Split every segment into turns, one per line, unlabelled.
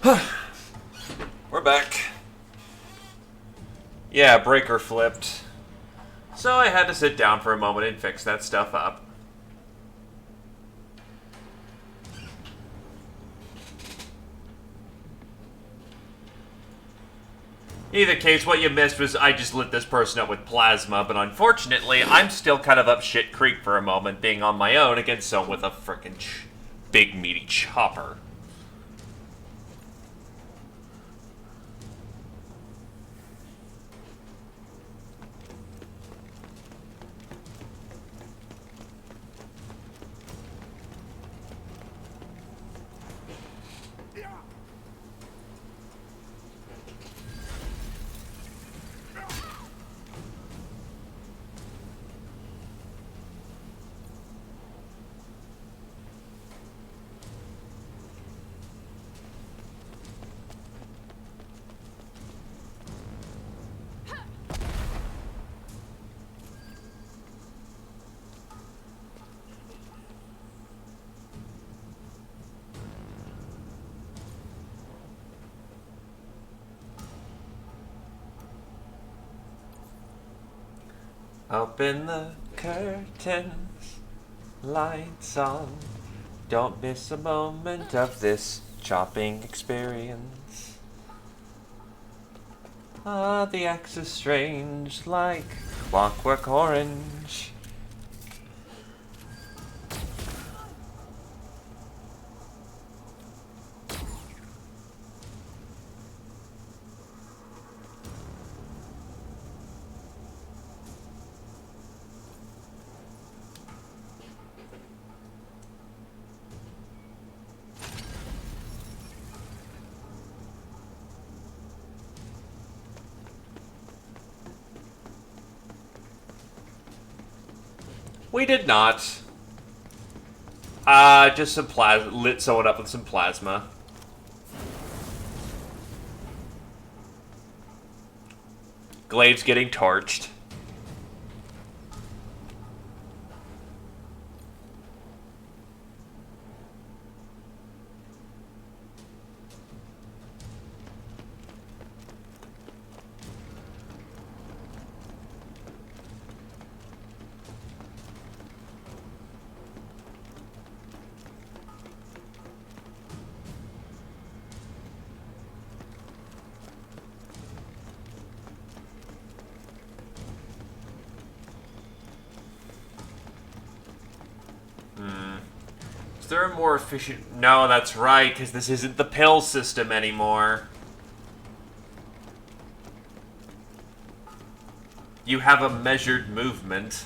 We're back. Yeah, breaker flipped. So I had to sit down for a moment and fix that stuff up. Either case, what you missed was I just lit this person up with plasma, but unfortunately, I'm still kind of up shit creek for a moment, being on my own against someone with a frickin' big meaty chopper. Open the curtains, lights on. Don't miss a moment of this chopping experience. Ah, the axe is strange, like clockwork orange. We did not. Just some plasma. Lit someone up with some plasma. Glaive's getting torched. Is there a more efficient... No, that's right, because this isn't the pill system anymore. You have a measured movement.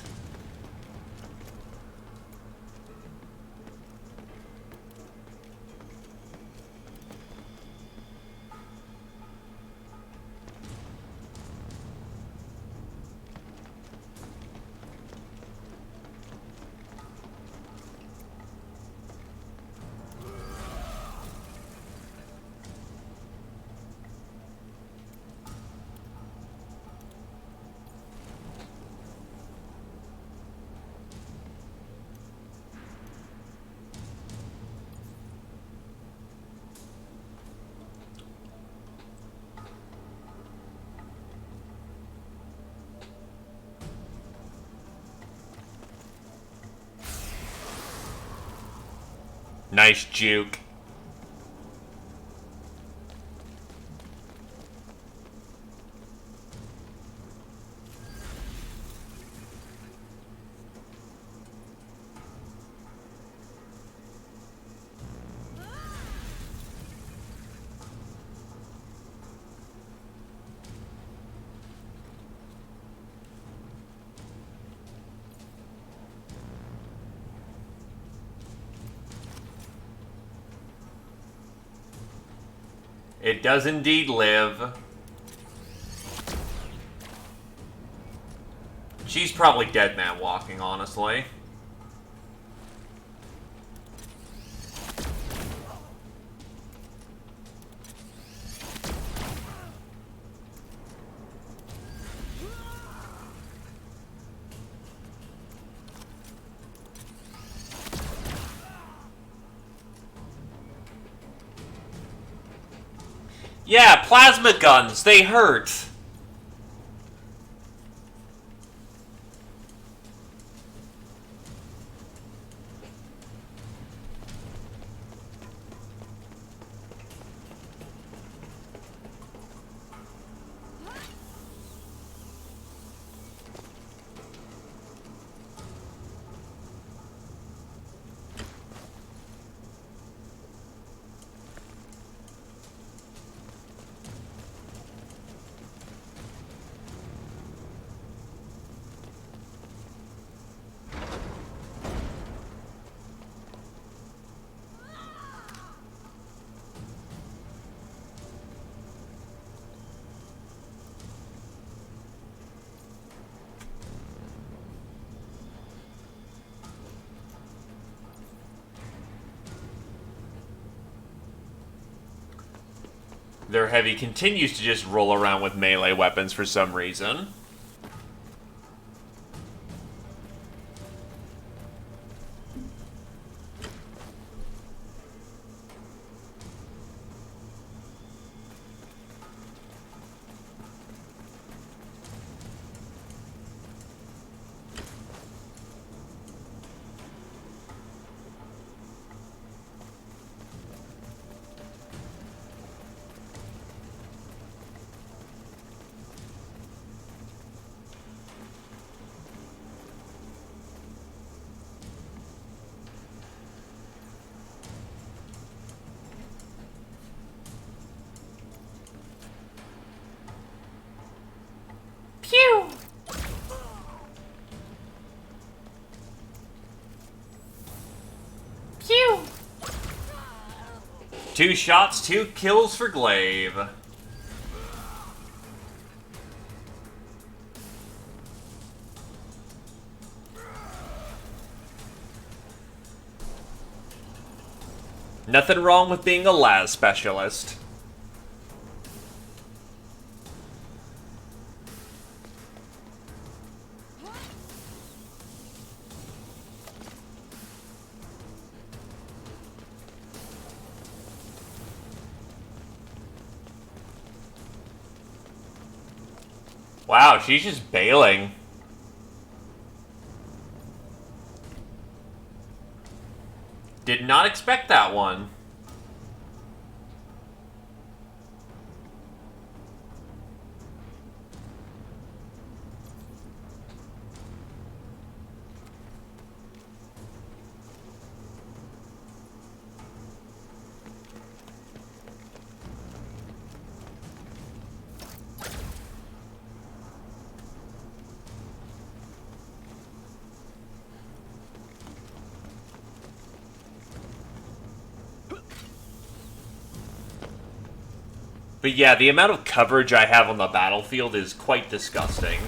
Nice juke. It does indeed live. She's probably dead man walking, honestly. Yeah, plasma guns, they hurt. Their heavy continues to just roll around with melee weapons for some reason. Pew! Pew! 2 shots, 2 kills for Glaive. Nothing wrong with being a las specialist. Wow, she's just bailing. Did not expect that one. But yeah, the amount of coverage I have on the battlefield is quite disgusting.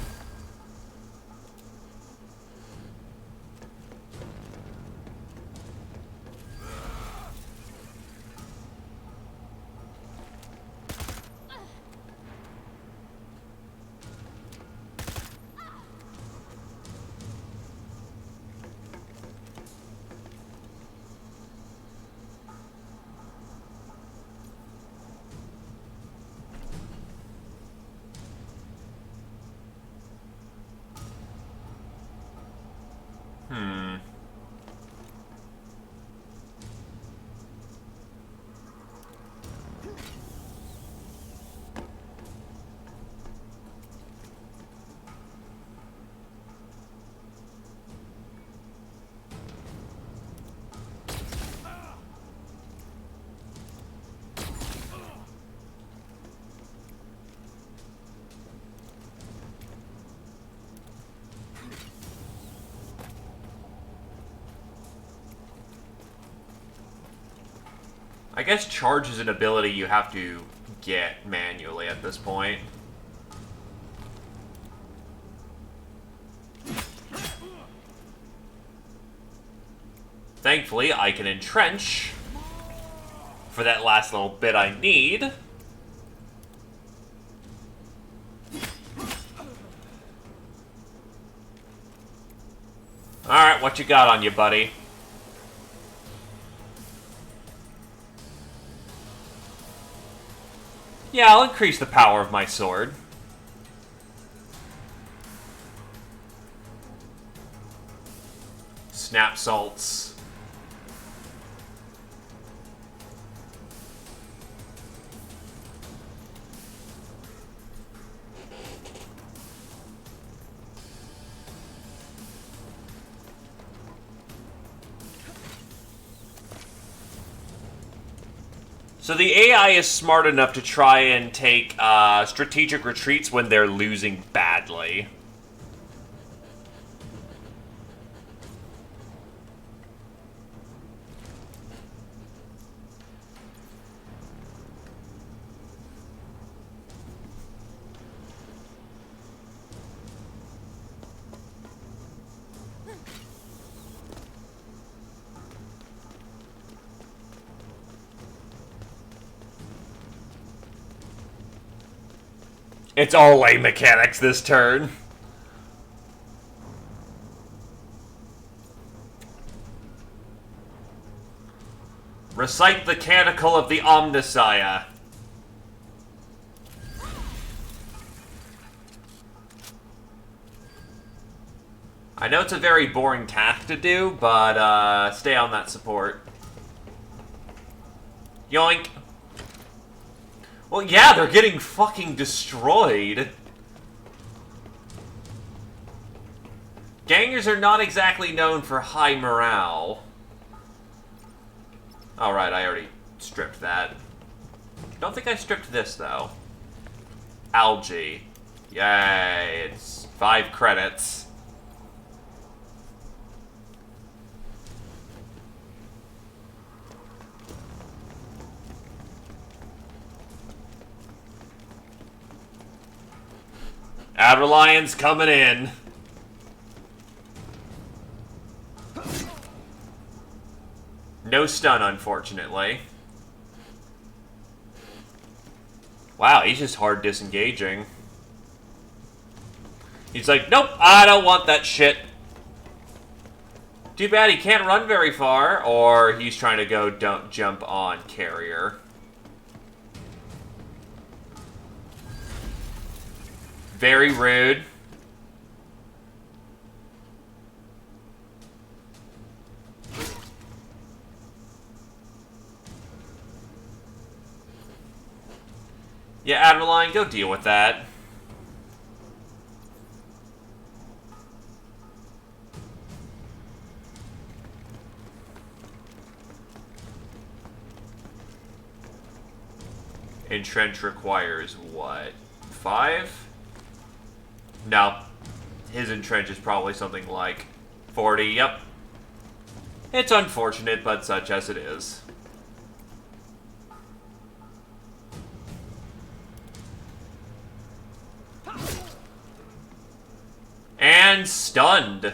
I guess charge is an ability you have to get manually at this point. Thankfully, I can entrench for that last little bit I need. Alright, what you got on you, buddy? Yeah, I'll increase the power of my sword. Snap salts. So the AI is smart enough to try and take strategic retreats when they're losing badly. It's all lane mechanics this turn. Recite the canticle of the Omnissiah. I know it's a very boring task to do, but stay on that support. Yoink. Well, yeah, they're getting fucking destroyed. Gangers are not exactly known for high morale. Alright, I already stripped that. Don't think I stripped this, though. Algae. Yay, it's 5 credits. Outer Lion's coming in. No stun, unfortunately. Wow, he's just hard disengaging. He's like, nope, I don't want that shit. Too bad he can't run very far, or he's trying to go don't jump on carrier. Very rude. Yeah, Adeline, go deal with that. Entrench requires what? 5? No. His entrench is probably something like 40, yep. It's unfortunate, but such as it is. And stunned.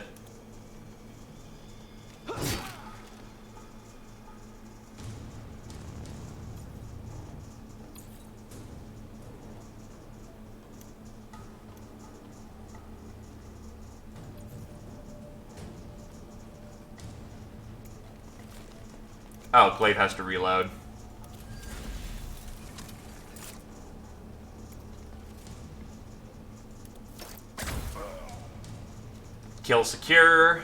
Oh, Glaive has to reload. Kill secure.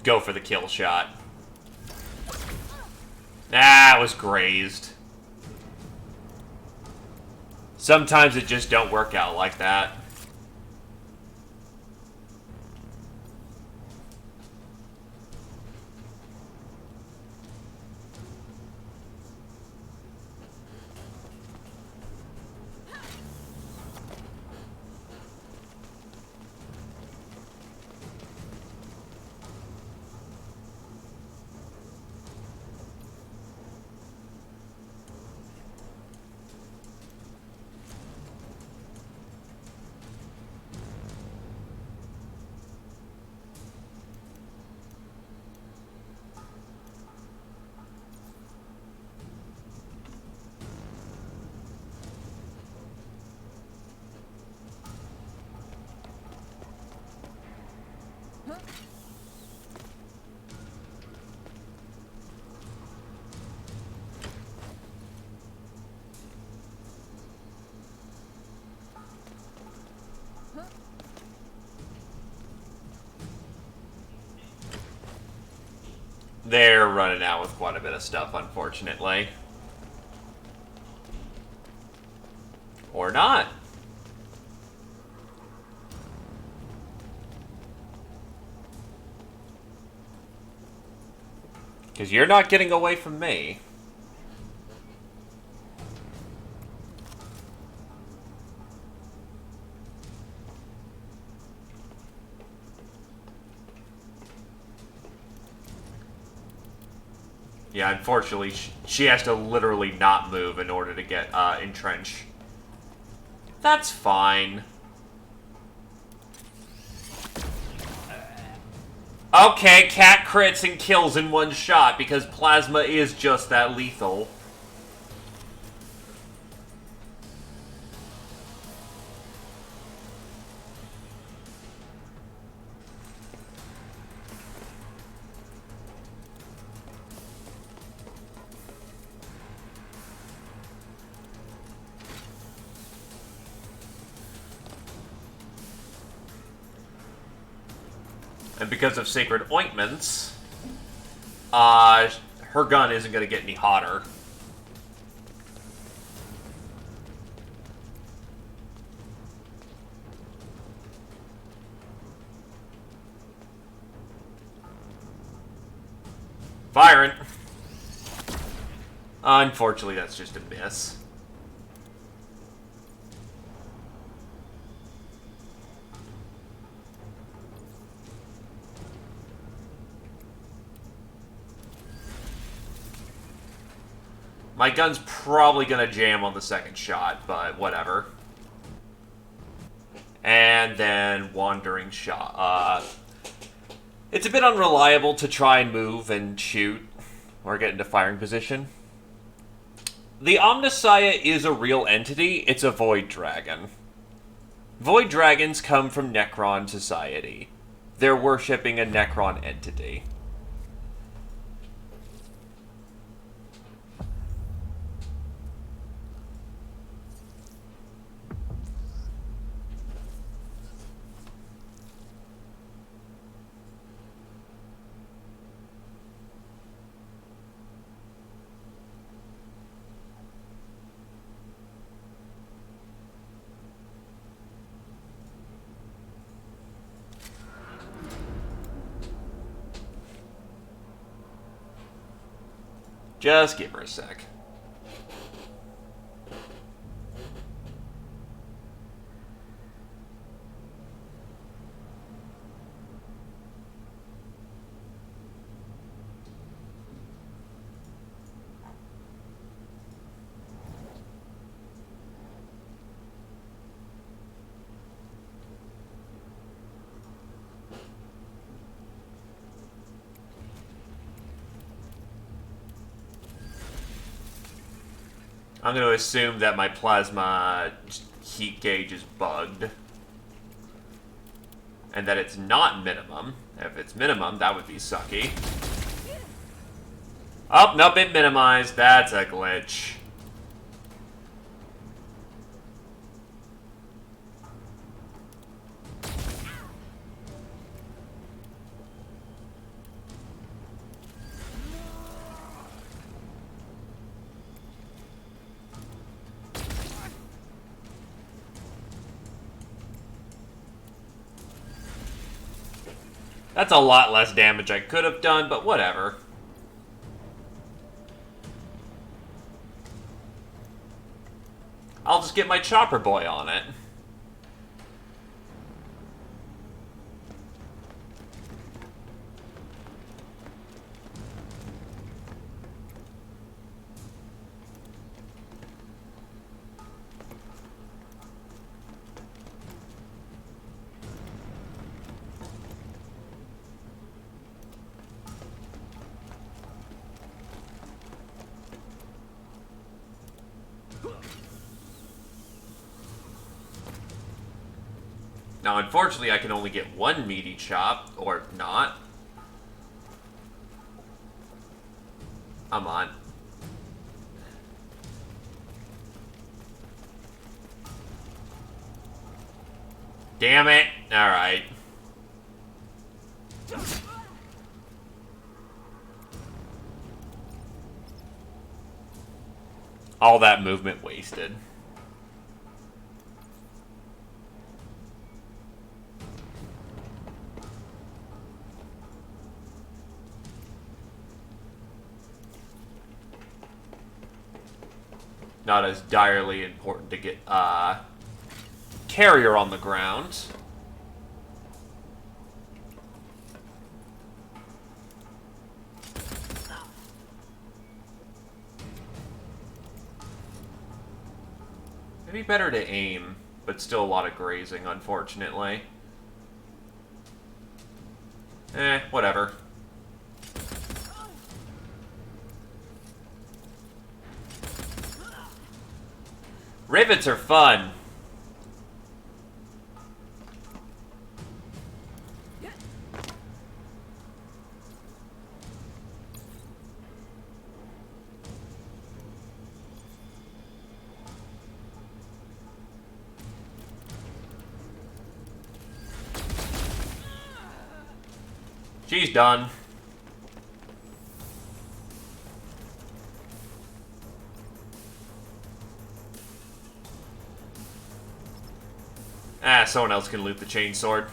Go for the kill shot. Ah, it was grazed. Sometimes it just don't work out like that. They're running out with quite a bit of stuff, unfortunately. Or not. Because you're not getting away from me. Yeah, unfortunately, she has to literally not move in order to get entrench. That's fine. Okay, cat crits and kills in one shot because plasma is just that lethal. And because of sacred ointments, her gun isn't going to get any hotter. Firing. Unfortunately, that's just a miss. My gun's probably gonna jam on the second shot, but whatever. And then Wandering Shot. It's a bit unreliable to try and move and shoot or get into firing position. The Omnissiah is a real entity. It's a Void Dragon. Void Dragons come from Necron society. They're worshipping a Necron entity. Just give her a sec. I'm going to assume that my plasma heat gauge is bugged. And that it's not minimum. If it's minimum, that would be sucky. Oh, nope, it minimized. That's a glitch. That's a lot less damage I could have done, but whatever. I'll just get my chopper boy on it. Now, unfortunately, I can only get one meaty chop, or not. Come on. Damn it. Alright. All that movement wasted. Not as direly important to get carrier on the ground. Maybe better to aim, but still a lot of grazing, unfortunately. Whatever. Rivets are fun. She's done. Someone else can loot the chainsword.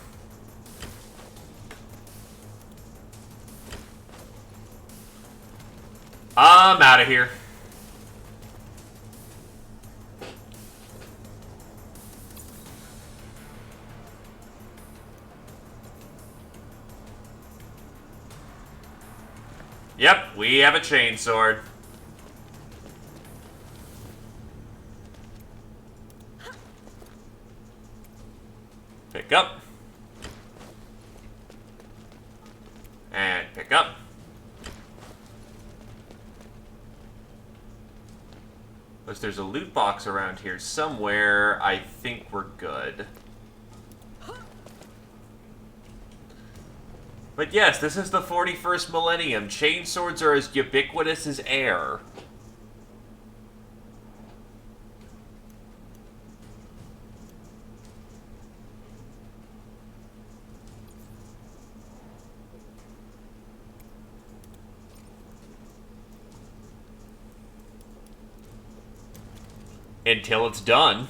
I'm out of here. Yep, we have a chainsword. Pick up. And pick up. Plus there's a loot box around here somewhere. I think we're good. But yes, this is the 41st millennium. Chainswords are as ubiquitous as air. Until it's done.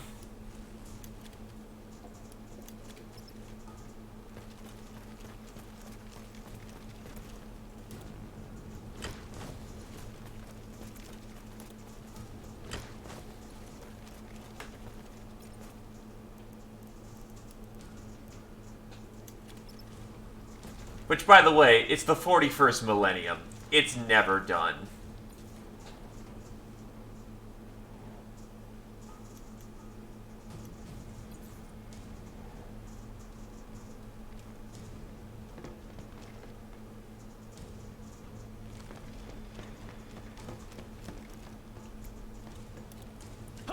Which, by the way, it's the 41st millennium. It's never done.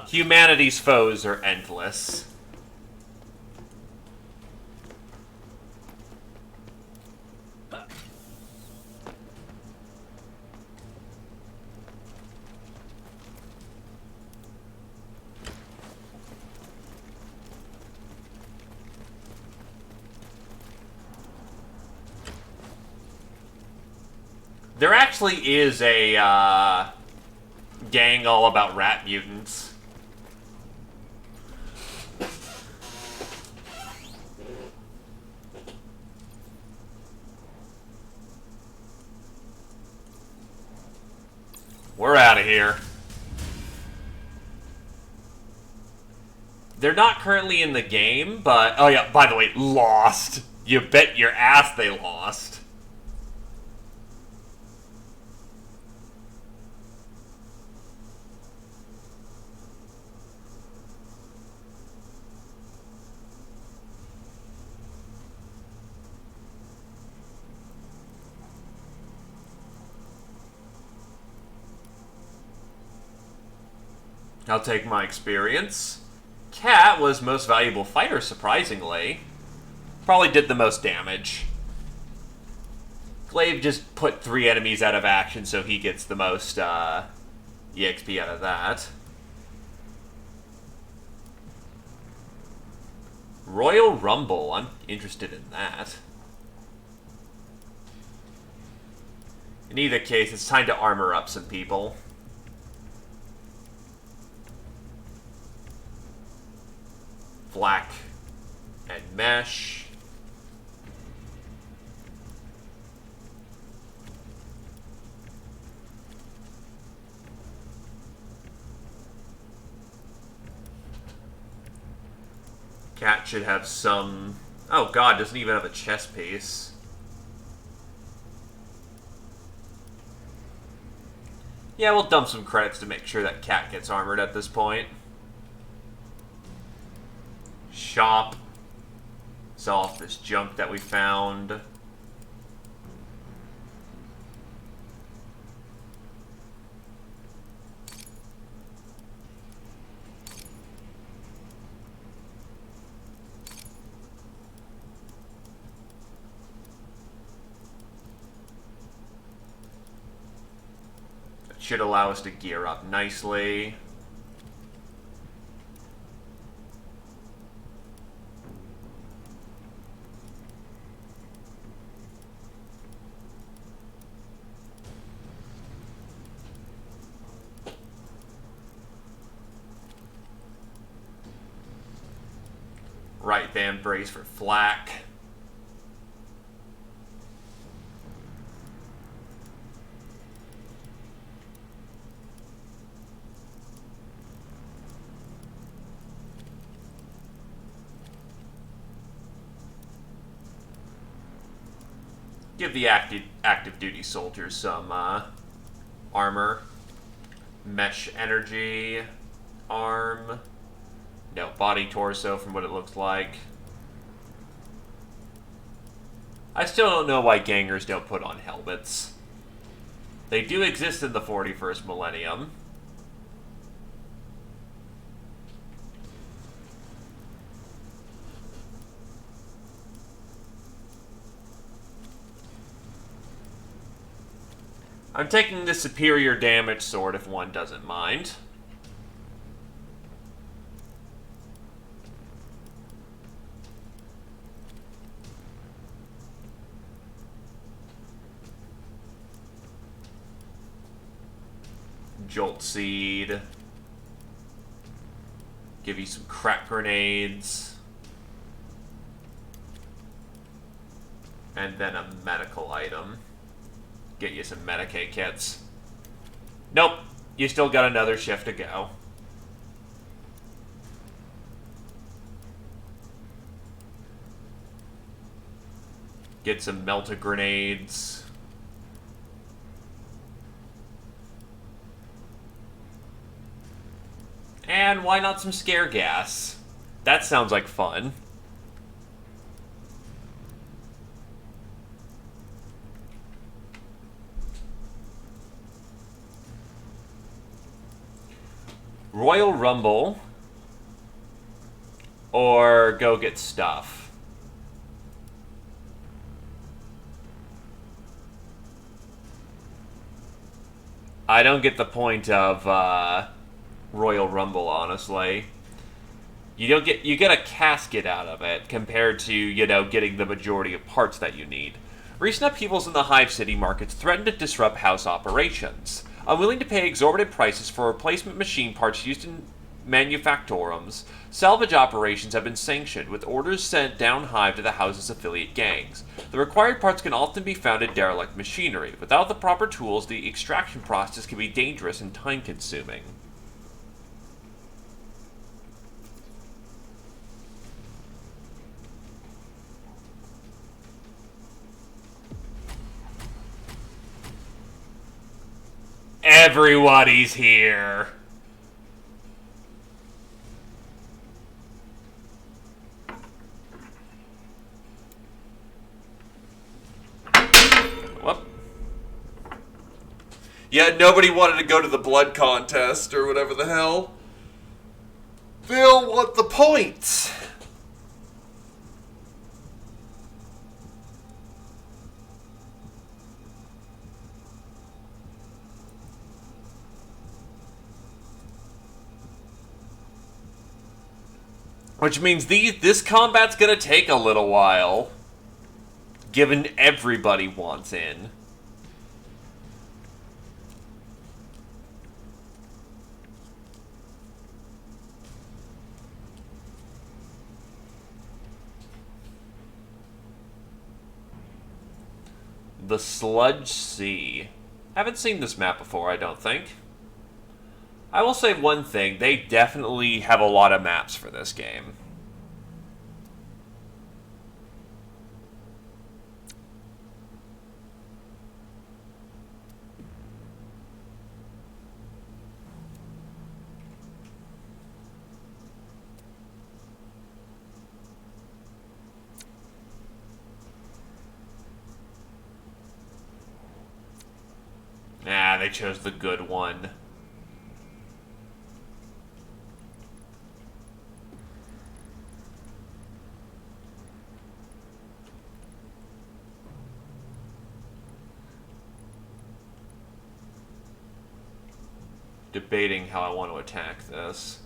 Humanity's foes are endless. There actually is a gang all about rat mutants. We're out of here. They're not currently in the game, but... Oh yeah, by the way, lost. You bet your ass they lost. I'll take my experience. Cat was most valuable fighter, surprisingly. Probably did the most damage. Glaive just put 3 enemies out of action, so he gets the most EXP out of that. Royal Rumble. I'm interested in that. In either case, it's time to armor up some people. flak and mesh. Cat should have some... Oh god, doesn't even have a chest piece. Yeah, we'll dump some credits to make sure that Cat gets armored at this point. Shop. Sell off this junk that we found. Should allow us to gear up nicely. Right band brace for flak. Give the active duty soldiers some armor. Mesh energy. Arm. No, body torso from what it looks like. I still don't know why gangers don't put on helmets. They do exist in the 41st millennium. I'm taking the superior damage sword if one doesn't mind. Jolt seed. Give you some crack grenades. And then a medical item. Get you some Medicaid kits. Nope. You still got another shift to go. Get some melta grenades. And why not some scare gas? That sounds like fun. Royal Rumble, or go get stuff. I don't get the point of Royal Rumble, honestly. You get a casket out of it compared to, you know, getting the majority of parts that you need. Recent upheavals in the Hive City markets threaten to disrupt house operations. Unwilling to pay exorbitant prices for replacement machine parts used in manufactorums, salvage operations have been sanctioned, with orders sent down Hive to the house's affiliate gangs. The required parts can often be found in derelict machinery. Without the proper tools, the extraction process can be dangerous and time-consuming. Everybody's here. Whoop. Yeah, nobody wanted to go to the blood contest or whatever the hell. They all want the points. Which means this combat's gonna take a little while, given everybody wants in. The Sludge Sea. Haven't seen this map before, I don't think. I will say one thing, they definitely have a lot of maps for this game. Nah, they chose the good one. Debating how I want to attack this.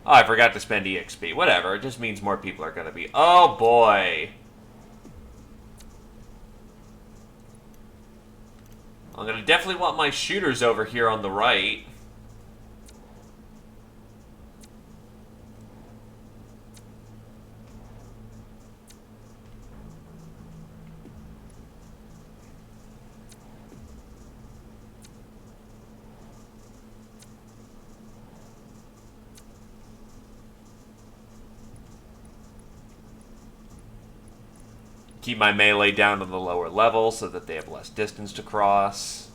Oh, I forgot to spend EXP. Whatever, it just means more people are going to be... Oh, boy. I'm going to definitely want my shooters over here on the right. Keep my melee down to the lower level so that they have less distance to cross.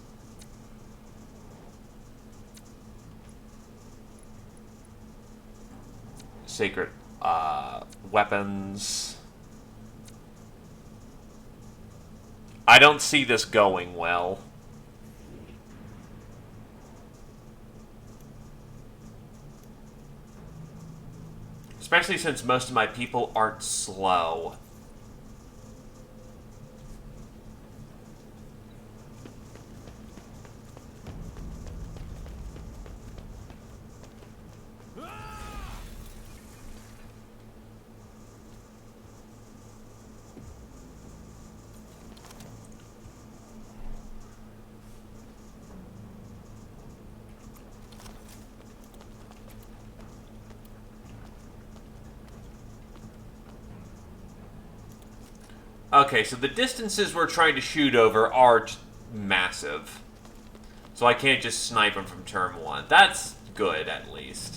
Sacred weapons. I don't see this going well. Especially since most of my people aren't slow. Okay, so the distances we're trying to shoot over are massive. So I can't just snipe them from turn 1. That's good, at least.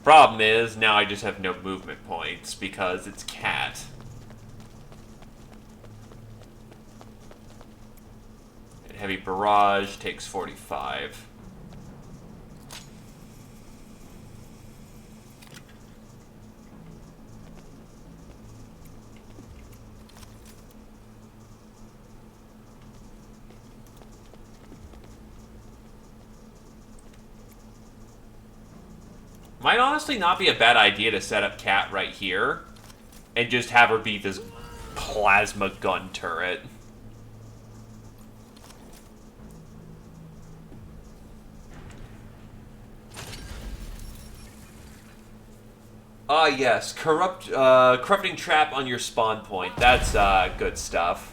Problem is, now I just have no movement points because it's cat. And heavy barrage takes 45. Might honestly not be a bad idea to set up Cat right here and just have her be this plasma gun turret. Ah, yes. Corrupting trap on your spawn point. That's good stuff.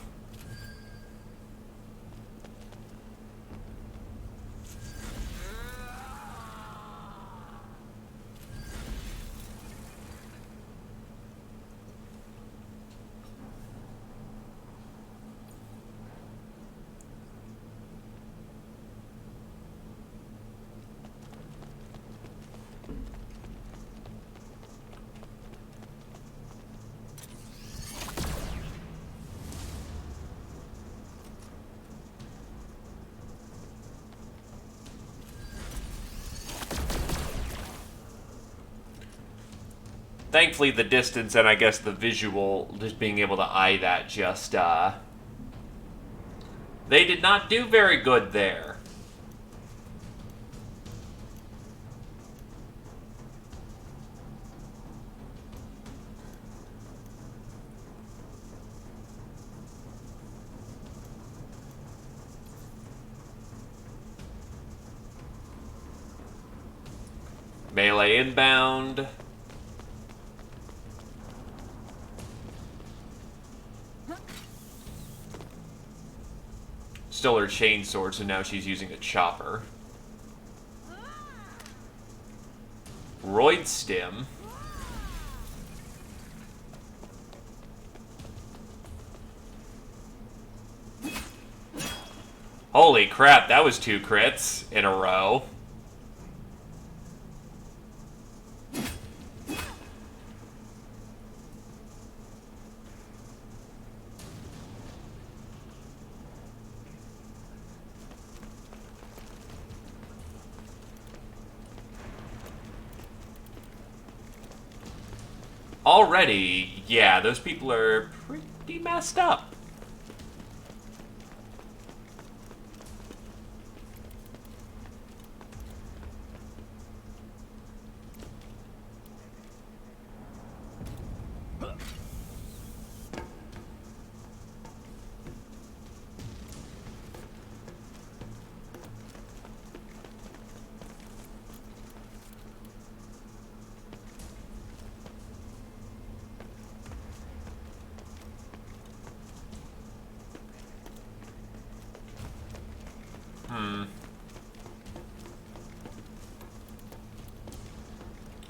Thankfully, the distance and I guess the visual, just being able to eye that just, they did not do very good there. Melee inbound. Stole her chainsword, so now she's using a chopper. Roid stim. Holy crap, that was 2 crits in a row. Already, yeah, those people are pretty messed up.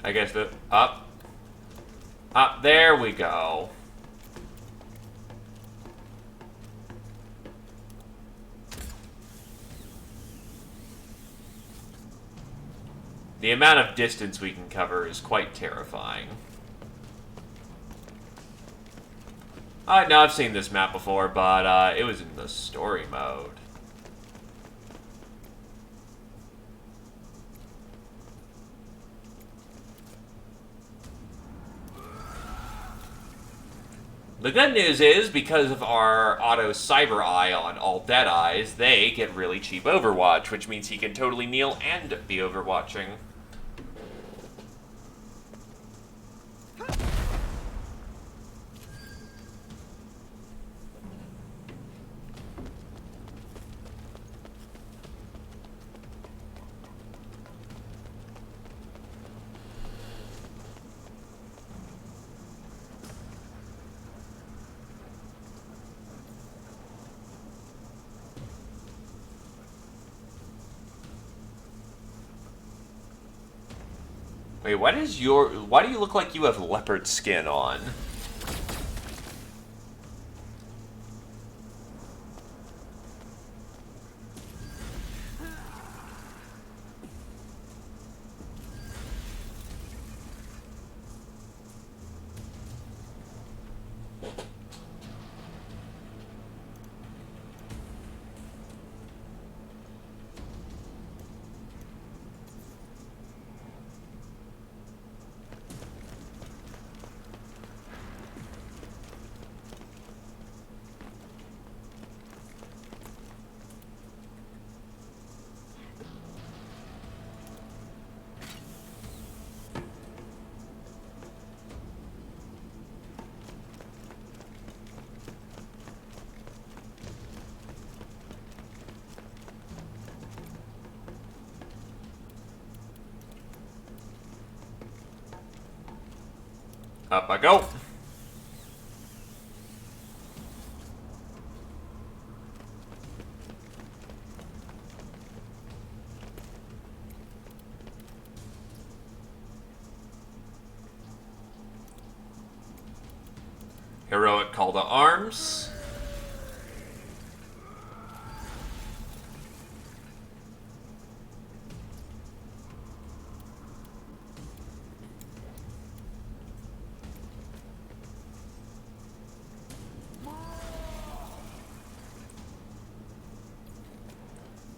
I guess the up. There we go. The amount of distance we can cover is quite terrifying. No, I've seen this map before, but it was in the story mode. The good news is, because of our auto cyber eye on all dead eyes, they get really cheap overwatch, which means he can totally kneel and be overwatching. Wait, why do you look like you have leopard skin on? Up I go. Heroic call to arms.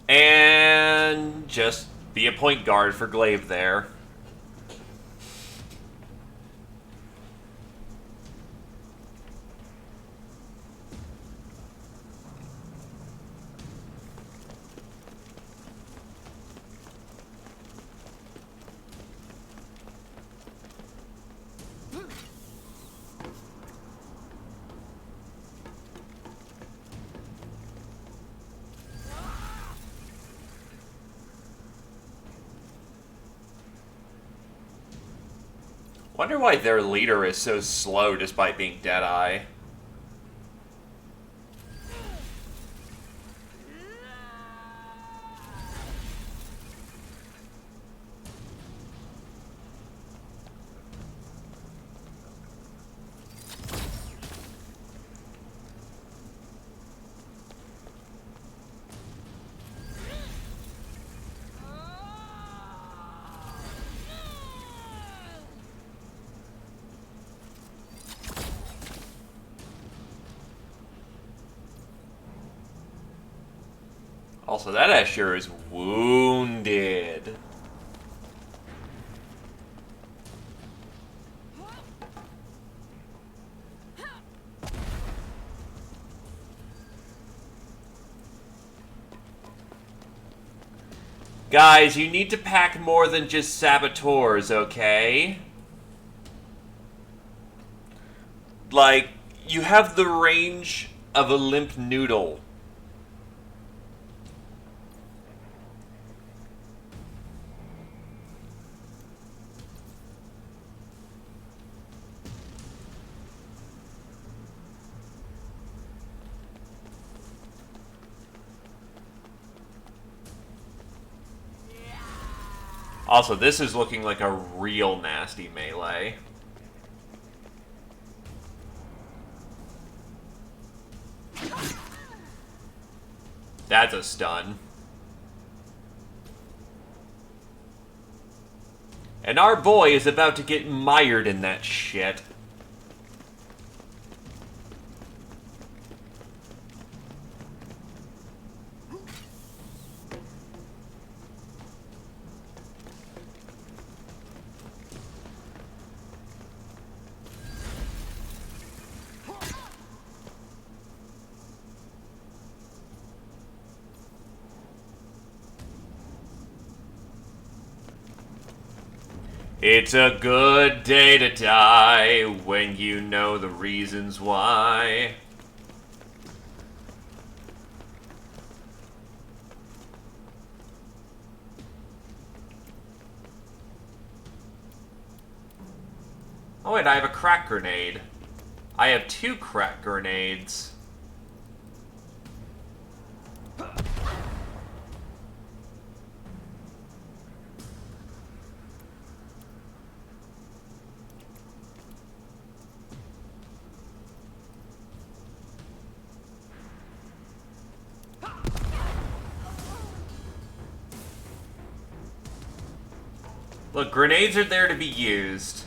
And just be a point guard for Glaive there. Wonder why their leader is so slow despite being Deadeye. Also, that Asher is wounded. Guys, you need to pack more than just saboteurs, okay? Like, you have the range of a limp noodle. Also, this is looking like a real nasty melee. That's a stun. And our boy is about to get mired in that shit. It's a good day to die when you know the reasons why. Oh wait, I have a crack grenade. I have 2 crack grenades. Look, grenades are there to be used.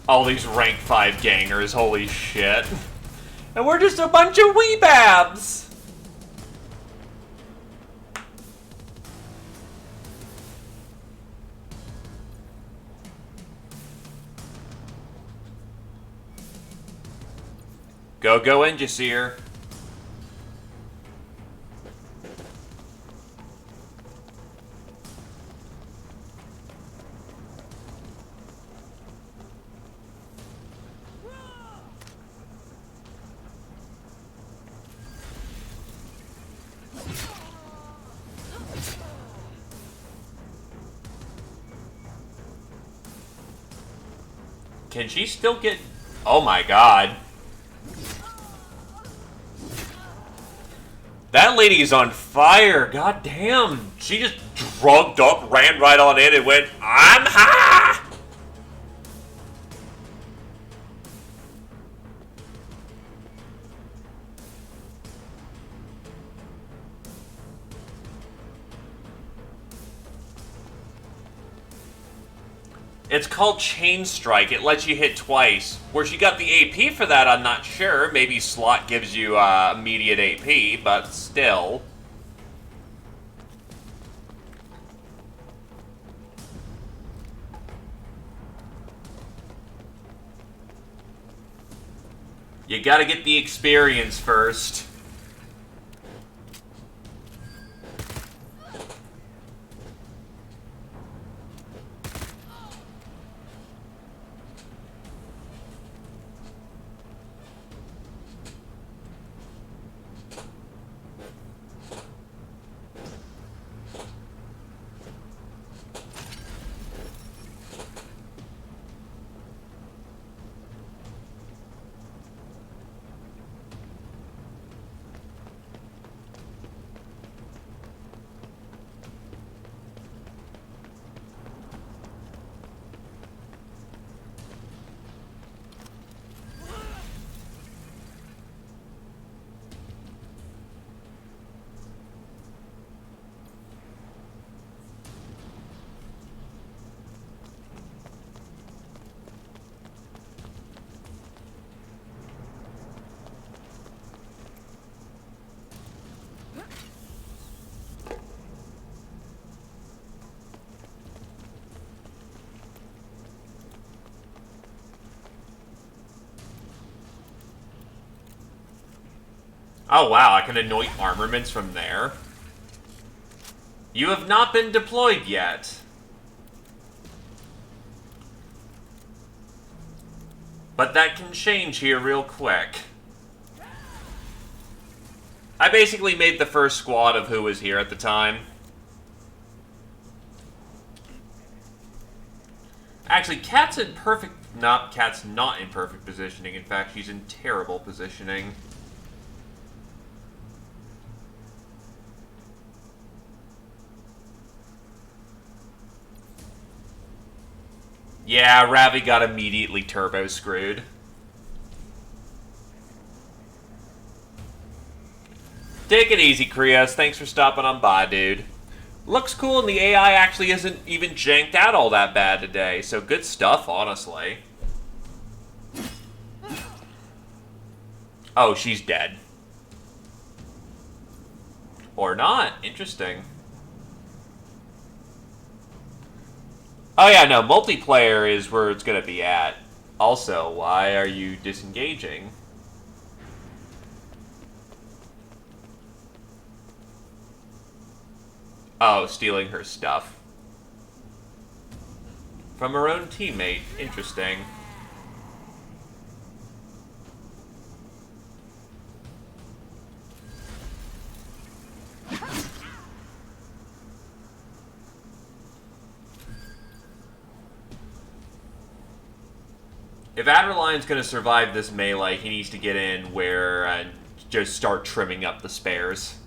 All these rank 5 gangers, holy shit. And we're just a bunch of weebabs! Go, Engisir. Can she still get... Oh my god. That lady is on fire. God damn. She just drugged up, ran right on in, and went, I'm high! It's called Chain Strike. It lets you hit twice. Where she got the AP for that, I'm not sure. Maybe Slot gives you immediate AP, but still. You gotta get the experience first. Oh wow, I can anoint armaments from there. You have not been deployed yet. But that can change here real quick. I basically made the first squad of who was here at the time. Actually, Cat's in perfect... Not, Cat's not in perfect positioning. In fact, she's in terrible positioning. Yeah, Ravi got immediately turbo screwed. Take it easy, Krios. Thanks for stopping on by, dude. Looks cool, and the AI actually isn't even janked out all that bad today, so good stuff, honestly. Oh, she's dead. Or not. Interesting. Oh yeah, no, multiplayer is where it's gonna be at. Also, why are you disengaging? Oh, stealing her stuff. From her own teammate. Interesting. If Adderline's gonna survive this melee, he needs to get in where and just start trimming up the spares.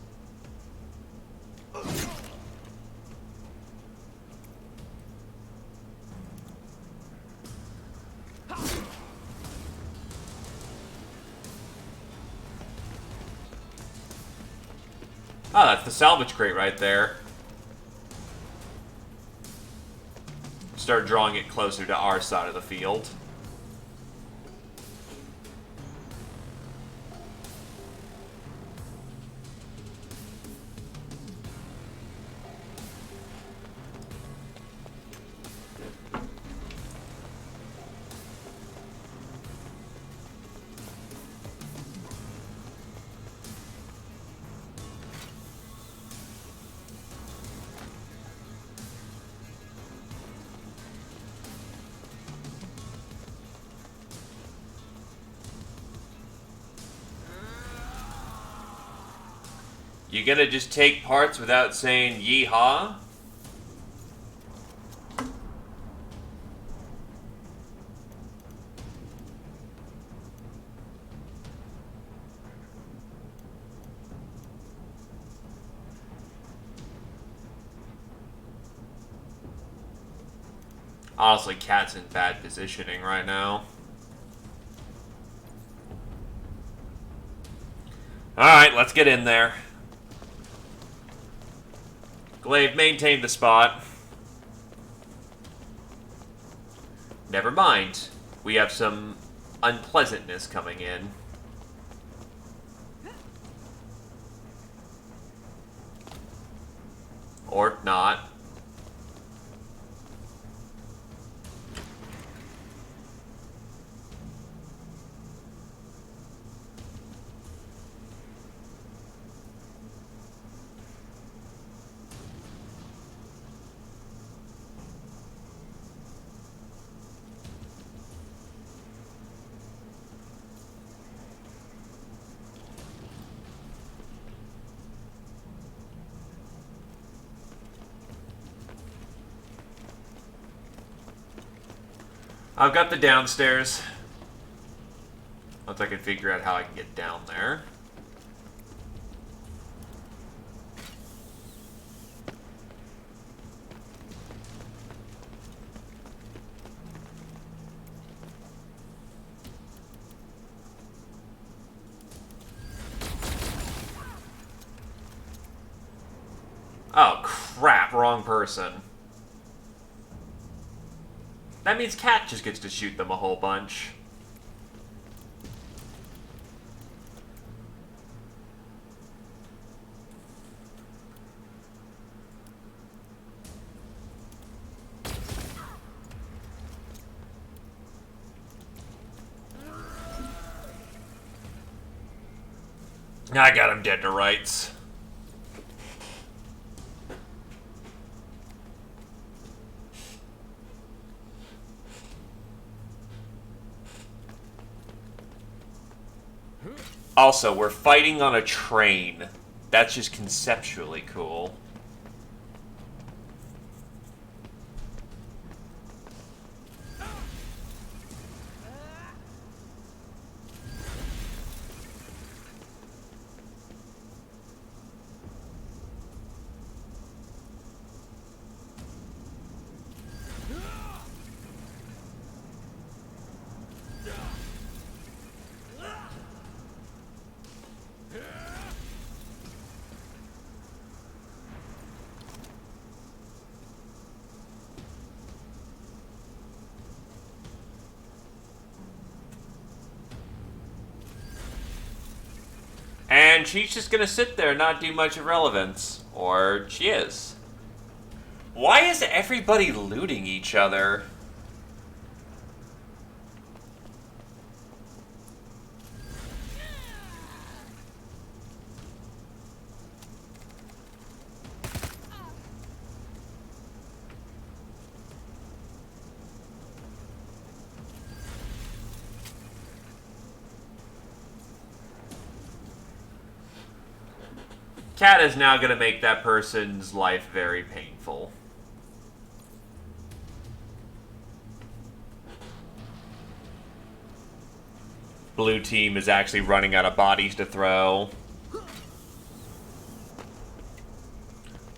Oh, that's the salvage crate right there. Start drawing it closer to our side of the field. You gonna just take parts without saying yeehaw? Honestly, Cat's in bad positioning right now. Alright, let's get in there. Glaive, maintain the spot. Never mind. We have some unpleasantness coming in. Or not. I've got the downstairs. Once I can figure out how I can get down there. Oh, crap. Wrong person. That means Cat just gets to shoot them a whole bunch. I got him dead to rights. Also, we're fighting on a train. That's just conceptually cool. And she's just gonna sit there and not do much of relevance. Or she is. Why is everybody looting each other? Cat is now going to make that person's life very painful. Blue team is actually running out of bodies to throw.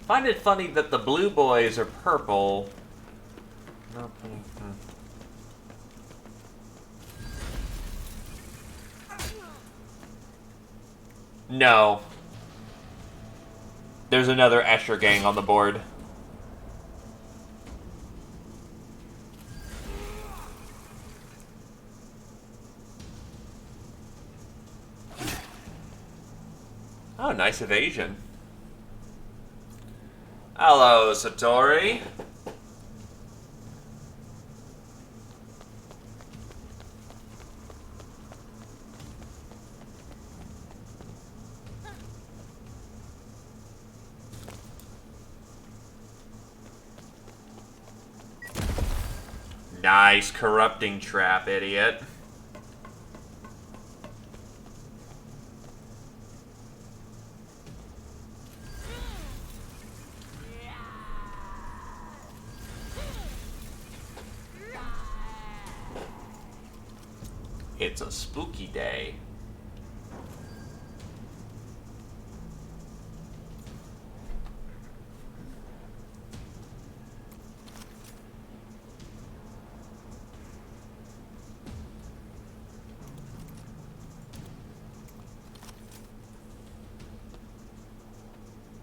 Find it funny that the blue boys are purple. No. There's another Escher gang on the board. Oh, nice evasion. Hello, Satori. Nice corrupting trap, idiot. It's a spooky day.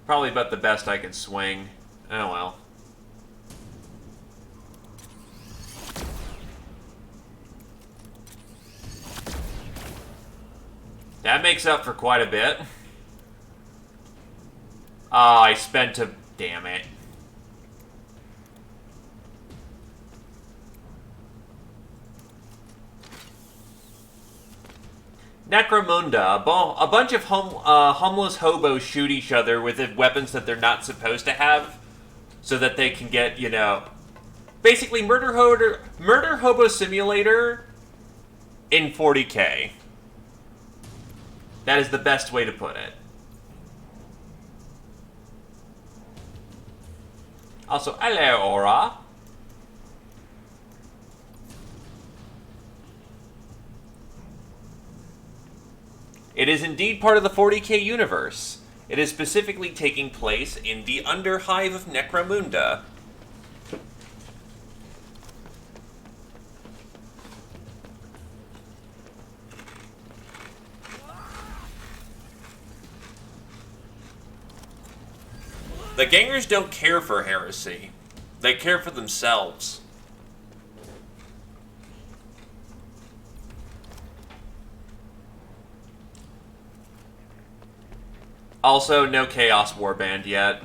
Probably about the best I can swing. Oh well. That makes up for quite a bit. Ah, I spent a... Damn it. Necromunda. A bunch of homeless hobos shoot each other with weapons that they're not supposed to have, so that they can get, you know... Basically, Murder Hobo Simulator in 40K. That is the best way to put it. Also, hello, Aura. It is indeed part of the 40K universe. It is specifically taking place in the Underhive of Necromunda. The gangers don't care for heresy. They care for themselves. Also, no Chaos Warband yet.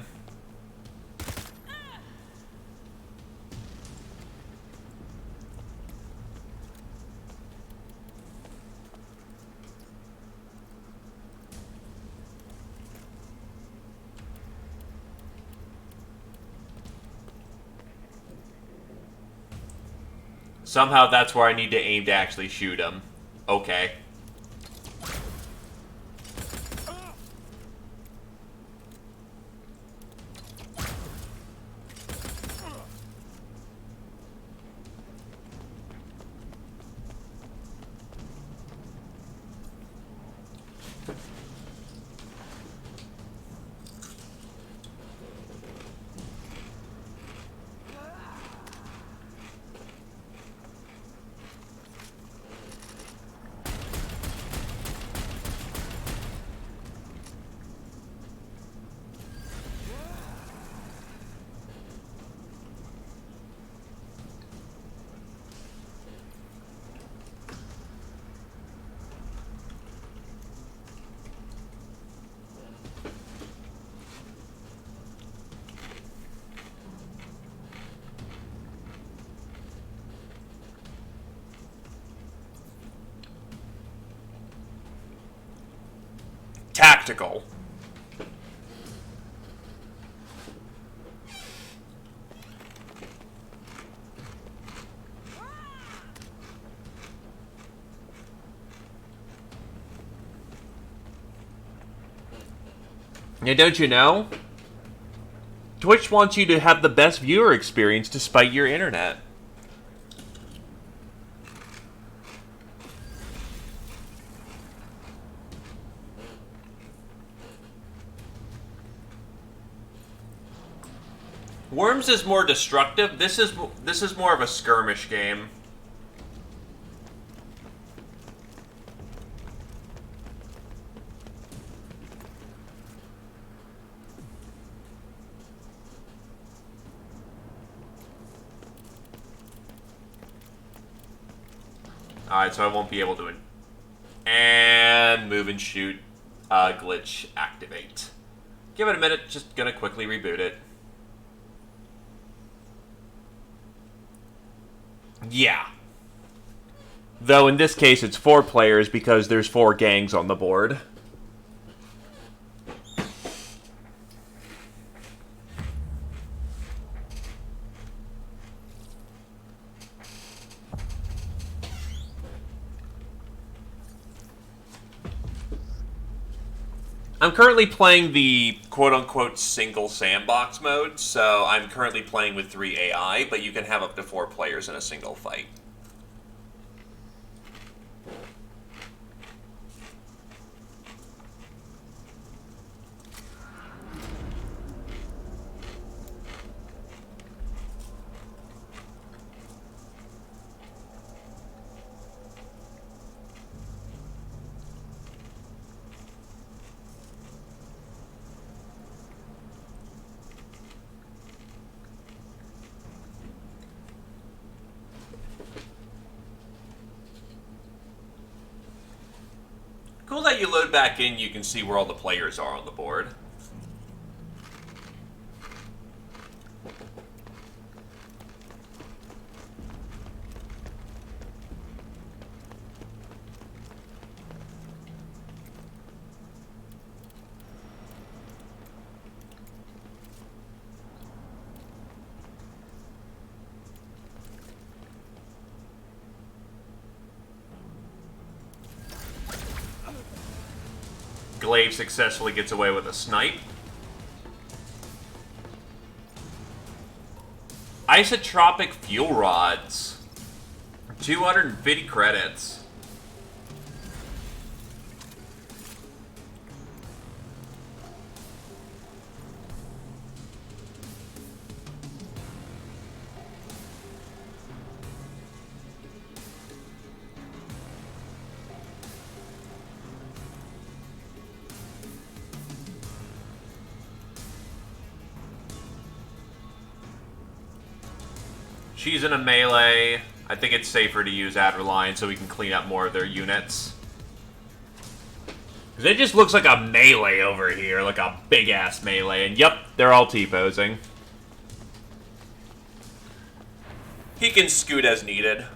Somehow that's where I need to aim to actually shoot him. Okay. Tactical. Yeah, don't you know? Twitch wants you to have the best viewer experience despite your internet. Worms is more destructive. This is more of a skirmish game. Alright, so I won't be able to... And move and shoot. Glitch activate. Give it a minute, just gonna quickly reboot it. Yeah. Though in this case it's 4 players because there's 4 gangs on the board. I'm currently playing the quote-unquote single sandbox mode, so I'm currently playing with 3 AI, but you can have up to 4 players in a single fight. Cool that you load back in, you can see where all the players are on the board. Glaive successfully gets away with a snipe. Isotropic fuel rods. 250 credits. She's in a melee. I think it's safer to use Adreline so we can clean up more of their units. Because it just looks like a melee over here, like a big-ass melee. And yep, they're all T-posing. He can scoot as needed.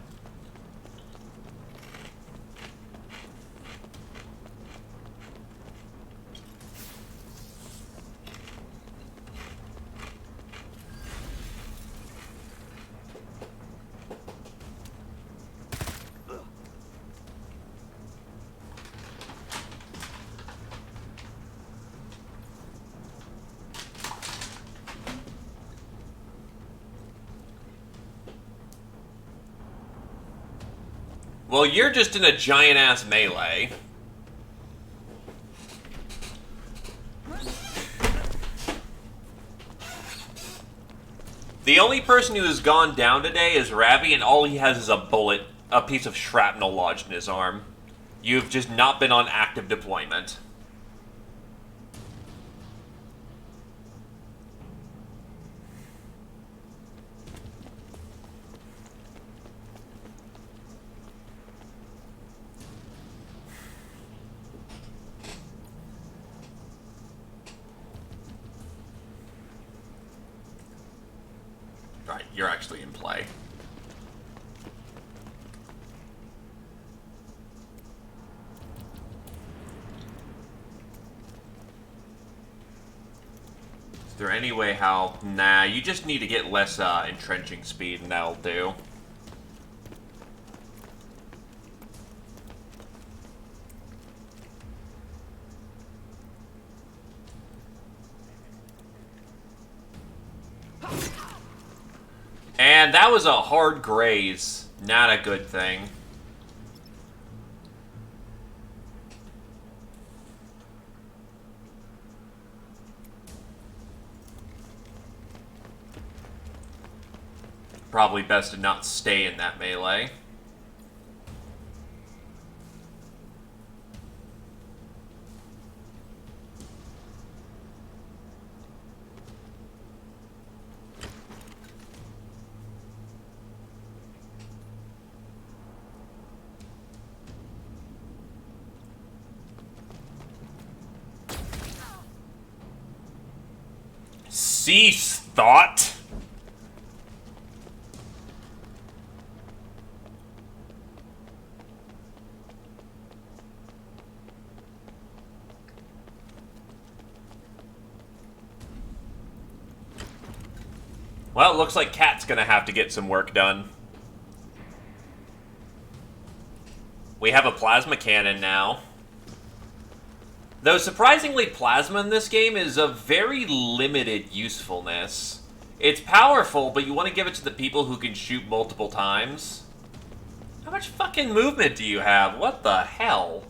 Well, you're just in a giant-ass melee. The only person who has gone down today is Ravi, and all he has is a bullet, a piece of shrapnel lodged in his arm. You've just not been on active deployment. Right, you're actually in play. Is there any way how... Nah, you just need to get less entrenching speed and that'll do. And that was a hard graze. Not a good thing. Probably best to not stay in that melee. Cease thought. Well, it looks like Cat's gonna have to get some work done. We have a plasma cannon now. Though, surprisingly, plasma in this game is of very limited usefulness. It's powerful, but you want to give it to the people who can shoot multiple times. How much fucking movement do you have? What the hell?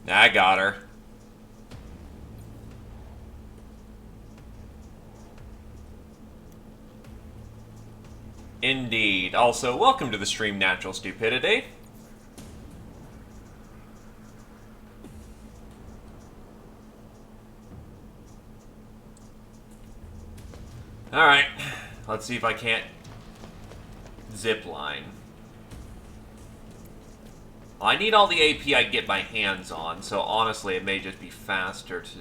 I got her. Indeed. Also, welcome to the stream, Natural Stupidity. Alright. Let's see if I can't zip line. I need all the AP I can get my hands on, so honestly it may just be faster to...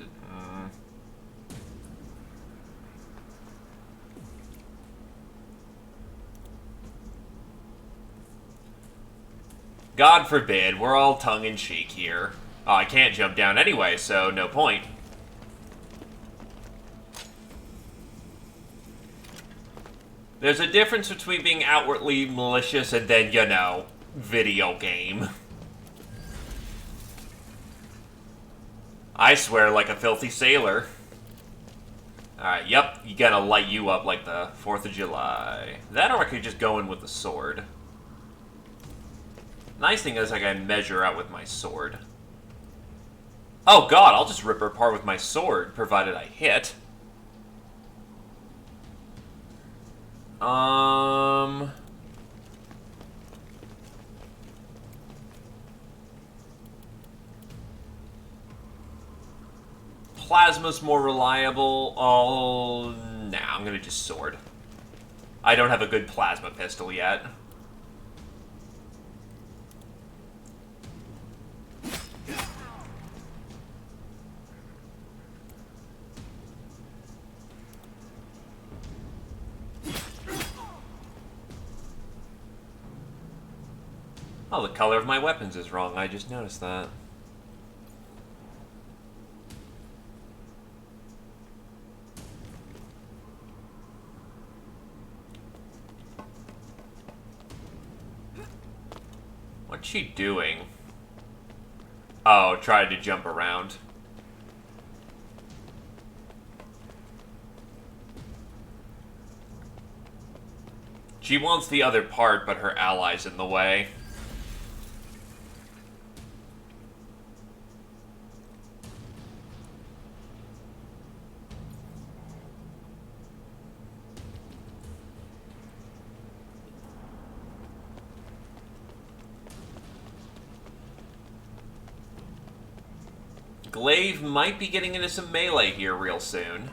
God forbid, we're all tongue-in-cheek here. Oh, I can't jump down anyway, so no point. There's a difference between being outwardly malicious and then, you know, video game. I swear like a filthy sailor. Alright, yep, you gotta light you up like the 4th of July. That or I could just go in with the sword. Nice thing is I can measure out with my sword. Oh god, I'll just rip her apart with my sword, provided I hit. Plasma's more reliable. Oh, nah, I'm gonna just sword. I don't have a good plasma pistol yet. Oh, the color of my weapons is wrong. I just noticed that. she doing? Oh, tried to jump around. She wants the other part, but her ally's in the way. Glaive might be getting into some melee here real soon.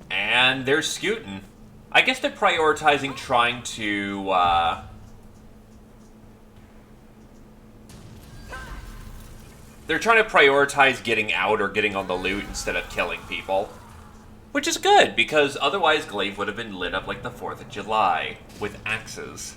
And they're scooting. I guess they're prioritizing trying to, they're trying to prioritize getting out or getting on the loot instead of killing people. Which is good, because otherwise Glaive would have been lit up like the 4th of July, with axes.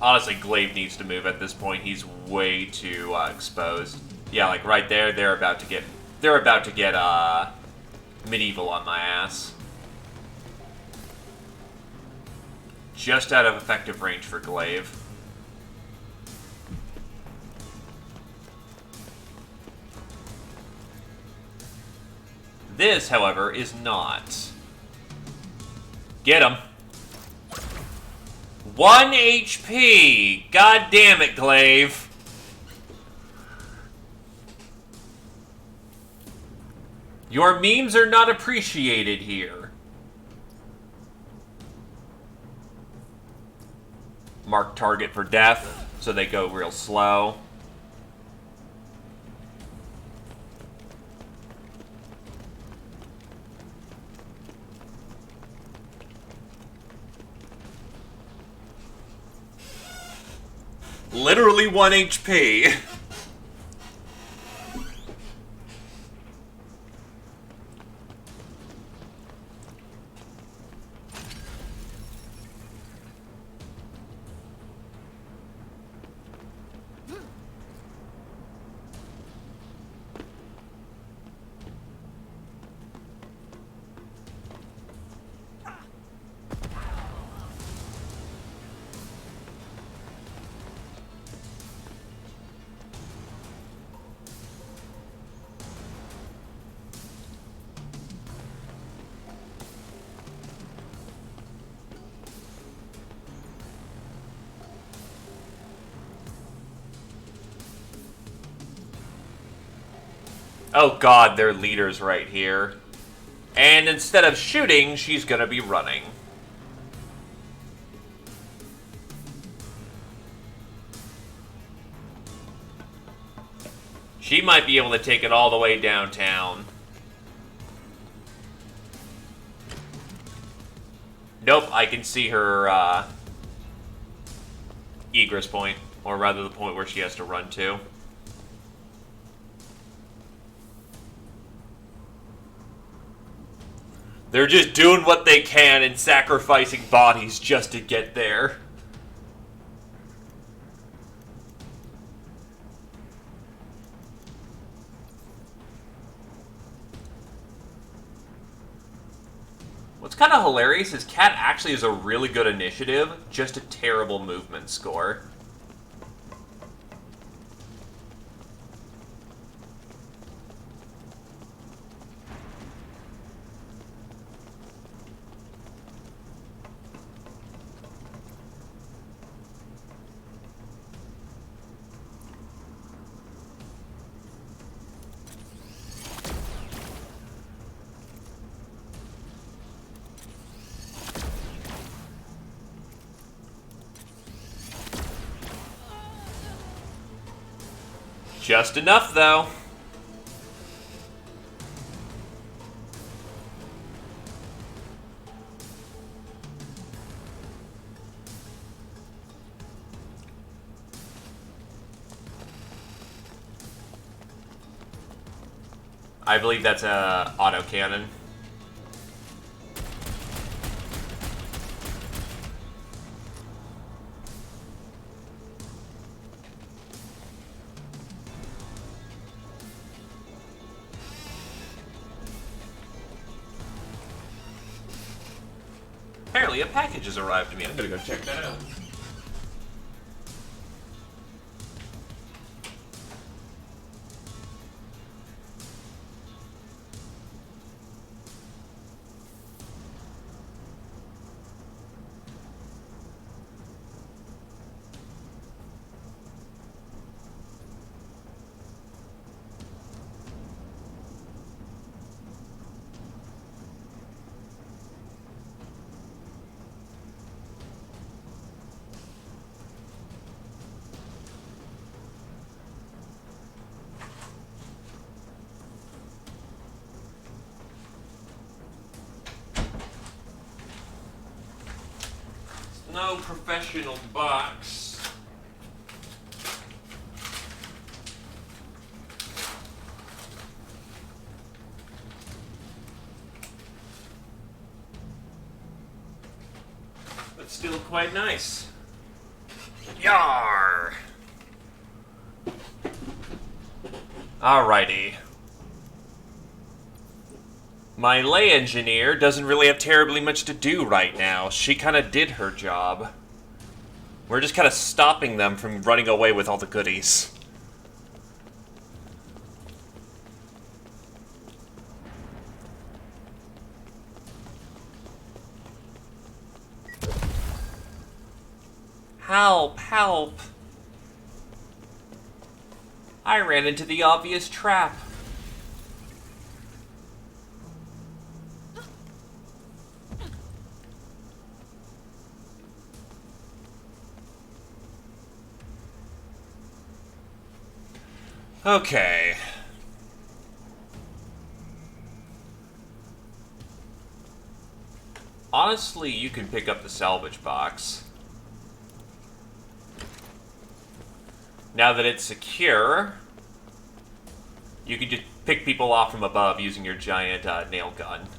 Honestly, Glaive needs to move at this point. He's way too exposed. Yeah, like right there, they're about to get medieval on my ass. Just out of effective range for Glaive. This, however, is not. Get him. 1 HP! God damn it, Glaive! Your memes are not appreciated here. Mark target for death, so they go real slow. Literally 1 HP. Oh god, their leader's right here. And instead of shooting, she's gonna be running. She might be able to take it all the way downtown. Nope, I can see her egress point, or rather the point where she has to run to. They're just doing what they can and sacrificing bodies just to get there. What's kind of hilarious is Cat actually has a really good initiative, just a terrible movement score. Just enough, though. I believe that's a autocannon. Apparently a package has arrived to me. I'm gonna go check that out. No professional box. But still quite nice. Yar! Alrighty. My lay engineer doesn't really have terribly much to do right now. She kind of did her job. We're just kind of stopping them from running away with all the goodies. Help, help. I ran into the obvious trap. Okay. Honestly, you can pick up the salvage box. Now that it's secure, you can just pick people off from above using your giant nail gun.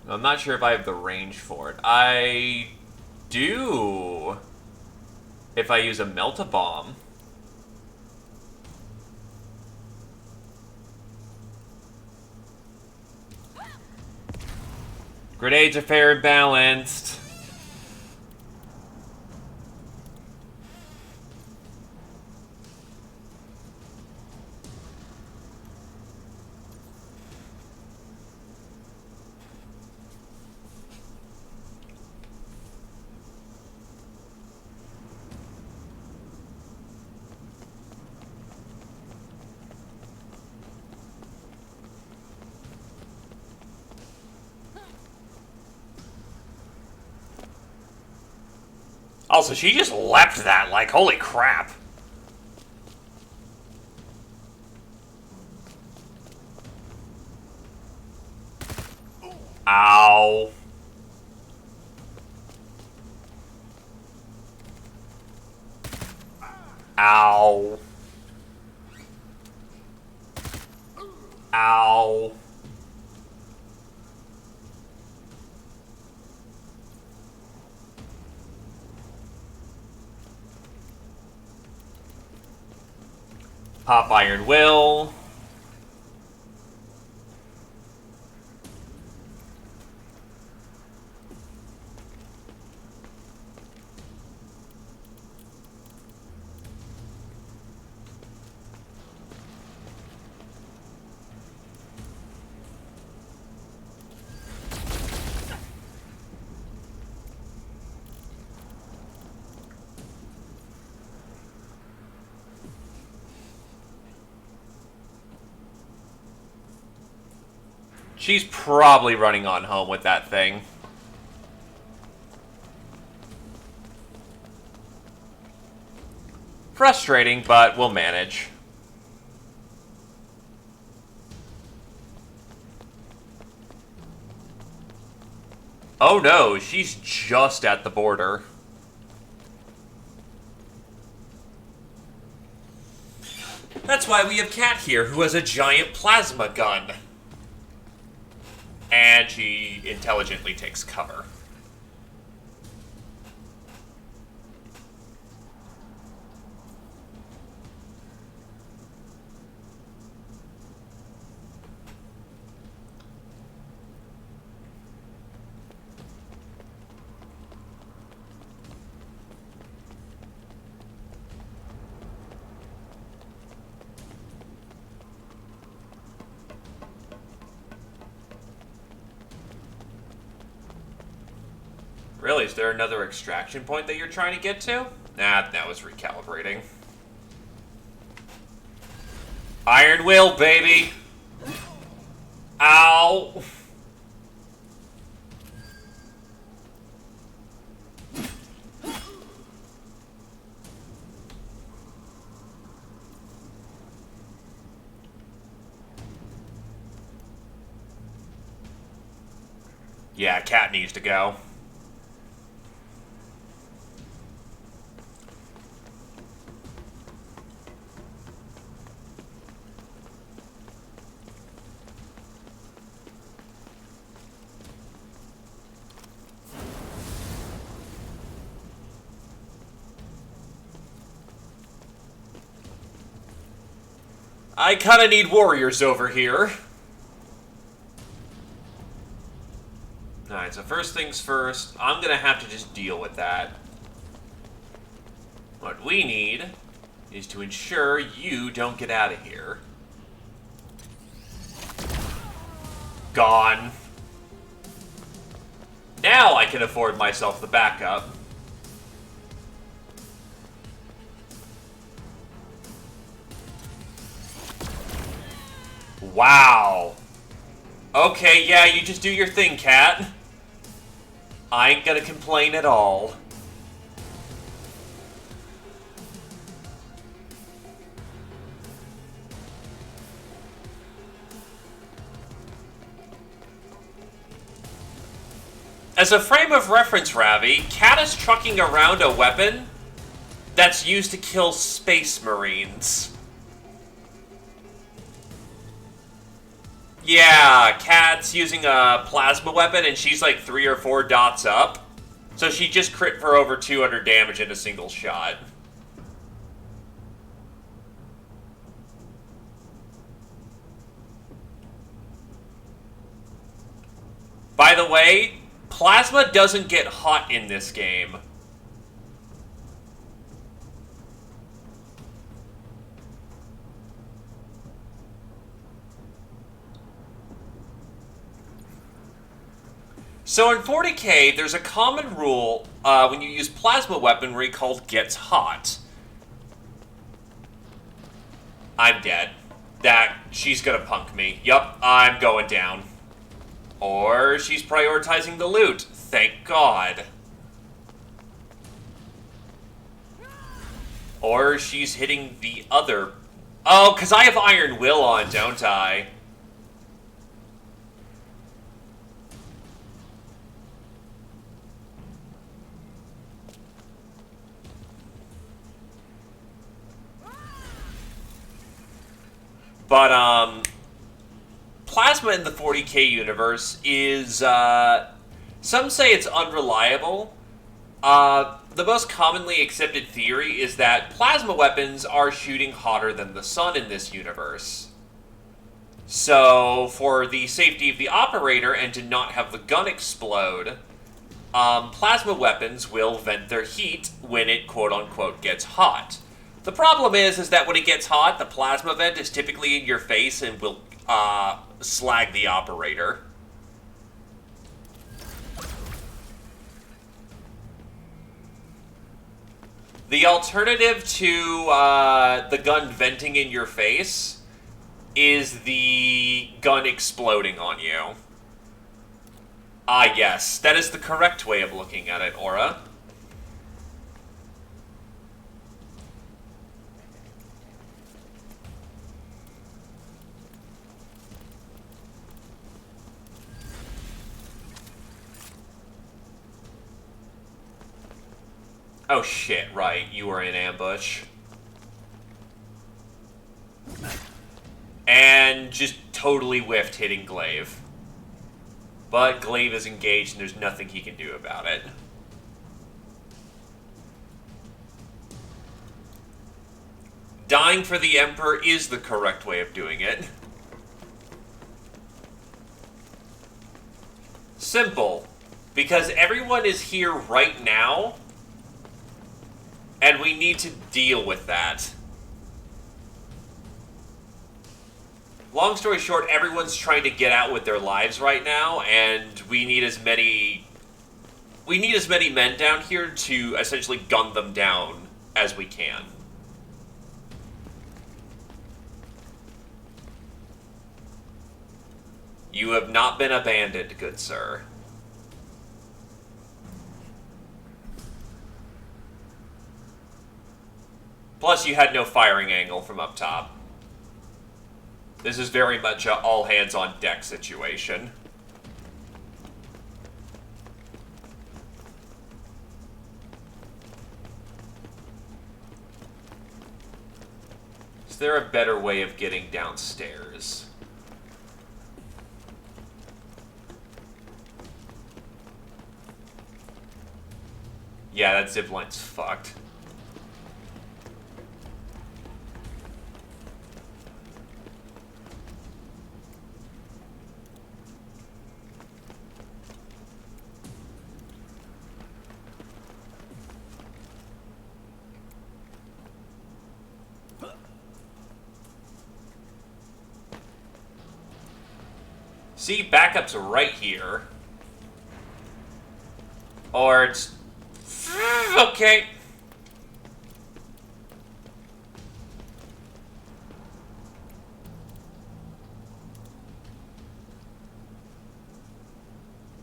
I'm not sure if I have the range for it. I do, if I use a melt-a-bomb. Grenades are fair and balanced. Also, she just leapt that, like, holy crap. Ow. Ow. Ow. Pop Iron Will. She's probably running on home with that thing. Frustrating, but we'll manage. Oh no, she's just at the border. That's why we have Cat here, who has a giant plasma gun. And she intelligently takes cover. Really? Is there another extraction point that you're trying to get to? Nah, that was recalibrating. Iron Will, baby! Ow! Yeah, Cat needs to go. I kinda need warriors over here. Alright, so first things first, I'm gonna have to just deal with that. What we need is to ensure you don't get out of here. Gone. Now I can afford myself the backup. Wow. Okay, yeah, you just do your thing, Cat. I ain't gonna complain at all. As a frame of reference, Ravi, Cat is trucking around a weapon that's used to kill space marines. Yeah, Cat's using a plasma weapon and she's like 3 or 4 dots up. So she just crit for over 200 damage in a single shot. By the way, plasma doesn't get hot in this game. So in 40k, there's a common rule when you use plasma weaponry called gets hot. I'm dead. She's gonna punk me. Yup, I'm going down. Or she's prioritizing the loot. Thank God. Or she's hitting the other... Oh, because I have Iron Will on, don't I? But, plasma in the 40k universe is, some say it's unreliable. The most commonly accepted theory is that plasma weapons are shooting hotter than the sun in this universe. So, for the safety of the operator and to not have the gun explode, plasma weapons will vent their heat when it quote-unquote gets hot. The problem is that when it gets hot, the plasma vent is typically in your face and will slag the operator. The alternative to the gun venting in your face is the gun exploding on you. Ah, yes, that is the correct way of looking at it, Aura. Oh shit, right. You were in ambush. And just totally whiffed hitting Glaive. But Glaive is engaged and there's nothing he can do about it. Dying for the Emperor is the correct way of doing it. Simple. Because everyone is here right now, and we need to deal with that. Long story short, everyone's trying to get out with their lives right now, and we need as many men down here to essentially gun them down as we can. You have not been abandoned, good sir. Plus, you had no firing angle from up top. This is very much a all-hands-on-deck situation. Is there a better way of getting downstairs? Yeah, that zipline's fucked. See, backup's right here. Or it's... okay.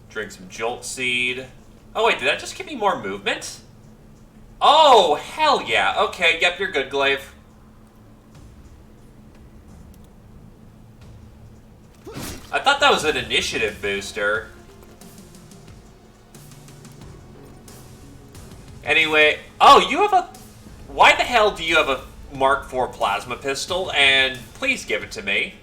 Drink some Jolt Seed. Oh wait, did that just give me more movement? Oh, hell yeah. Okay, yep, you're good, Glaive. I thought that was an initiative booster. Anyway, oh, you have a... Why the hell do you have a Mark IV plasma pistol? And please give it to me.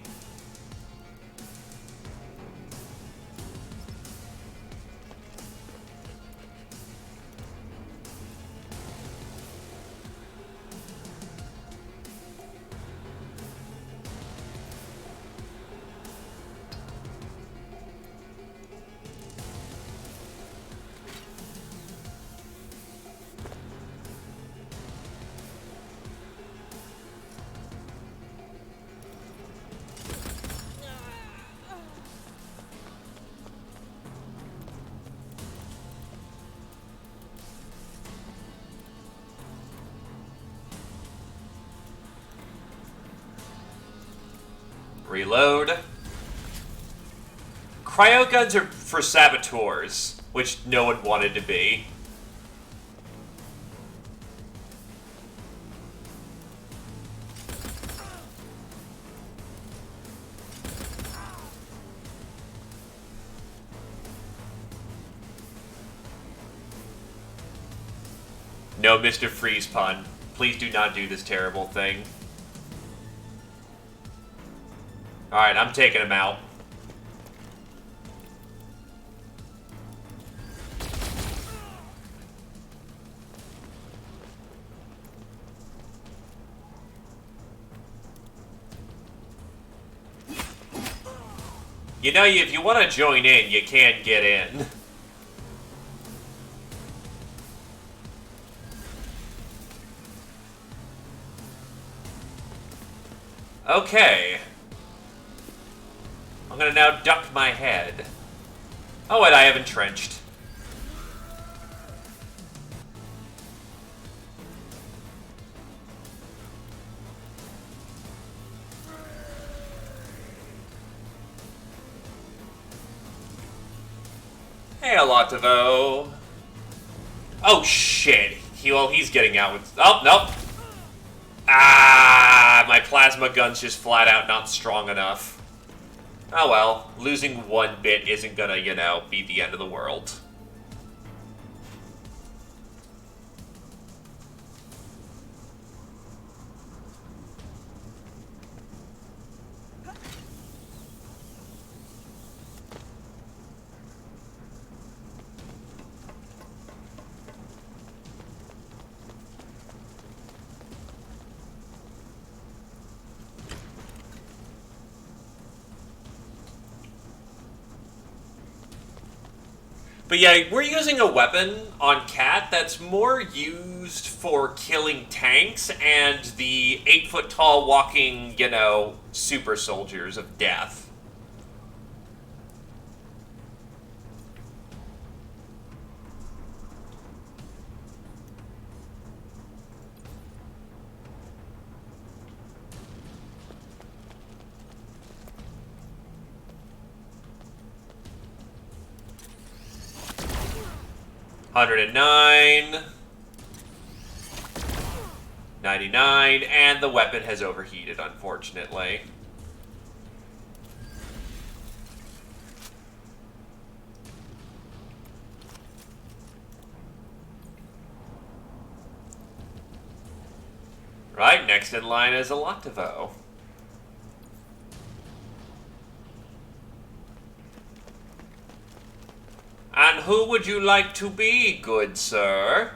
Reload. Cryo guns are for saboteurs, which no one wanted to be. No, Mr. Freeze Pun. Please do not do this terrible thing. Alright, I'm taking him out. You know, if you want to join in, you can get in. Okay. I'm gonna now duck my head. Oh, and I have entrenched. Hey, Alatovo. Oh, shit. He's getting out with... Oh, nope. Ah, my plasma gun's just flat out not strong enough. Oh well, losing one bit isn't gonna, you know, be the end of the world. But yeah, we're using a weapon on Cat that's more used for killing tanks and the 8-foot-tall walking, you know, super soldiers of death. $109, 99, and the weapon has overheated, unfortunately. Right, next in line is Eloctavo. And who would you like to be, good sir?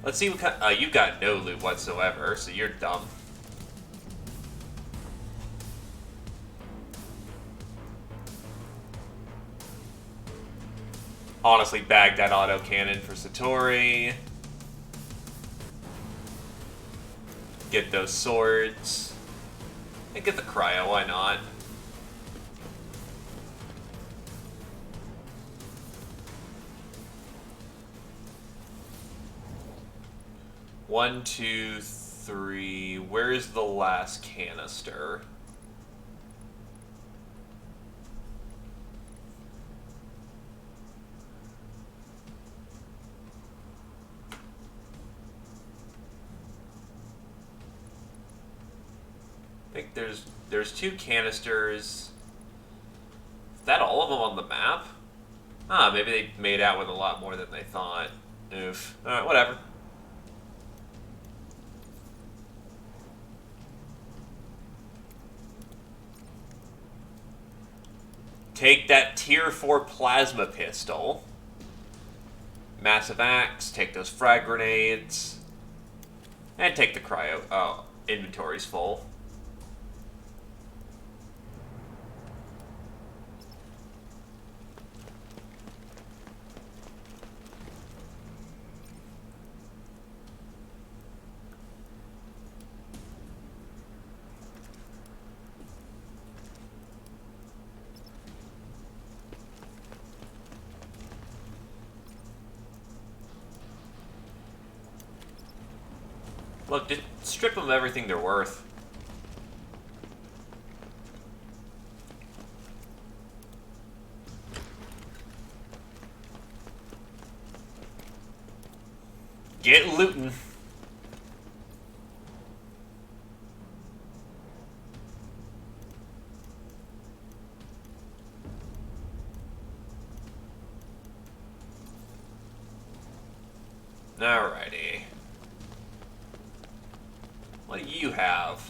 Let's see what kind. You got no loot whatsoever, so you're dumb. Honestly, bag that autocannon for Satori. Get those swords. And get the cryo, why not? One, two, three. Where's the last canister? I think there's 2 canisters. Is that all of them on the map? Ah, maybe they made out with a lot more than they thought. Oof. Alright, whatever. Take that tier 4 plasma pistol. Massive axe, take those frag grenades. And take the cryo. Oh, inventory's full. Look, just strip them of everything they're worth. Get looting. Alrighty. What do you have?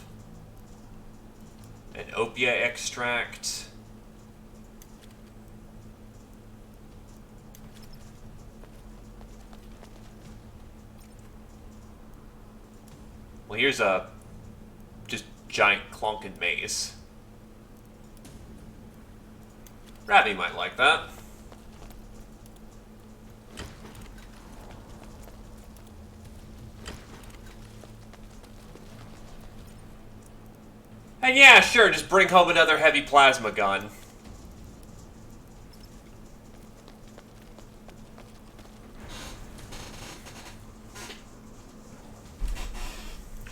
An opiate extract. Well, here's a just giant clonkin mace. Ravi might like that. And yeah, sure, just bring home another heavy plasma gun.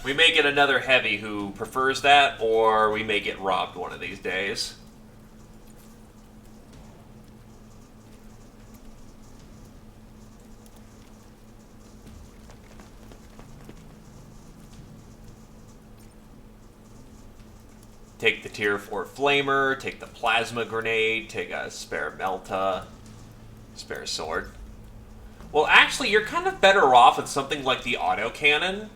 We may get another heavy who prefers that, or we may get robbed one of these days. Take the tier 4 flamer, take the plasma grenade, take a spare melta, spare sword. Well, actually, you're kind of better off with something like the autocannon,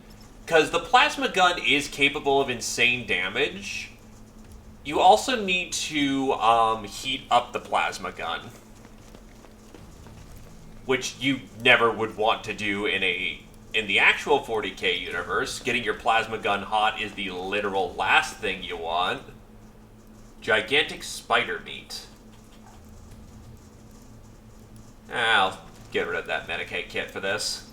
because the plasma gun is capable of insane damage. You also need to heat up the plasma gun, which you never would want to do in a in the actual 40k universe, getting your plasma gun hot is the literal last thing you want. Gigantic spider meat. I'll get rid of that Medicaid kit for this.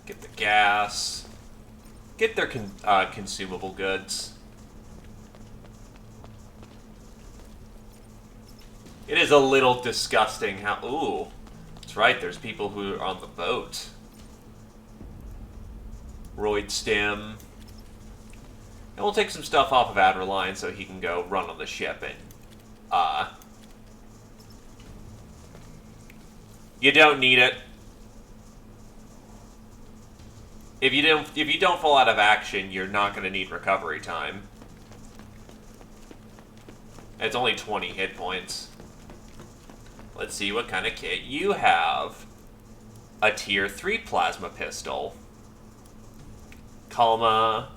Get the gas. Get their consumable goods. It is a little disgusting how... Ooh. That's right, there's people who are on the boat. Royd Stim. And we'll take some stuff off of Adderline so he can go run on the ship and... You don't need it. If you don't fall out of action, you're not going to need recovery time. It's only 20 hit points. Let's see what kind of kit you have. A tier 3 plasma pistol. Calma.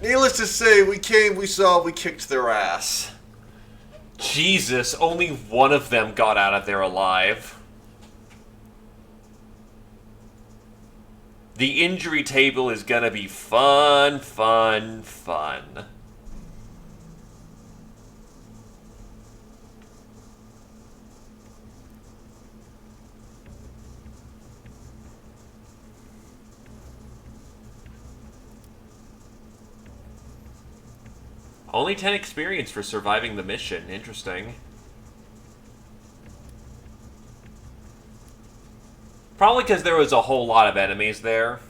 Needless to say, we came, we saw, we kicked their ass.
Jesus, only one of them got out of there alive. The injury table is gonna be fun, fun, fun. Only 10 experience for surviving the mission. Interesting. Probably because there was a whole lot of enemies there.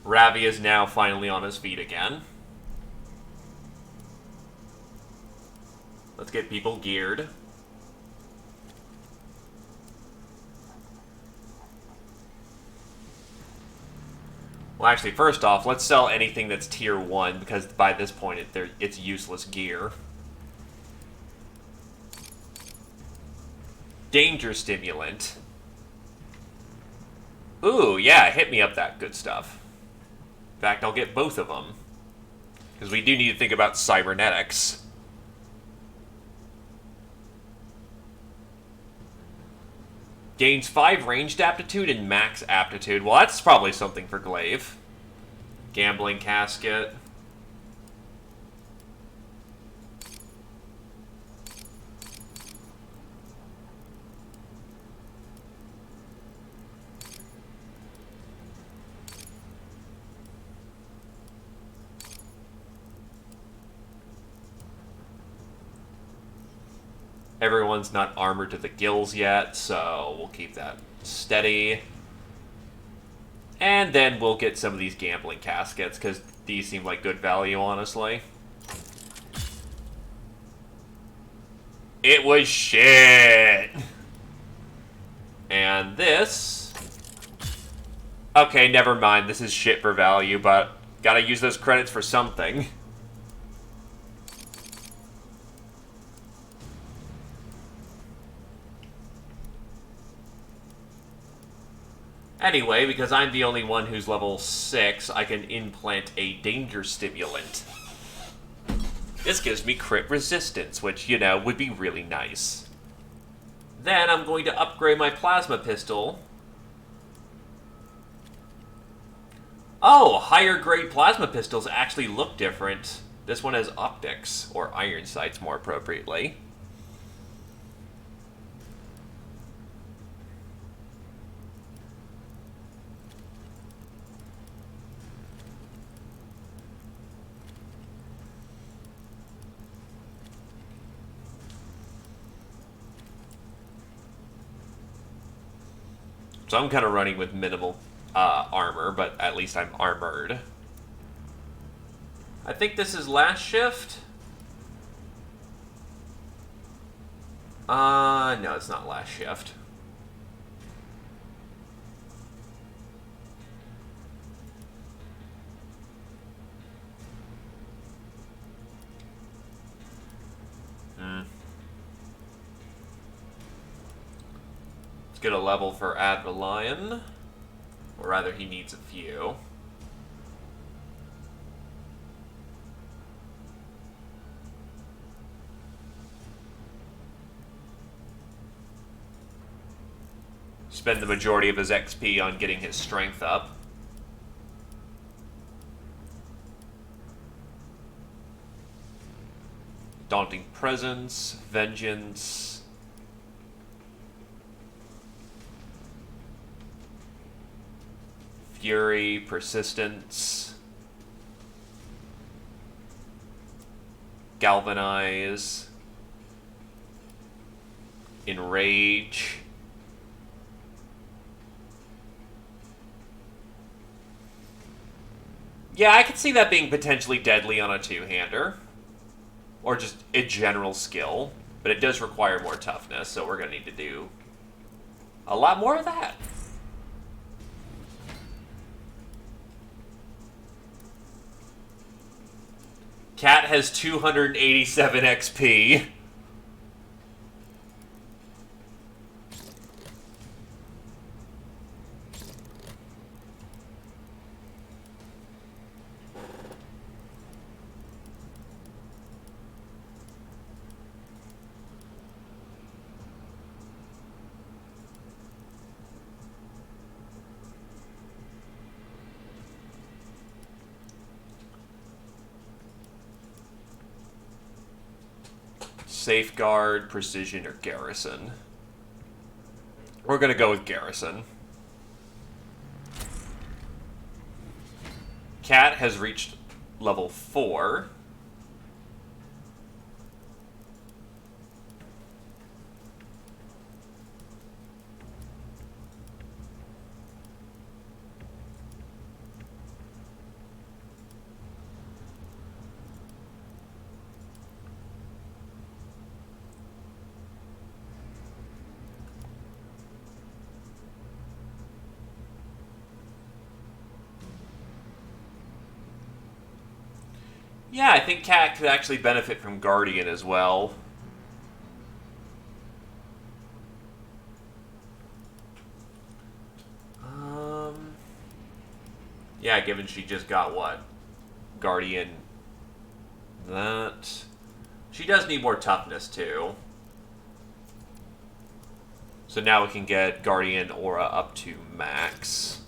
Ravi is now finally on his feet again. Let's get people geared. Well, actually, first off, let's sell anything that's tier 1, because by this point, it's useless gear. Danger stimulant. Ooh, yeah, hit me up that good stuff. In fact, I'll get both of them. Because we do need to think about cybernetics. Gains 5 ranged aptitude and max aptitude. Well, that's probably something for Glaive. Gambling casket. Everyone's not armored to the gills yet, so we'll keep that steady. And then we'll get some of these gambling caskets, because these seem like good value, honestly. It was shit! And this... Okay, never mind, this is shit for value, but gotta use those credits for something. Anyway, because I'm the only one who's level 6, I can implant a danger stimulant. This gives me crit resistance, which, you know, would be really nice. Then I'm going to upgrade my plasma pistol. Oh, higher grade plasma pistols actually look different. This one has optics, or iron sights more appropriately. So I'm kind of running with minimal armor, but at least I'm armored. I think this is last shift. No, it's not last shift. Let's get a level for Advalion. Or rather, he needs a few. Spend the majority of his XP on getting his strength up. Daunting Presence, Vengeance. Fury, Persistence. Galvanize. Enrage. Yeah, I could see that being potentially deadly on a two-hander. Or just a general skill. But it does require more toughness, so we're going to need to do a lot more of that. Cat has 287 XP. Safeguard, Precision, or Garrison. We're going to go with Garrison. Cat has reached level 4. Yeah, I think Cat could actually benefit from Guardian as well. Yeah, given she just got what? Guardian. That. She does need more toughness too. So now we can get Guardian Aura up to max.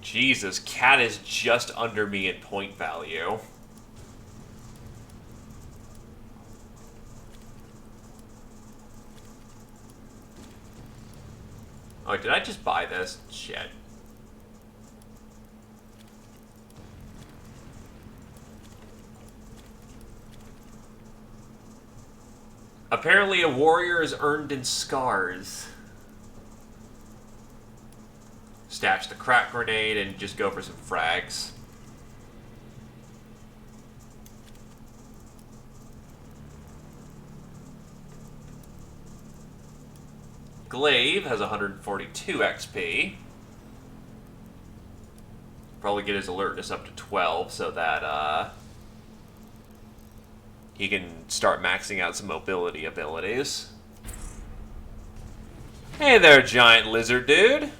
Jesus, Cat is just under me in point value. Oh, did I just buy this? Shit. Apparently a warrior is earned in scars. Stash the crack grenade and just go for some frags. Glaive has 142 XP. Probably get his alertness up to 12 so that he can start maxing out some mobility abilities. Hey there, giant lizard dude.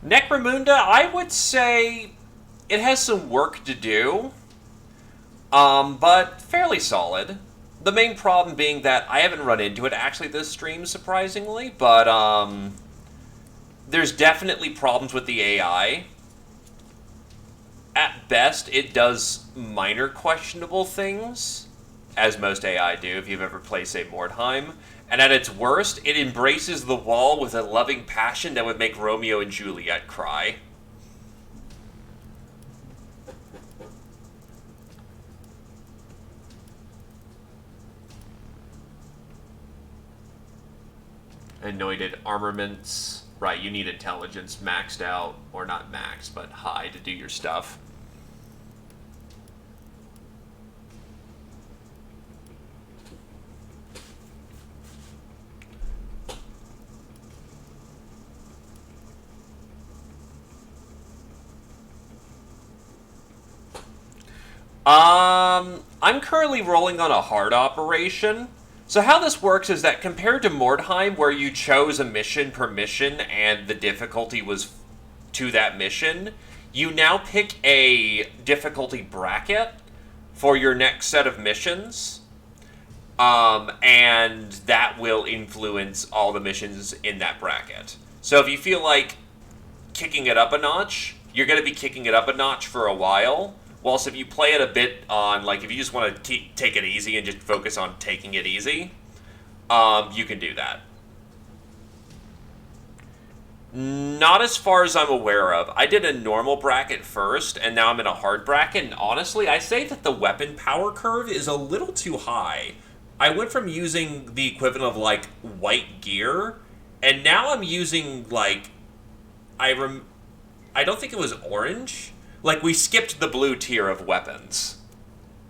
Necromunda, I would say it has some work to do, but fairly solid. The main problem being that I haven't run into it actually this stream, surprisingly, but there's definitely problems with the AI. At best, it does minor questionable things, as most AI do if you've ever played, say, Mordheim. And at its worst, it embraces the wall with a loving passion that would make Romeo and Juliet cry. Anointed armaments. Right, you need intelligence maxed out, or not maxed, but high to do your stuff. I'm currently rolling on a hard operation. So how this works is that compared to Mordheim, where you chose a mission per mission and the difficulty was to that mission, you now pick a difficulty bracket for your next set of missions. And that will influence all the missions in that bracket. So if you feel like kicking it up a notch, you're going to be kicking it up a notch for a while. Whilst if you play it a bit on, like, if you just want to take it easy and just focus on taking it easy, you can do that. Not as far as I'm aware of. I did a normal bracket first, and now I'm in a hard bracket, and honestly, I say that the weapon power curve is a little too high. I went from using the equivalent of, like, white gear, and now I'm using, like, I don't think it was orange. Like, we skipped the blue tier of weapons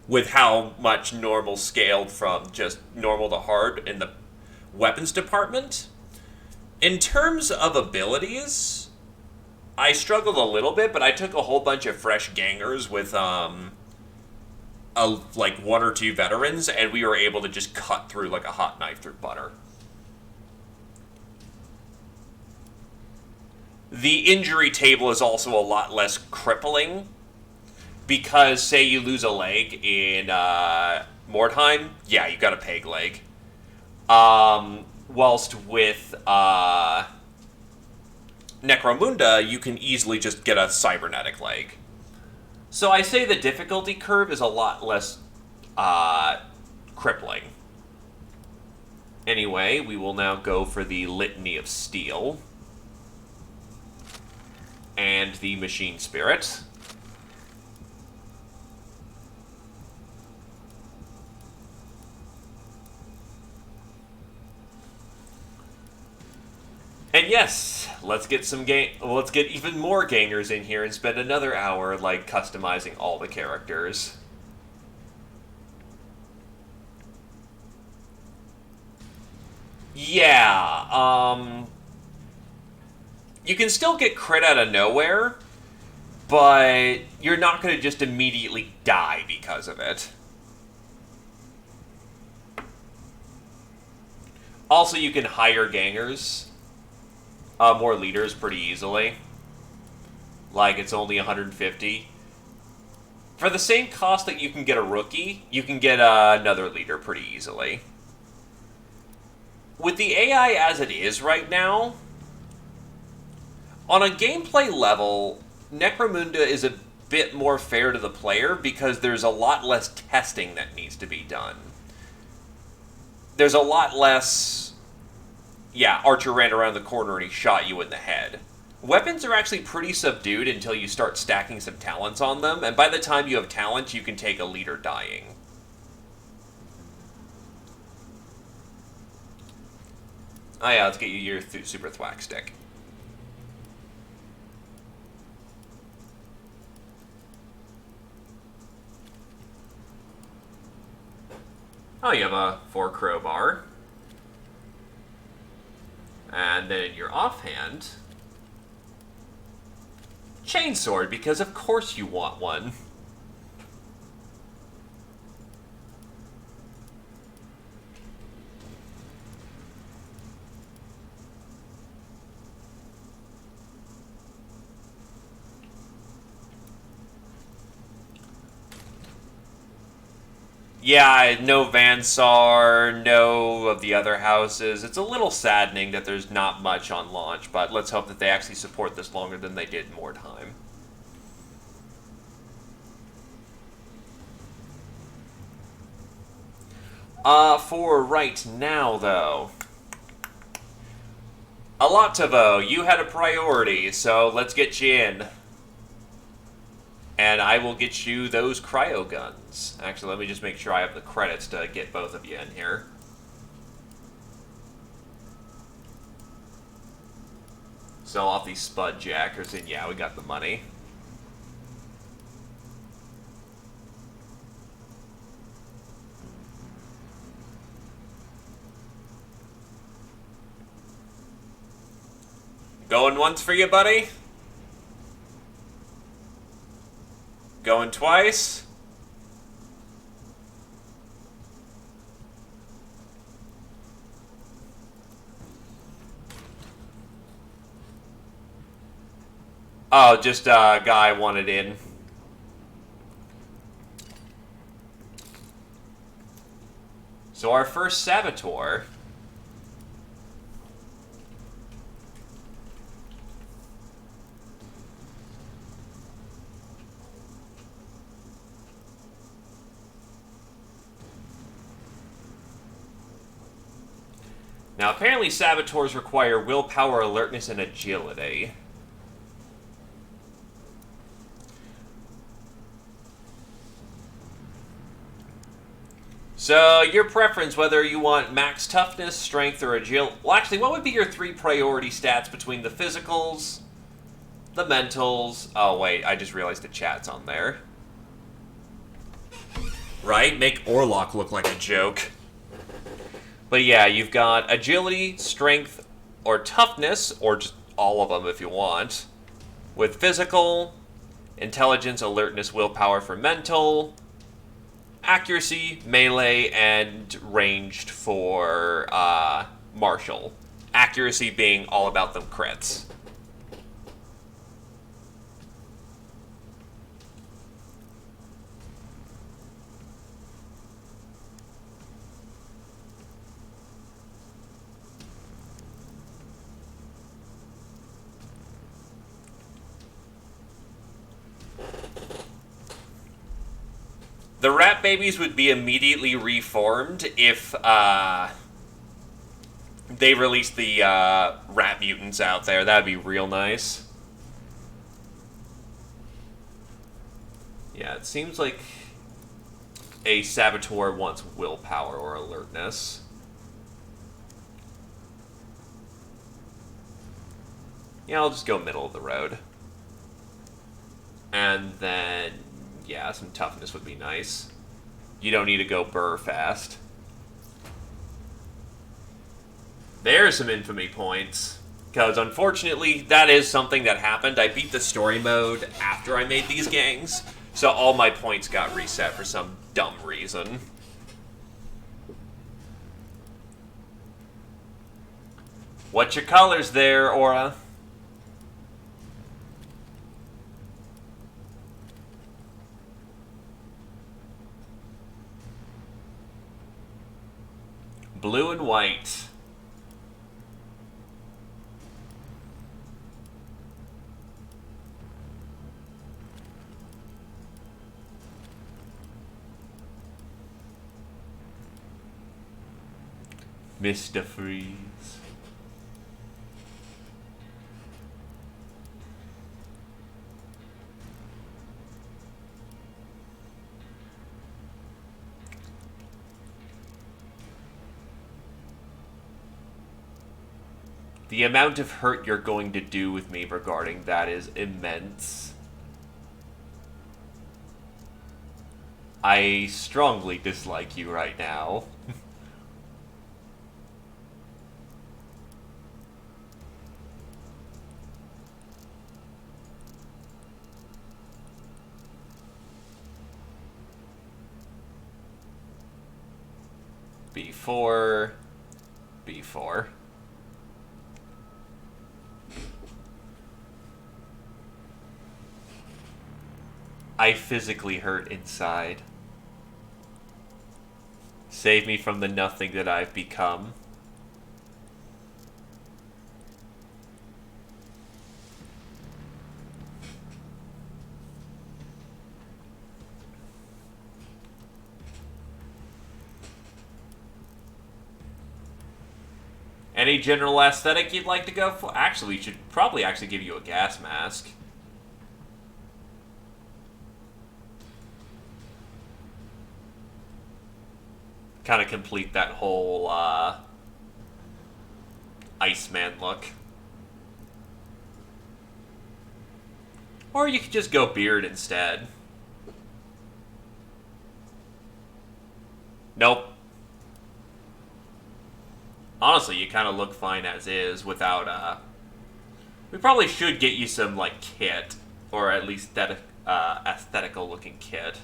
with how much normal scaled from just normal to hard in the weapons department. In terms of abilities, I struggled a little bit, but I took a whole bunch of fresh gangers with like one or two veterans, and we were able to just cut through like a hot knife through butter. The injury table is also a lot less crippling, because say you lose a leg in Mordheim, yeah, you got a peg leg. Whilst with Necromunda, you can easily just get a cybernetic leg. So I say the difficulty curve is a lot less crippling. Anyway, we will now go for the Litany of Steel and the Machine Spirit. And yes, let's get even more gangers in here and spend another hour like customizing all the characters. Yeah, you can still get crit out of nowhere, but you're not going to just immediately die because of it. Also, you can hire gangers, more leaders pretty easily. Like, it's only 150. For the same cost that you can get a rookie, you can get another leader pretty easily. With the AI as it is right now, on a gameplay level, Necromunda is a bit more fair to the player because there's a lot less testing that needs to be done. There's a lot less, yeah, Archer ran around the corner and he shot you in the head. Weapons are actually pretty subdued until you start stacking some talents on them, and by the time you have talent, you can take a leader dying. Oh yeah, let's get you your super thwack stick. Oh, you have a 4 crowbar. And then in your offhand, chainsword, because of course you want one. Yeah, no Vansar, no of the other houses. It's a little saddening that there's not much on launch, but let's hope that they actually support this longer than they did in Mordheim. For right now, though, Alatovo, you had a priority, so let's get you in. And I will get you those cryo guns. Actually, let me just make sure I have the credits to get both of you in here. Sell off these spud jackers, and yeah, we got the money. Going once for you, buddy? Going twice? Oh, just a guy wanted in. So our first saboteur. Now, apparently saboteurs require willpower, alertness, and agility. So, your preference, whether you want max toughness, strength, or agility... Well, actually, what would be your 3 priority stats between the physicals, the mentals... Oh, wait, I just realized the chat's on there. Right? Make Orlok look like a joke. But yeah, you've got agility, strength, or toughness, or just all of them if you want. With physical, intelligence, alertness, willpower for mental... accuracy, melee, and ranged for martial. Accuracy being all about them crits. The rat babies would be immediately reformed if they released the rat mutants out there. That'd be real nice. Yeah, it seems like a saboteur wants willpower or alertness. Yeah, I'll just go middle of the road. And then... yeah, some toughness would be nice. You don't need to go burr fast. There's some infamy points. Because unfortunately, that is something that happened. I beat the story mode after I made these gangs. So all my points got reset for some dumb reason. What's your colors there, Aura? Blue and white. Mr. Freeze. The amount of hurt you're going to do with me regarding that is immense. I strongly dislike you right now. B4. B4. I physically hurt inside. Save me from the nothing that I've become. Any general aesthetic you'd like to go for? Actually, we should probably actually give you a gas mask. Kind of complete that whole Iceman look. Or you could just go beard instead. Nope. Honestly, you kind of look fine as is without, We probably should get you some, like, kit. Or at least that, aesthetical-looking kit.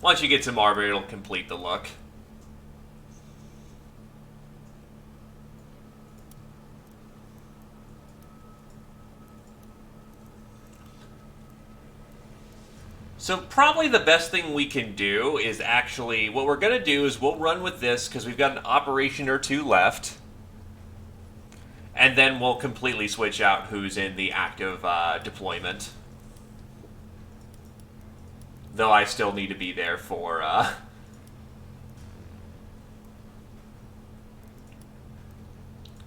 Once you get some armor, it'll complete the look. So probably the best thing we can do is actually, what we're going to do is we'll run with this because we've got an operation or two left. And then we'll completely switch out who's in the active deployment. Though I still need to be there for,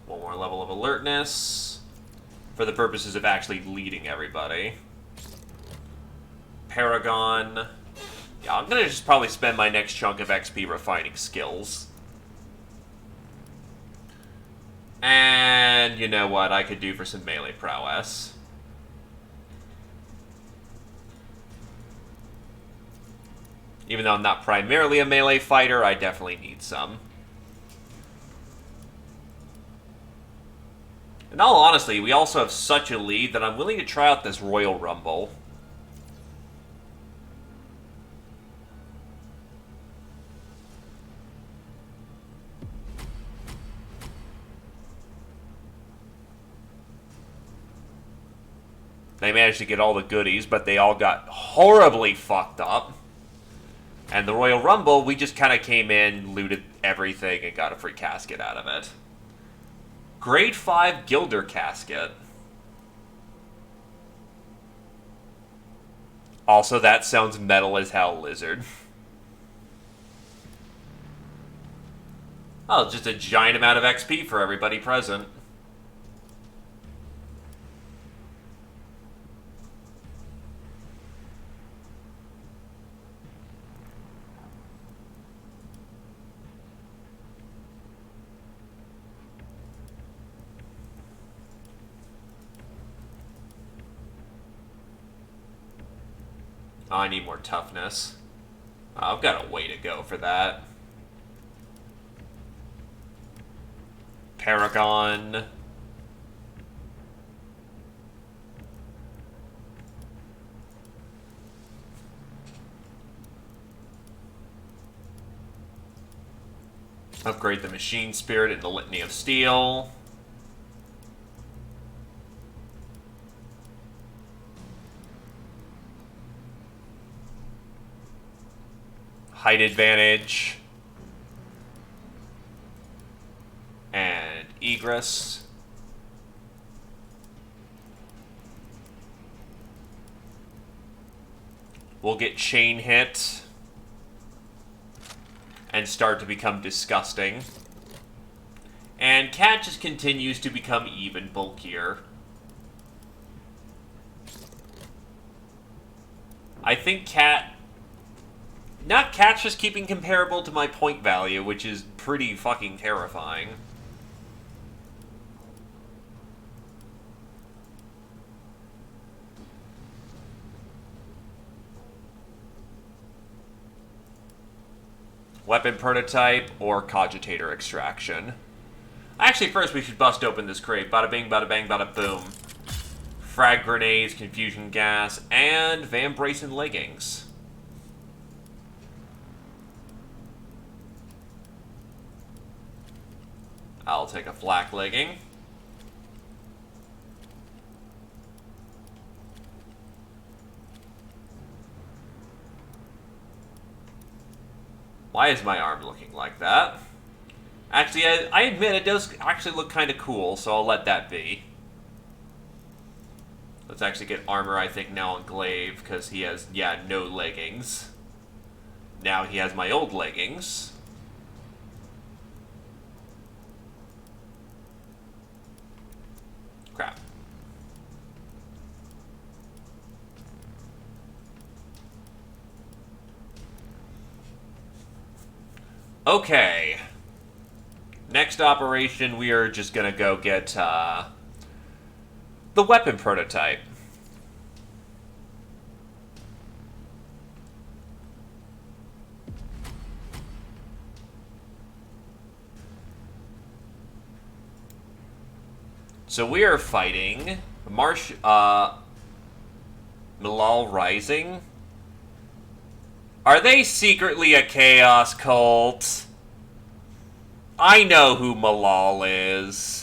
one more level of alertness. For the purposes of actually leading everybody. Paragon. Yeah, I'm gonna just probably spend my next chunk of XP refining skills. And you know what I could do for some melee prowess. Even though I'm not primarily a melee fighter, I definitely need some. In all honesty, we also have such a lead that I'm willing to try out this Royal Rumble. They managed to get all the goodies, but they all got horribly fucked up. And the Royal Rumble, we just kind of came in, looted everything, and got a free casket out of it. Grade 5 Gilder casket. Also, that sounds metal as hell, Lizard. Oh, just a giant amount of XP for everybody present. Oh, I need more toughness. I've got a way to go for that. Paragon. Upgrade the Machine Spirit in the Litany of Steel. Height advantage. And egress. We'll get chain hit. And start to become disgusting. And Cat just continues to become even bulkier. I think Cat... Not Cat's just keeping comparable to my point value, which is pretty fucking terrifying. Weapon prototype or cogitator extraction. Actually, first we should bust open this crate. Bada bing, bada bang, bada boom. Frag grenades, confusion gas, and Van Bracen leggings. I'll take a flak legging. Why is my arm looking like that? Actually, I admit it does actually look kind of cool, so I'll let that be. Let's actually get armor, I think, now on Glaive, because he has, yeah, no leggings. Now he has my old leggings. Crap. Okay. Next operation, we are just gonna go get, the weapon prototype. So we are fighting Malal Rising. Are they secretly a chaos cult? I know who Malal is.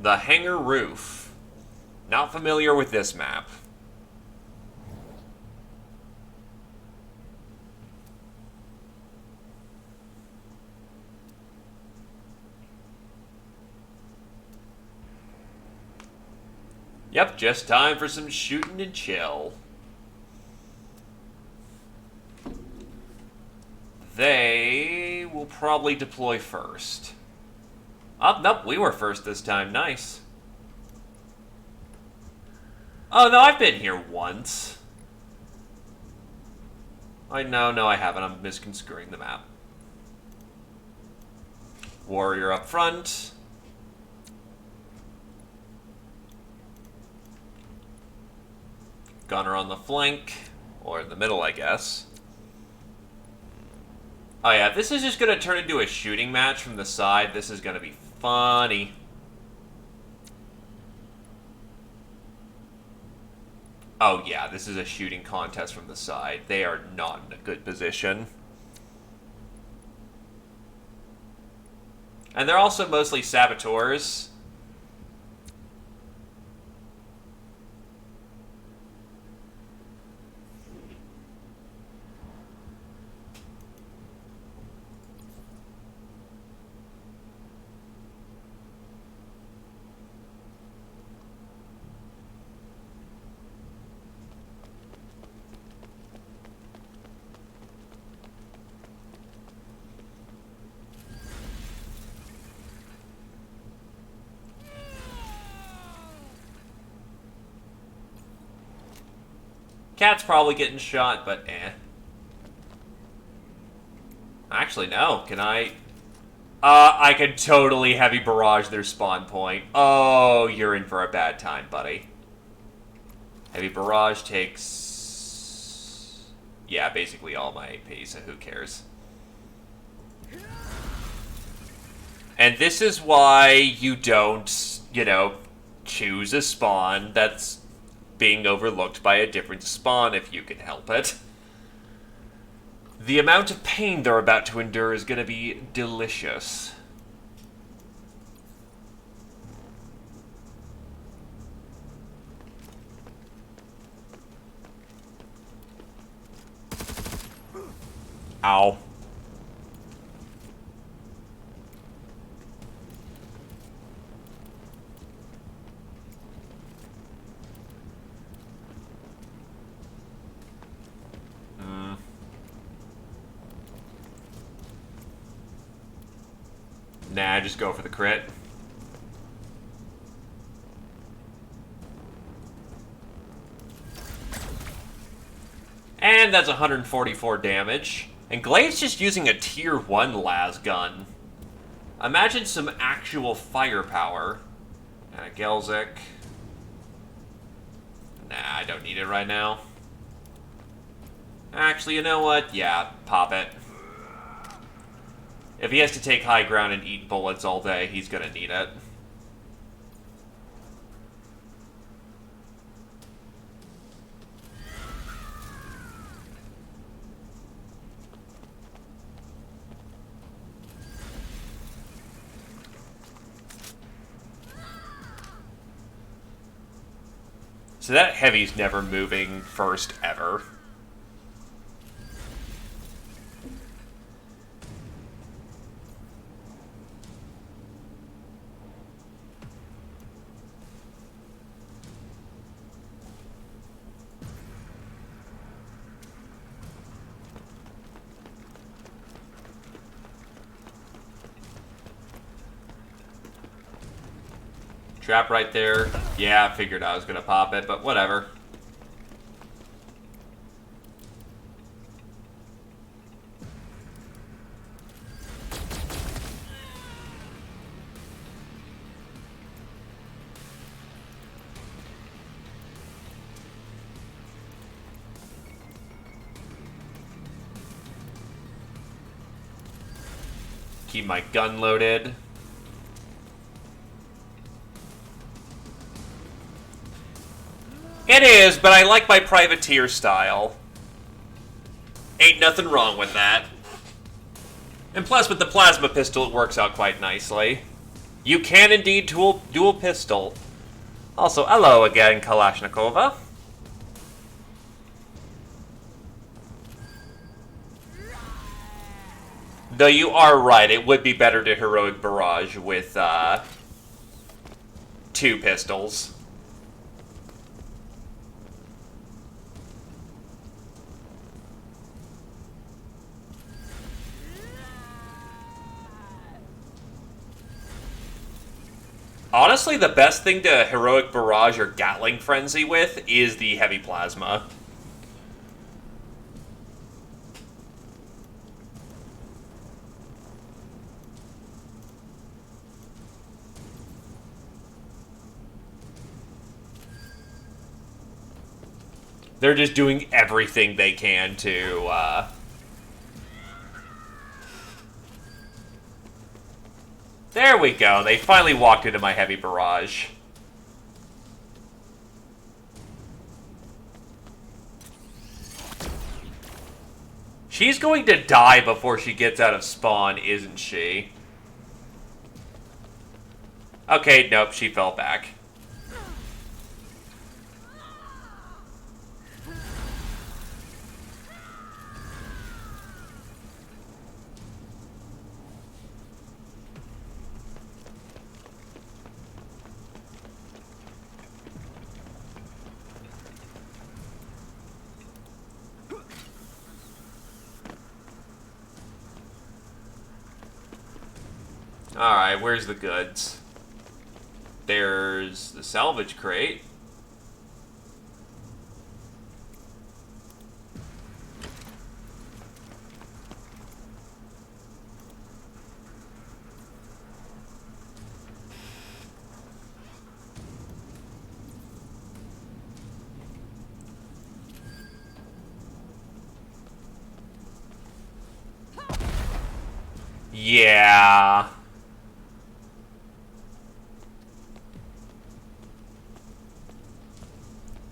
The Hangar Roof. Not familiar with this map. Yep, just time for some shooting and chill. They will probably deploy first. Oh, nope, we were first this time. Nice. Oh, no, I've been here once. No, I haven't. I'm misconstruing the map. Warrior up front. Gunner on the flank. Or in the middle, I guess. Oh yeah, this is just going to turn into a shooting match from the side. This is going to be funny. Oh yeah, this is a shooting contest from the side. They are not in a good position. And they're also mostly saboteurs. Cat's probably getting shot, but eh. Actually, no. Can I? I could totally heavy barrage their spawn point. Oh, you're in for a bad time, buddy. Heavy barrage takes... yeah, basically all my AP, so who cares? And this is why you don't, you know, choose a spawn that's being overlooked by a different spawn if you can help it. The amount of pain they're about to endure is going to be delicious. Ow. Nah, just go for the crit. And that's 144 damage. And Glaive's just using a tier 1 las gun. Imagine some actual firepower. And a Gelzik. Nah, I don't need it right now. Actually, you know what? Yeah, pop it. If he has to take high ground and eat bullets all day, he's gonna need it. So that heavy's never moving first ever. Trap right there. Yeah, I figured I was gonna pop it, but whatever. Keep my gun loaded. It is, but I like my privateer style. Ain't nothing wrong with that. And plus, with the plasma pistol, it works out quite nicely. You can indeed dual pistol. Also, hello again, Kalashnikova. Though you are right, it would be better to heroic barrage with 2 pistols. Honestly, the best thing to heroic barrage or Gatling frenzy with is the heavy plasma. They're just doing everything they can to, There we go. They finally walked into my heavy barrage. She's going to die before she gets out of spawn, isn't she? Okay, nope, she fell back. Alright, where's the goods? There's the salvage crate. Yeah.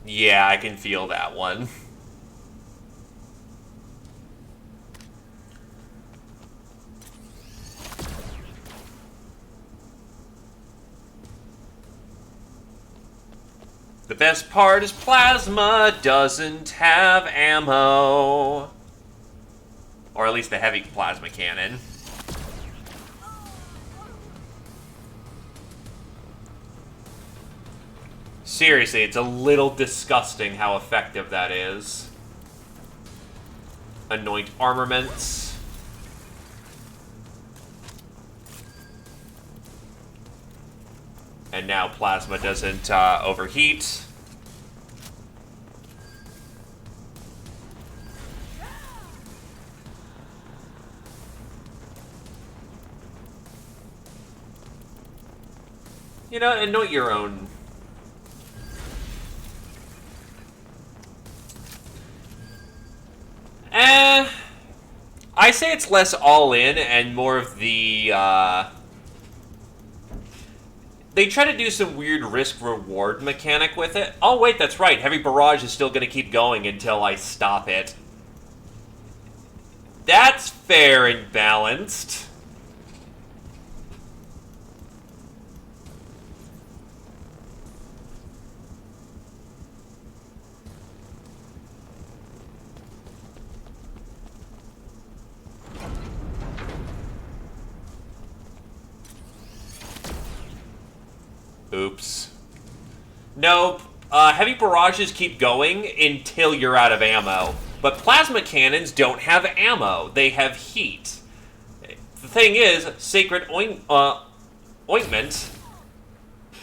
Yeah, I can feel that one. The best part is plasma doesn't have ammo. Or at least the heavy plasma cannon. Seriously, it's a little disgusting how effective that is. Anoint armaments. And now plasma doesn't overheat. You know, anoint your own. I say it's less all-in and more of the, they try to do some weird risk-reward mechanic with it. Oh, wait, that's right. Heavy Barrage is still going to keep going until I stop it. That's fair and balanced. Oops. Nope. Heavy barrages keep going until you're out of ammo. But plasma cannons don't have ammo. They have heat. The thing is, sacred ointment...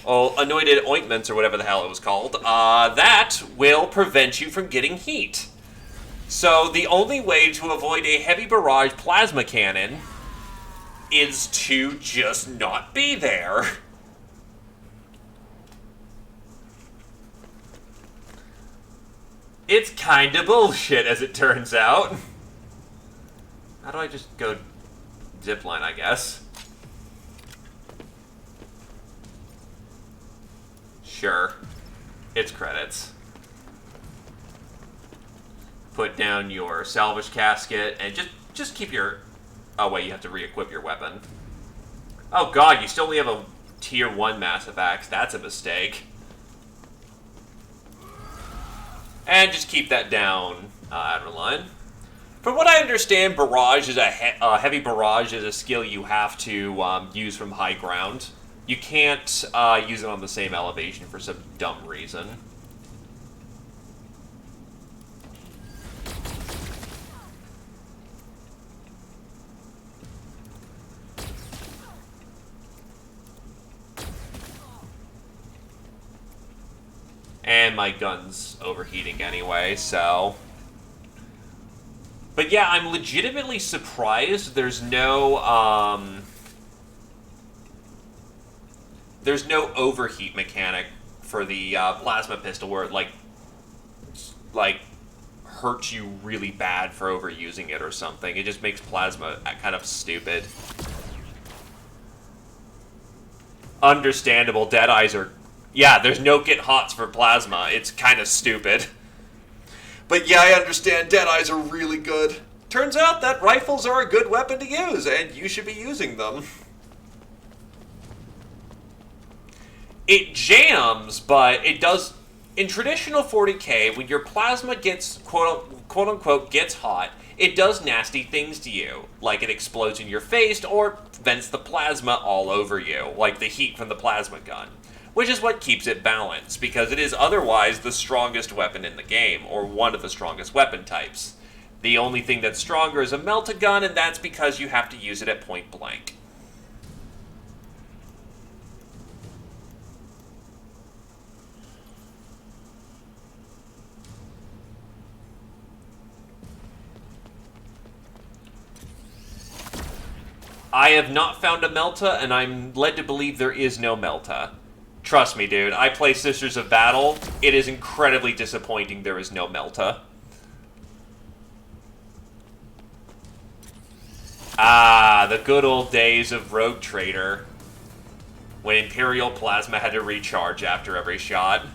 Oh, anointed ointments or whatever the hell it was called. That will prevent you from getting heat. So the only way to avoid a heavy barrage plasma cannon is to just not be there. It's kinda bullshit, as it turns out. How do I just go zipline, I guess? Sure. It's credits. Put down your salvage casket, and just keep your... Oh, wait, you have to re-equip your weapon. Oh god, you still only have a tier 1 massive axe. That's a mistake. And just keep that down, Adrenaline. From what I understand, barrage is heavy barrage is a skill you have to use from high ground. You can't use it on the same elevation for some dumb reason. And my gun's overheating anyway, so... But yeah, I'm legitimately surprised there's no overheat mechanic for the plasma pistol where it, like, hurts you really bad for overusing it or something. It just makes plasma kind of stupid. Understandable, Deadeyes are... Yeah, there's no get hots for plasma. It's kind of stupid.
But yeah, I understand Deadeyes are really good. Turns out that rifles are a good weapon to use, and you should be using them.
It jams, but it does... In traditional 40k, when your plasma gets, quote-unquote, gets hot, it does nasty things to you. Like it explodes in your face, or vents the plasma all over you, like the heat from the plasma gun. Which is what keeps it balanced, because it is otherwise the strongest weapon in the game, or one of the strongest weapon types. The only thing that's stronger is a melt-a-gun, and that's because you have to use it at point blank. I have not found a Melta, and I'm led to believe there is no Melta. Trust me, dude. I play Sisters of Battle. It is incredibly disappointing there is no Melta. Ah, the good old days of Rogue Trader. When Imperial Plasma had to recharge after every shot.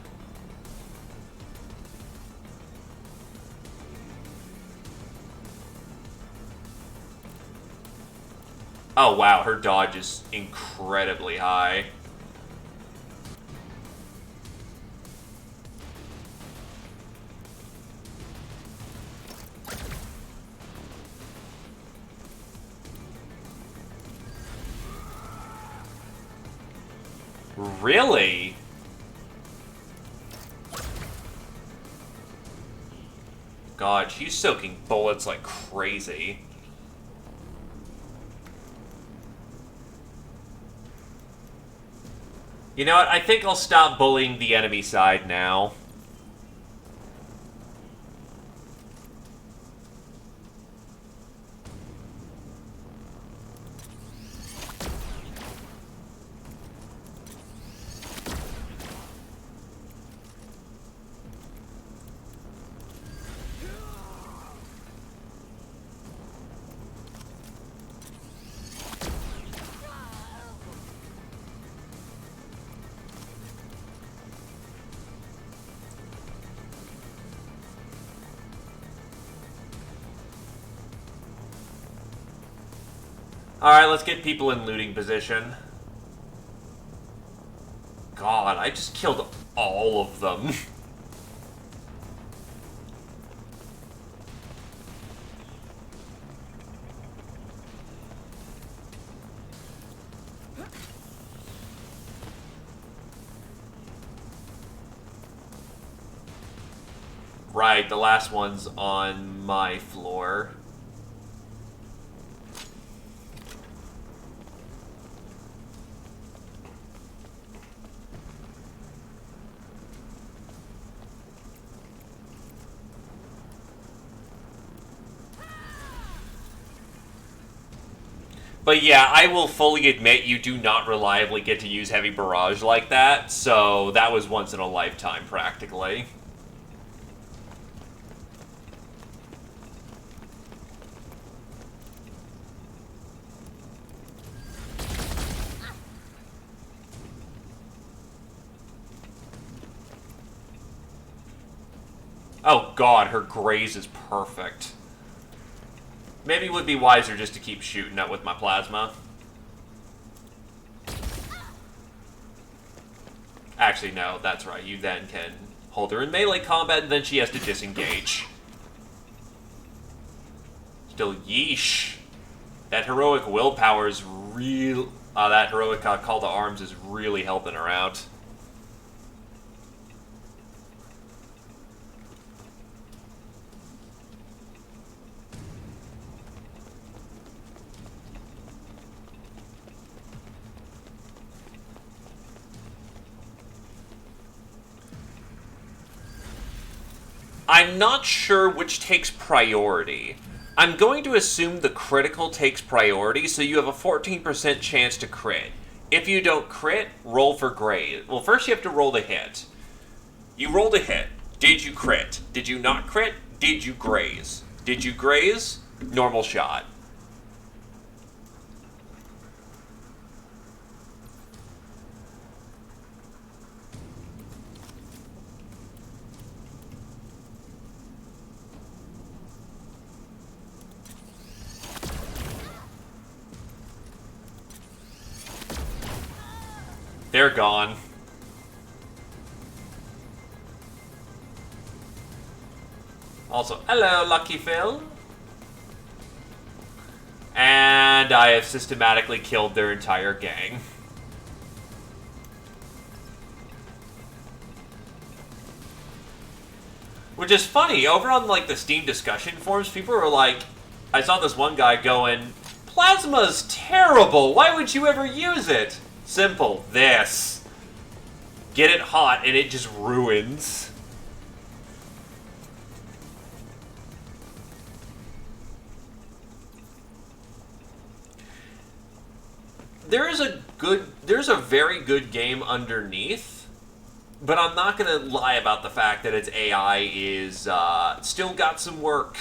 Oh wow, her dodge is incredibly high. Really? God, she's soaking bullets like crazy. You know what? I think I'll stop bullying the enemy side now. Alright, let's get people in looting position. God, I just killed all of them. Right, the last one's on my floor. But yeah, I will fully admit you do not reliably get to use heavy barrage like that, so that was once in a lifetime, practically. Oh god, her graze is perfect. Maybe it would be wiser just to keep shooting it with my plasma. Actually, no, that's right. You then can hold her in melee combat, and then she has to disengage. Still, yeesh. That heroic willpower is real... that heroic call to arms is really helping her out. I'm not sure which takes priority. I'm going to assume the critical takes priority, so you have a 14% chance to crit. If you don't crit, roll for graze. Well, first you have to roll the hit. You rolled a hit. Did you crit? Did you not crit? Did you graze? Did you graze? Normal shot. They're gone. Also, hello, Lucky Phil. And I have systematically killed their entire gang. Which is funny, over on like the Steam discussion forums, people were like, I saw this one guy going, "Plasma's terrible, why would you ever use it?" Simple, this. Get it hot and it just ruins. There's a very good game underneath, but I'm not gonna lie about the fact that its AI is still got some work.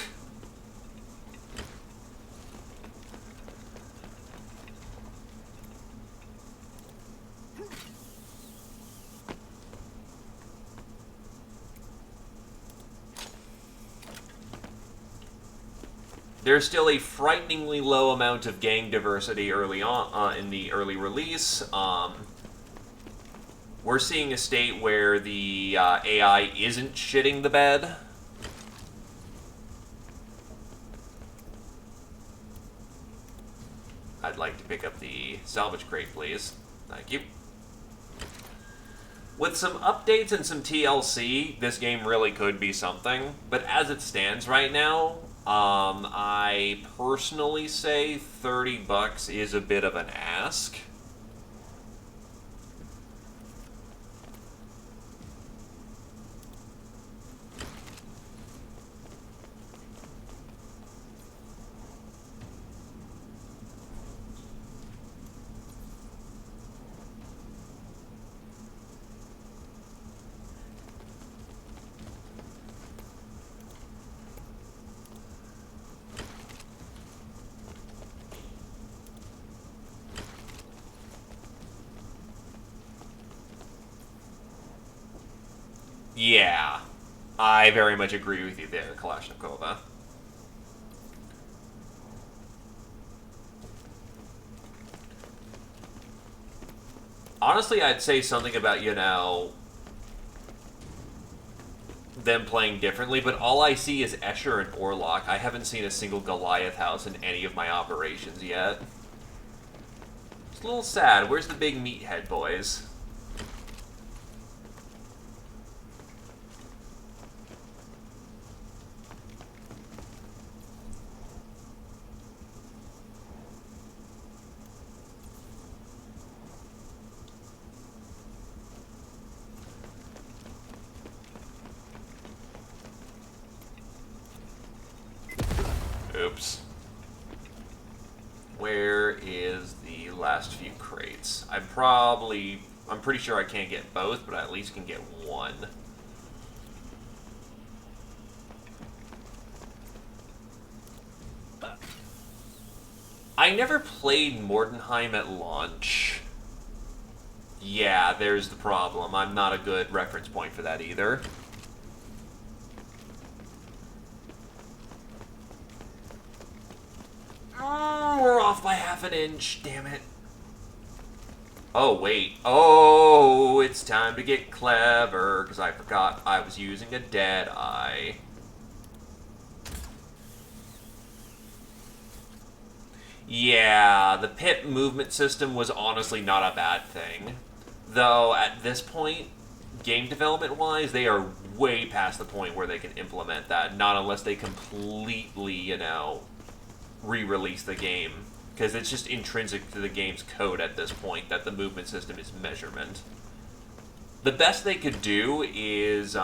There's still a frighteningly low amount of gang diversity early on in the early release. We're seeing a state where the AI isn't shitting the bed. I'd like to pick up the salvage crate, please. Thank you. With some updates and some TLC, this game really could be something. But as it stands right now, I personally say $30 is a bit of an ask. Yeah, I very much agree with you there, Kalashnikova. Honestly, I'd say something about, them playing differently, but all I see is Escher and Orlok. I haven't seen a single Goliath house in any of my operations yet. It's a little sad. Where's the big meathead boys? Oops. Where is the last few crates? I'm pretty sure I can't get both, but I at least can get one. I never played Mordenheim at launch. Yeah, there's the problem. I'm not a good reference point for that either. We're off by half an inch, damn it. Oh, wait. Oh, it's time to get clever, because I forgot I was using a Deadeye. Yeah, the pit movement system was honestly not a bad thing. Though, at this point, game development-wise, they are way past the point where they can implement that. Not unless they completely, re-release the game. Because it's just intrinsic to the game's code at this point that the movement system is measurement. The best they could do is,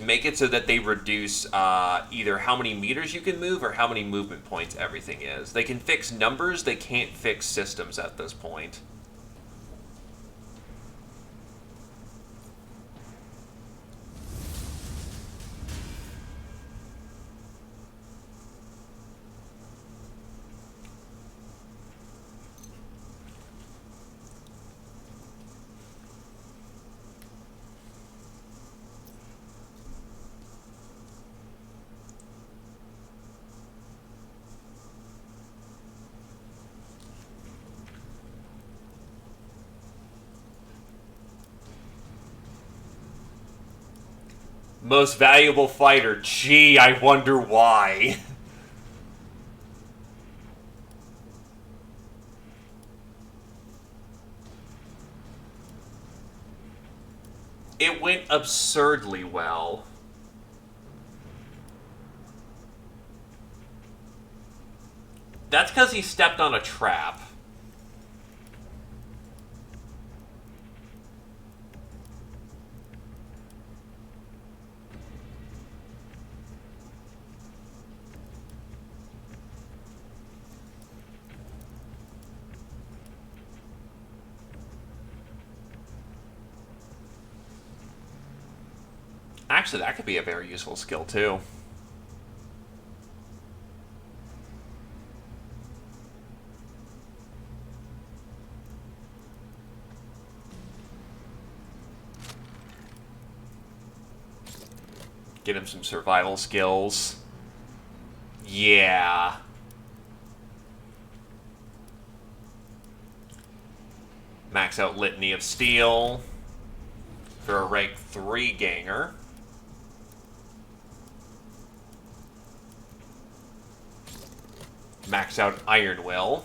make it so that they reduce either how many meters you can move or how many movement points everything is. They can fix numbers, they can't fix systems at this point. Most valuable fighter. Gee, I wonder why. It went absurdly well. That's because he stepped on a trap. Actually, that could be a very useful skill, too. Get him some survival skills. Yeah. Max out Litany of Steel for a rank 3 ganger. Max out Iron Will.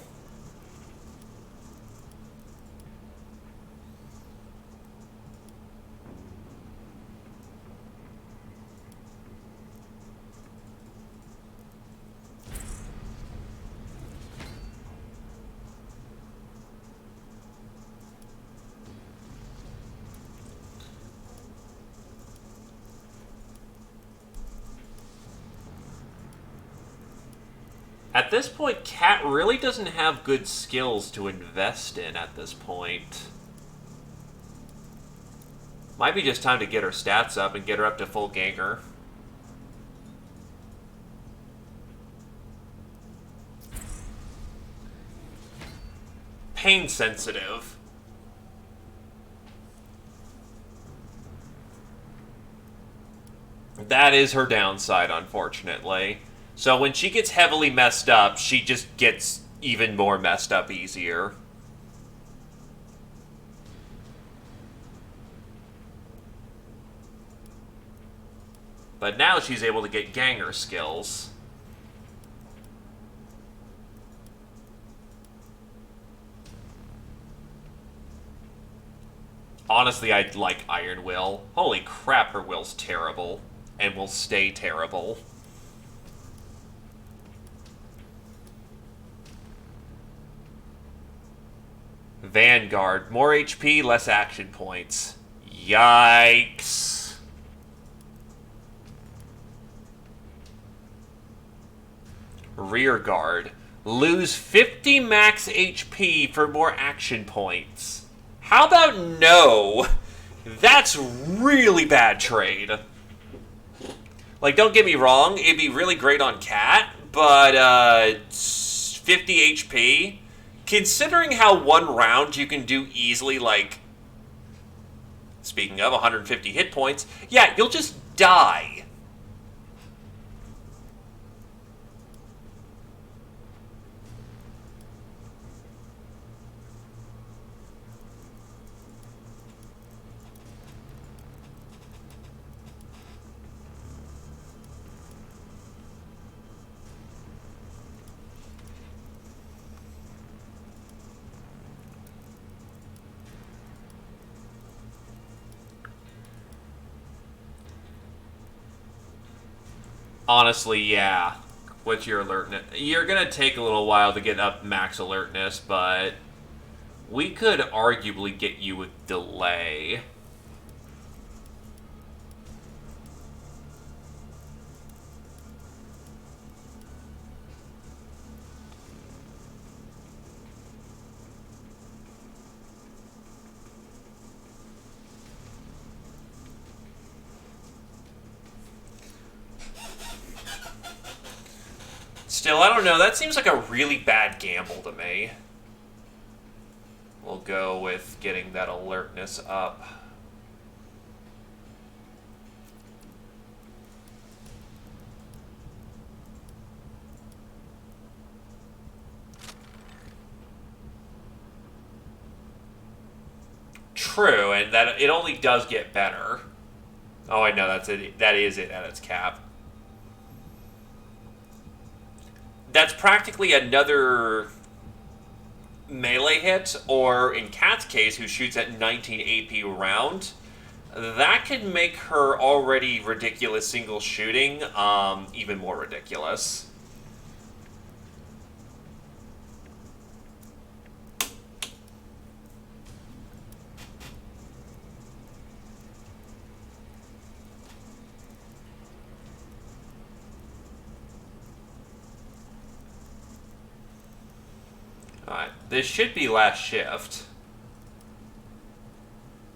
At this point, Kat really doesn't have good skills to invest in at this point. Might be just time to get her stats up and get her up to full ganger. Pain sensitive. That is her downside, unfortunately. So when she gets heavily messed up, she just gets even more messed up easier. But now she's able to get ganger skills. Honestly, I'd like Iron Will. Holy crap, her will's terrible. And will stay terrible. Vanguard. More HP, less action points. Yikes. Rear Guard. Lose 50 max HP for more action points. How about no? That's really bad trade. Like, don't get me wrong, it'd be really great on Cat, but 50 HP? Considering how one round you can do easily, like, speaking of 150 hit points, yeah, you'll just die. Honestly, yeah. What's your alertness? You're gonna take a little while to get up max alertness, but we could arguably get you with delay. Still, I don't know. That seems like a really bad gamble to me. We'll go with getting that alertness up. True, and that it only does get better. Oh, I know that's it. That is it at its cap. That's practically another melee hit, or in Cat's case, who shoots at 19 AP round, that can make her already ridiculous single shooting even more ridiculous. Alright, this should be last shift.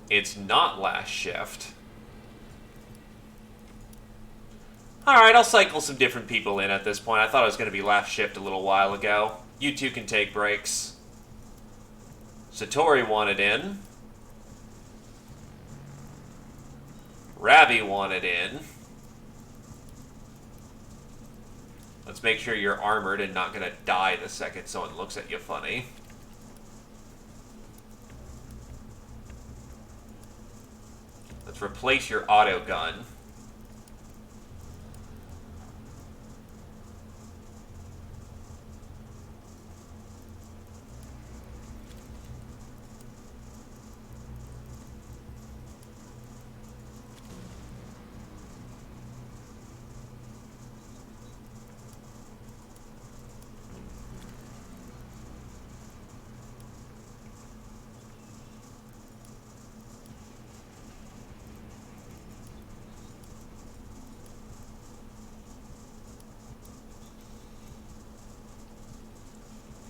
It's not last shift. Alright, I'll cycle some different people in at this point. I thought it was going to be last shift a little while ago. You two can take breaks. Satori wanted in. Ravi wanted in. Let's make sure you're armored and not going to die the second someone looks at you funny. Let's replace your auto gun.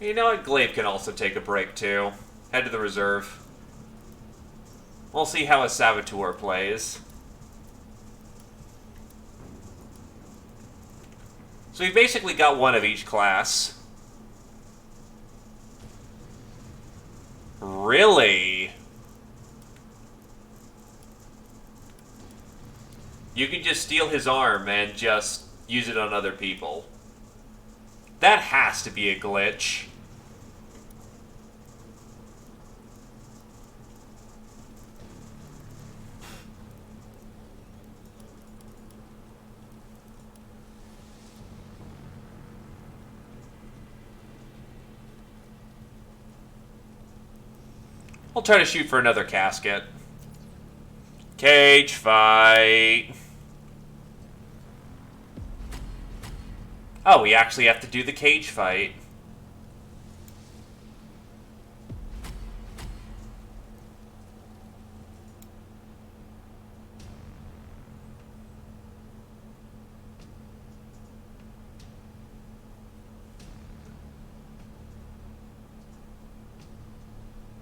You know what? Glaive can also take a break, too. Head to the reserve. We'll see how a Saboteur plays. So we've basically got one of each class. Really? You can just steal his arm and just use it on other people. That has to be a glitch. I'll try to shoot for another casket. Cage fight. Oh, we actually have to do the cage fight.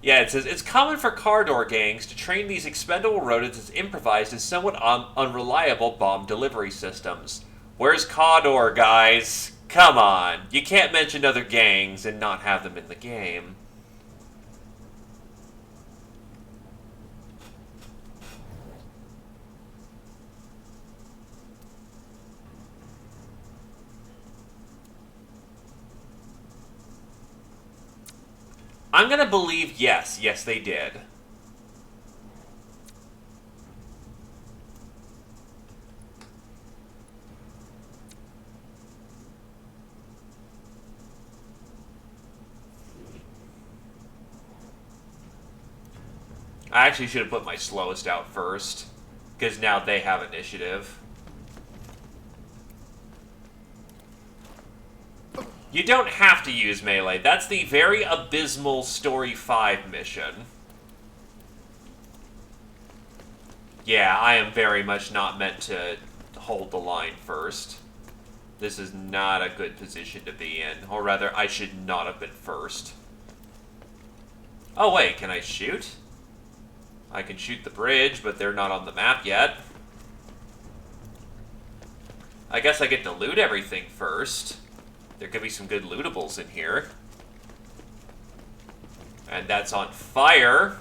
Yeah, it says, it's common for car door gangs to train these expendable rodents as improvised and somewhat unreliable bomb delivery systems. Where's Cawdor, guys? Come on. You can't mention other gangs and not have them in the game. I'm gonna believe yes. Yes, they did. I actually should have put my slowest out first, because now they have initiative. You don't have to use melee. That's the very abysmal Story 5 mission. Yeah, I am very much not meant to hold the line first. This is not a good position to be in. Or rather, I should not have been first. Oh wait, can I shoot? I can shoot the bridge, but they're not on the map yet. I guess I get to loot everything first. There could be some good lootables in here. And that's on fire.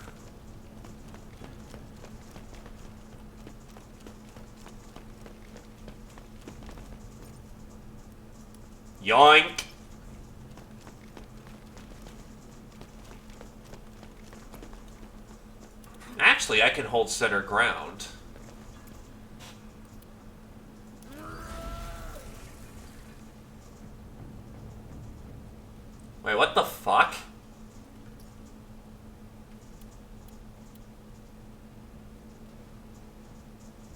Yoink! Actually, I can hold center ground. Wait, what the fuck?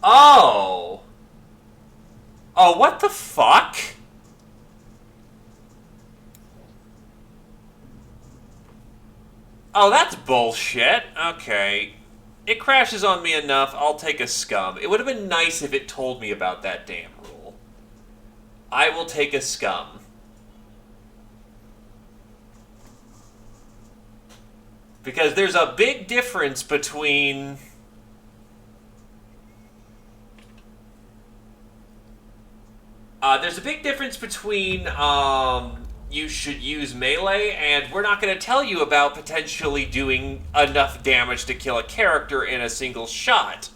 Oh! Oh, what the fuck? Oh, that's bullshit. Okay. It crashes on me enough, I'll take a scum. It would have been nice if it told me about that damn rule. I will take a scum. Because there's a big difference between... there's a big difference between, you should use melee, and we're not going to tell you about potentially doing enough damage to kill a character in a single shot.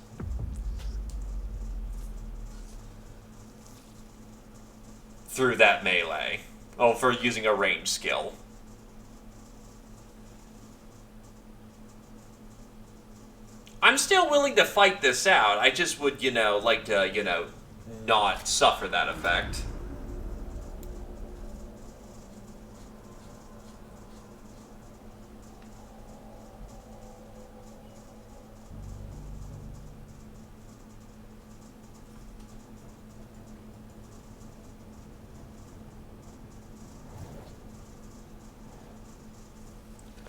Through that melee. Oh, for using a range skill. I'm still willing to fight this out. I just would, like to, not suffer that effect.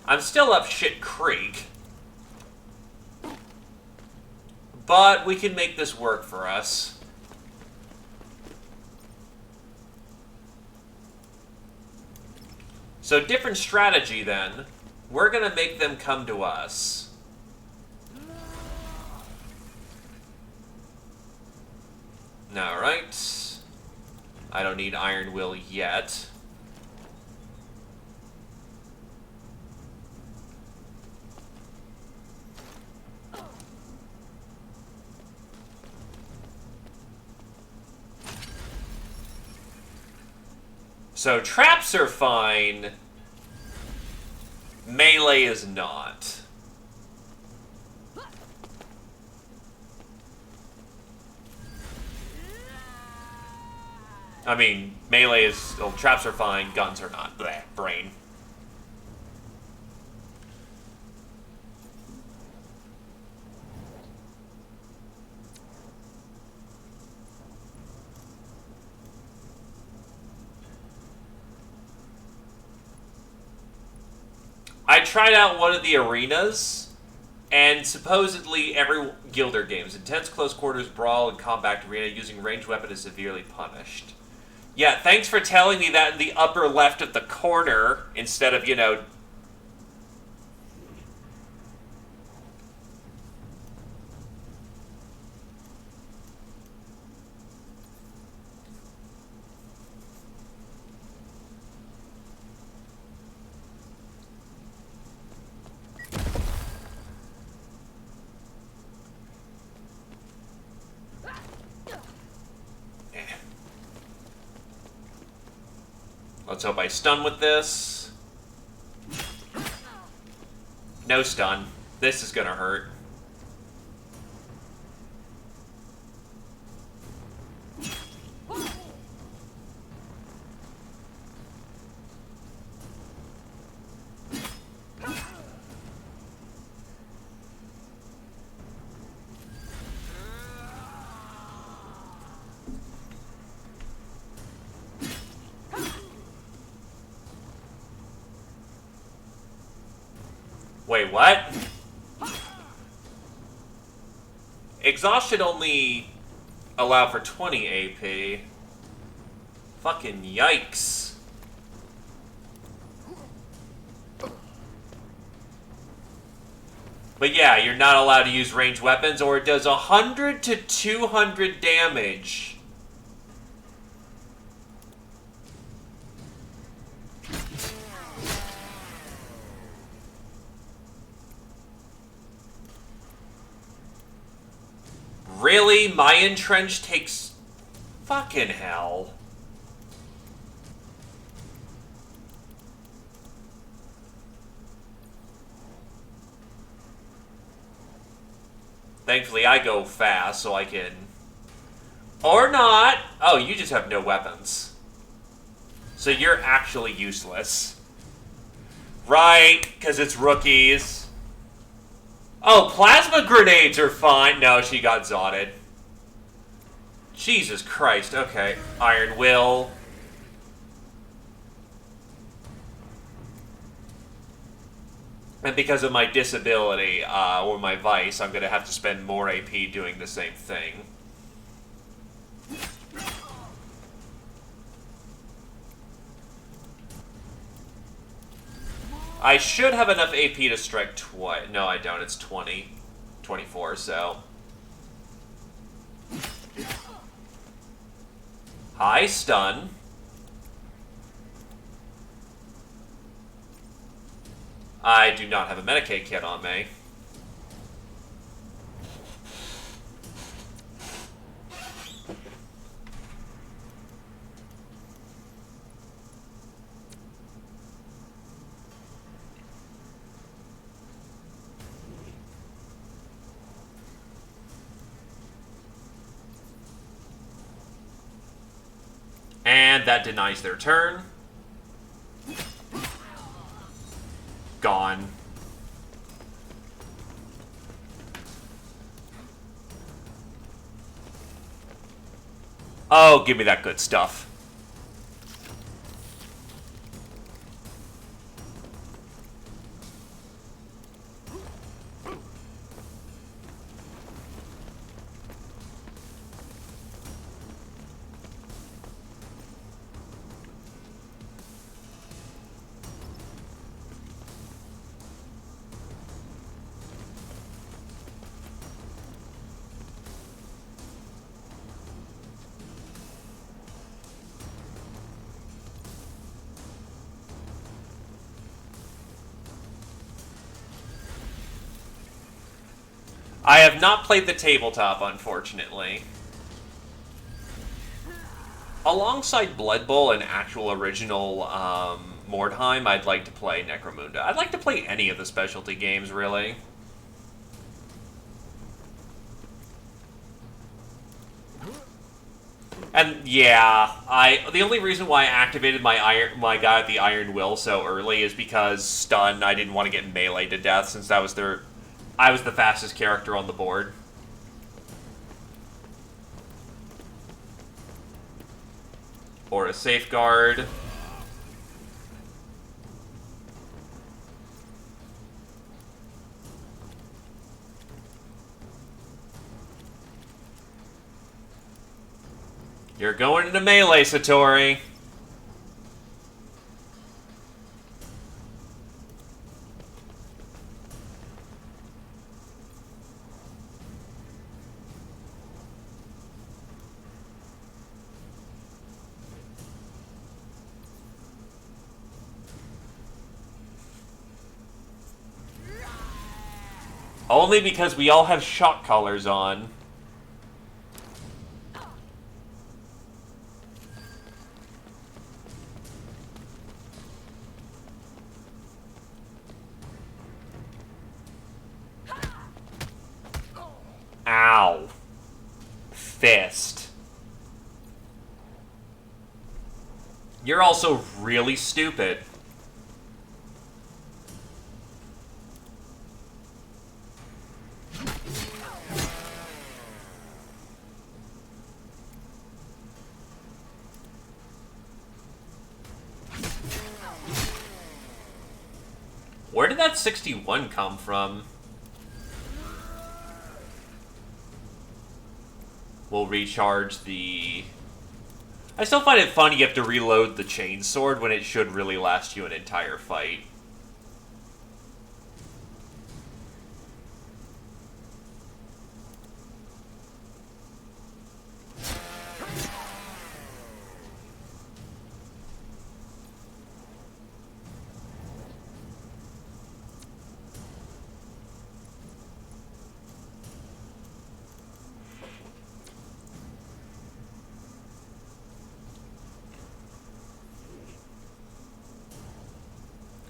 I'm still up shit creek. But we can make this work for us. So different strategy then. We're gonna make them come to us. Alright. I don't need Iron Will yet. So traps are fine. Melee is not. I mean, melee is... Well, traps are fine, guns are not. Bleh, brain. I tried out one of the arenas, and supposedly every Guilder game's intense close quarters brawl and combat arena using ranged weapon is severely punished. Yeah, thanks for telling me that in the upper left of the corner instead of, you know... Let's hope I stun with this. No stun. This is gonna hurt. Wait, what? Exhaust should only allow for 20 AP. Fucking yikes. But yeah, you're not allowed to use ranged weapons, or it does 100 to 200 damage. Really? My entrench takes... Fucking hell. Thankfully, I go fast, so I can... Or not! Oh, you just have no weapons. So you're actually useless. Right, because it's rookies. Oh, plasma grenades are fine. No, she got zotted. Jesus Christ. Okay. Iron Will. And because of my disability, or my vice, I'm going to have to spend more AP doing the same thing. I should have enough AP to strike twice. No, I don't. It's 20. 24, so... High stun. I do not have a Medicaid kit on me. And that denies their turn. Gone. Oh, give me that good stuff. I have not played the tabletop, unfortunately. alongside Blood Bowl and actual original Mordheim, I'd like to play Necromunda. I'd like to play any of the specialty games, really. And yeah, the only reason why I activated my guy at the Iron Will so early is because stun. I didn't want to get melee to death since I was the fastest character on the board. Or a safeguard. You're going into melee, Satori. Only because we all have shock collars on. Ow. Fist. You're also really stupid. Where did that 61 come from? We'll recharge the... I still find it funny you have to reload the chainsword when it should really last you an entire fight.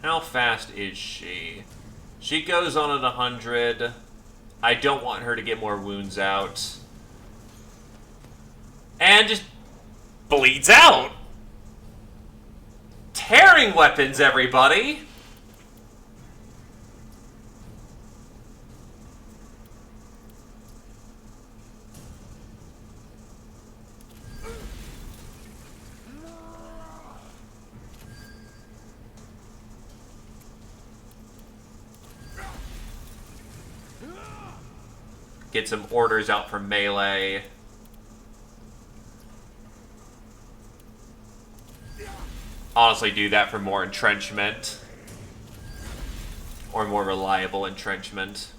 How fast is she? She goes on at 100. I don't want her to get more wounds out. And just bleeds out. Tearing weapons, everybody! Get some orders out for melee. Honestly, do that for more entrenchment. Or more reliable entrenchment.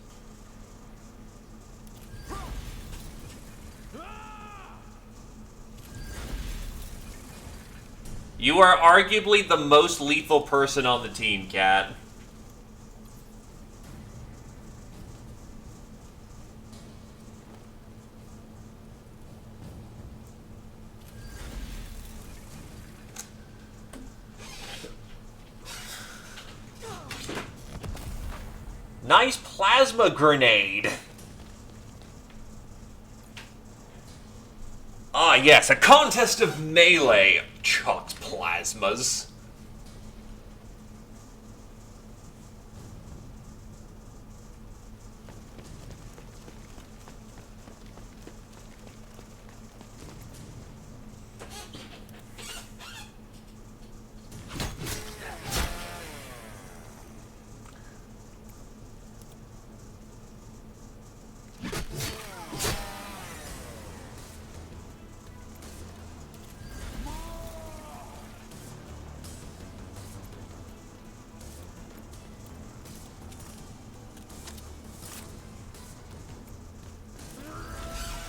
You are arguably the most lethal person on the team, Cat. Nice plasma grenade! Ah, yes, a contest of melee. Chucks plasmas.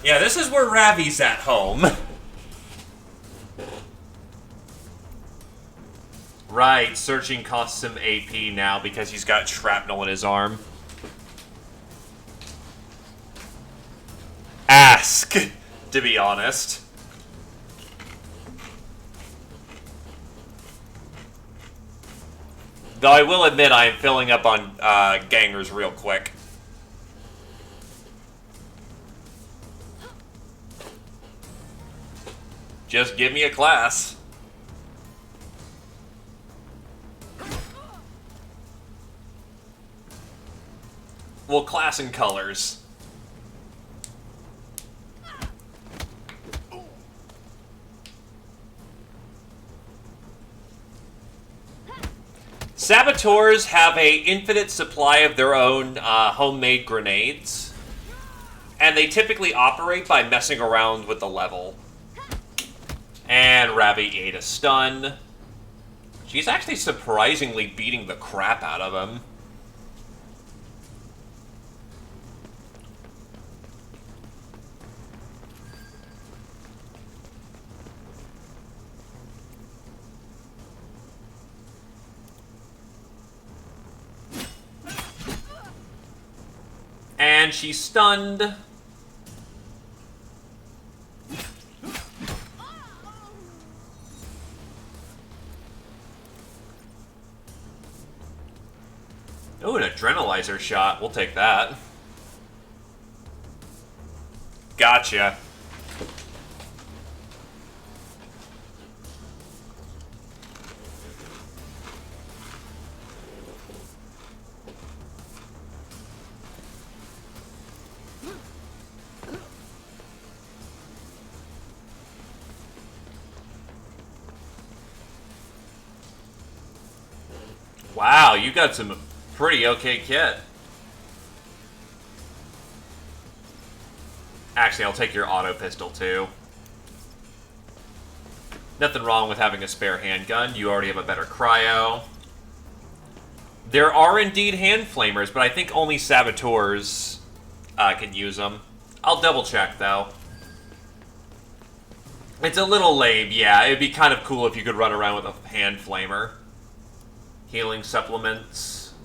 Yeah, this is where Ravi's at home. Right, searching costs him AP now because he's got shrapnel in his arm. Ask, to be honest. Though I will admit I am filling up on gangers real quick. Just give me a class. Well, class and colors. Saboteurs have a infinite supply of their own homemade grenades, and they typically operate by messing around with the level. And Ravi ate a stun. She's actually surprisingly beating the crap out of him. And she's stunned. Oh, an adrenalizer shot. We'll take that. Gotcha. Wow, you got some pretty okay kit. Actually, I'll take your auto pistol too. Nothing wrong with having a spare handgun. You already have a better cryo. There are indeed hand flamers, but I think only saboteurs can use them. I'll double check though. It's a little lame, yeah. It'd be kind of cool if you could run around with a hand flamer. Healing supplements.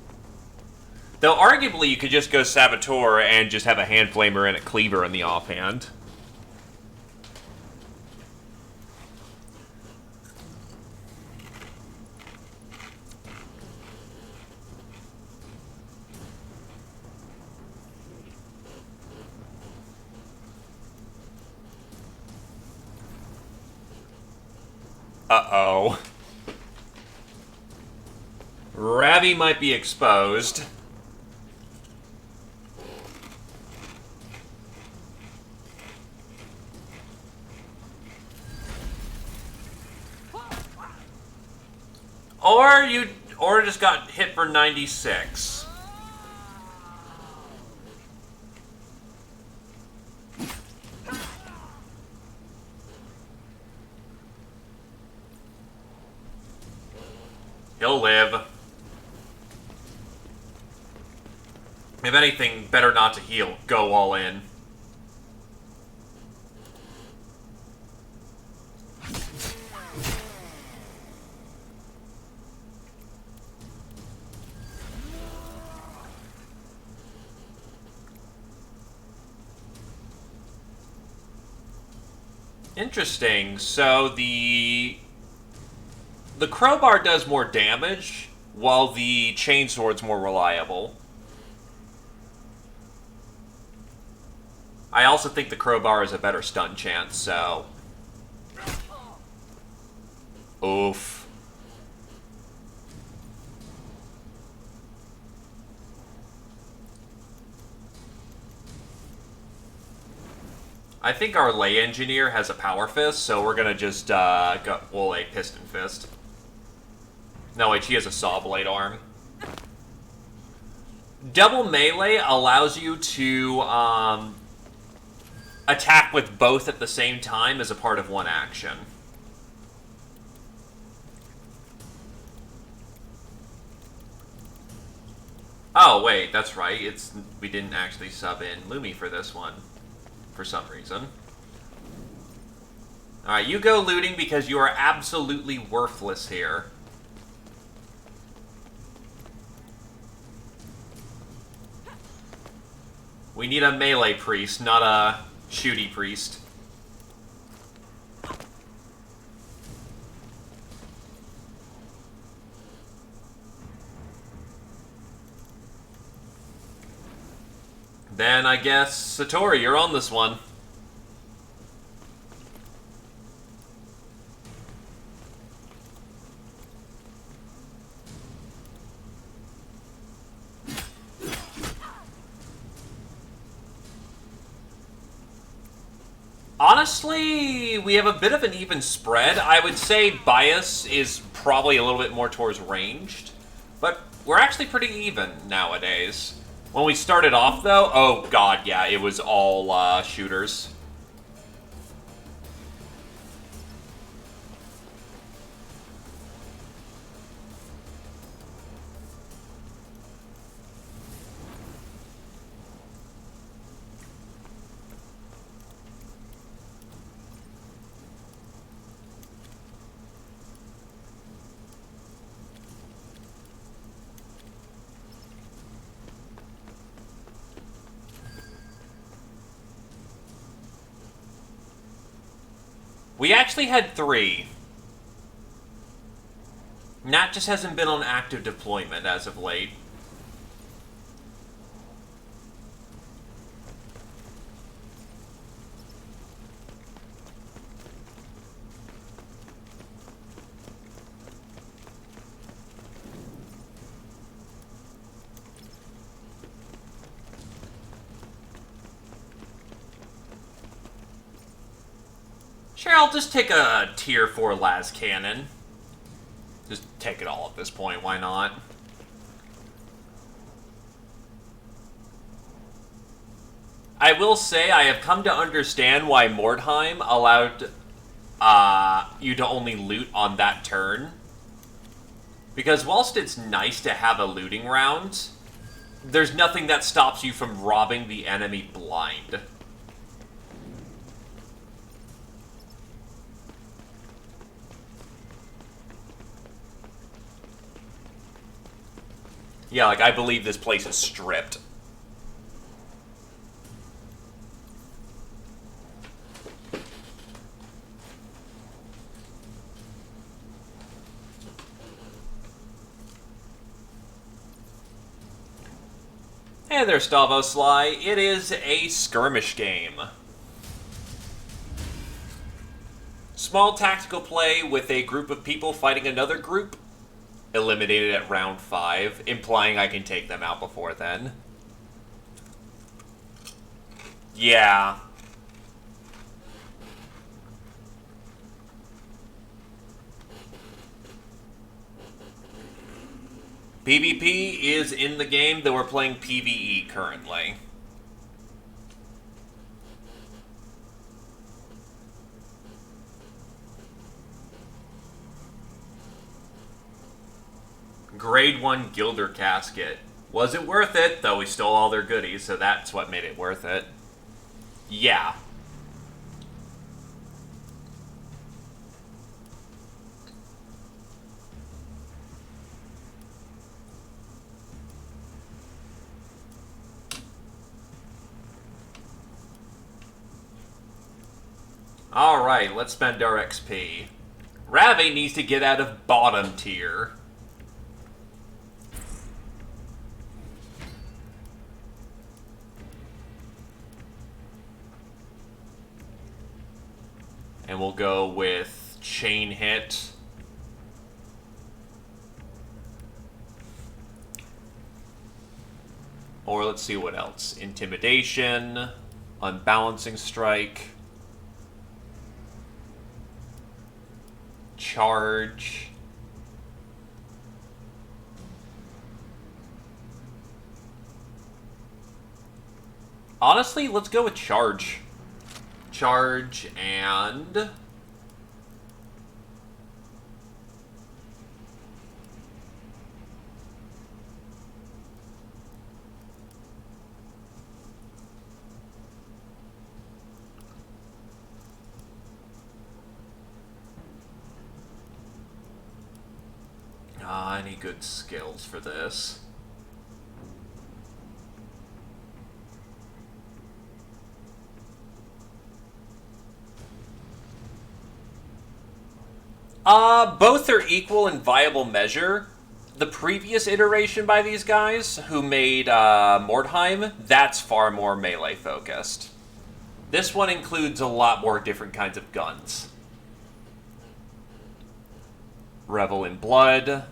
Though arguably you could just go Saboteur and just have a hand flamer and a cleaver in the offhand. Uh-oh. Ravi might be exposed. Or just got hit for 96. He'll live. If anything, better not to heal. Go all in. Interesting. So the crowbar does more damage, while the chainsword's more reliable. I also think the crowbar is a better stun chance, so... Oof. I think our lay engineer has a power fist, so we're gonna just go a piston fist. No, wait, she has a saw blade arm. Double melee allows you to attack with both at the same time as a part of one action. Oh wait, that's right. We didn't actually sub in Lumi for this one. For some reason. Alright, you go looting because you are absolutely worthless here. We need a melee priest, not a shooty priest. Then I guess, Satori, you're on this one. Honestly, we have a bit of an even spread. I would say bias is probably a little bit more towards ranged, but we're actually pretty even nowadays. When we started off, though, oh god, yeah, it was all shooters. We actually had 3. Nat just hasn't been on active deployment as of late. Sure, I'll just take a tier 4 las cannon. Just take it all at this point, why not? I will say I have come to understand why Mordheim allowed you to only loot on that turn. Because whilst it's nice to have a looting round, there's nothing that stops you from robbing the enemy blind. Yeah, like, I believe this place is stripped. Hey there, Stavo Sly. It is a skirmish game. Small tactical play with a group of people fighting another group. Eliminated at round 5, implying I can take them out before then. Yeah. PvP is in the game, though we're playing PvE currently. Grade 1 Gilder Casket. Was it worth it? Though we stole all their goodies, so that's what made it worth it. Yeah. Alright, let's spend our XP. Ravi needs to get out of bottom tier. And we'll go with Chain Hit. Or let's see what else. Intimidation, Unbalancing Strike, Charge. Honestly, let's go with Charge. Charge and... any good skills for this? Both are equal in viable measure. the previous iteration by these guys, who made Mordheim, that's far more melee focused. This one includes a lot more different kinds of guns. Revel in Blood.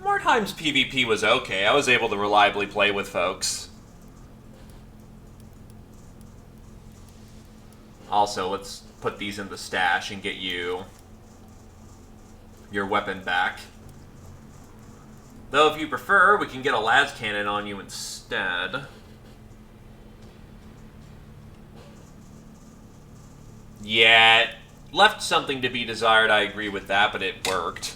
Mordheim's PvP was okay. I was able to reliably play with folks. Also, let's put these in the stash and get you your weapon back. Though if you prefer, we can get a las cannon on you instead. Yeah, it left something to be desired, I agree with that, but it worked.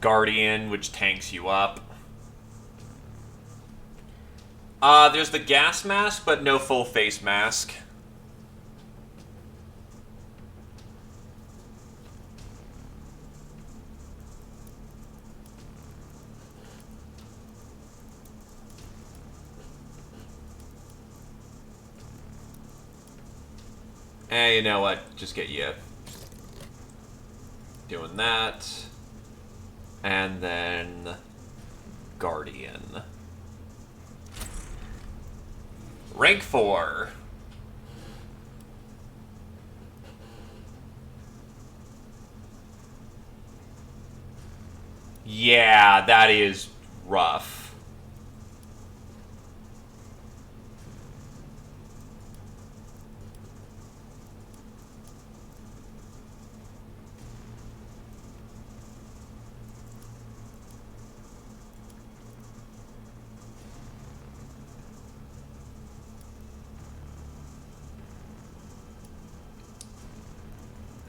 Guardian, which tanks you up. There's the gas mask, but no full face mask. You know what? Just get you doing that. And then Guardian. Rank 4. Yeah, that is rough.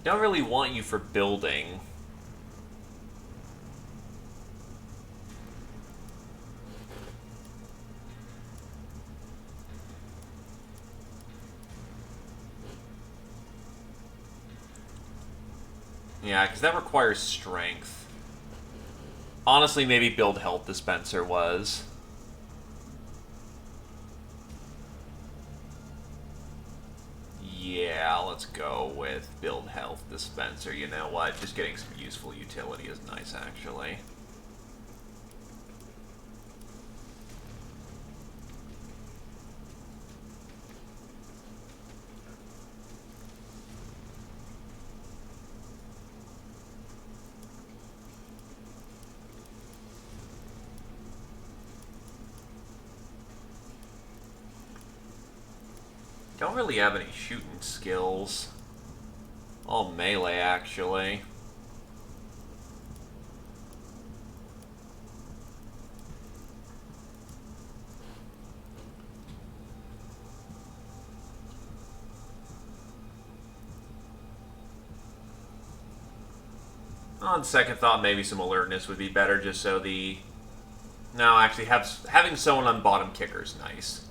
Don't really want you for building. Yeah, because that requires strength. Honestly, maybe build health dispenser was. Yeah, let's go with build health dispenser. You know what? Just getting some useful utility is nice, actually. Don't really have any shooting skills. All melee, actually. On second thought, maybe some alertness would be better, just so the... No, actually, having someone on bottom kicker is nice.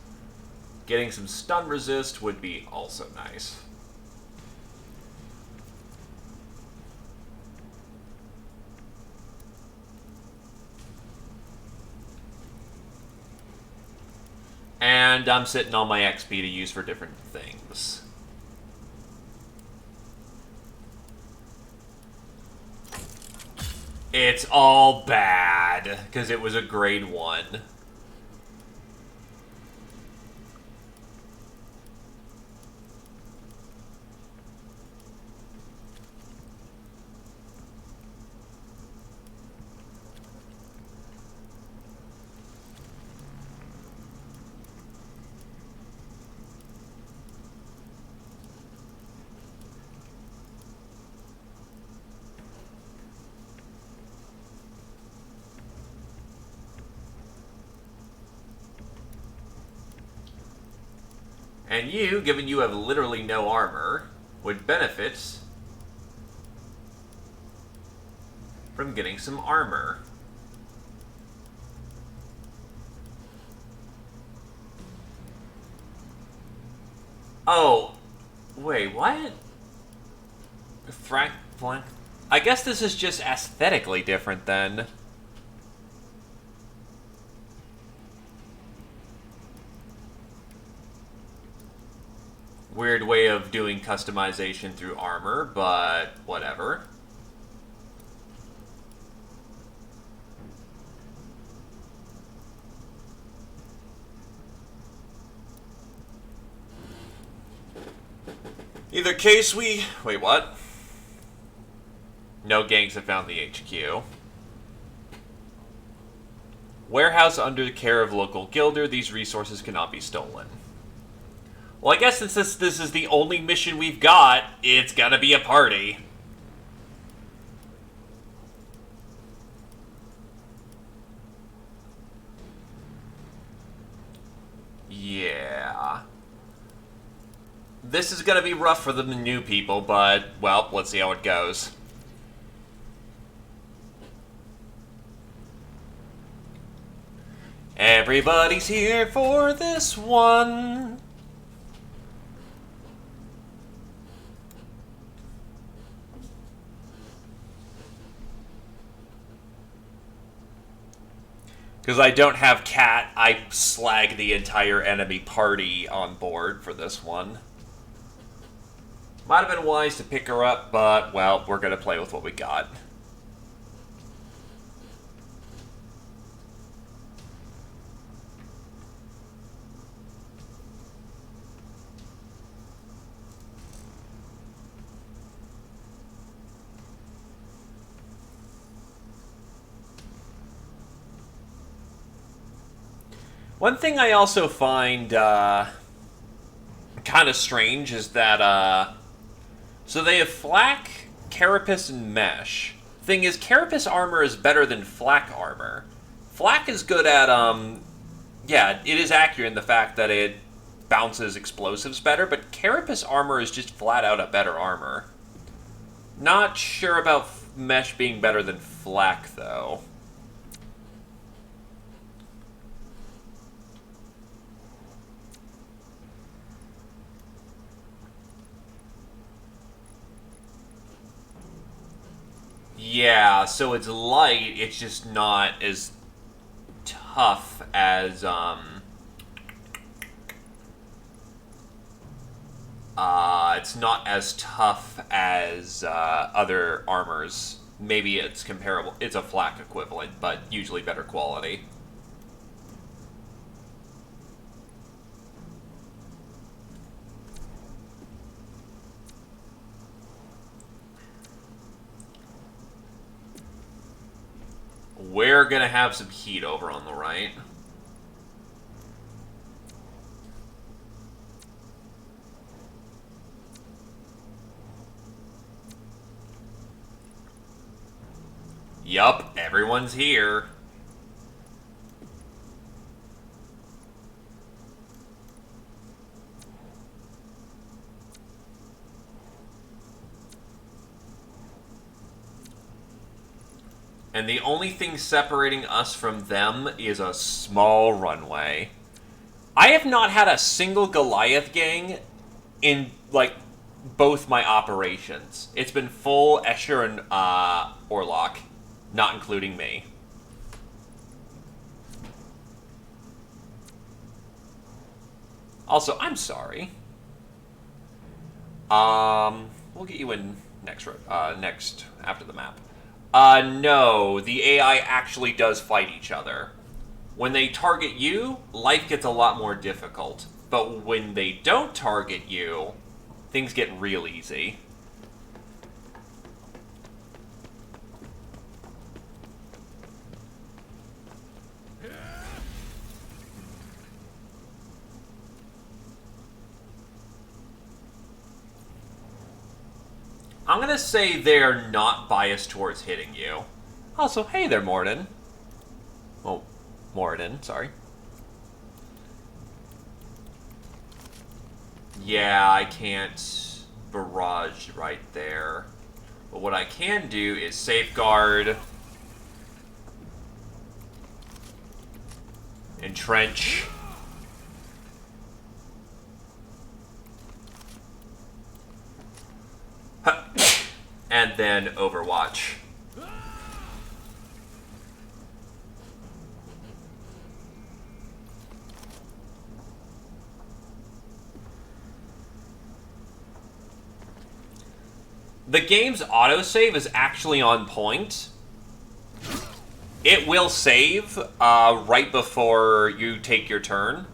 Getting some stun resist would be also nice. And I'm sitting on my XP to use for different things. It's all bad, because it was a grade 1. And you, given you have literally no armor, would benefit from getting some armor. Oh, wait, what? Blank. I guess this is just aesthetically different then. Weird way of doing customization through armor, but whatever.
Either case, we...
Wait, what? No gangs have found the HQ. Warehouse under the care of local guilder. These resources cannot be stolen. Well, I guess since this is the only mission we've got, it's gonna be a party. Yeah. This is gonna be rough for the new people, but, well, let's see how it goes. Everybody's here for this one. Because I don't have Cat, I slag the entire enemy party on board for this one. Might have been wise to pick her up, but, well, we're going to play with what we got. One thing I also find kind of strange is that, so they have flak, carapace, and mesh. Thing is, carapace armor is better than flak armor. Flak is good at, yeah, it is accurate in the fact that it bounces explosives better, but carapace armor is just flat out a better armor. Not sure about mesh being better than flak, though. Yeah, so it's light, it's just not as tough as, it's not as tough as, other armors. Maybe it's comparable, it's a flak equivalent, but usually better quality. We're gonna have some heat over on the right. Yup, everyone's here. And the only thing separating us from them is a small runway. I have not had a single Goliath gang in, like, both my operations. It's been full Escher and Orlok, not including me. Also, I'm sorry. We'll get you in next after the map. No, the AI actually does fight each other. When they target you, life gets a lot more difficult. But when they don't target you, things get real easy. I'm gonna say they're not biased towards hitting you. Also, hey there, Morden. Oh, Morden, sorry. Yeah, I can't barrage right there. But what I can do is safeguard, entrench, and then Overwatch. The game's autosave is actually on point. It will save right before you take your turn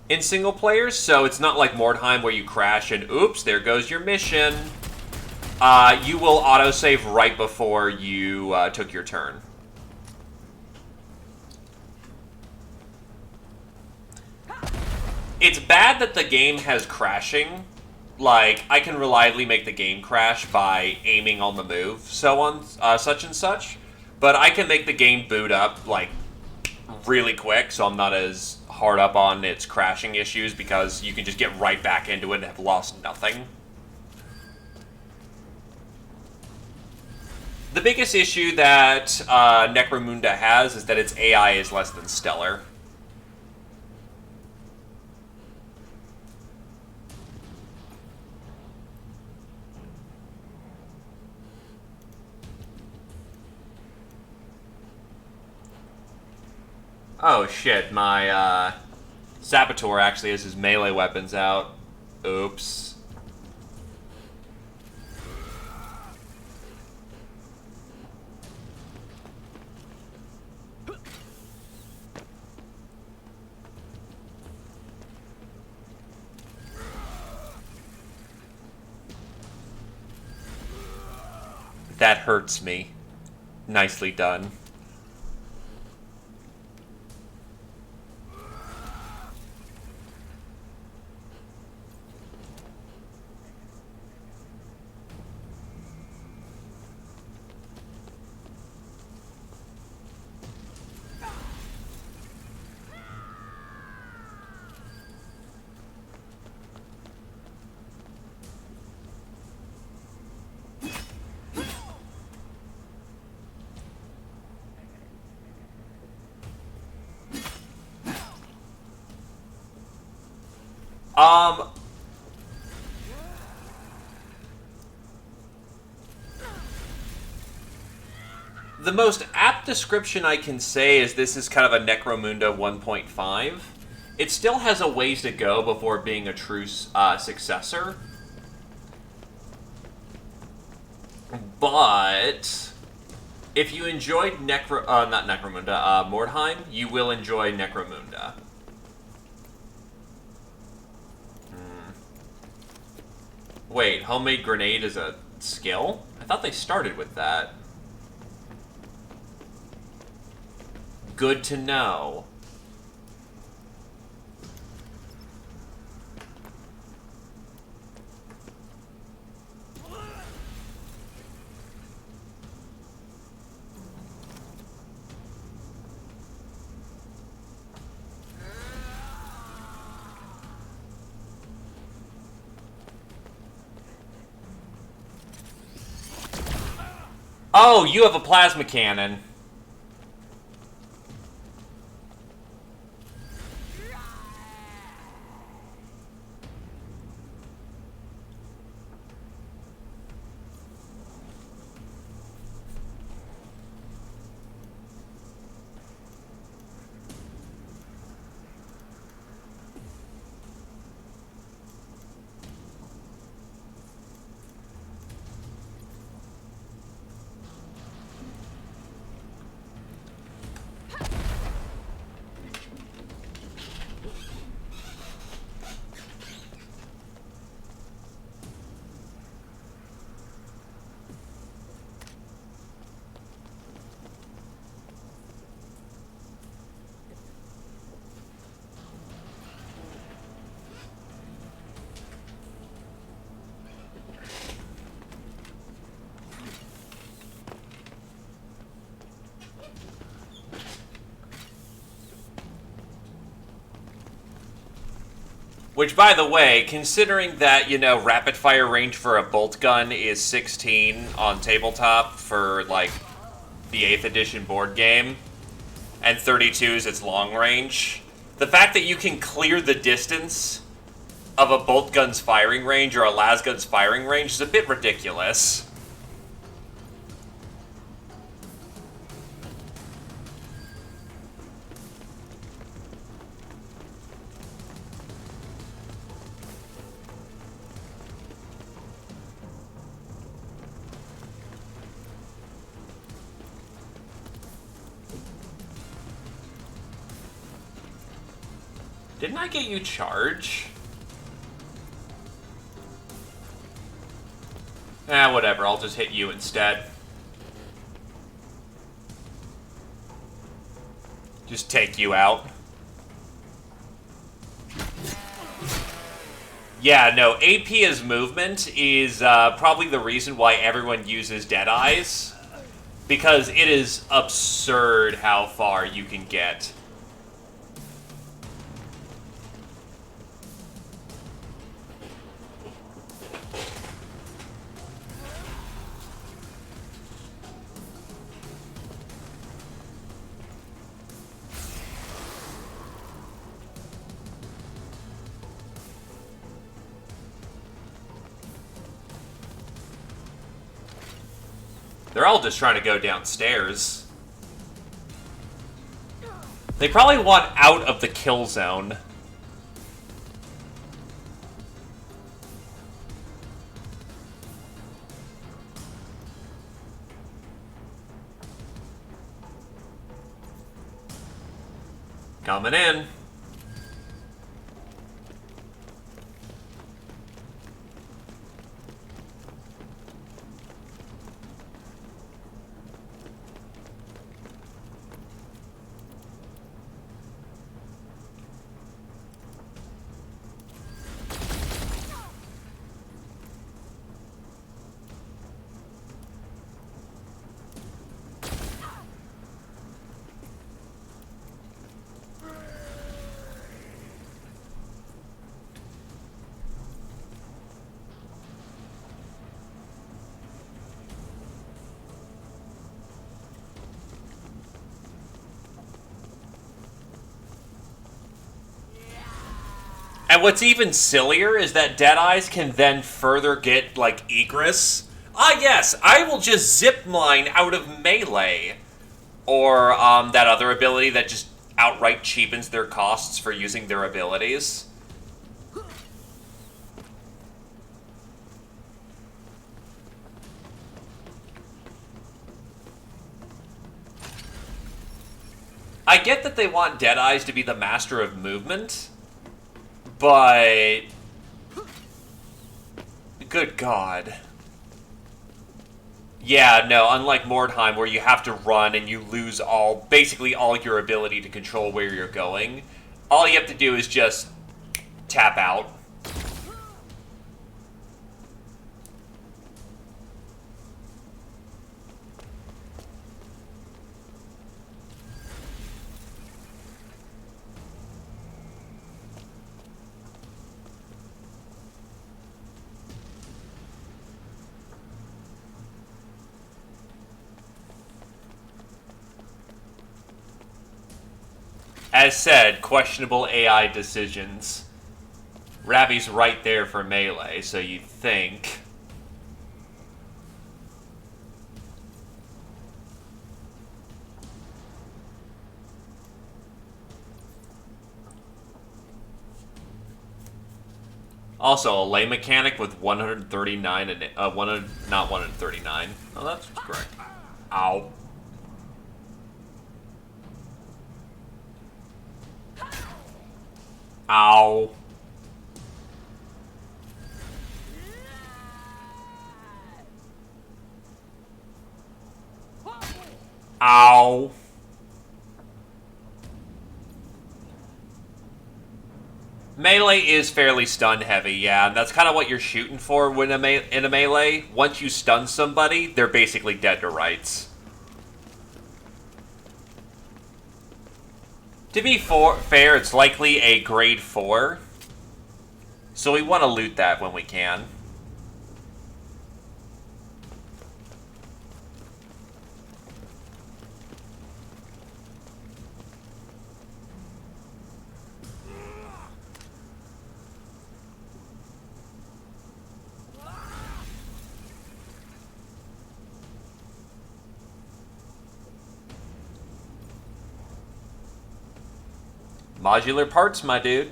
in single players, so it's not like Mordheim where you crash and oops, there goes your mission. You will autosave right before you took your turn. It's bad that the game has crashing. Like, I can reliably make the game crash by aiming on the move, so on, such and such. But I can make the game boot up, like, really quick, so I'm not as hard up on its crashing issues, because you can just get right back into it and have lost nothing. The biggest issue that Necromunda has is that its AI is less than stellar. Oh shit, my Saboteur actually has his melee weapons out. Oops. That hurts me. Nicely done. The most apt description I can say is this is kind of a Necromunda 1.5. It still has a ways to go before being a true successor. But if you enjoyed Mordheim, you will enjoy Necromunda. Wait, homemade grenade is a skill? I thought they started with that. Good to know. Oh, you have a plasma cannon. Which, by the way, considering that, you know, rapid fire range for a bolt gun is 16 on tabletop for, like, the 8th edition board game, and 32 is its long range, the fact that you can clear the distance of a bolt gun's firing range or a las gun's firing range is a bit ridiculous. Didn't I get you charge? Whatever, I'll just hit you instead. Just take you out. Yeah, no, AP as movement is probably the reason why everyone uses Deadeyes. Because it is absurd how far you can get. They're all just trying to go downstairs. They probably want out of the kill zone. Coming in. And what's even sillier is that Deadeyes can then further get, like, egress. Ah, yes, I will just zip line out of melee. Or, that other ability that just outright cheapens their costs for using their abilities. I get that they want Deadeyes to be the master of movement. But... good God. Yeah, no, unlike Mordheim, where you have to run and you lose basically all your ability to control where you're going, all you have to do is just tap out. As said, questionable AI decisions. Ravi's right there for melee, so you'd think. Also, a lay mechanic with 139 and not 139. Oh, that's correct. Ow. Ow. Ow. Melee is fairly stun heavy, yeah, and that's kind of what you're shooting for when in a melee. Once you stun somebody, they're basically dead to rights. To be fair, it's likely a grade 4, so we want to loot that when we can. Modular parts, my dude.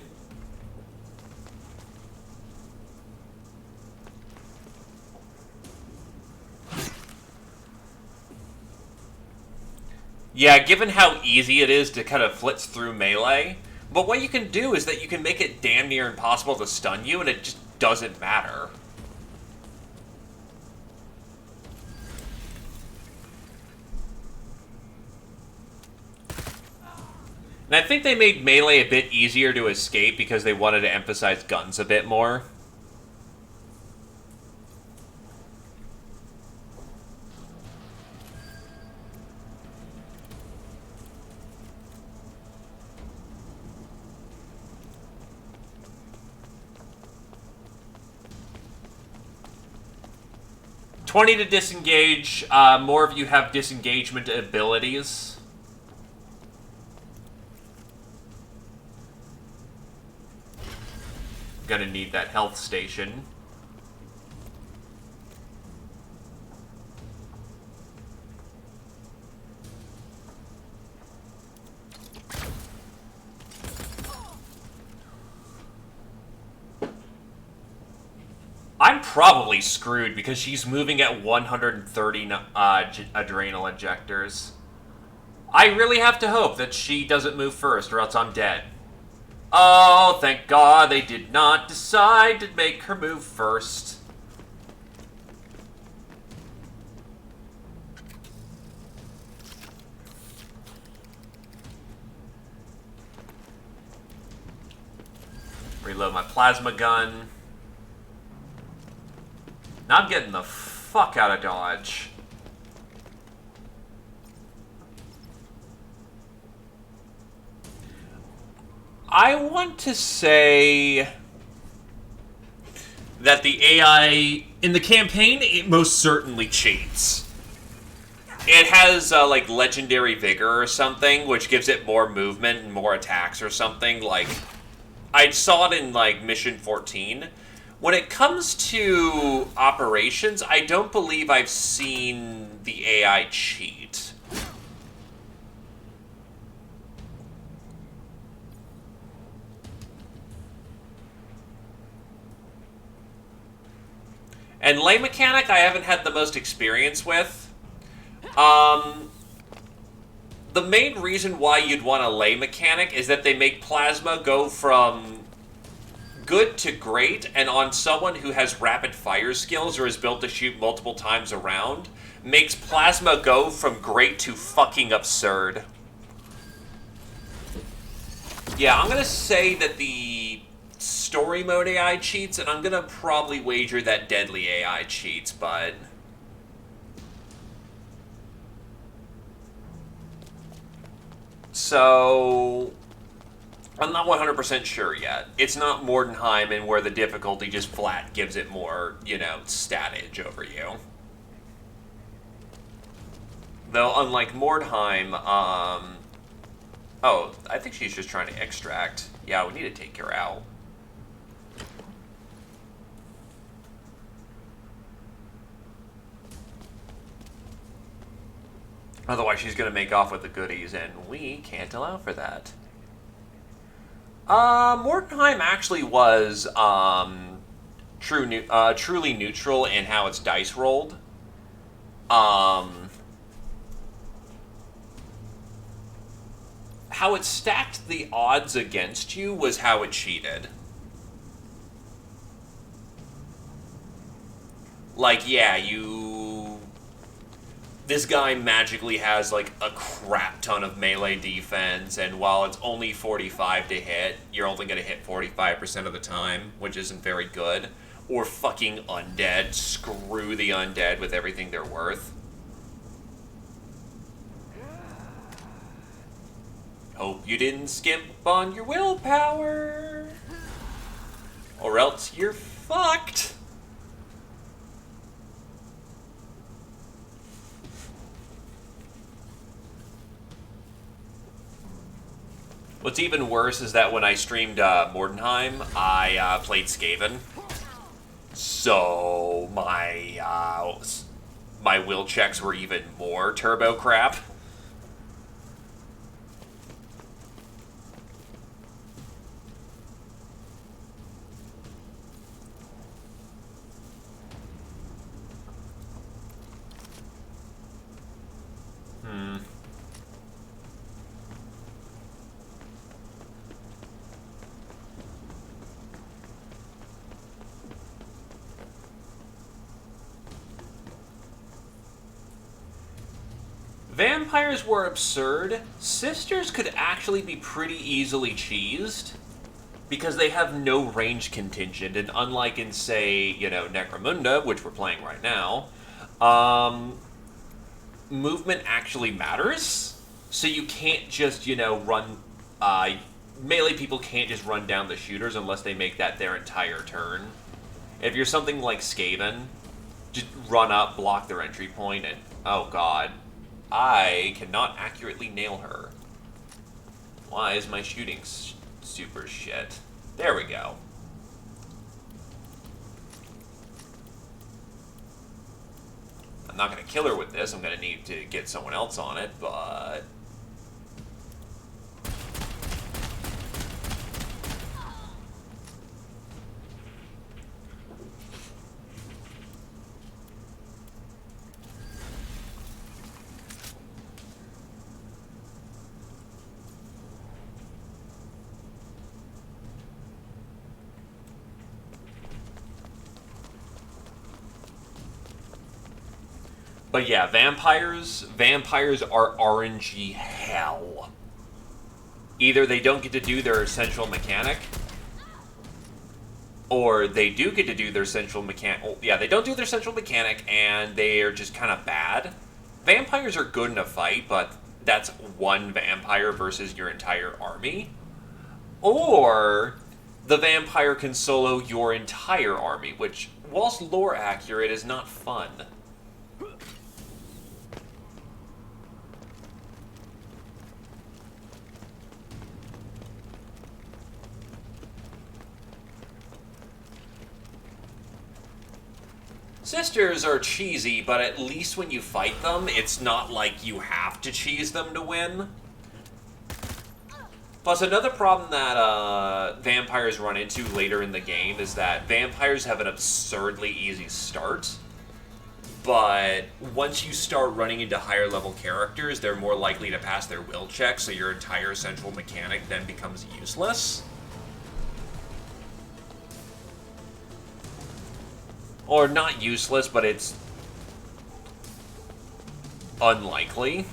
Yeah, given how easy it is to kind of flitz through melee, But what you can do is that you can make it damn near impossible to stun you, and it just doesn't matter. And I think they made melee a bit easier to escape because they wanted to emphasize guns a bit more. $20 to disengage. More of you have disengagement abilities. Gonna need that health station. I'm probably screwed because she's moving at 130 adrenal injectors. I really have to hope that she doesn't move first or else I'm dead. Oh, thank God they did not decide to make her move first. Reload my plasma gun. Now I'm getting the fuck out of Dodge. I want to say that the AI in the campaign, it most certainly cheats. It has, like, legendary vigor or something, which gives it more movement and more attacks or something. Like, I saw it in, like, Mission 14. When it comes to operations, I don't believe I've seen the AI cheat. And lay mechanic, I haven't had the most experience with. The main reason why you'd want a lay mechanic is that they make plasma go from good to great, and on someone who has rapid fire skills or is built to shoot multiple times around, makes plasma go from great to fucking absurd. Yeah, I'm gonna say that the story mode AI cheats, and I'm gonna probably wager that deadly AI cheats, but so I'm not 100% sure yet. It's not Mordenheim, and where the difficulty just flat gives it more, you know, statage over you. Though, unlike Mordheim, oh, I think she's just trying to extract. Yeah, we need to take her out. Otherwise, she's going to make off with the goodies, and we can't allow for that. Mordenheim actually was truly neutral in how its dice rolled. How it stacked the odds against you was how it cheated. Like, yeah, this guy magically has, like, a crap ton of melee defense, and while it's only 45 to hit, you're only going to hit 45% of the time, which isn't very good. Or fucking undead. Screw the undead with everything they're worth. Hope you didn't skimp on your willpower, or else you're fucked. What's even worse is that when I streamed Mordenheim, I played Skaven. So my will checks were even more turbo crap. Vampires were absurd. Sisters could actually be pretty easily cheesed because they have no range contingent, and unlike in, say, you know, Necromunda, which we're playing right now, movement actually matters. So you can't just, you know, run... melee people can't just run down the shooters unless they make that their entire turn. If you're something like Skaven, just run up, block their entry point, and... oh god. I cannot accurately nail her. Why is my shooting super shit? There we go. I'm not going to kill her with this. I'm going to need to get someone else on it, but... But yeah, vampires are RNG hell. Either they don't get to do their essential mechanic, or they do get to do their central mechanic. Well, yeah, they don't do their central mechanic, and they are just kind of bad. Vampires are good in a fight, but that's one vampire versus your entire army. Or the vampire can solo your entire army, which, whilst lore accurate, is not fun. Sisters are cheesy, but at least when you fight them, it's not like you have to cheese them to win. Plus, another problem that vampires run into later in the game is that vampires have an absurdly easy start, but once you start running into higher level characters, they're more likely to pass their will check, so your entire central mechanic then becomes useless. Or not useless, but it's unlikely.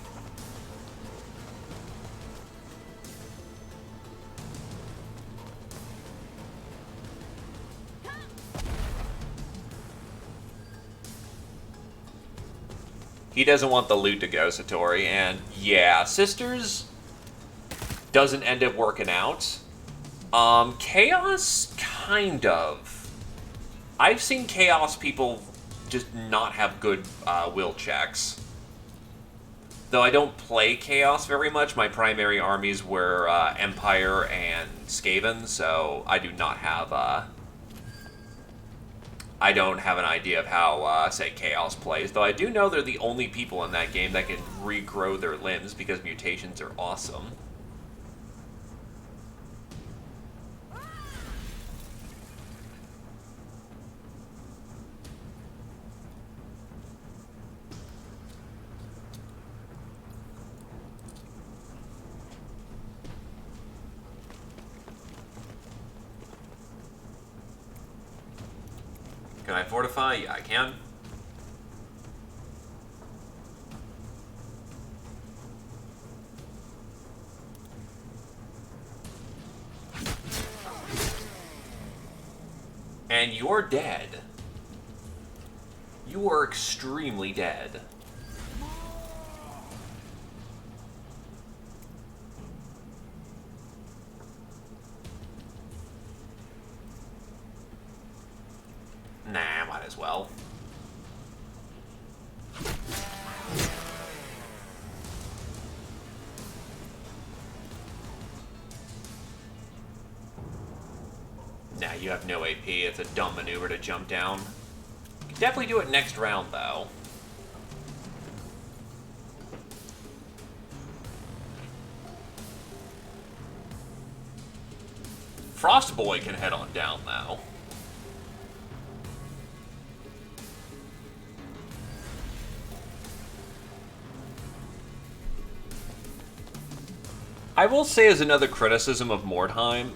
He doesn't want the loot to go, Satori, and yeah, Sisters doesn't end up working out. Chaos, kind of. I've seen Chaos people just not have good will checks. Though I don't play Chaos very much, my primary armies were Empire and Skaven, so I do not have, I don't have an idea of how, say, Chaos plays. Though I do know they're the only people in that game that can regrow their limbs because mutations are awesome. Can I fortify? Yeah, I can. And you're dead. You are extremely dead. Nah, might as well. Nah, you have no AP. It's a dumb maneuver to jump down. You can definitely do it next round, though. Frostboy can head on down, though. I will say as another criticism of Necromunda,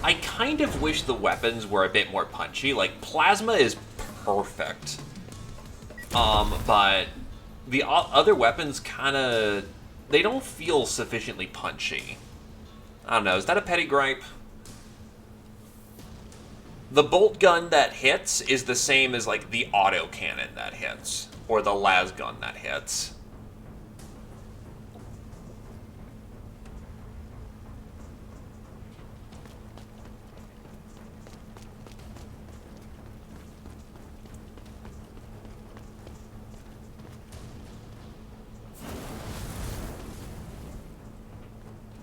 I kind of wish the weapons were a bit more punchy. Like, Plasma is perfect. But The other weapons kind of... They don't feel sufficiently punchy. I don't know, is that a petty gripe? The bolt gun that hits is the same as, like, the auto cannon that hits. Or the las gun that hits.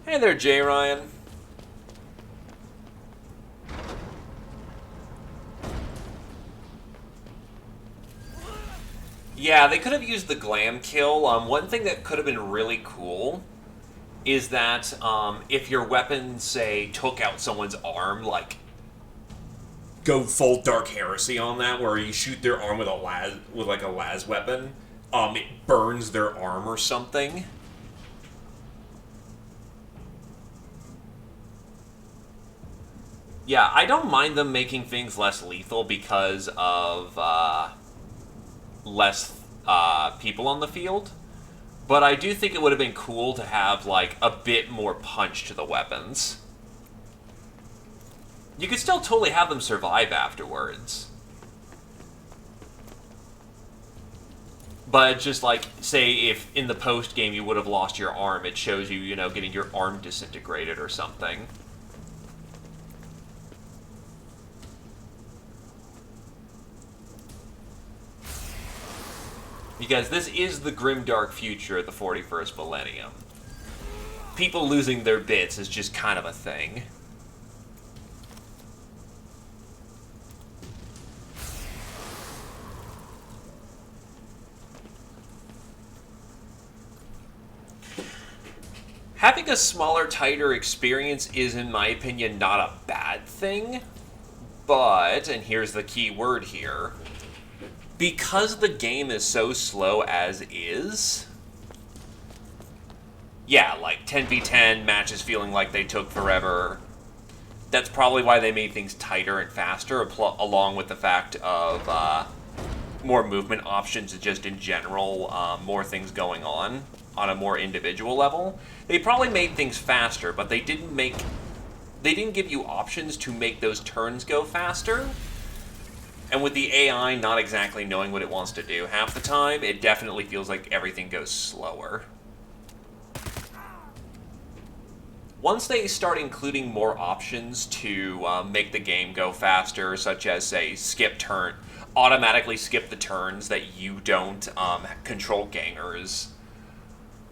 Hey there, Jay Ryan. Yeah, they could have used the glam kill. One thing that could have been really cool is that if your weapon, say, took out someone's arm, like, go full Dark Heresy on that, where you shoot their arm with a las weapon, it burns their arm or something. Yeah, I don't mind them making things less lethal because of less people on the field. But I do think it would have been cool to have, like, a bit more punch to the weapons. You could still totally have them survive afterwards. But just, like, say if in the post-game you would have lost your arm, it shows you, you know, getting your arm disintegrated or something. Because this is the grimdark future of the 41st millennium. People losing their bits is just kind of a thing. Having a smaller, tighter experience is, in my opinion, not a bad thing. But, and here's the key word here, because the game is so slow as is, yeah, like 10v10 matches feeling like they took forever. That's probably why they made things tighter and faster, along with the fact of more movement options and just in general, more things going on a more individual level. They probably made things faster, but they didn't give you options to make those turns go faster. And with the AI not exactly knowing what it wants to do half the time, it definitely feels like everything goes slower. Once they start including more options to make the game go faster, such as, say, automatically skip the turns that you don't control gangers,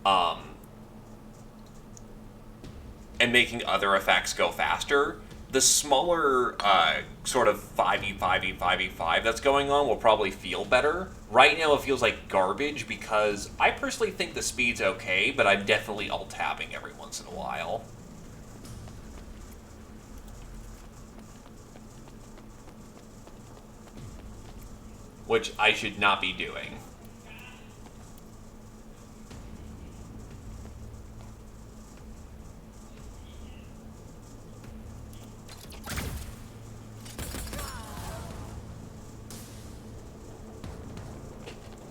and making other effects go faster, the smaller sort of 5e5 that's going on will probably feel better. Right now it feels like garbage because I personally think the speed's okay, but I'm definitely alt-tabbing every once in a while. Which I should not be doing.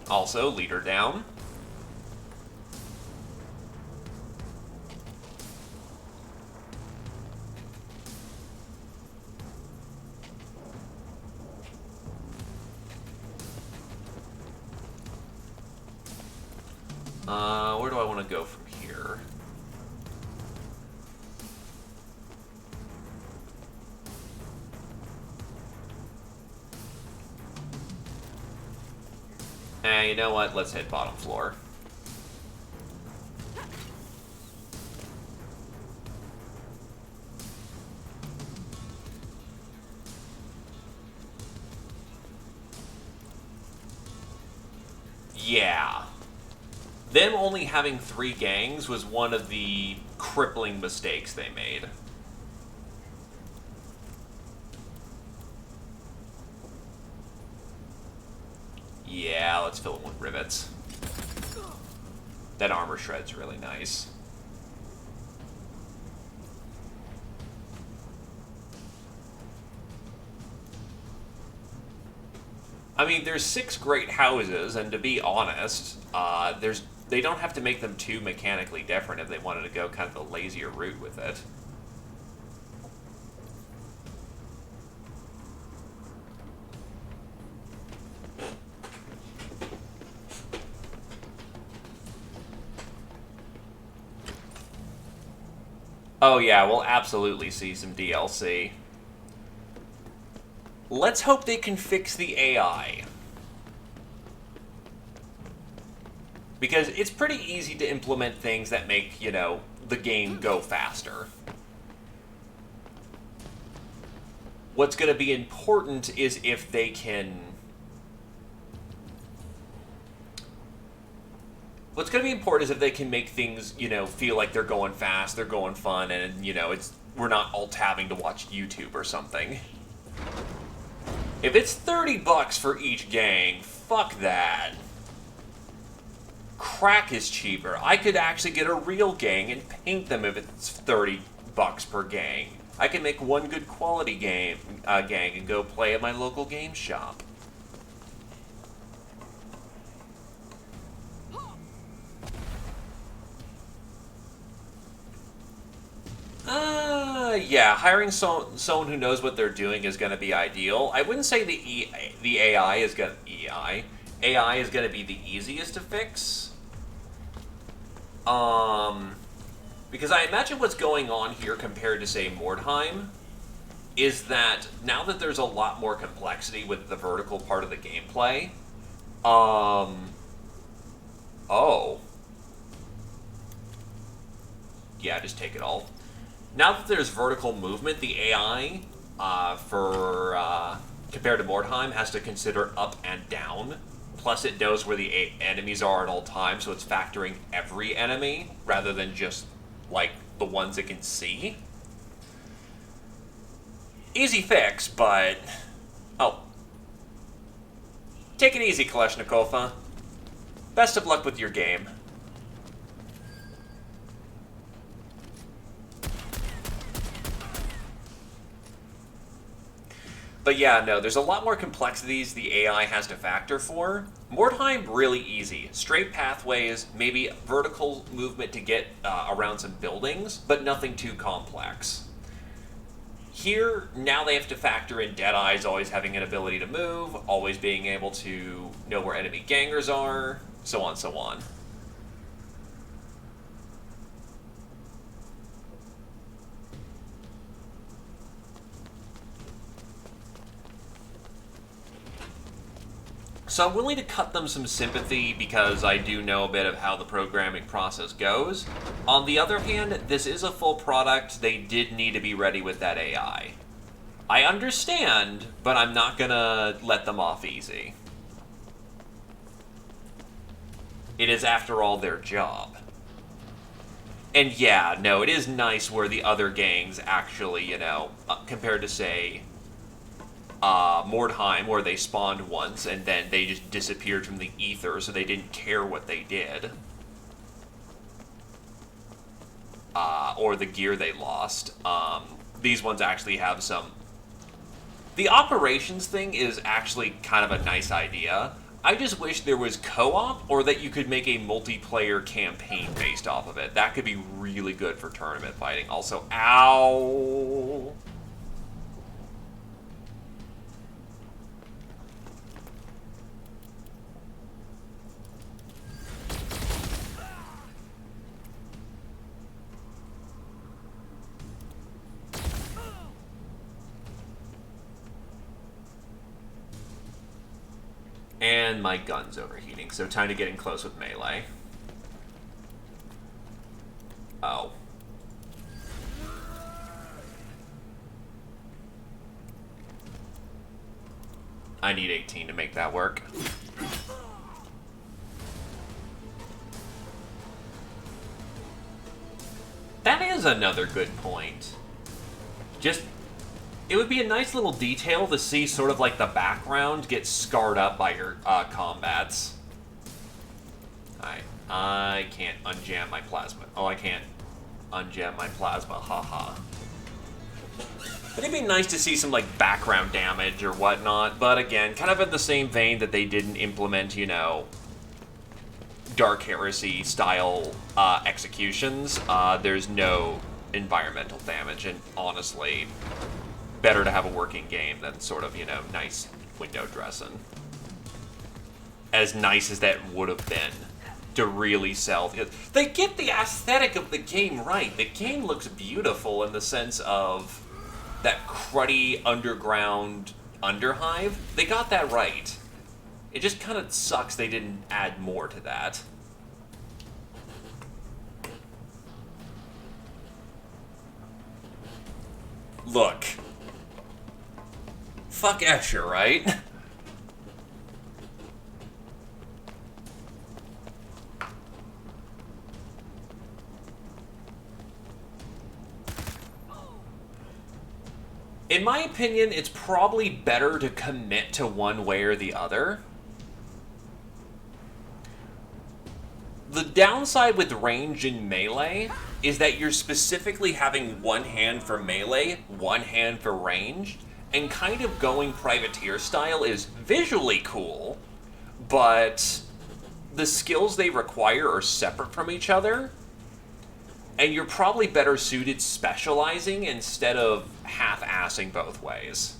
Also, leader down. Where do I want to go from here? You know what? Let's hit bottom floor. Yeah. Them only having 3 gangs was one of the crippling mistakes they made. Yeah, let's fill it with rivets. That armor shred's really nice. I mean, there's 6 great houses, and to be honest, they don't have to make them too mechanically different if they wanted to go kind of the lazier route with it. Oh yeah, we'll absolutely see some DLC. Let's hope they can fix the AI. Because it's pretty easy to implement things that make, you know, the game go faster. What's going to be important is if they can... What's going to be important is if they can make things, you know, feel like they're going fast, they're going fun, and, you know, we're not alt-tabbing to watch YouTube or something. If it's $30 for each gang, fuck that. Crack is cheaper. I could actually get a real gang and paint them if it's $30 per gang. I can make one good quality gang and go play at my local game shop. Yeah, hiring someone who knows what they're doing is going to be ideal. I wouldn't say the AI is going to... AI is going to be the easiest to fix. Because I imagine what's going on here compared to, say, Mordheim, is that now that there's a lot more complexity with the vertical part of the gameplay, oh. Yeah, just take it all. Now that there's vertical movement, the AI, compared to Mordheim, has to consider up and down. Plus, it knows where the enemies are at all times, so it's factoring every enemy, rather than just, like, the ones it can see. Easy fix, but... Oh. Take it easy, Kalashnikova. Best of luck with your game. But yeah, no, there's a lot more complexities the AI has to factor for. Mordheim, really easy. Straight pathways, maybe vertical movement to get around some buildings, but nothing too complex. Here, now they have to factor in Deadeyes always having an ability to move, always being able to know where enemy gangers are, so on, so on. So I'm willing to cut them some sympathy because I do know a bit of how the programming process goes. On the other hand, this is a full product. They did need to be ready with that AI. I understand, but I'm not gonna let them off easy. It is, after all, their job. And yeah, no, it is nice where the other gangs actually, you know, compared to, say, Mordheim, where they spawned once and then they just disappeared from the ether, so they didn't care what they did. Or the gear they lost. These ones actually have some... The operations thing is actually kind of a nice idea. I just wish there was co-op, or that you could make a multiplayer campaign based off of it. That could be really good for tournament fighting. Also, ow... And my gun's overheating, so time to get in close with melee. Oh. I need 18 to make that work. That is another good point. Just... It would be a nice little detail to see sort of like the background get scarred up by your combats. Alright, I can't unjam my plasma. Oh, I can't unjam my plasma, haha. But it'd be nice to see some, like, background damage or whatnot. But again, kind of in the same vein that they didn't implement, you know, Dark Heresy style executions, there's no environmental damage. And honestly, better to have a working game than sort of, you know, nice window dressing. As nice as that would have been to really sell. They get the aesthetic of the game right. The game looks beautiful in the sense of that cruddy underground underhive. They got that right. It just kind of sucks they didn't add more to that. Look. Fuck Escher, right? In my opinion, it's probably better to commit to one way or the other. The downside with range in melee is that you're specifically having one hand for melee, one hand for range, and kind of going privateer style is visually cool, but the skills they require are separate from each other. And you're probably better suited specializing instead of half-assing both ways.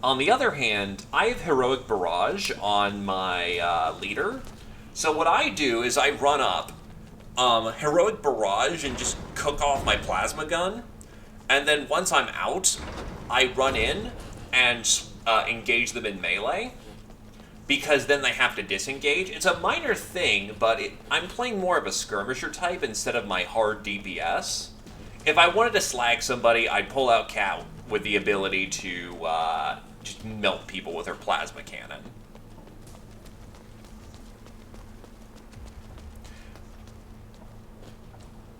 On the other hand, I have Heroic Barrage on my leader. So what I do is I run up Heroic Barrage and just cook off my plasma gun. And then once I'm out, I run in and engage them in melee. Because then they have to disengage. It's a minor thing, but I'm playing more of a skirmisher type instead of my hard DPS. If I wanted to slag somebody, I'd pull out Cat with the ability to just melt people with her plasma cannon.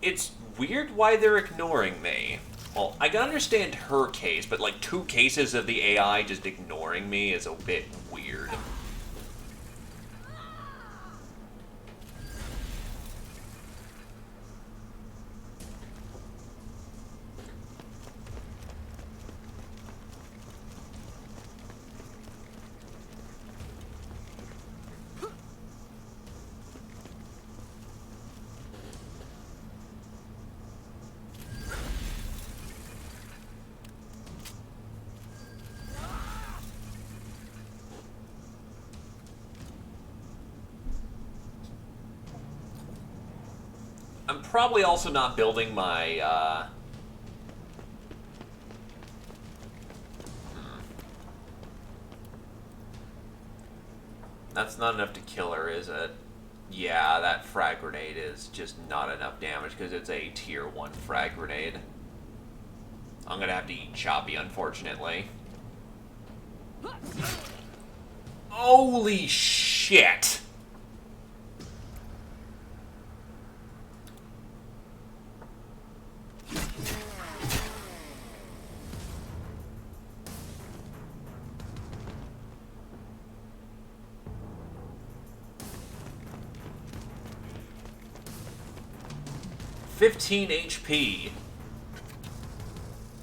It's weird why they're ignoring me. Well, I can understand her case, but like 2 cases of the AI just ignoring me is a bit weird. I'm probably also not building my, That's not enough to kill her, is it? Yeah, that frag grenade is just not enough damage because it's a tier 1 frag grenade. I'm gonna have to eat Choppy, unfortunately. Holy shit! $15 HP.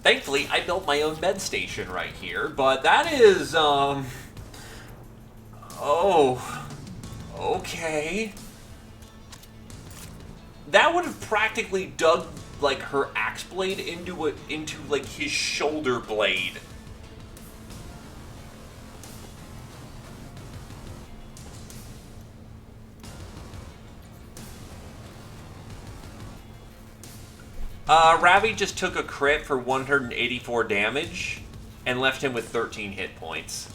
Thankfully, I built my own med station right here, but that is, oh. Okay. That would have practically dug, like, her axe blade into like, his shoulder blade. Ravi just took a crit for 184 damage and left him with 13 hit points.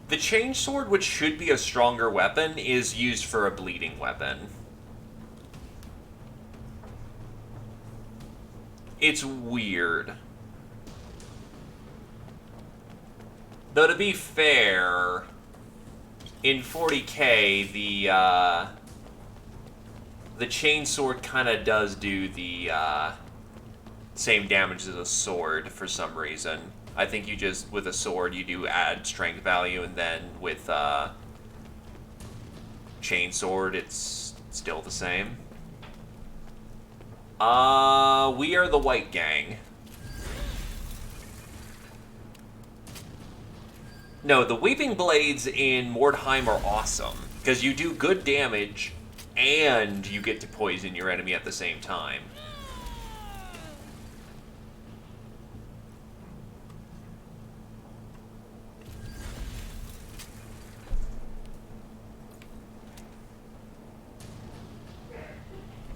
The chainsword, which should be a stronger weapon, is used for a bleeding weapon. It's weird. Though, to be fair, in 40k, the chainsword kind of does do the same damage as a sword for some reason. I think you just, with a sword, you do add strength value, and then with chainsword, it's still the same. We are the White Gang. No, the Weeping Blades in Mordheim are awesome, because you do good damage, and you get to poison your enemy at the same time.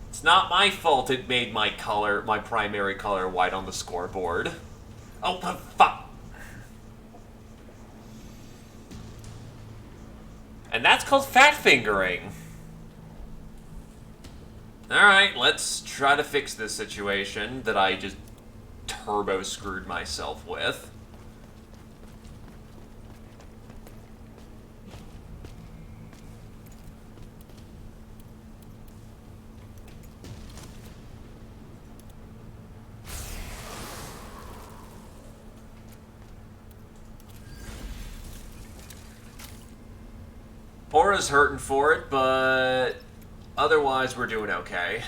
It's not my fault it made my primary color, white on the scoreboard. Oh, fuck. And that's called fat fingering. Alright, let's try to fix this situation that I just turbo screwed myself with. Aura's hurting for it, but otherwise we're doing okay.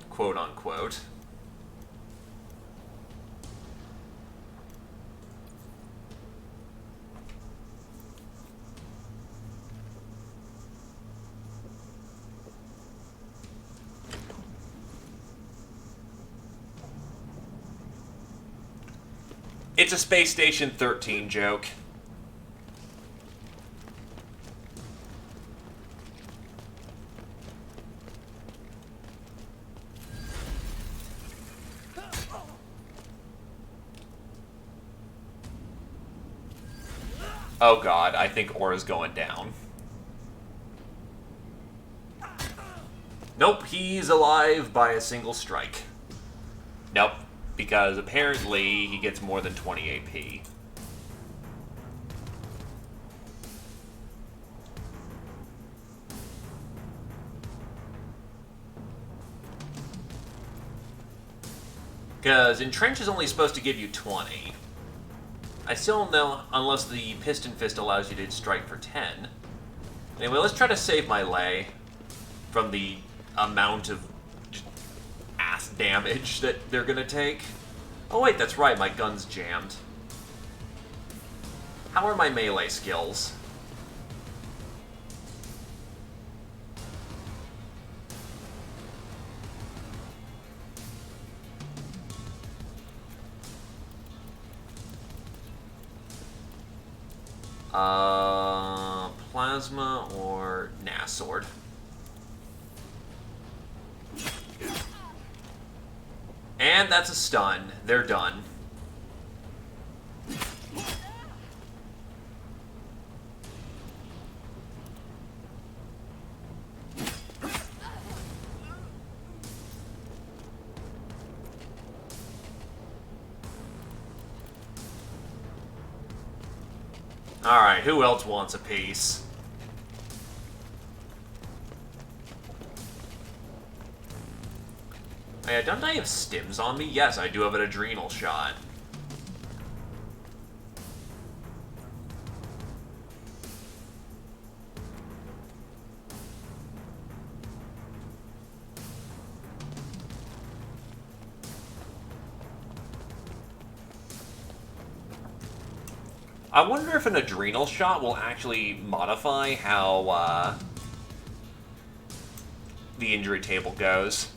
Quote unquote. It's a Space Station 13 joke. Oh god, I think Aura's going down. Nope, he's alive by a single strike. Nope, because apparently he gets more than 20 AP. Because Entrench is only supposed to give you 20. I still don't know, unless the Piston Fist allows you to strike for 10. Anyway, let's try to save my lay from the amount of ass damage that they're gonna take. Oh wait, that's right, my gun's jammed. How are my melee skills? Plasma or sword. And that's a stun. They're done. Alright, who else wants a piece? Hey, don't I have stims on me? Yes, I do have an adrenal shot. I wonder if an adrenal shot will actually modify how the injury table goes.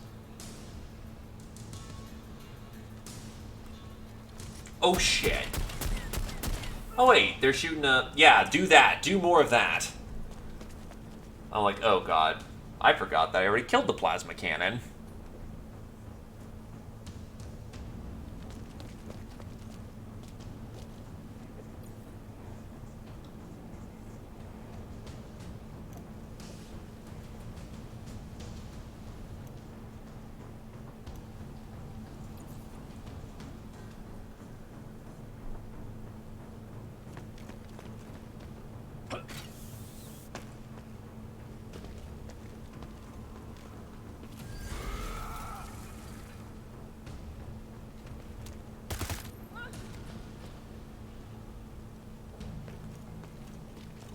Oh shit. Oh wait, they're shooting a... Yeah, do that. Do more of that. I'm like, oh god. I forgot that I already killed the plasma cannon.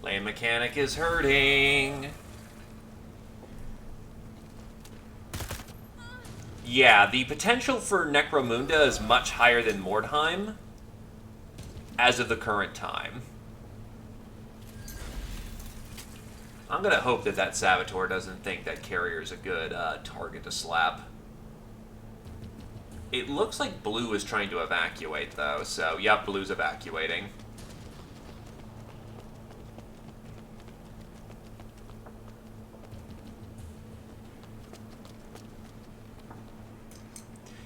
Lane mechanic is hurting. Yeah, the potential for Necromunda is much higher than Mordheim as of the current time. I'm gonna hope that that Saboteur doesn't think that Carrier's a good target to slap. It looks like Blue is trying to evacuate, though, so yep, Blue's evacuating.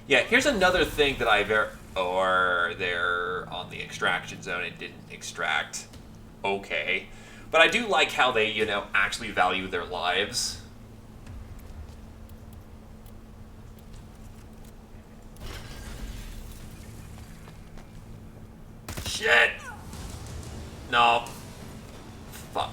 Yeah, here's another thing that or they're on the extraction zone and didn't extract. Okay. But I do like how they, you know, actually value their lives. Shit! No. Fuck.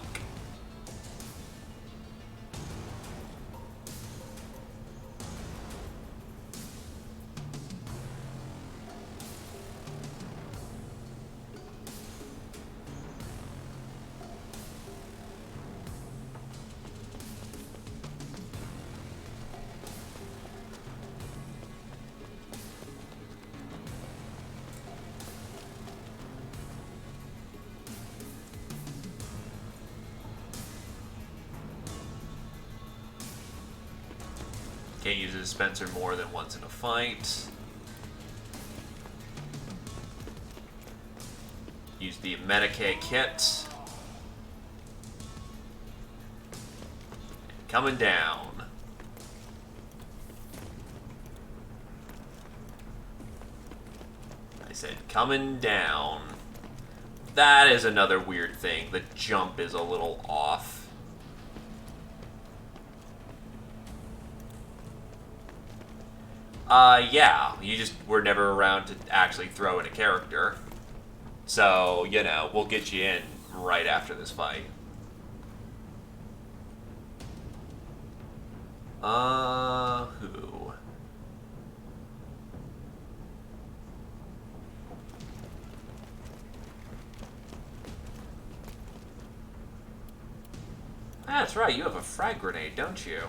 Can't use a dispenser more than once in a fight. Use the Medicaid kit. Coming down. I said coming down. That is another weird thing. The jump is a little off. Yeah, you just were never around to actually throw in a character. So, you know, we'll get you in right after this fight. Who? That's right, you have a frag grenade, don't you?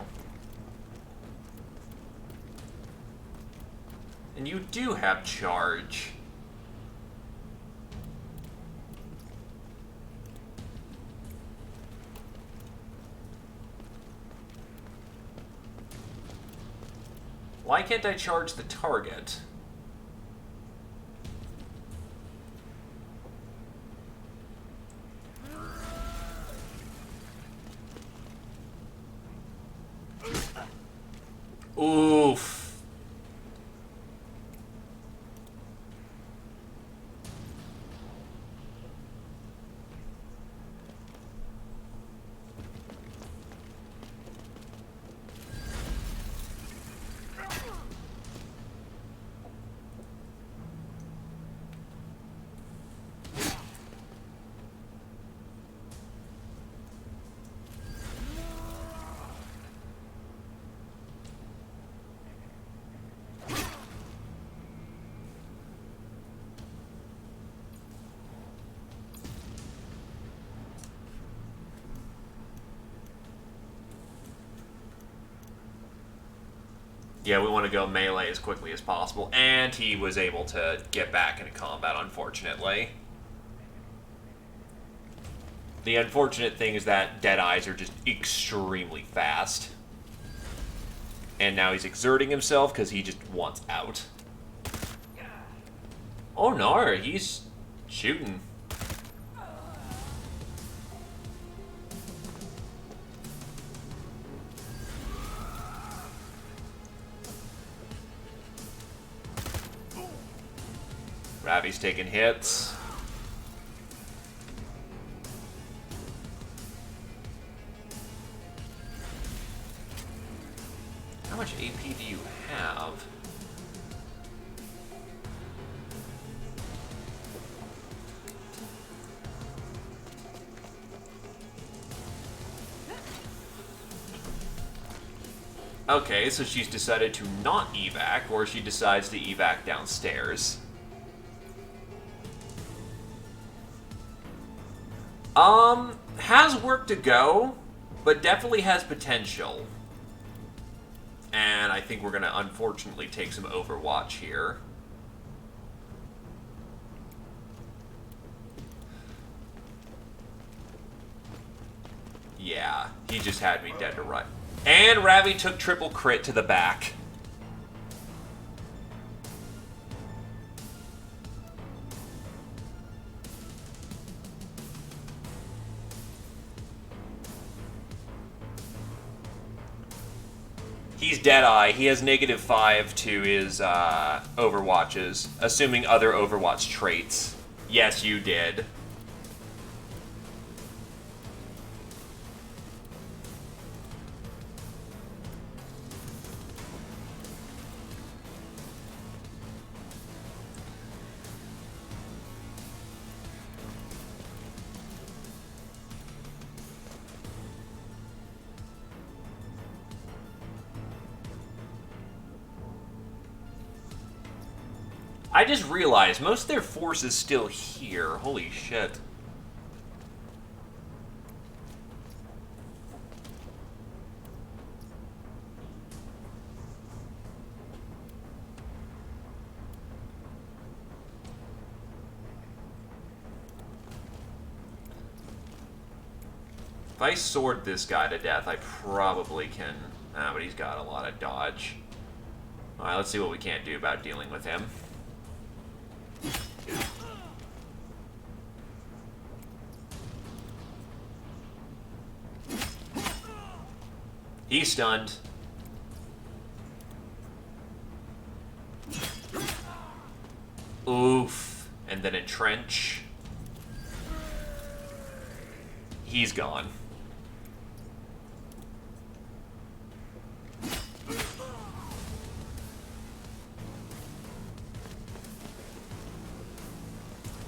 And you do have charge. Why can't I charge the target? Oof. Yeah, we want to go melee as quickly as possible, and he was able to get back into combat, unfortunately. The unfortunate thing is that Deadeyes are just extremely fast. And now he's exerting himself because he just wants out. Oh no, he's shooting. Ravi's taking hits. How much AP do you have? Okay, so she's decided to not evac, or she decides to evac downstairs. Has work to go, but definitely has potential. And I think we're going to unfortunately take some Overwatch here. Yeah, he just had me dead to right. And Ravi took triple crit to the back. He's Deadeye. He has -5 to his Overwatches, assuming other Overwatch traits. Yes, you did. I just realized most of their force is still here. Holy shit. If I sword this guy to death, I probably can. But he's got a lot of dodge. Alright, let's see what we can't do about dealing with him. He's stunned. Oof. And then entrench. He's gone.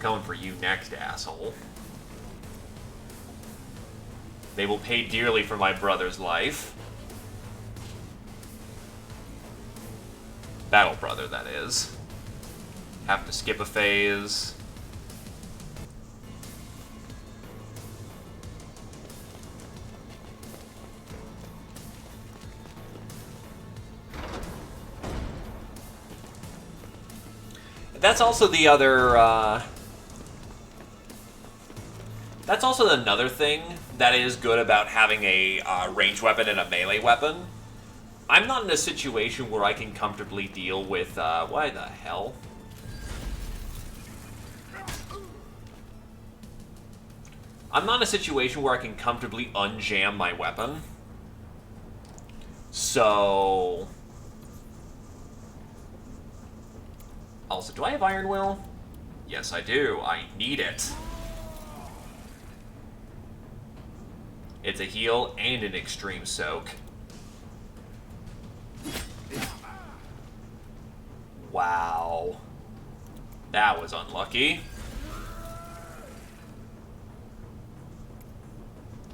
Coming for you next, asshole. They will pay dearly for my brother's life. Battle brother, that is. Have to skip a phase. That's also the other, that's also another thing that is good about having a ranged weapon and a melee weapon. I'm not in a situation where I can comfortably deal with, why the hell? I'm not in a situation where I can comfortably unjam my weapon. So... Also, do I have Iron Will? Yes, I do. I need it. It's a heal and an extreme soak. Wow. That was unlucky.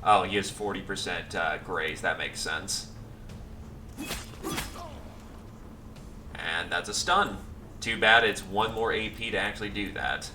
Oh, he has 40% graze. That makes sense. And that's a stun. Too bad it's one more AP to actually do that.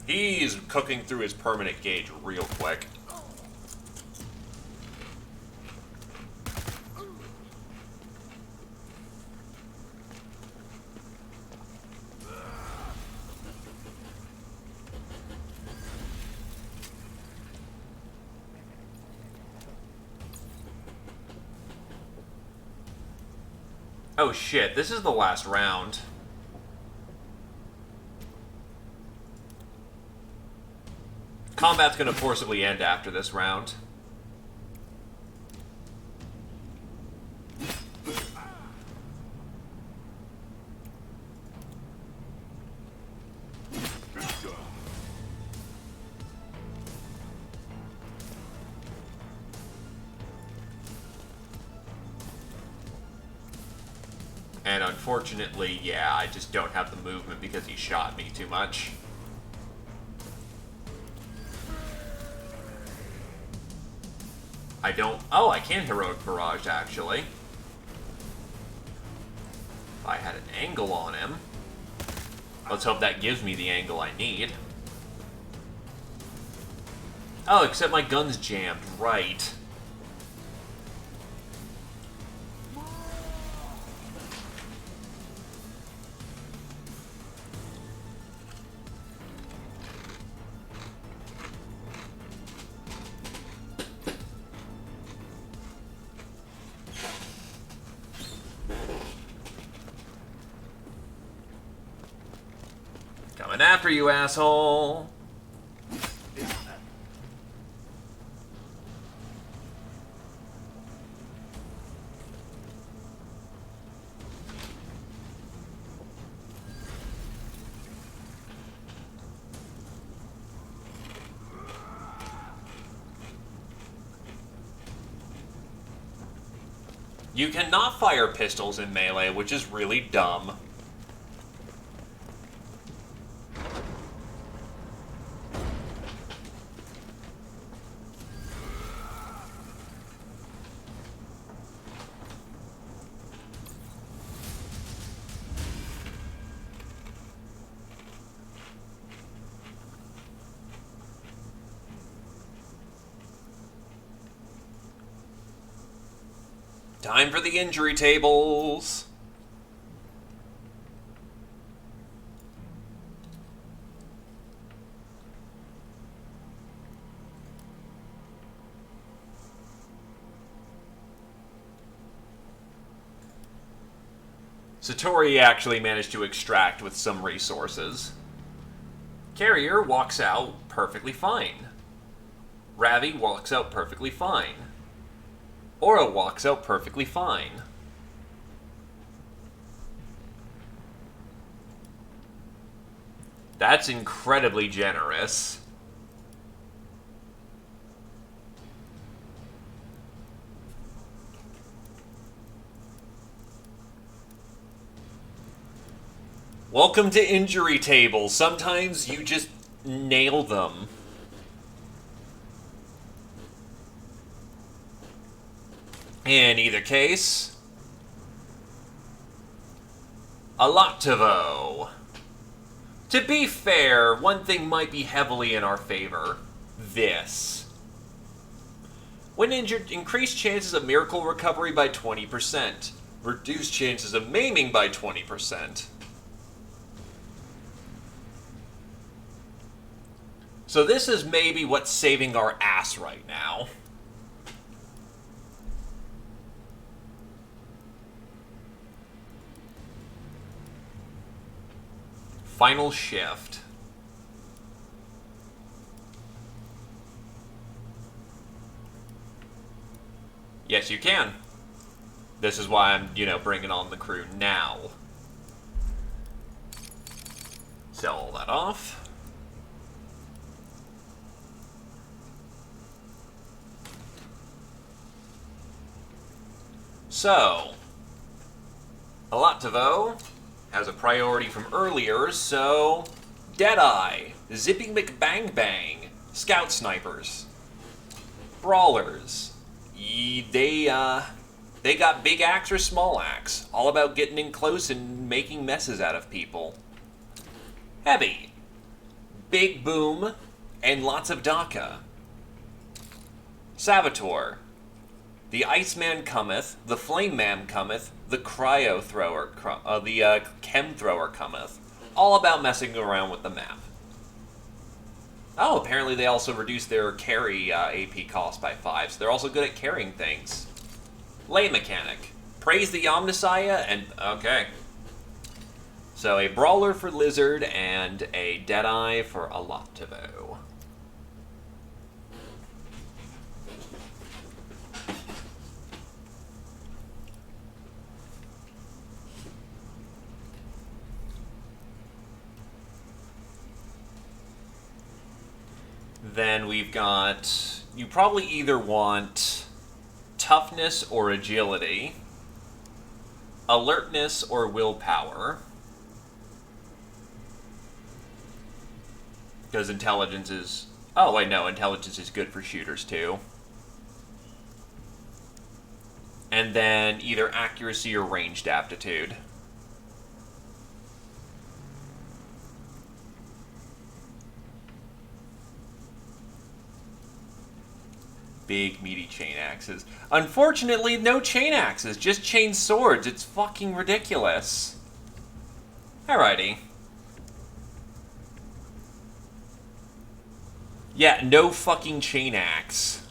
He's cooking through his permanent gauge real quick. Oh shit, this is the last round. Combat's gonna forcibly end after this round. And unfortunately, yeah, I just don't have the movement because he shot me too much. I don't... Oh, I can Heroic Barrage, actually. If I had an angle on him. Let's hope that gives me the angle I need. Oh, except my gun's jammed. Right. Coming after you, asshole! You cannot fire pistols in melee, which is really dumb. Time for the injury tables. Satori actually managed to extract with some resources. Carrier walks out perfectly fine. Ravi walks out perfectly fine. Aura walks out perfectly fine. That's incredibly generous. Welcome to injury tables. Sometimes you just nail them. In either case, Alaktivo. To be fair, one thing might be heavily in our favor. This. When injured, increase chances of miracle recovery by 20%. Reduce chances of maiming by 20%. So this is maybe what's saving our ass right now. Final shift. Yes, you can. This is why I'm, bringing on the crew now. Sell all that off. So, Alaktivo has a priority from earlier, so Deadeye, Zippy McBang, Scout Snipers, Brawlers. They got big axe or small axe, all about getting in close and making messes out of people. Heavy, Big Boom, and lots of Daka. Saboteur. The Iceman cometh, the Flame Man cometh, the Cryo Thrower, the Chem Thrower cometh. All about messing around with the map. Oh, apparently they also reduced their carry AP cost by 5, so they're also good at carrying things. Lay Mechanic. Praise the Omnissiah, and okay. So a Brawler for Lizard and a Deadeye for Aloptivo. Then we've got... You probably either want Toughness or Agility, Alertness or Willpower, because Intelligence is... Oh, wait, no, Intelligence is good for shooters, too. And then either Accuracy or Ranged Aptitude. Big, meaty chain axes. Unfortunately, no chain axes, just chain swords. It's fucking ridiculous. Alrighty. Yeah, no fucking chain axe.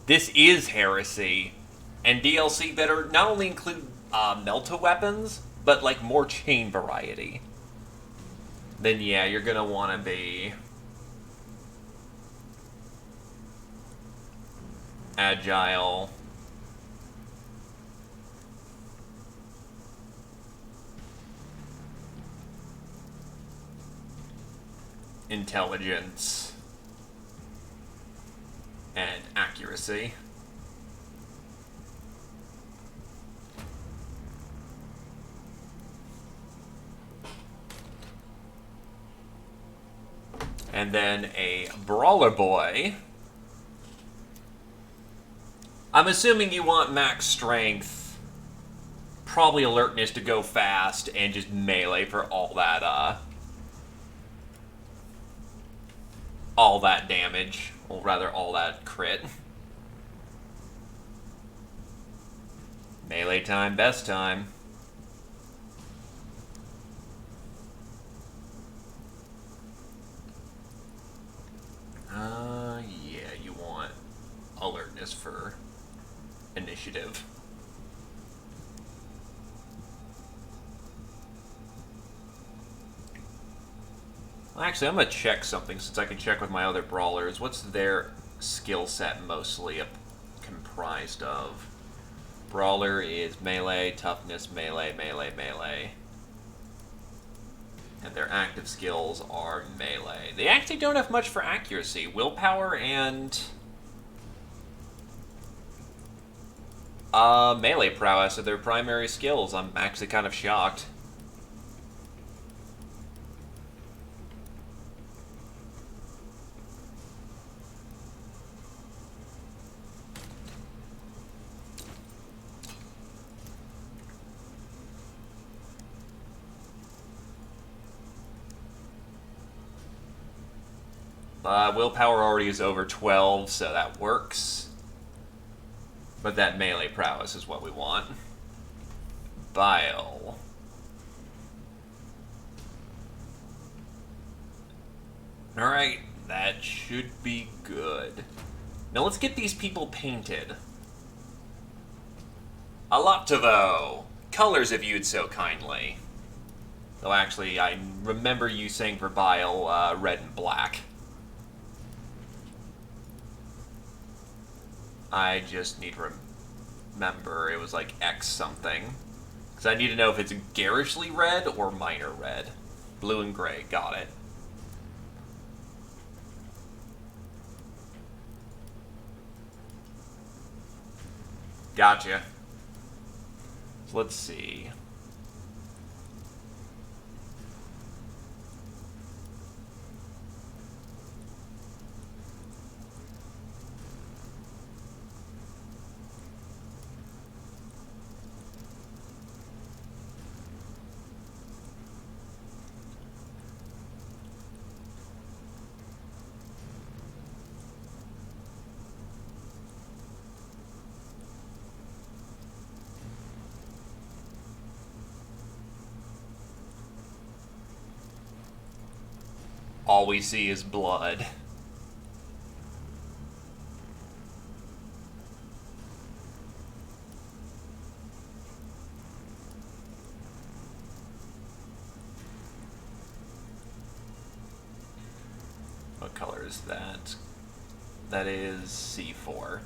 This is heresy. And DLC better not only include Melta weapons, but like more chain variety. Then yeah, you're gonna wanna be... Agile. Intelligence. And accuracy. And then a Brawler Boy. I'm assuming you want max strength, probably alertness to go fast, and just melee for all that damage, or rather all that crit. Melee time, best time. Yeah, you want alertness for initiative. Well, actually, I'm going to check something since I can check with my other brawlers. What's their skill set mostly comprised of? Brawler is melee, toughness, melee, melee, melee. And their active skills are melee. They actually don't have much for accuracy. Willpower and... melee prowess are their primary skills. I'm actually kind of shocked. Willpower already is over 12, so that works. But that melee prowess is what we want. Bile. Alright, that should be good. Now let's get these people painted. Aloptivo. Colors if you'd so kindly. Though actually, I remember you saying for Bile, red and black. I just need to remember it was like X something. Because I need to know if it's garishly red or minor red. Blue and gray, got it. Gotcha. So let's see. All we see is blood. is that? That is C4.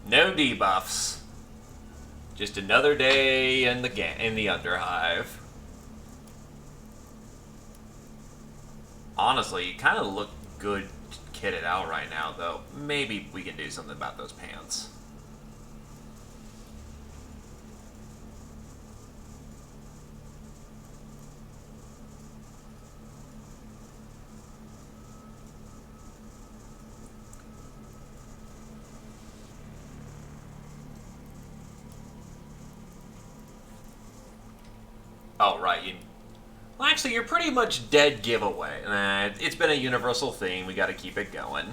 No debuffs. Just another day in the Underhive. Honestly, you kind of look good kitted out right now, though. Maybe we can do something about those pants. Oh, right. Well, actually, you're pretty much dead giveaway. It's been a universal thing. We got to keep it going.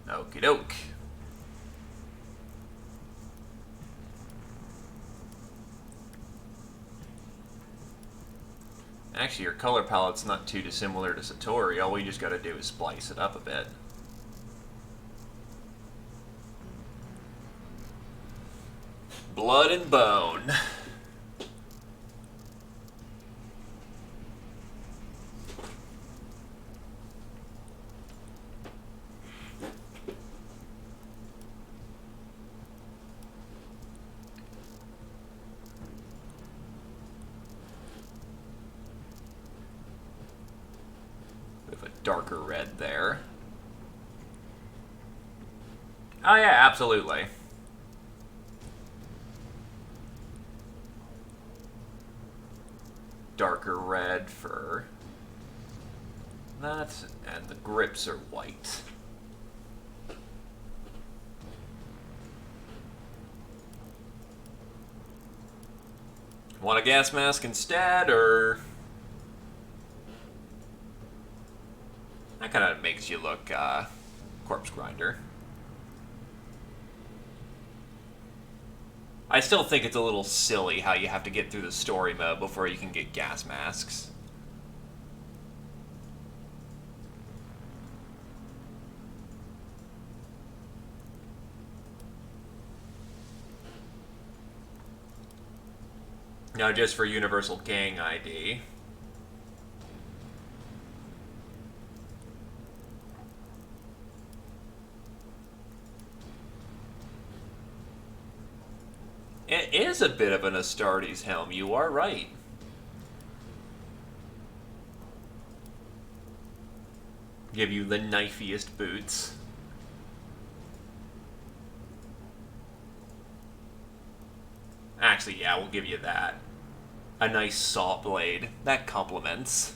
Okie doke. Actually, your color palette's not too dissimilar to Satori. All we just got to do is splice it up a bit. Blood and bone. With a darker red there. Oh yeah, absolutely. Darker red for that, and the grips are white. Want a gas mask instead, or that kind of makes you look corpse grinder. I still think it's a little silly how you have to get through the story mode before you can get gas masks. Now, just for Universal Gang ID. It is a bit of an Astartes helm, you are right. Give you the knifiest boots. Actually, yeah, we'll give you that. A nice saw blade. That compliments.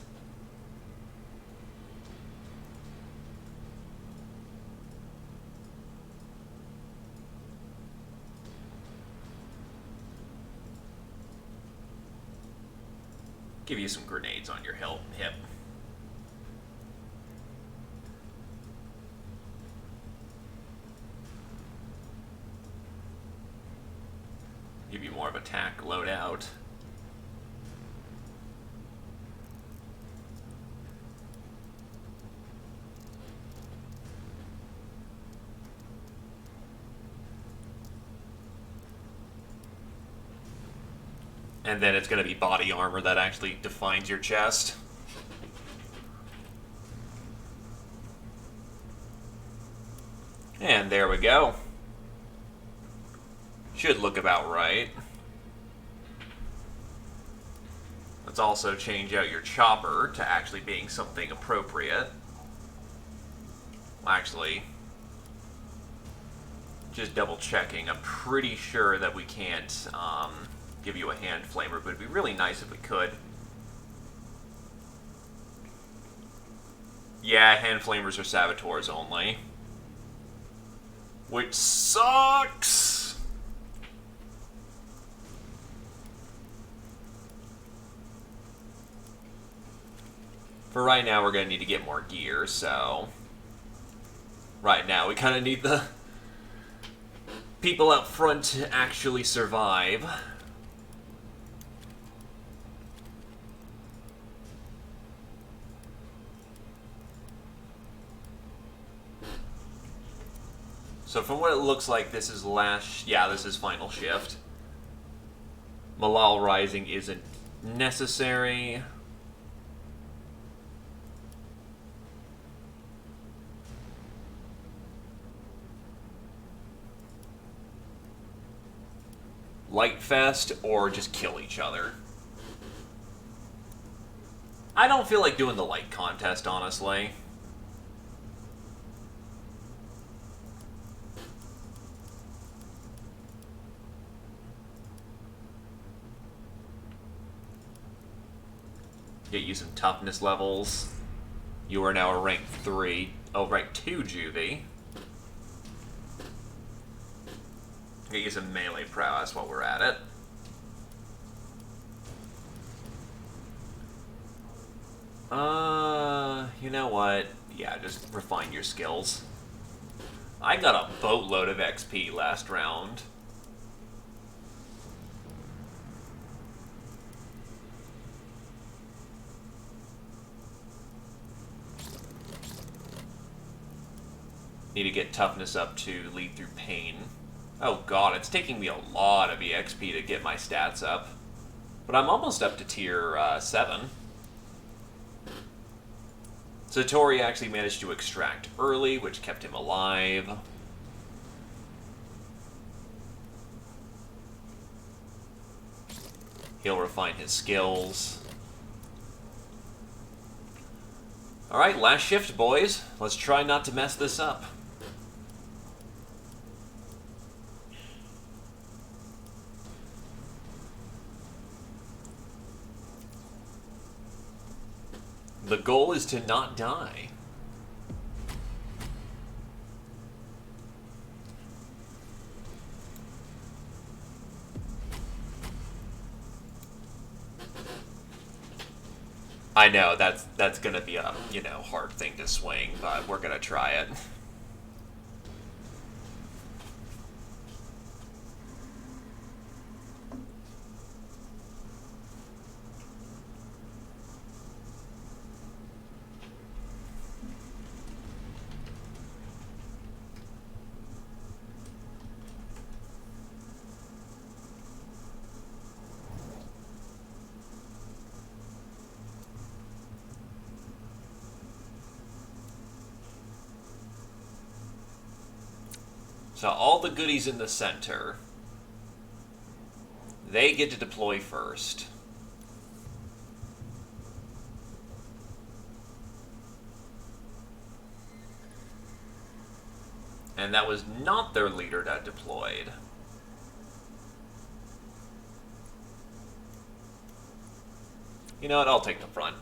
Give you some grenades on your hip. Give you more of attack loadout. And then it's going to be body armor that actually defines your chest. And there we go. Should look about right. Let's also change out your chopper to actually being something appropriate. Well, actually, just double checking. I'm pretty sure that we can't give you a hand flamer, but it'd be really nice if we could. Yeah, hand flamers are saboteurs only. Which sucks! For right now, we're going to need to get more gear, so... Right now, we kind of need the people out front to actually survive. So from what it looks like, this is yeah, this is final shift. Malal Rising isn't necessary. Light Fest or just kill each other. I don't feel like doing the light contest, honestly. Get you some toughness levels. You are now a rank 3. Oh, rank 2 Juvie. Get you some melee prowess while we're at it. You know what? Yeah, just refine your skills. I got a boatload of XP last round. Need to get toughness up to lead through pain. Oh god, it's taking me a lot of EXP to get my stats up. But I'm almost up to tier 7. Satori actually managed to extract early, which kept him alive. He'll refine his skills. Alright, last shift, boys. Let's try not to mess this up. The goal is to not die. I know, that's gonna be a, hard thing to swing, but we're gonna try it. So all the goodies in the center, they get to deploy first. And that was not their leader that deployed. You know what, I'll take the front.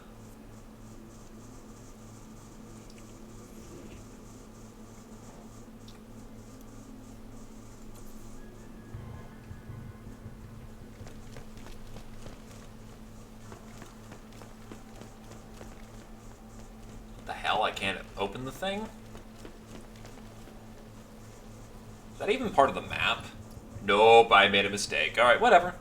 I can't open the thing? Is that even part of the map? Nope, I made a mistake. Alright, whatever.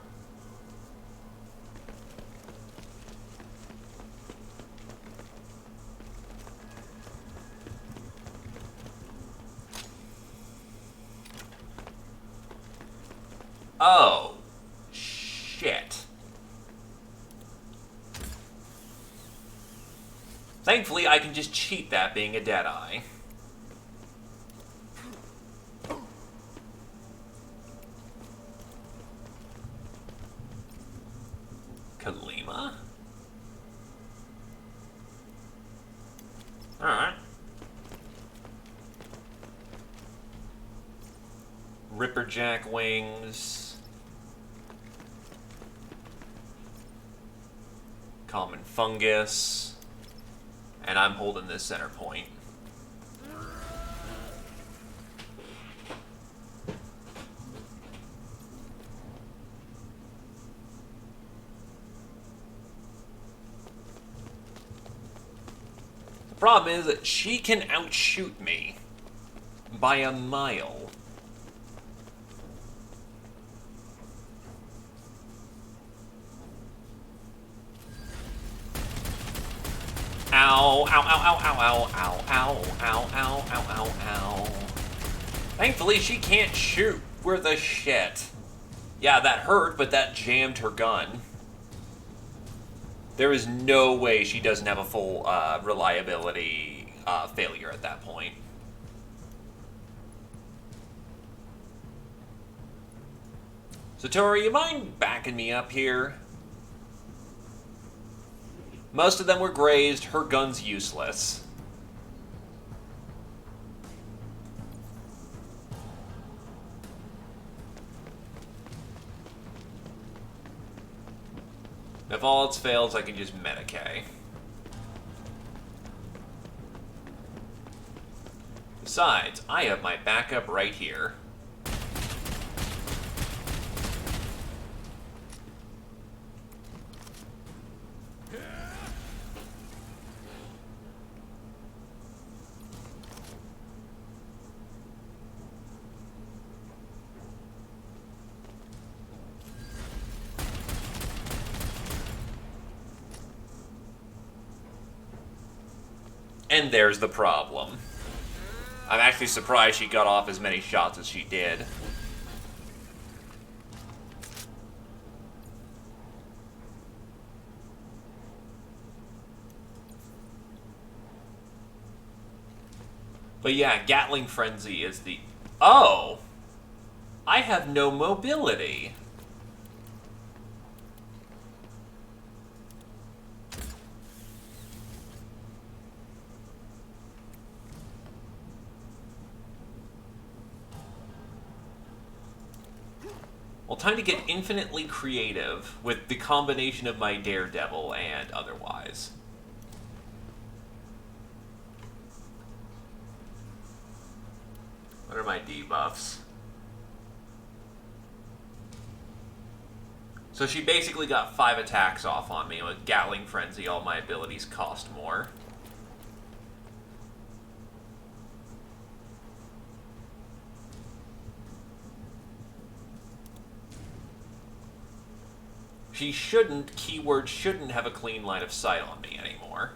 Oh. Shit. Thankfully, I can just cheat that being a Deadeye. Kalima? Alright. Ripperjack wings. Common fungus. And I'm holding this center point. The problem is that she can outshoot me by a mile. Ow, ow, ow, ow, ow, ow, ow, ow, ow, ow, ow, ow, ow. Thankfully, she can't shoot. Where the shit? Yeah, that hurt, but that jammed her gun. There is no way she doesn't have a full reliability failure at that point. Satori, you mind backing me up here? Most of them were grazed. Her gun's useless. If all else fails, I can just Medicae. Besides, I have my backup right here. And there's the problem. I'm actually surprised she got off as many shots as she did. But yeah, Gatling Frenzy is the... Oh! I have no mobility. Well, time to get infinitely creative with the combination of my Daredevil and otherwise. What are my debuffs? So she basically got 5 attacks off on me. With Gatling Frenzy, all my abilities cost more. She shouldn't, keyword shouldn't, have a clean line of sight on me anymore.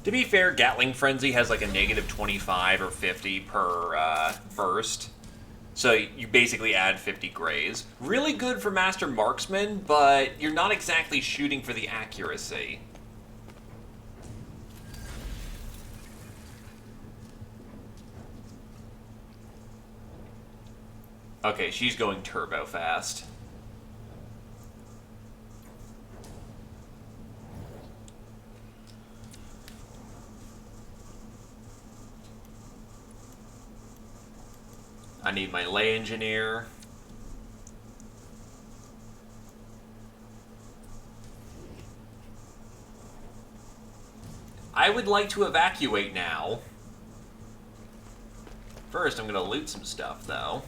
To be fair, Gatling Frenzy has like a negative 25 or 50 per burst. So you basically add 50 grays. Really good for Master Marksman, but you're not exactly shooting for the accuracy. Okay, she's going turbo fast. I need my lay engineer. I would like to evacuate now. First, I'm going to loot some stuff, though.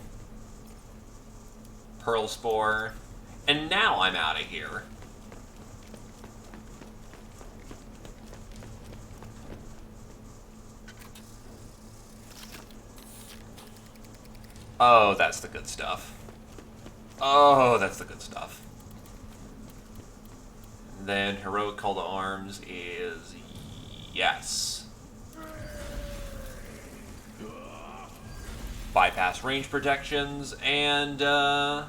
Pearl Spore. And now I'm out of here. Oh, that's the good stuff. Oh, that's the good stuff. And then Heroic Call to Arms is... yes. Bypass range protections, and no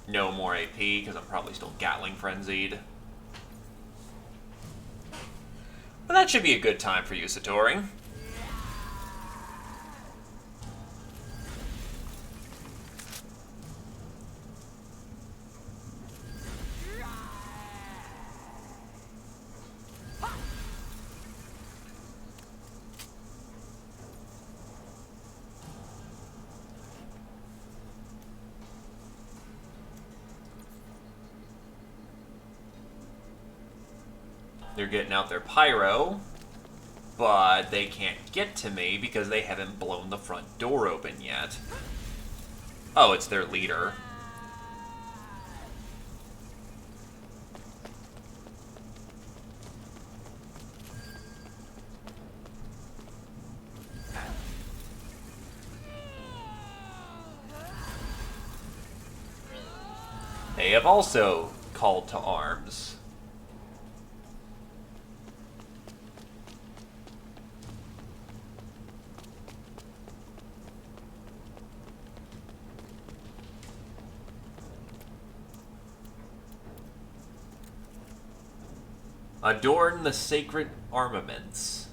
more AP, because I'm probably still Gatling Frenzied. But that should be a good time for you, Satori. They're getting out their pyro, but they can't get to me because they haven't blown the front door open yet. Oh, it's their leader. they have also called to arms. Adorn the sacred armaments.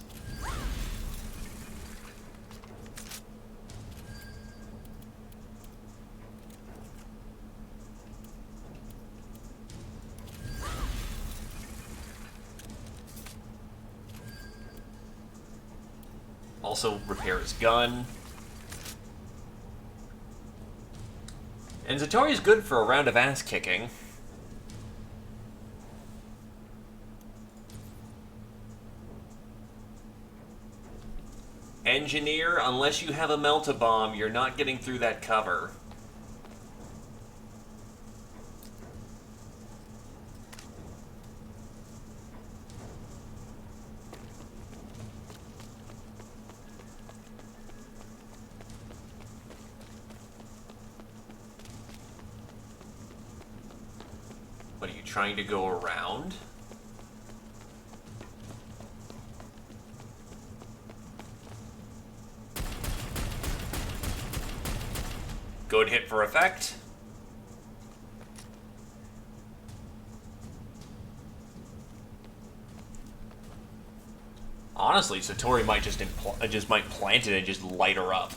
Also repair his gun. And Zatori's good for a round of ass kicking. Engineer, unless you have a melt-a-bomb, you're not getting through that cover. What are you trying to go around? Good hit for effect. Honestly, Satori might just plant it and just light her up.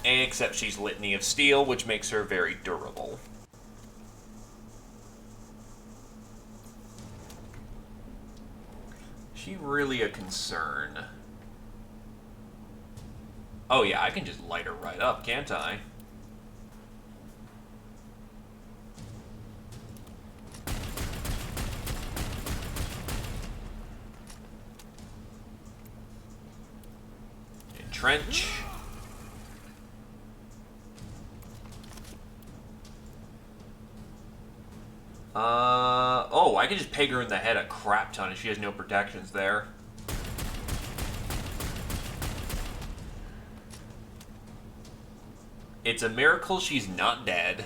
Except she's Litany of Steel, which makes her very durable. Is she really a concern? Oh yeah, I can just light her right up, can't I? Entrench. Oh, I can just peg her in the head a crap ton and she has no protections there. It's a miracle she's not dead.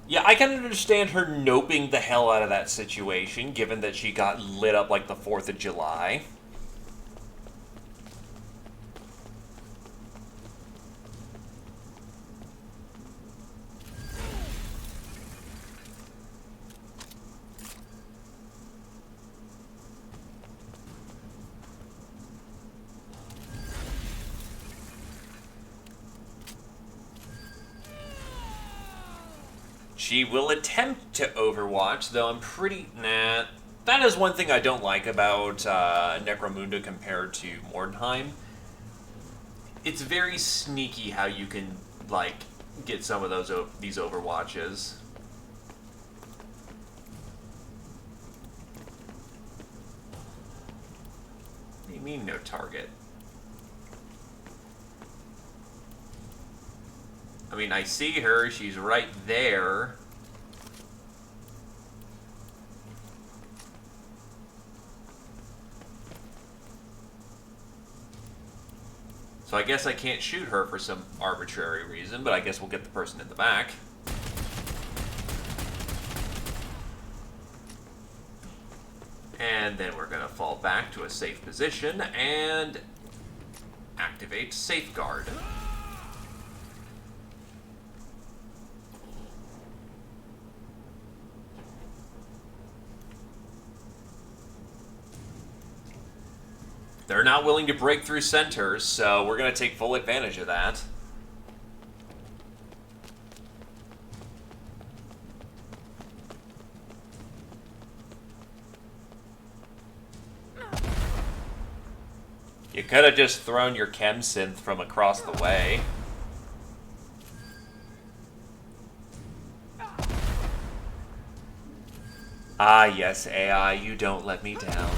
Yeah, I can understand her noping the hell out of that situation, given that she got lit up like the 4th of July. She will attempt to Overwatch, though I'm pretty... Nah. That is one thing I don't like about Necromunda compared to Mordheim. It's very sneaky how you can, like, get some of these Overwatches. What do you mean, no target? I mean, I see her. She's right there. So I guess I can't shoot her for some arbitrary reason, but I guess we'll get the person in the back. And then we're going to fall back to a safe position and activate Safeguard. They're not willing to break through centers, so we're going to take full advantage of that. You could have just thrown your chem synth from across the way. Ah, yes, AI, you don't let me down.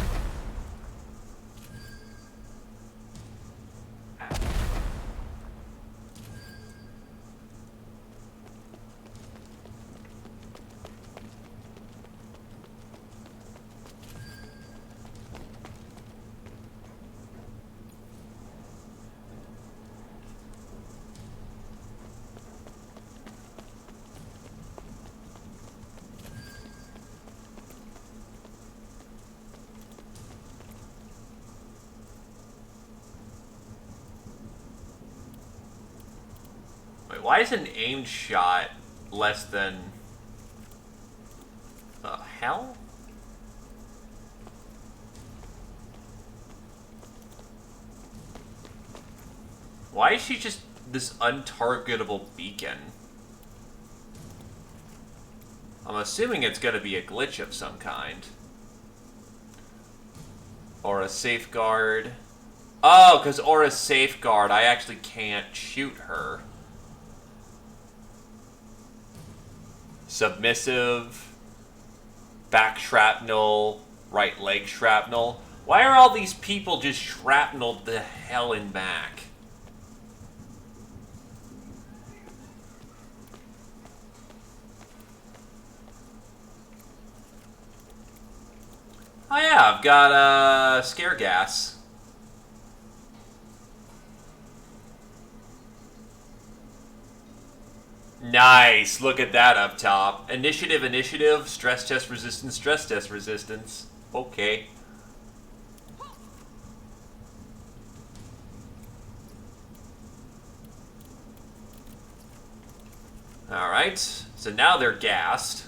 Wait, why is an aimed shot less than... the hell? Why is she just this untargetable beacon? I'm assuming it's gonna be a glitch of some kind. Or a safeguard. Oh, because Aura Safeguard, I actually can't shoot her. Submissive. Back shrapnel. Right leg shrapnel. Why are all these people just shrapneled the hell in back? Oh yeah, I've got scare gas. Nice, look at that up top. Initiative, initiative, stress test resistance, stress test resistance. Okay. Alright, so now they're gassed.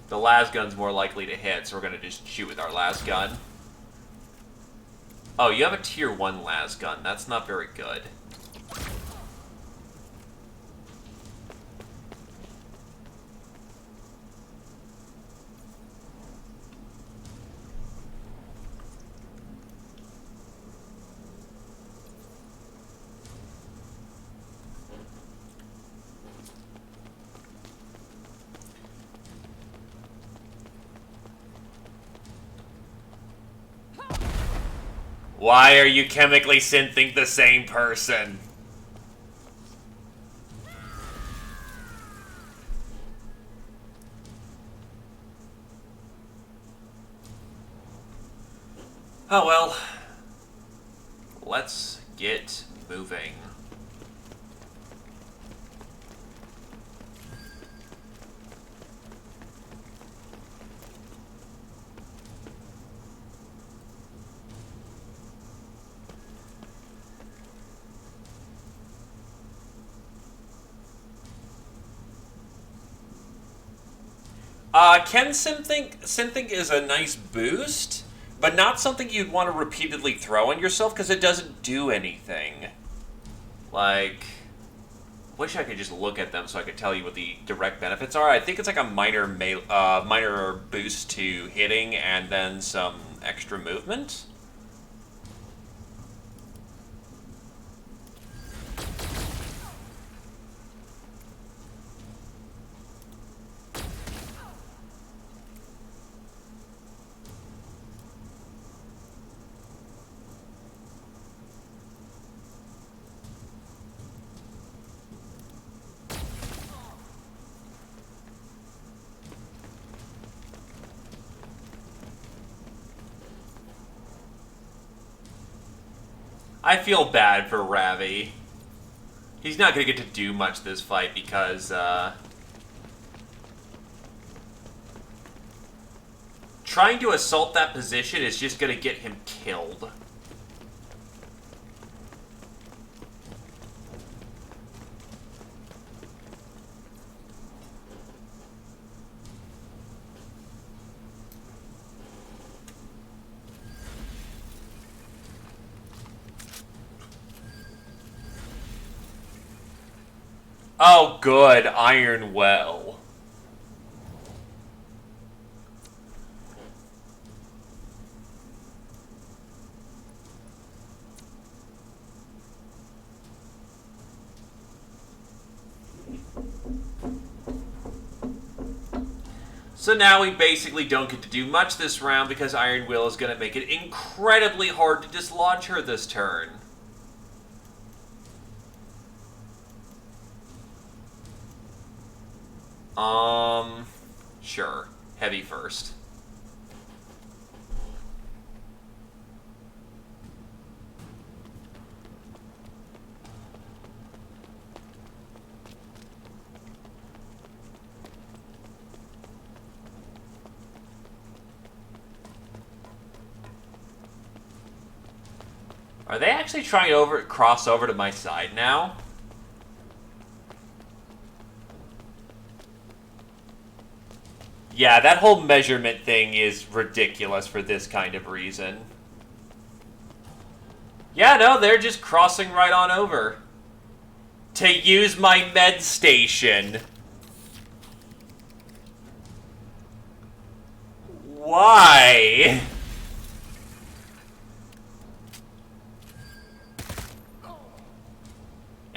The las gun's more likely to hit, so we're gonna just shoot with our las gun. Oh, you have a tier 1 las gun. That's not very good. Why are you chemically synthing the same person? Oh well. Let's get moving. Ken synthing is a nice boost, but not something you'd want to repeatedly throw on yourself because it doesn't do anything. Like, wish I could just look at them so I could tell you what the direct benefits are. I think it's like a minor boost to hitting and then some extra movement. I feel bad for Ravi. He's not going to get to do much this fight because, trying to assault that position is just going to get him killed. Oh, good. Iron Well. So now we basically don't get to do much this round because Iron Will is going to make it incredibly hard to dislodge her this turn. Sure. Heavy first. Are they actually trying to cross over to my side now? Yeah, that whole measurement thing is ridiculous for this kind of reason. Yeah, no, they're just crossing right on over. To use my med station. Why?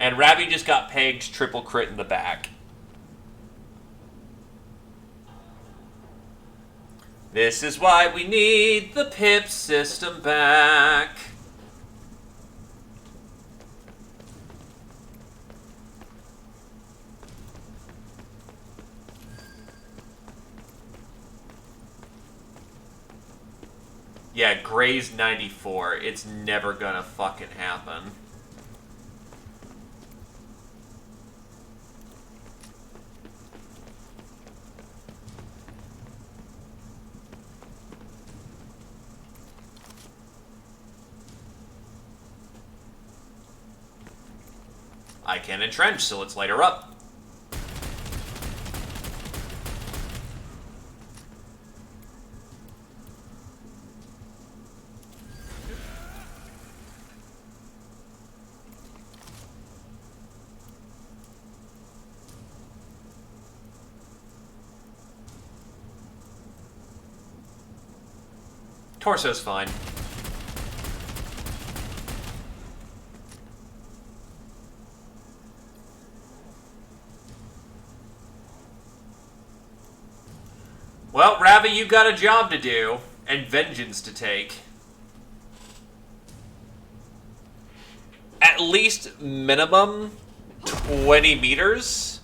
And Ravi just got Peg's triple crit in the back. This is why we need the pip system back. Yeah, Gray's 94. It's never gonna fucking happen. I can entrench, so let's light her up. Torso's fine. Well, Ravi, you got a job to do, and vengeance to take. At least minimum 20 meters.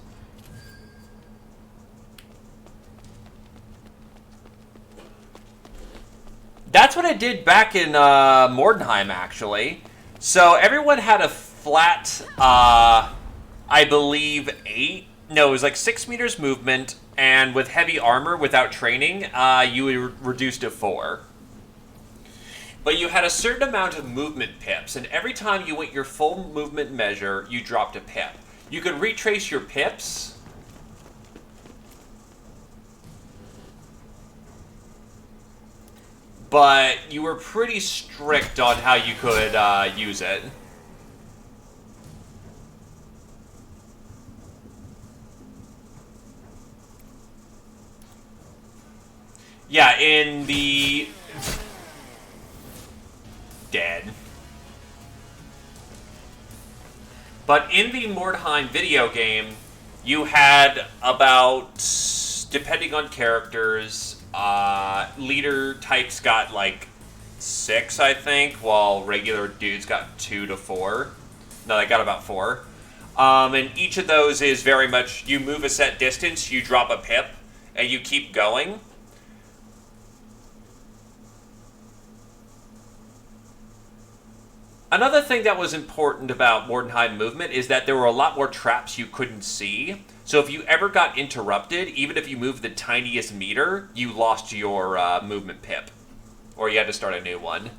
That's what I did back in Mordenheim, actually. So everyone had a flat, I believe, 8. No, it was like 6 meters movement, and with heavy armor without training, you would reduce to 4. But you had a certain amount of movement pips, and every time you went your full movement measure, you dropped a pip. You could retrace your pips. But you were pretty strict on how you could use it. Yeah, in the... Dead. But in the Mordheim video game, you had about, depending on characters, leader types got like 6, I think, while regular dudes got 2 to 4. No, they got about 4. And each of those is very much, you move a set distance, you drop a pip, and you keep going. Another thing that was important about Mordenheim movement is that there were a lot more traps you couldn't see. So if you ever got interrupted, even if you moved the tiniest meter, you lost your movement pip. Or you had to start a new one.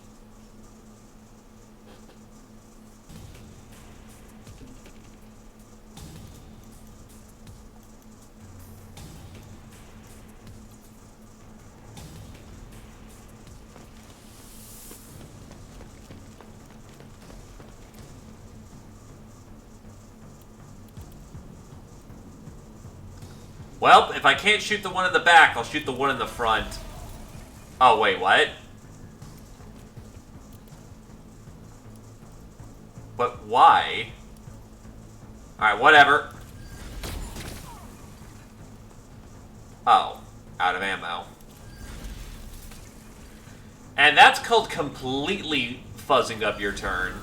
Well, if I can't shoot the one in the back, I'll shoot the one in the front. Oh, wait, what? But why? Alright, whatever. Oh. Out of ammo. And that's called completely fuzzing up your turn.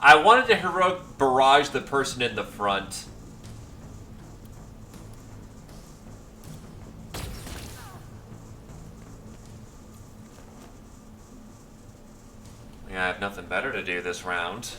I wanted to heroic barrage the person in the front. Yeah, I have nothing better to do this round.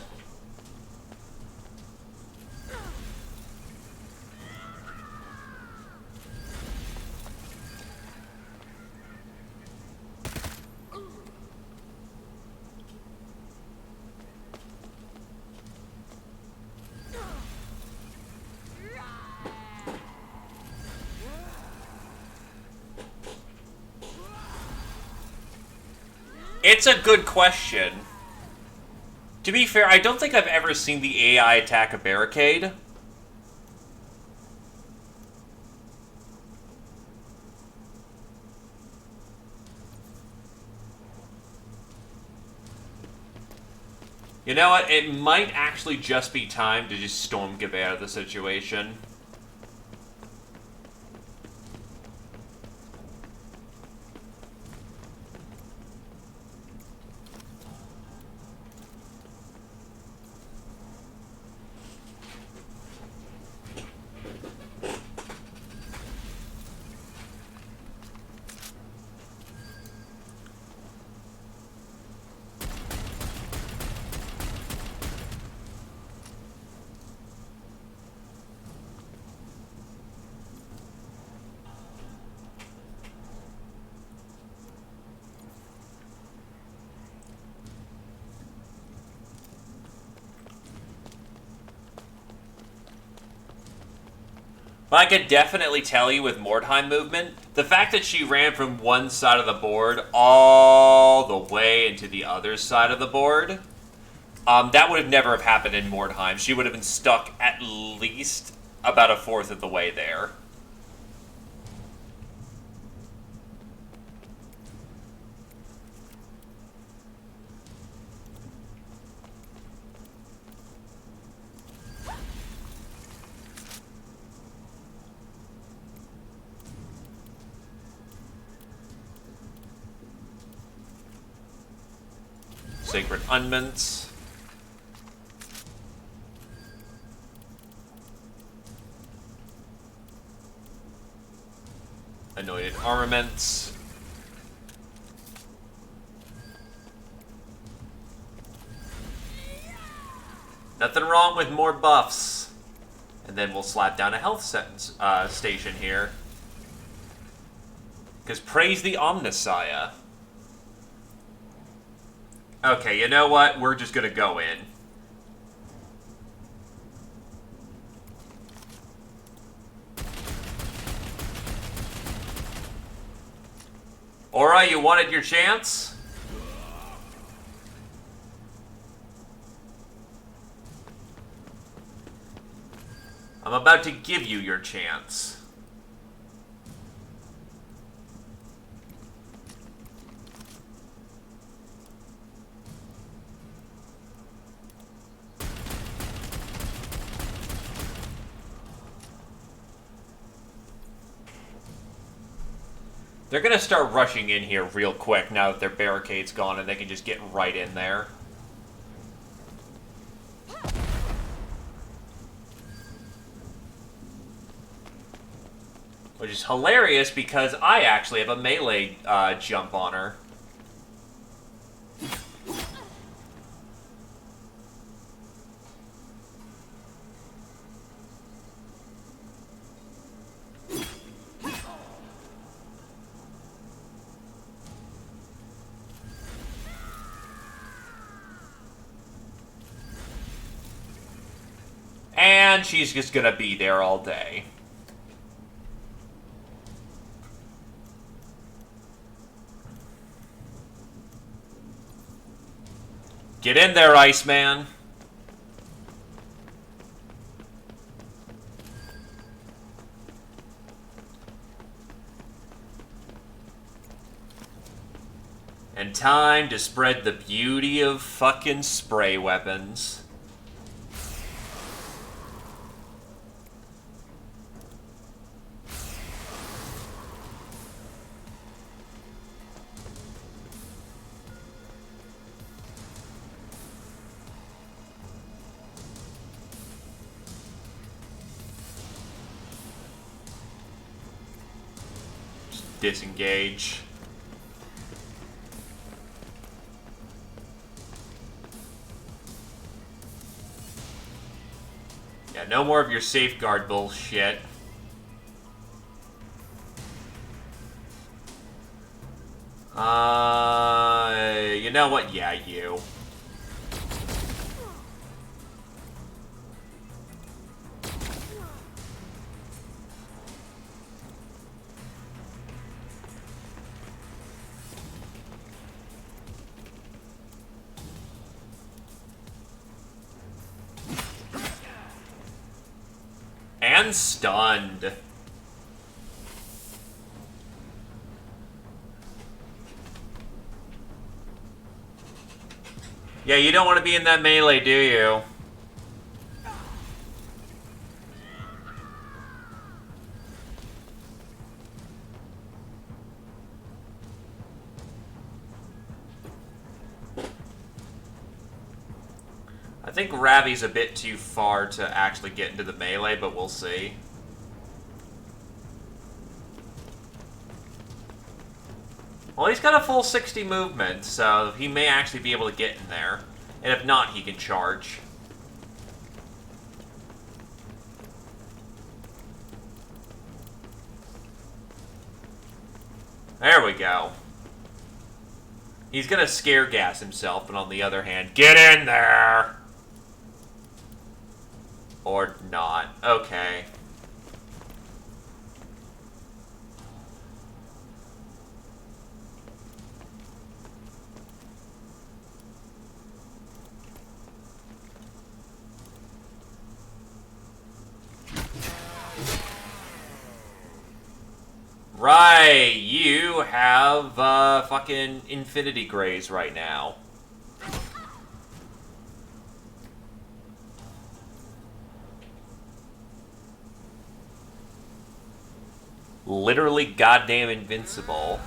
It's a good question. To be fair, I don't think I've ever seen the AI attack a barricade. You know what? It might actually just be time to just storm get out of the situation. But I could definitely tell you with Mordheim movement, the fact that she ran from one side of the board all the way into the other side of the board, that would have never have happened in Mordheim. She would have been stuck at least about a fourth of the way there. Sacred Unmints. Anointed Armaments. Nothing wrong with more buffs. And then we'll slap down a health sentence, station here. Because praise the Omnissiah. Okay, you know what? We're just gonna go in. Aura, you wanted your chance? I'm about to give you your chance. They're gonna start rushing in here real quick now that their barricade's gone and they can just get right in there. Which is hilarious because I actually have a melee jump on her. And she's just gonna be there all day. Get in there, Iceman. And time to spread the beauty of fucking spray weapons. disengage. Yeah, no more of your safeguard bullshit. You know what? Yeah, you. And stunned. Yeah, you don't want to be in that melee, do you? I think Ravi's a bit too far to actually get into the melee, but we'll see. Well, he's got a full 60 movement, so he may actually be able to get in there. And if not, he can charge. There we go. He's gonna scare gas himself, but on the other hand, get in there! Or not. Okay. Right, you have fucking Infinity Grays right now. Literally goddamn invincible.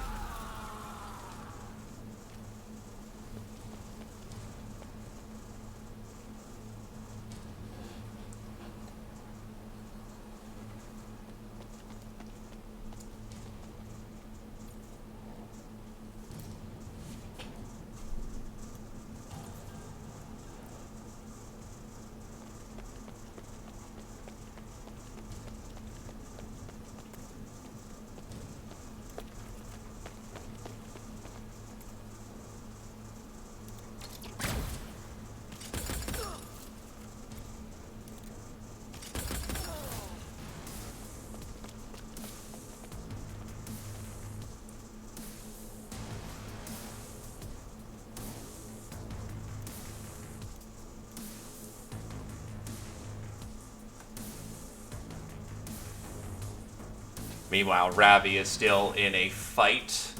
Meanwhile, Ravi is still in a fight,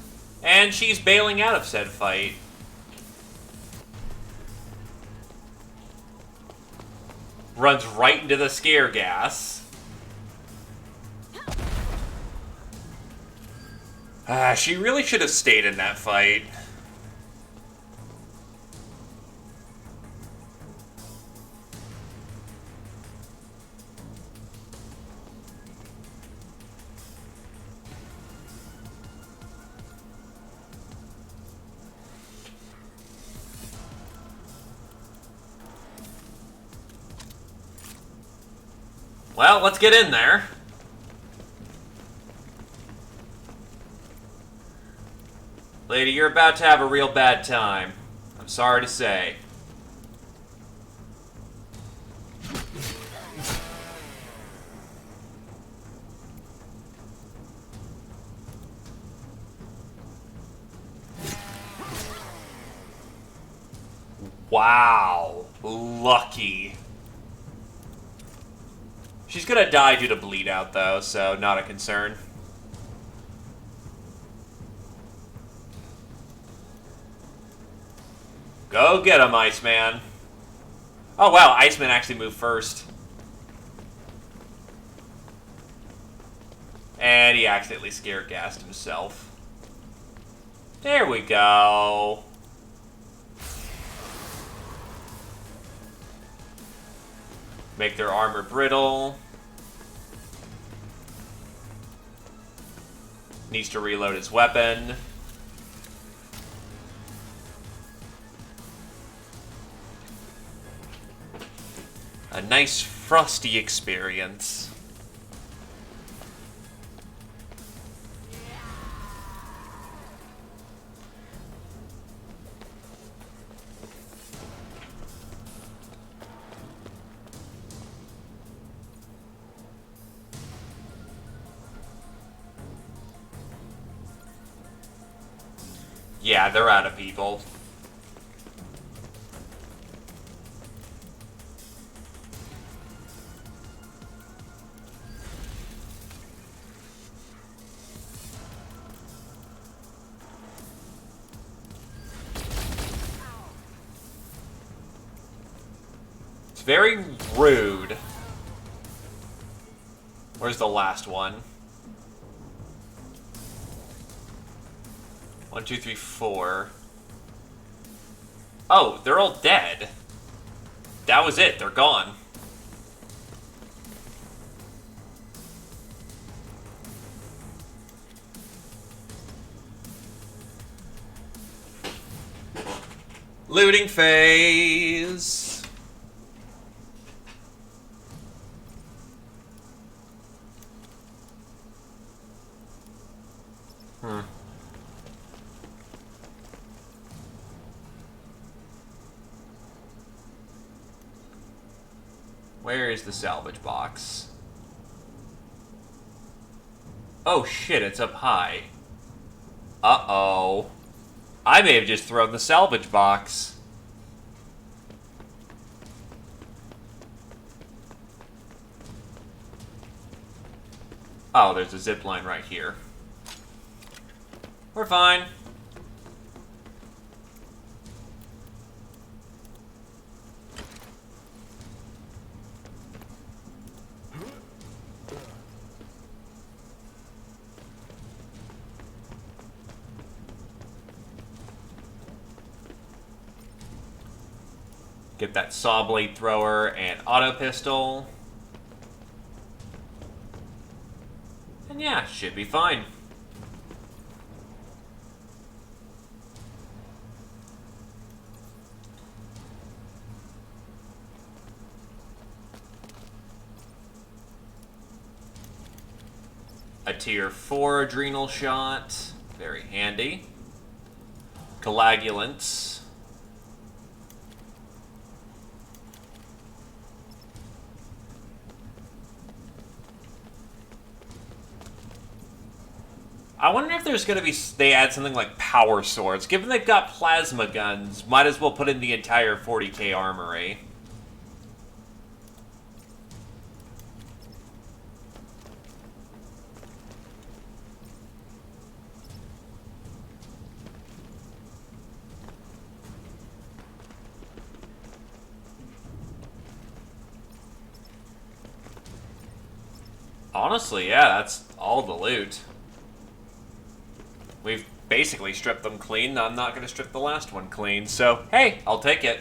and she's bailing out of said fight. Runs right into the scare gas. She really should have stayed in that fight. Well, let's get in there. Lady, you're about to have a real bad time. I'm sorry to say. Wow. Lucky. She's gonna die due to bleed out, though, so not a concern. Go get him, Iceman. Oh, wow, Iceman actually moved first. And he accidentally scare-gassed himself. There we go. Make their armor brittle. Needs to reload his weapon. A nice frosty experience. Yeah, they're out of people. It's very rude. Where's the last one? 1, 2, 3, 4. Oh, they're all dead. That was it. They're gone. Looting phase. Where is the salvage box? Oh shit, it's up high. Uh-oh. I may have just thrown the salvage box. Oh, there's a zip line right here. We're fine. Get that saw blade thrower and auto pistol. And yeah, should be fine. A tier 4 adrenal shot. Very handy. Coagulants. I wonder if there's going to be... They add something like power swords. Given they've got plasma guns, might as well put in the entire 40k armory. Honestly, yeah, that's all the loot. We've basically stripped them clean. I'm not going to strip the last one clean, so hey, I'll take it.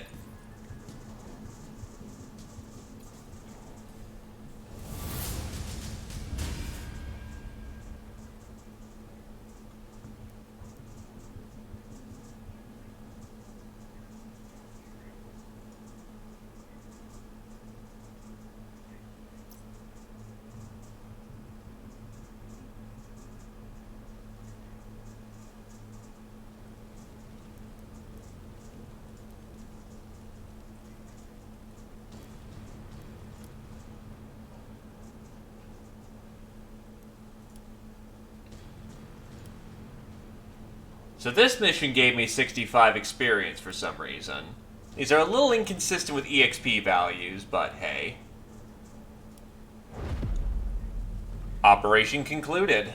So this mission gave me 65 experience for some reason. These are a little inconsistent with EXP values, but hey. Operation concluded.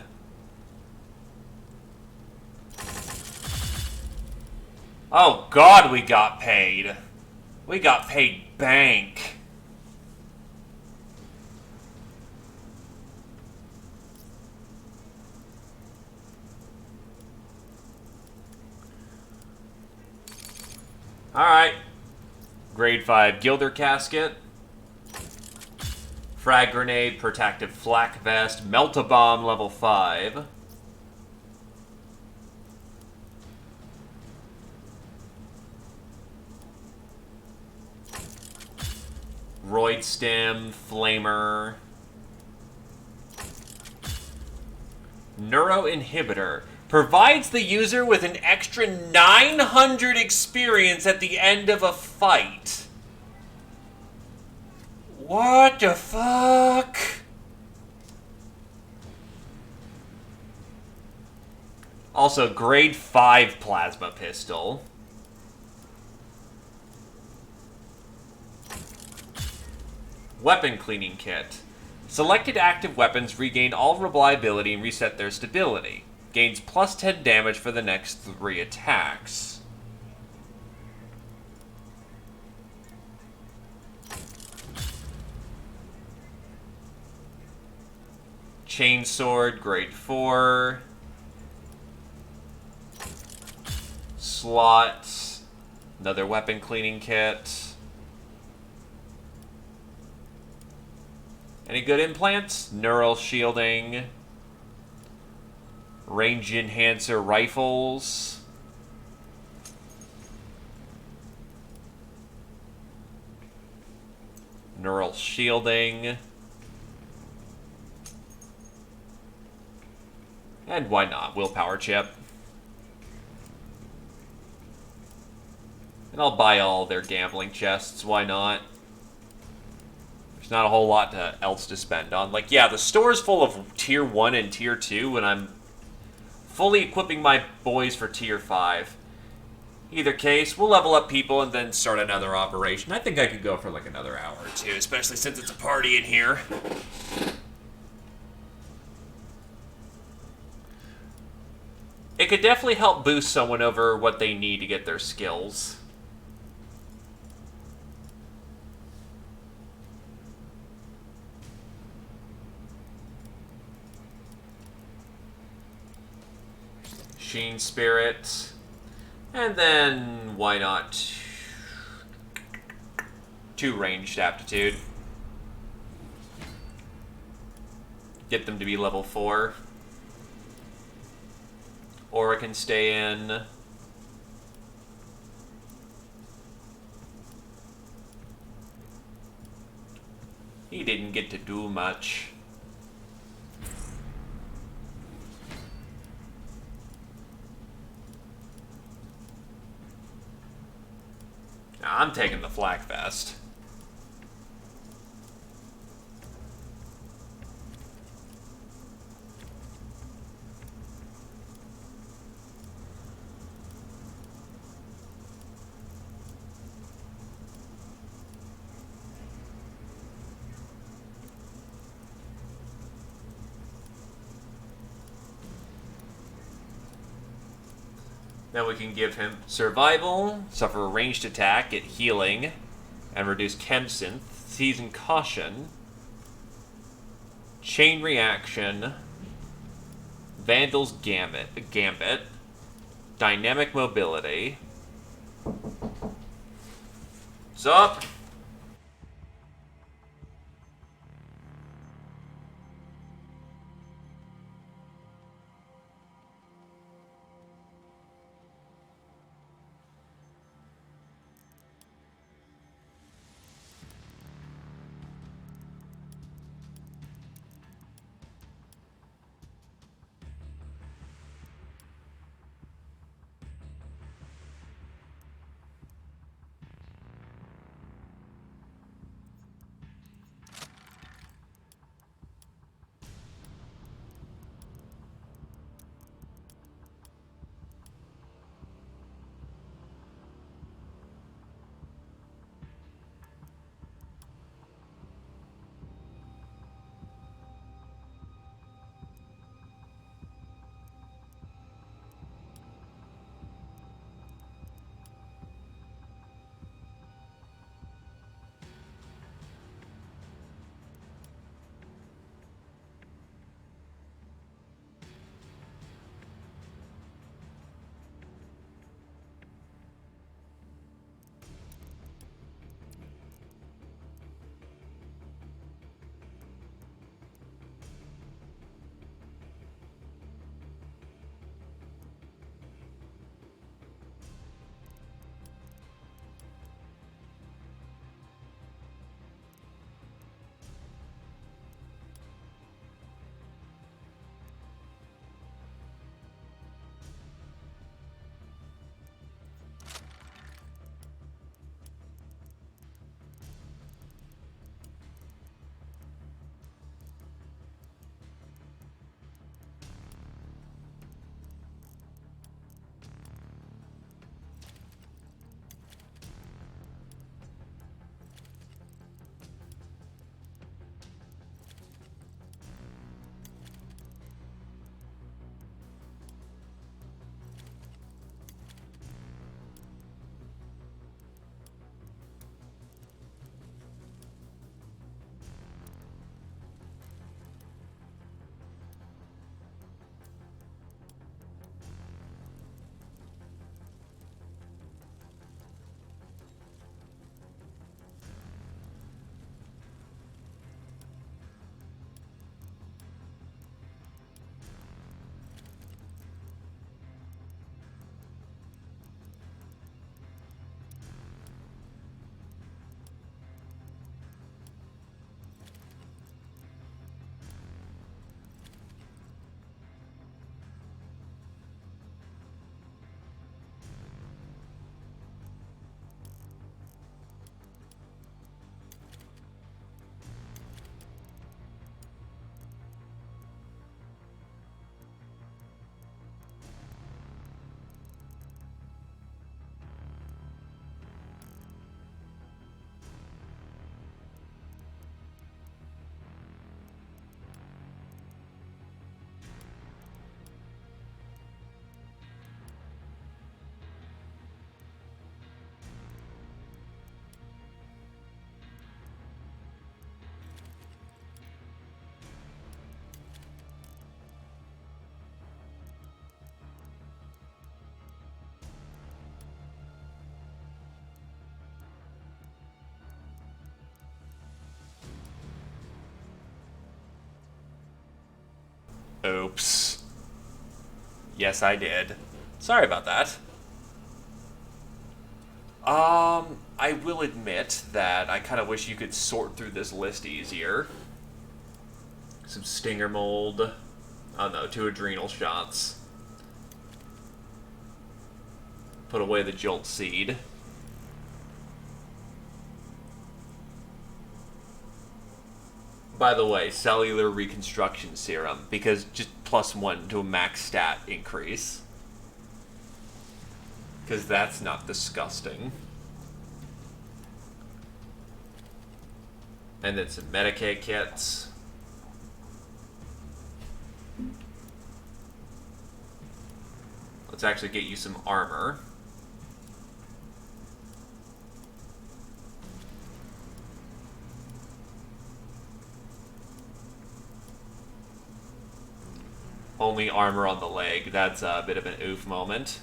Oh god, we got paid. We got paid bank. Alright. Grade 5 Gilder Casket. Frag Grenade, Protective Flak Vest, Melt-A-Bomb level 5. Roid Stem, Flamer. Neuro Inhibitor. Provides the user with an extra 900 experience at the end of a fight. What the fuck? Also, grade 5 plasma pistol. Weapon cleaning kit. Selected active weapons regain all reliability and reset their stability. Gains plus 10 damage for the next 3 attacks. Chainsword, grade 4. Slot. Another weapon cleaning kit. Any good implants? Neural shielding. Range enhancer rifles. Neural shielding. And why not? Willpower chip. And I'll buy all their gambling chests. Why not? There's not a whole lot else to spend on. Like, yeah, the store's full of Tier 1 and Tier 2, and I'm fully equipping my boys for Tier 5. Either case, we'll level up people and then start another operation. I think I could go for like another hour or two, especially since it's a party in here. It could definitely help boost someone over what they need to get their skills. Sheen Spirit. And then, why not 2 ranged aptitude. Get them to be level 4. Aura can stay in. He didn't get to do much. I'm taking the flak vest. Then we can give him survival, suffer a ranged attack, get healing, and reduce chem synth, season caution, chain reaction, Vandal's gambit, dynamic mobility. What's up? Yes, I did. Sorry about that. I will admit that I kind of wish you could sort through this list easier. Some stinger mold. Oh no, 2 adrenal shots. Put away the jolt seed. By the way, cellular reconstruction serum, because just +1 to a max stat increase. Because that's not disgusting. And then some Medicaid kits. Let's actually get you some armor. Only armor on the leg. That's a bit of an oof moment.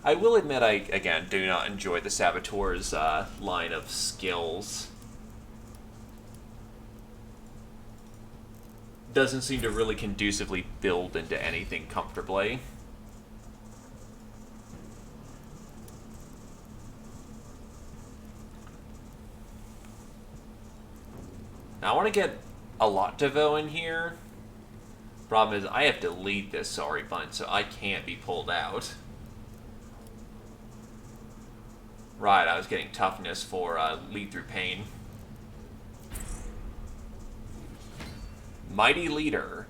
I will admit I, again, do not enjoy the Saboteur's line of skills. Doesn't seem to really conducively build into anything comfortably. Now I want to get a lot Devo in here. Problem is I have to lead this sorry bunch, so I can't be pulled out. Right, I was getting toughness for lead through pain. Mighty Leader.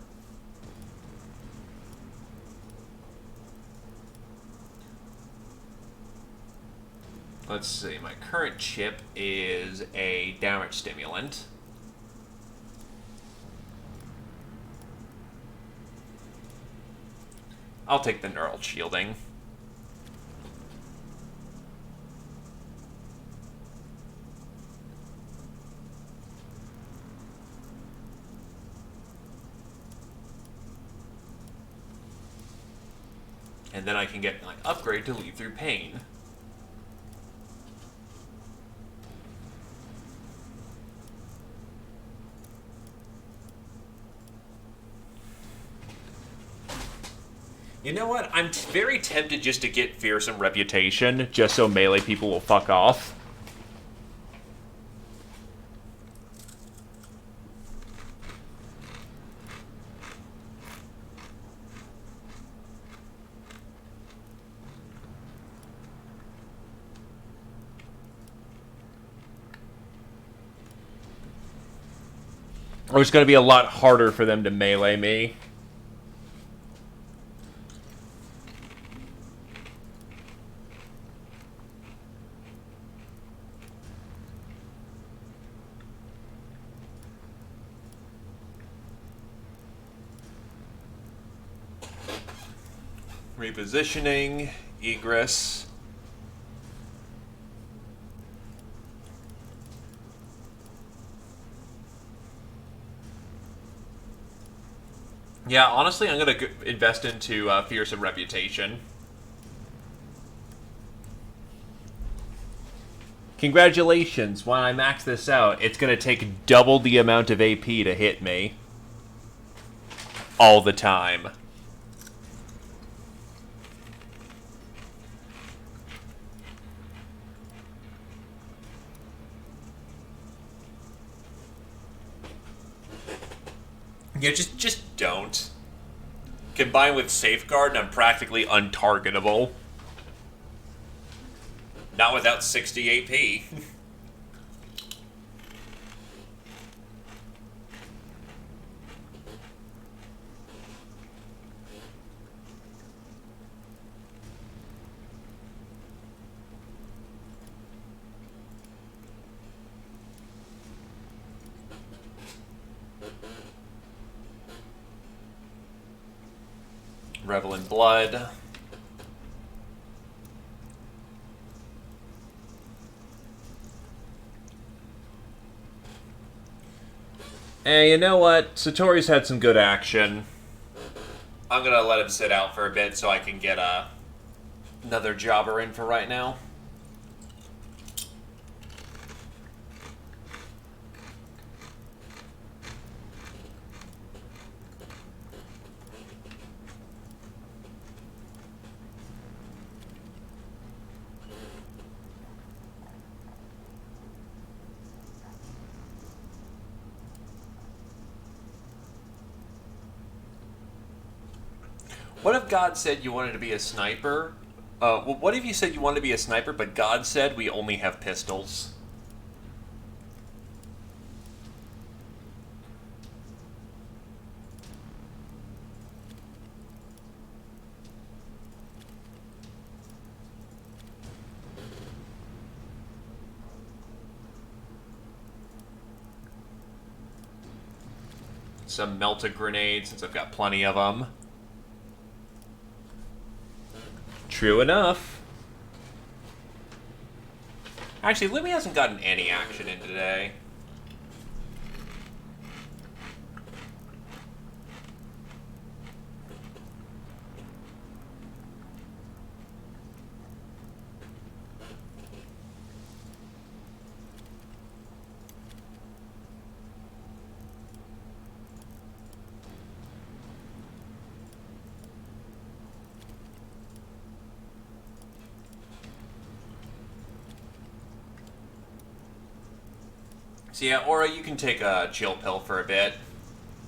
Let's see, my current chip is a damage stimulant. I'll take the neural shielding. And then I can get like upgrade to lead through pain. You know what? I'm very tempted just to get Fearsome Reputation, just so melee people will fuck off. Or it's going to be a lot harder for them to melee me. Repositioning, egress. Yeah, honestly, I'm going to invest into Fearsome Reputation. Congratulations, when I max this out, it's going to take double the amount of AP to hit me. All the time. Yeah, just don't. Combined with Safeguard, and I'm practically untargetable. Not without 60 AP. Revel in Blood. Hey, you know what? Satori's had some good action. I'm gonna let him sit out for a bit so I can get another jobber in for right now. What if God said you wanted to be a sniper? Well, what if you said you wanted to be a sniper, but God said we only have pistols? Some melted grenades, since I've got plenty of them. True enough. Actually, Libby hasn't gotten any action in today. So yeah, Aura, you can take a chill pill for a bit.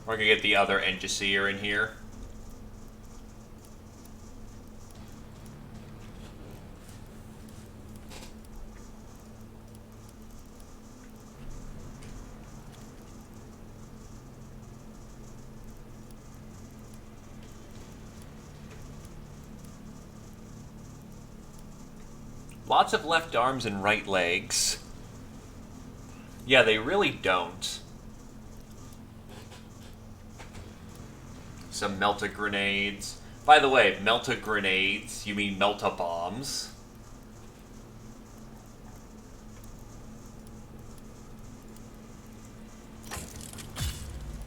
We're gonna get the other Engiseer in here. Lots of left arms and right legs. Yeah, they really don't. Some melta grenades. By the way, melta grenades, you mean melta bombs.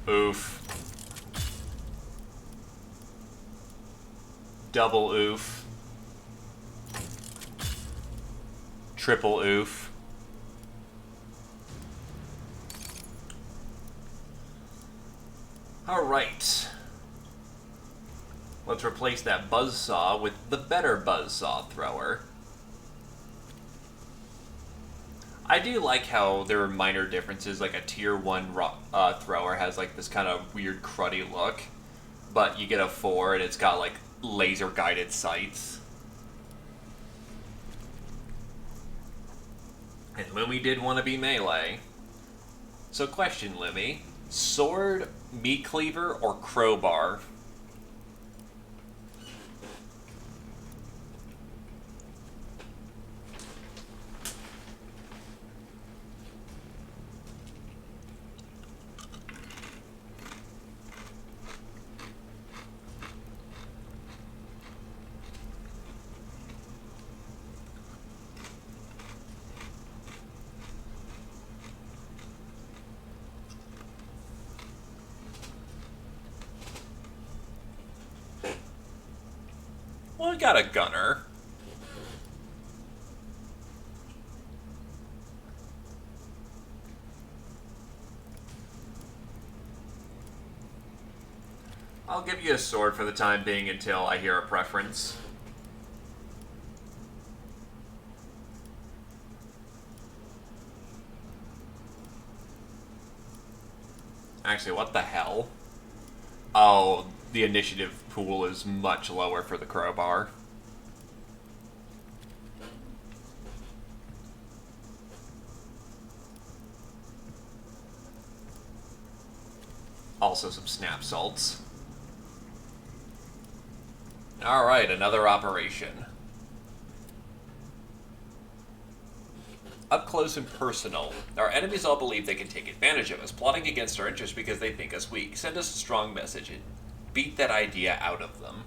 Oof. Double oof. Triple oof. Alright. Let's replace that buzzsaw with the better buzzsaw thrower. I do like how there are minor differences, like a tier 1 thrower has like this kind of weird cruddy look, but you get a 4 and it's got like laser guided sights. And Lumi did want to be melee. So question, Lumi. Sword, meat cleaver, or crowbar? Well, we got a gunner. I'll give you a sword for the time being until I hear a preference. Actually, what the hell? Oh, the initiative pool is much lower for the crowbar. Also some snap salts. Alright, another operation. Up close and personal. Our enemies all believe they can take advantage of us, plotting against our interests because they think us weak. Send us a strong message and beat that idea out of them.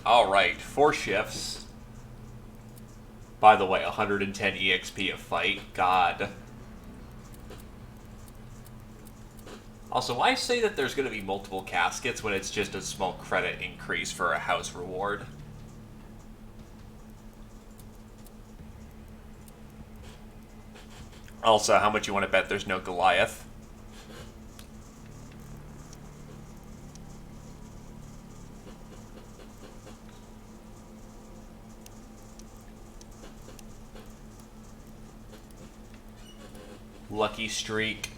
Alright, 4 shifts. By the way, 110 EXP a fight. God. Also, why say that there's going to be multiple caskets when it's just a small credit increase for a house reward? Also, how much you want to bet there's no Goliath? Lucky streak.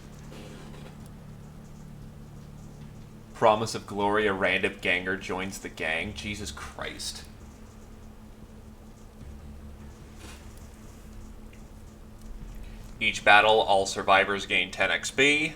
Promise of glory, a random ganger joins the gang. Jesus Christ. Each battle, all survivors gain 10 XP.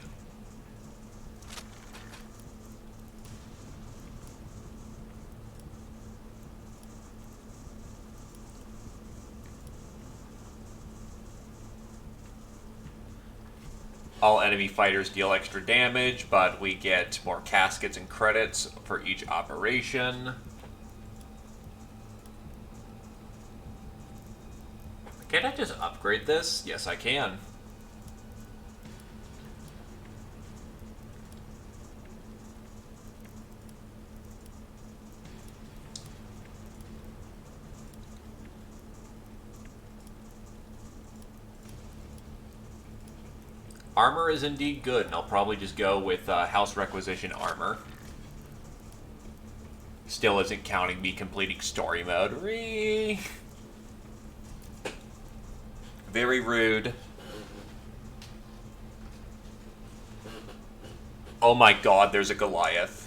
All enemy fighters deal extra damage, but we get more caskets and credits for each operation. Can't I just upgrade this? Yes, I can. Armor is indeed good, and I'll probably just go with House Requisition Armor. Still isn't counting me completing story mode. Very rude. Oh my god, there's a Goliath.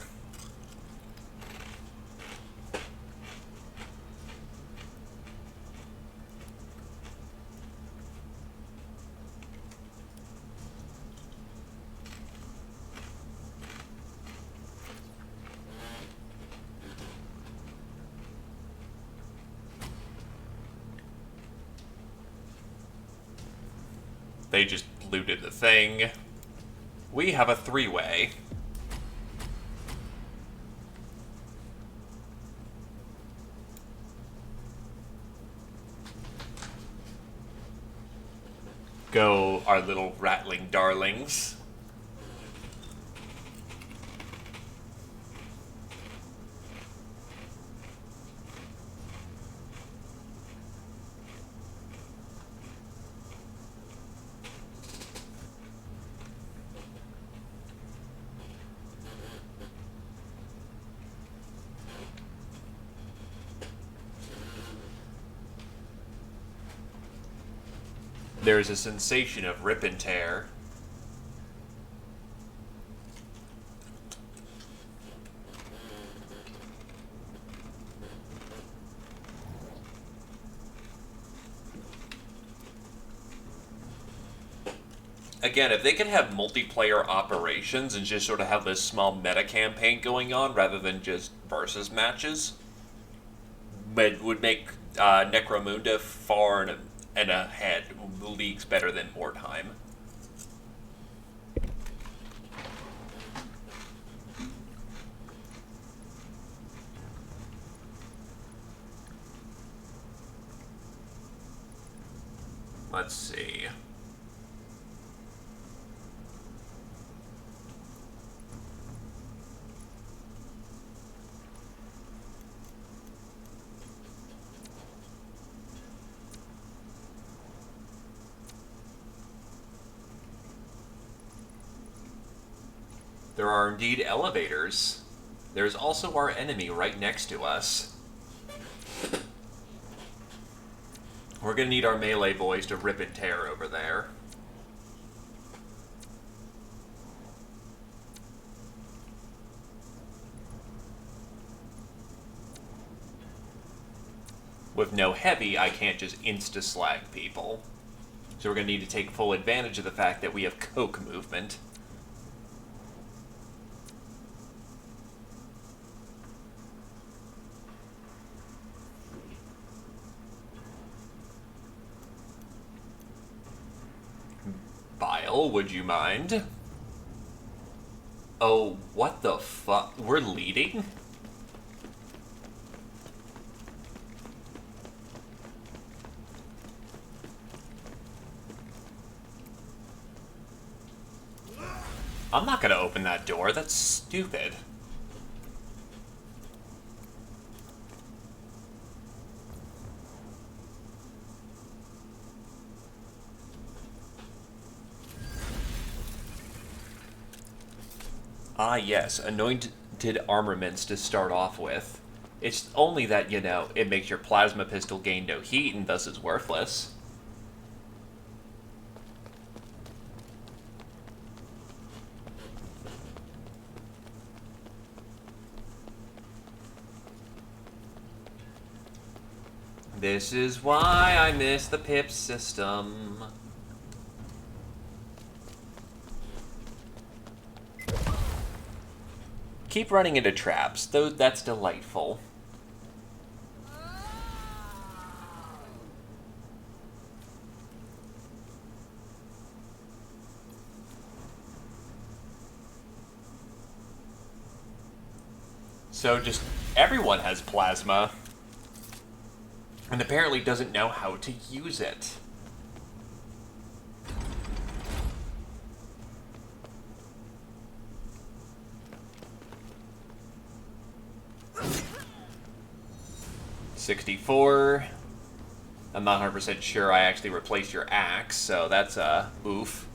They just looted the thing. We have a three-way. Go, our little rattling darlings. There's a sensation of rip and tear. Again, if they could have multiplayer operations and just sort of have this small meta campaign going on rather than just versus matches, it would make Necromunda far and ahead, leagues better than Mordheim. Let's see. There are indeed elevators. There's also our enemy right next to us. We're gonna need our melee boys to rip and tear over there. With no heavy, I can't just insta-slag people. So we're gonna need to take full advantage of the fact that we have coke movement. Bile, would you mind? Oh, what the fuck? We're leading? I'm not gonna open that door, that's stupid. Ah yes, anointed armaments to start off with. It's only that, you know, it makes your plasma pistol gain no heat and thus is worthless. This is why I miss the pip system. Keep running into traps, though that's delightful. So just everyone has plasma, and apparently doesn't know how to use it. $64. I'm not 100% sure I actually replaced your axe, so that's a oof.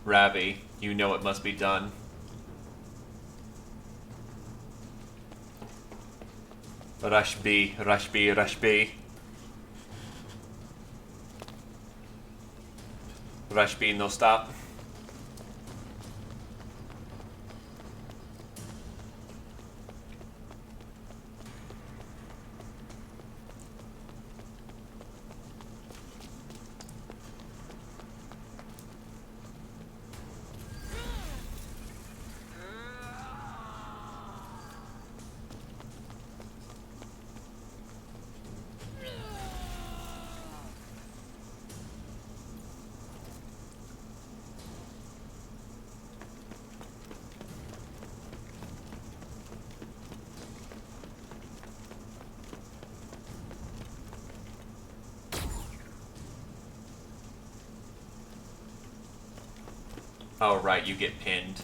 Ravi, you know it must be done. Rush B, rush B, rush B. Rush B, no stop. Oh, right, you get pinned.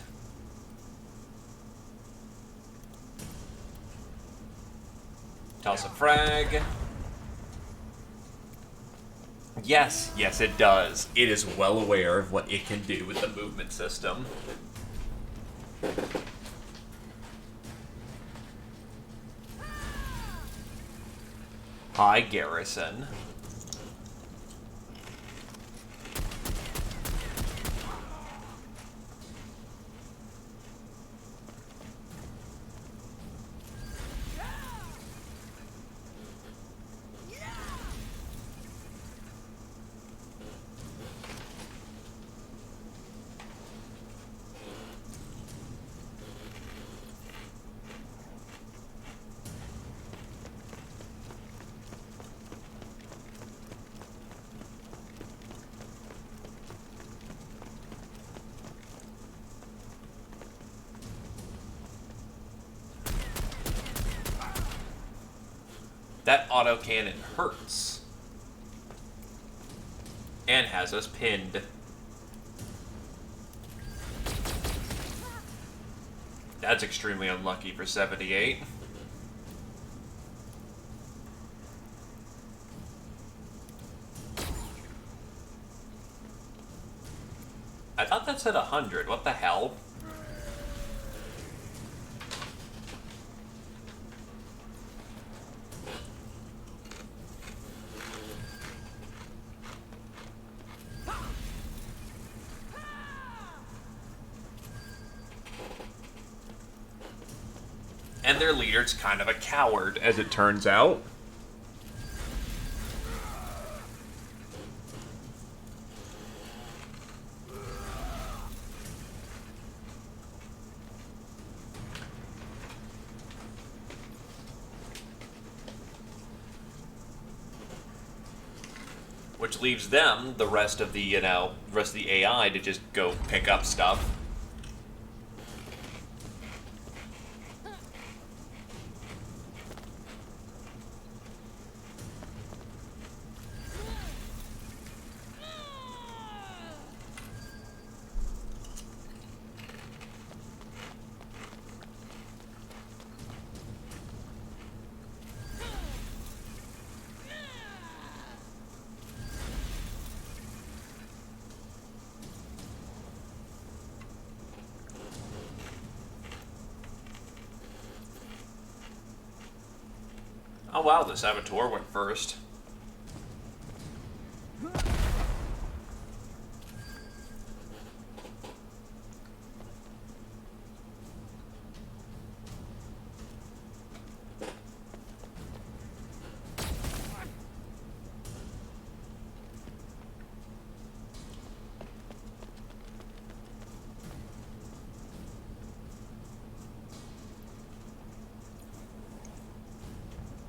Toss a frag. Yes, yes it does. It is well aware of what it can do with the movement system. Hi, Garrison. That autocannon hurts. And has us pinned. That's extremely unlucky for 78. I thought that said 100. What the hell? And their leader's kind of a coward, as it turns out. Which leaves them, the rest of the, rest of the AI, to just go pick up stuff. wow, the Saboteur went first.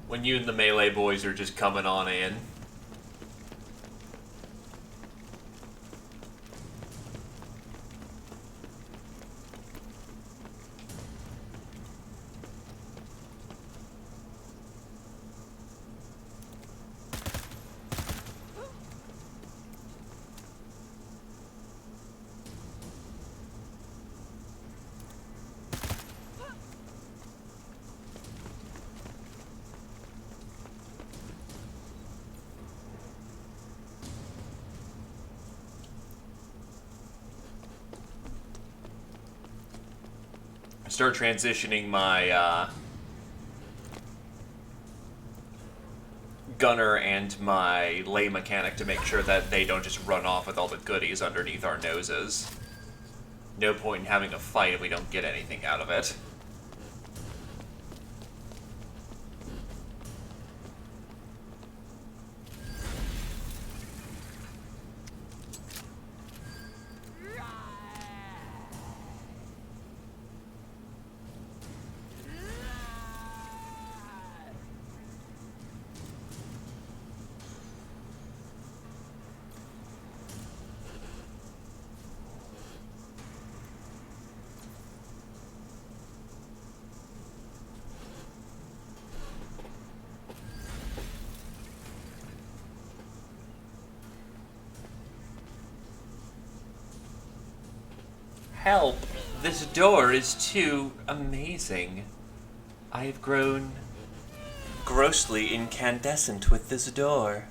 When you and the melee boys are just coming on in. Start transitioning my gunner and my lay mechanic to make sure that they don't just run off with all the goodies underneath our noses. No point in having a fight if we don't get anything out of it. Help! This door is too amazing. I have grown grossly incandescent with this door.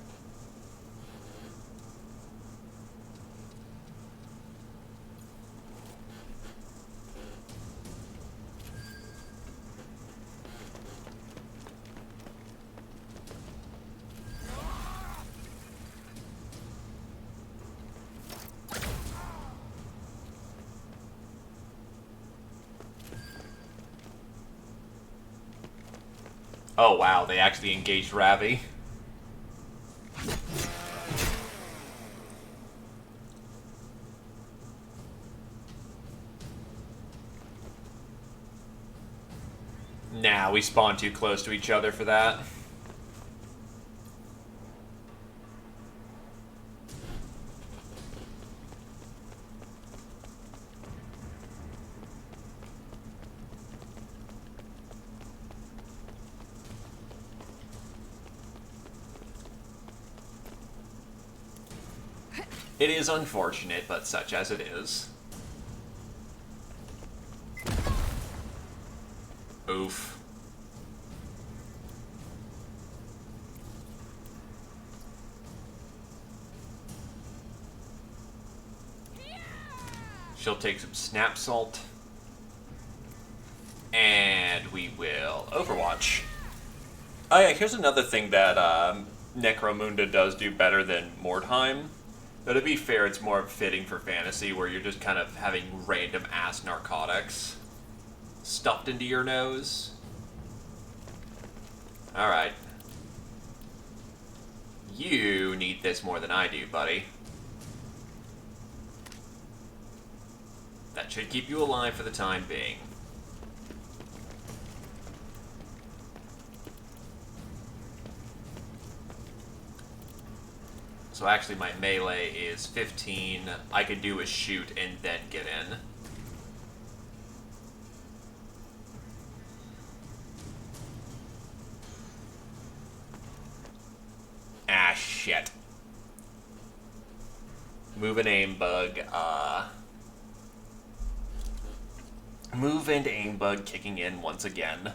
Oh wow, they actually engaged Ravi. Nah, we spawned too close to each other for that. It is unfortunate, but such as it is. Oof. She'll take some snap salt. And we will Overwatch. Oh yeah, here's another thing that Necromunda does do better than Mordheim. Though to be fair, it's more fitting for fantasy, where you're just kind of having random ass narcotics stuffed into your nose. Alright. You need this more than I do, buddy. That should keep you alive for the time being. So actually my melee is 15. I could do a shoot and then get in. Ah, shit. Move and aim bug, Move and aim bug kicking in once again.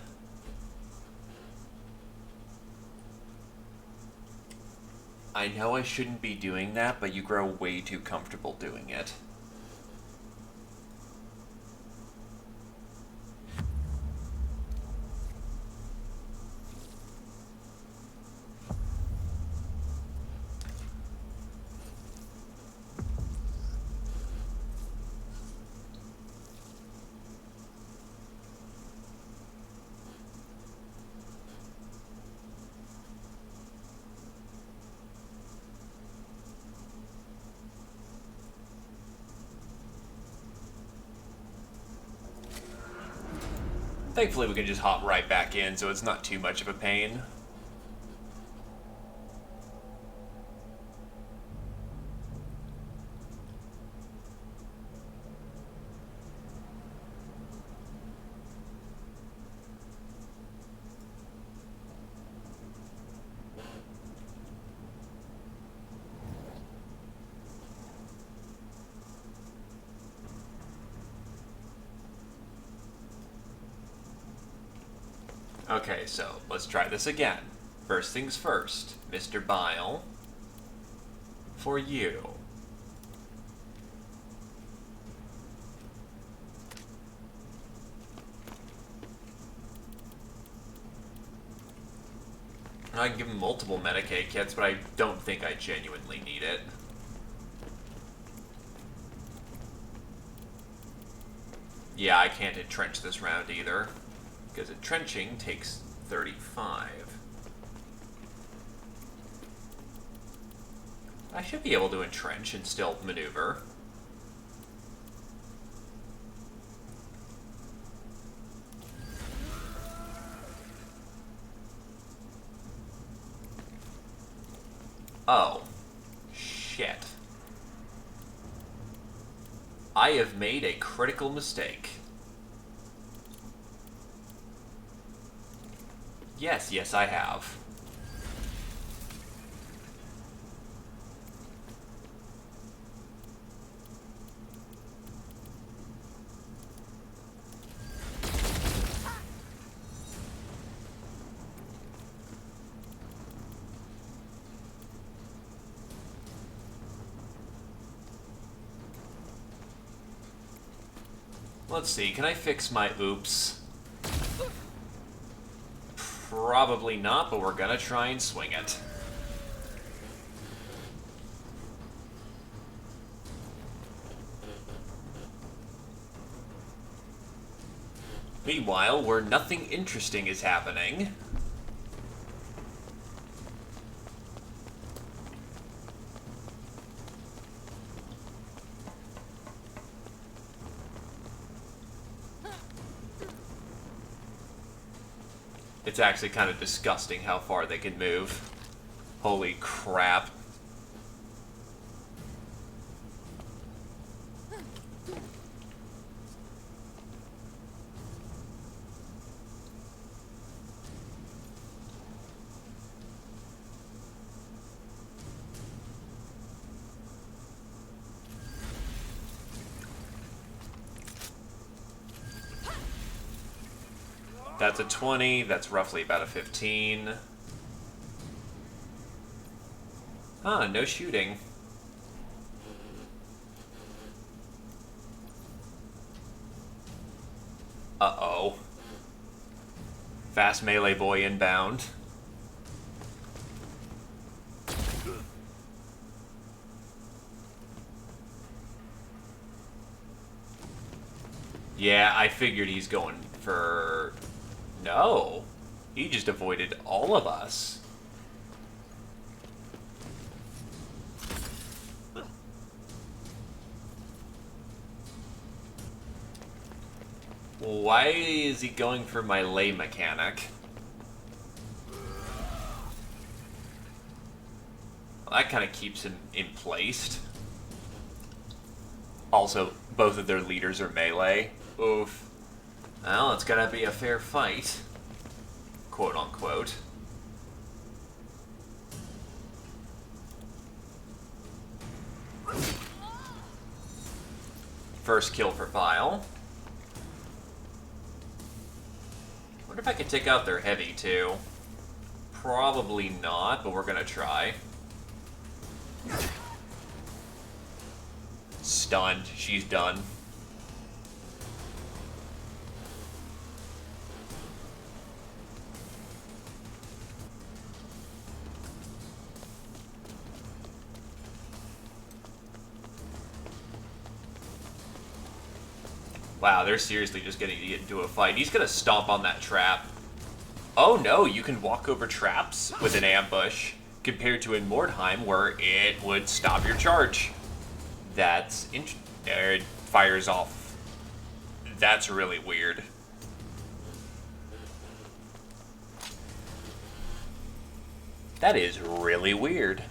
I know I shouldn't be doing that, but you grow way too comfortable doing it. Thankfully, we can just hop right back in, so it's not too much of a pain. Okay, so let's try this again. First things first, Mr. Bile, for you. I can give him multiple Medicaid kits, but I don't think I genuinely need it. Yeah, I can't entrench this round either, because entrenching takes 35. I should be able to entrench and still maneuver. Oh. Shit. I have made a critical mistake. Yes, I have. Let's see, can I fix my oops? Probably not, but we're gonna try and swing it. Meanwhile, where nothing interesting is happening, it's actually kind of disgusting how far they can move. Holy crap. That's a 20, that's roughly about a 15. Ah, no shooting. Uh-oh. Fast melee boy inbound. Yeah, I figured he's going for... No. He just avoided all of us. Why is he going for my lay mechanic? Well, that kind of keeps him in place. Also, both of their leaders are melee. Oof. Well, it's gonna be a fair fight. Quote unquote. First kill for Bile. Wonder if I could take out their heavy too. Probably not, but we're gonna try. Stunned. She's done. Wow, they're seriously just getting to get into a fight. He's gonna stomp on that trap. Oh no, you can walk over traps with an ambush, compared to in Mordheim, where it would stop your charge. That's it fires off. That's really weird. That is really weird.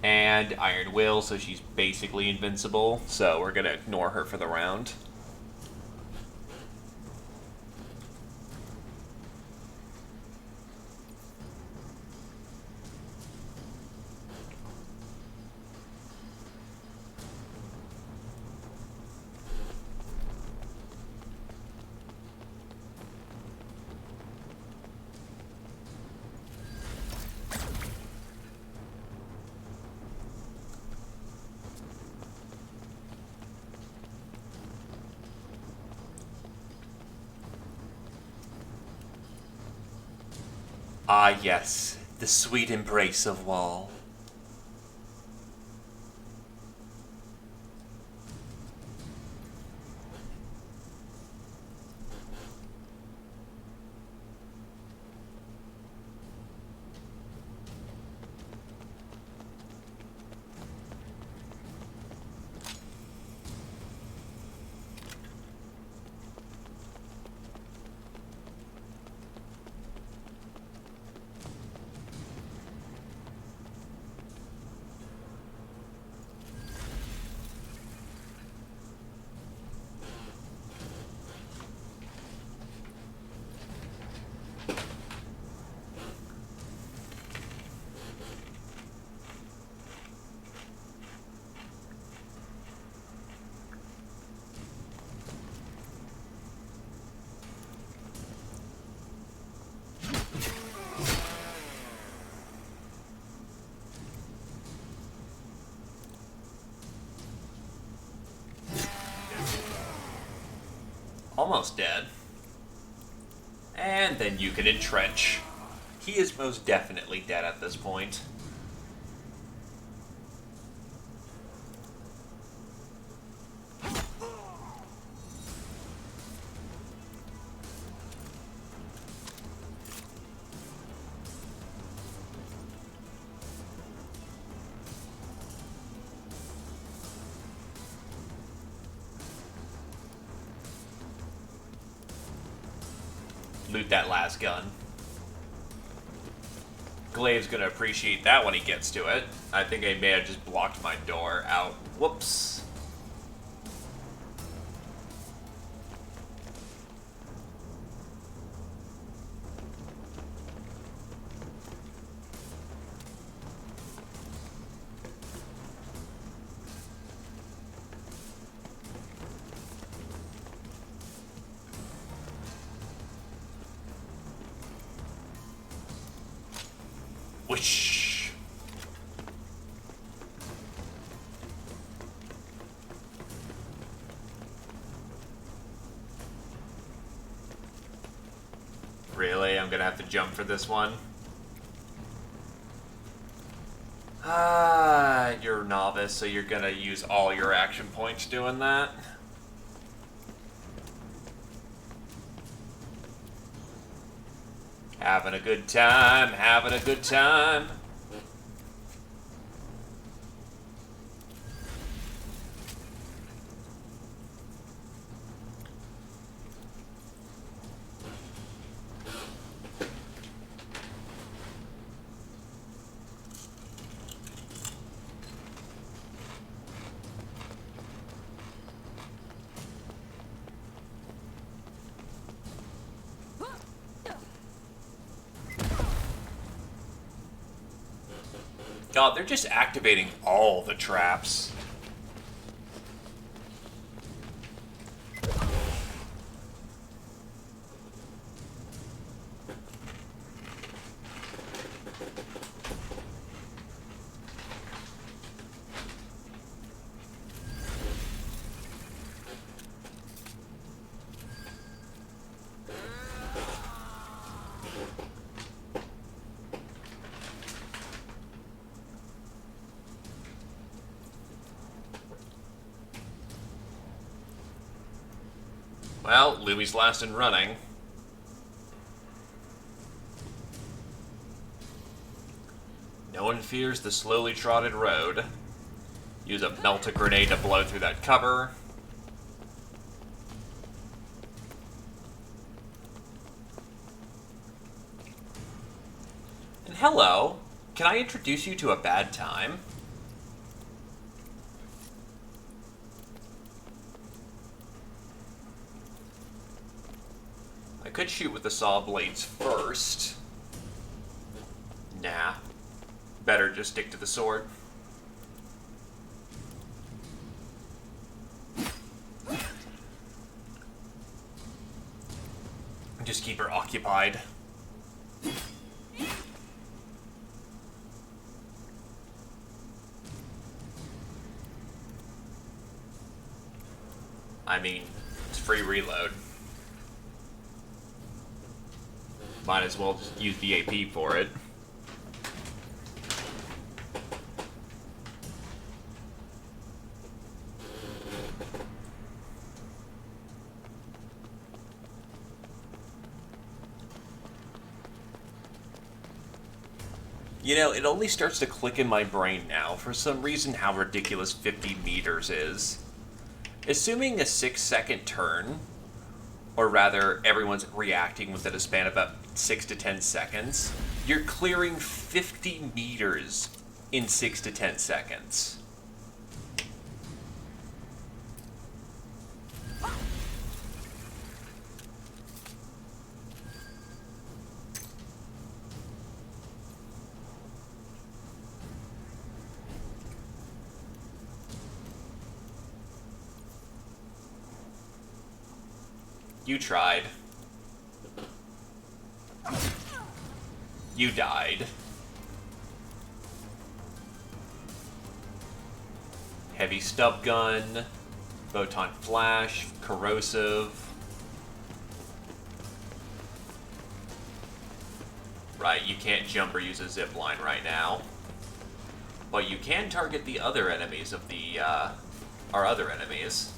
And Iron Will, so she's basically invincible, so we're gonna ignore her for the round. Ah, yes, the sweet embrace of Wall. Almost dead. And then you can entrench. He is most definitely dead at this point. Loot that last gun. Glaive's gonna appreciate that when he gets to it. I think I may have just blocked my door out. Whoops. Whoosh. Really? I'm gonna have to jump for this one? You're a novice, so you're gonna use all your action points doing that? Having a good time, having a good time. God, they're just activating all the traps. Well, Louie's last in running. No one fears the slowly trotted road. Use a melt-a-grenade to blow through that cover. Hello. Can I introduce you to a bad time? I could shoot with the saw blades first. Nah. Better just stick to the sword. Just keep her occupied. I mean, it's free reload. Might as well just use the AP for it. You know, it only starts to click in my brain now, for some reason, how ridiculous 50 meters is. Assuming a 6-second turn, or rather, everyone's reacting within a span of about 6 to 10 seconds, you're clearing 50 meters in 6 to 10 seconds. You tried. You died. Heavy stub gun, photon flash, corrosive. Right, you can't jump or use a zip line right now. But you can target the other enemies of the, our other enemies.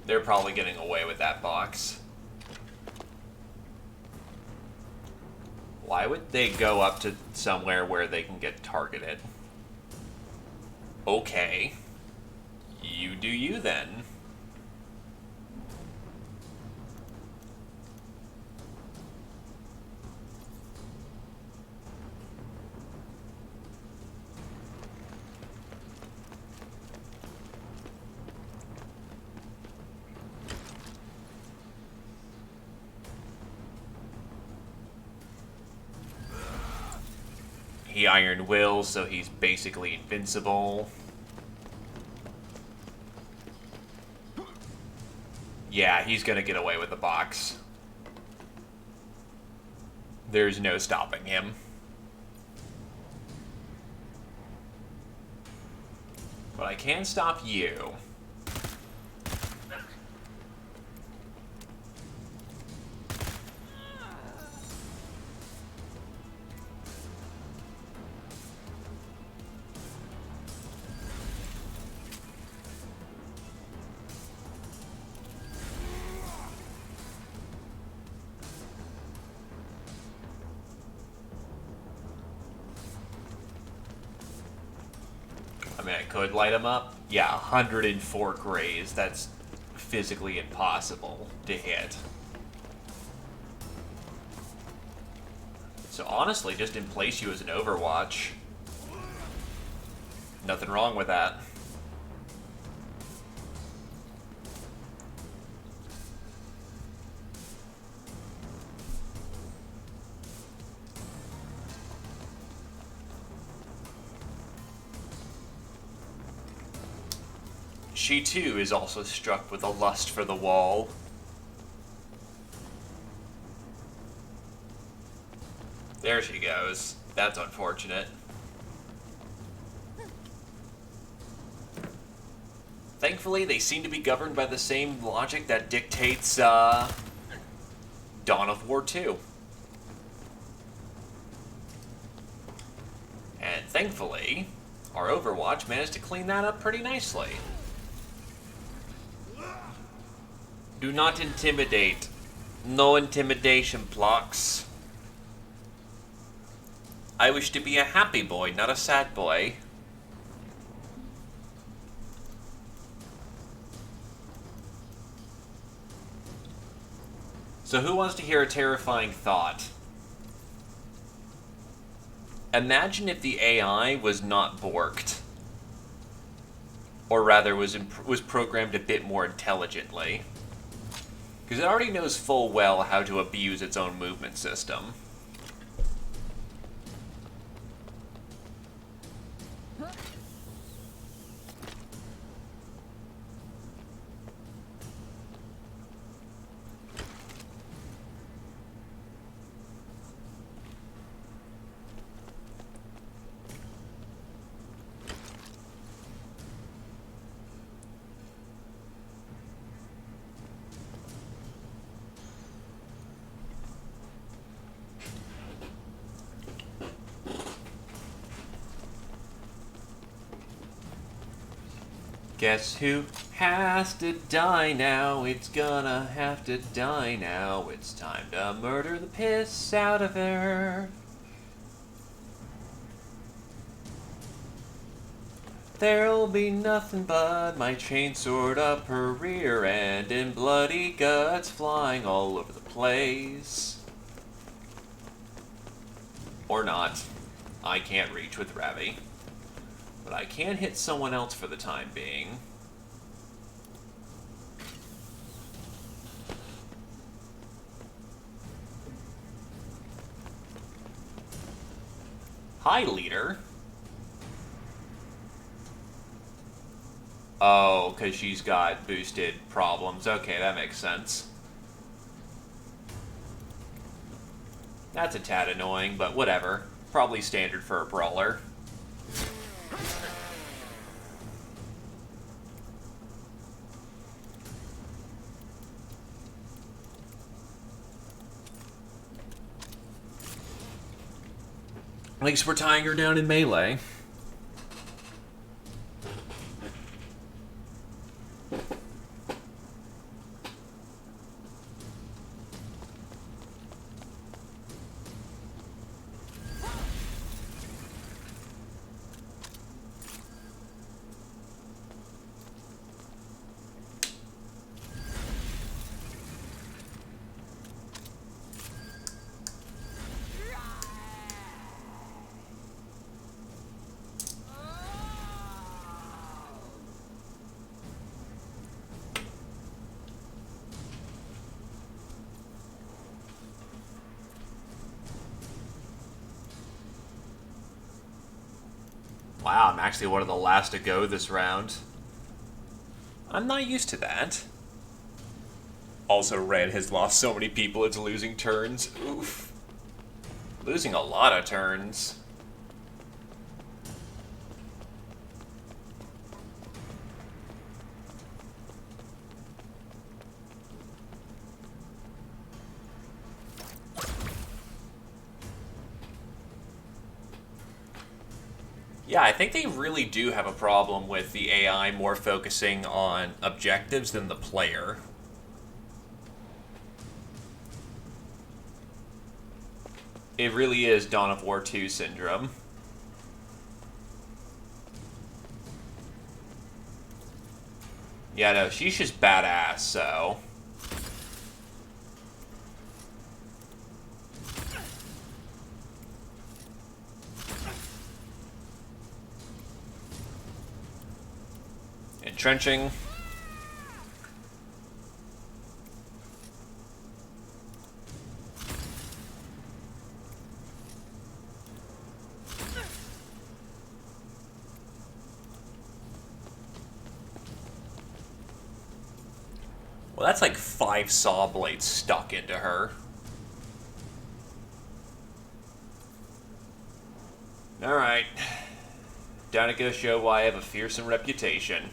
They're probably getting away with that box. Why would they go up to somewhere where they can get targeted? Okay. You do you then. He Iron Will, so he's basically invincible. Yeah, he's gonna get away with the box. There's no stopping him. But I can stop you. I mean, I could light him up. Yeah, 104 grays. That's physically impossible to hit. So honestly, just in place you as an Overwatch. Nothing wrong with that. She too is also struck with a lust for the wall. There she goes. That's unfortunate. thankfully, they seem to be governed by the same logic that dictates Dawn of War 2. And thankfully, our Overwatch managed to clean that up pretty nicely. Do not intimidate. No intimidation, Plox. I wish to be a happy boy, not a sad boy. So who wants to hear a terrifying thought? Imagine if the AI was not borked. Or rather, was programmed a bit more intelligently. Because it already knows full well how to abuse its own movement system. Guess who has to die now? It's gonna have to die now. It's time to murder the piss out of her. There'll be nothing but my chainsword up her rear end and bloody guts flying all over the place. Or not. I can't reach with Ravi. But I can hit someone else for the time being. Hi, leader. Oh, because she's got boosted problems. Okay, that makes sense. That's a tad annoying, but whatever. Probably standard for a brawler. At least we're tying her down in melee. Wow, I'm actually one of the last to go this round. I'm not used to that. Also, Red has lost so many people it's losing turns. Oof. Losing a lot of turns. Yeah, I think they really do have a problem with the AI more focusing on objectives than the player. It really is Dawn of War 2 syndrome. Yeah, no, she's just badass, so... Entrenching. Well, that's like 5 saw blades stuck into her. Alright. Down to go show why I have a fearsome reputation.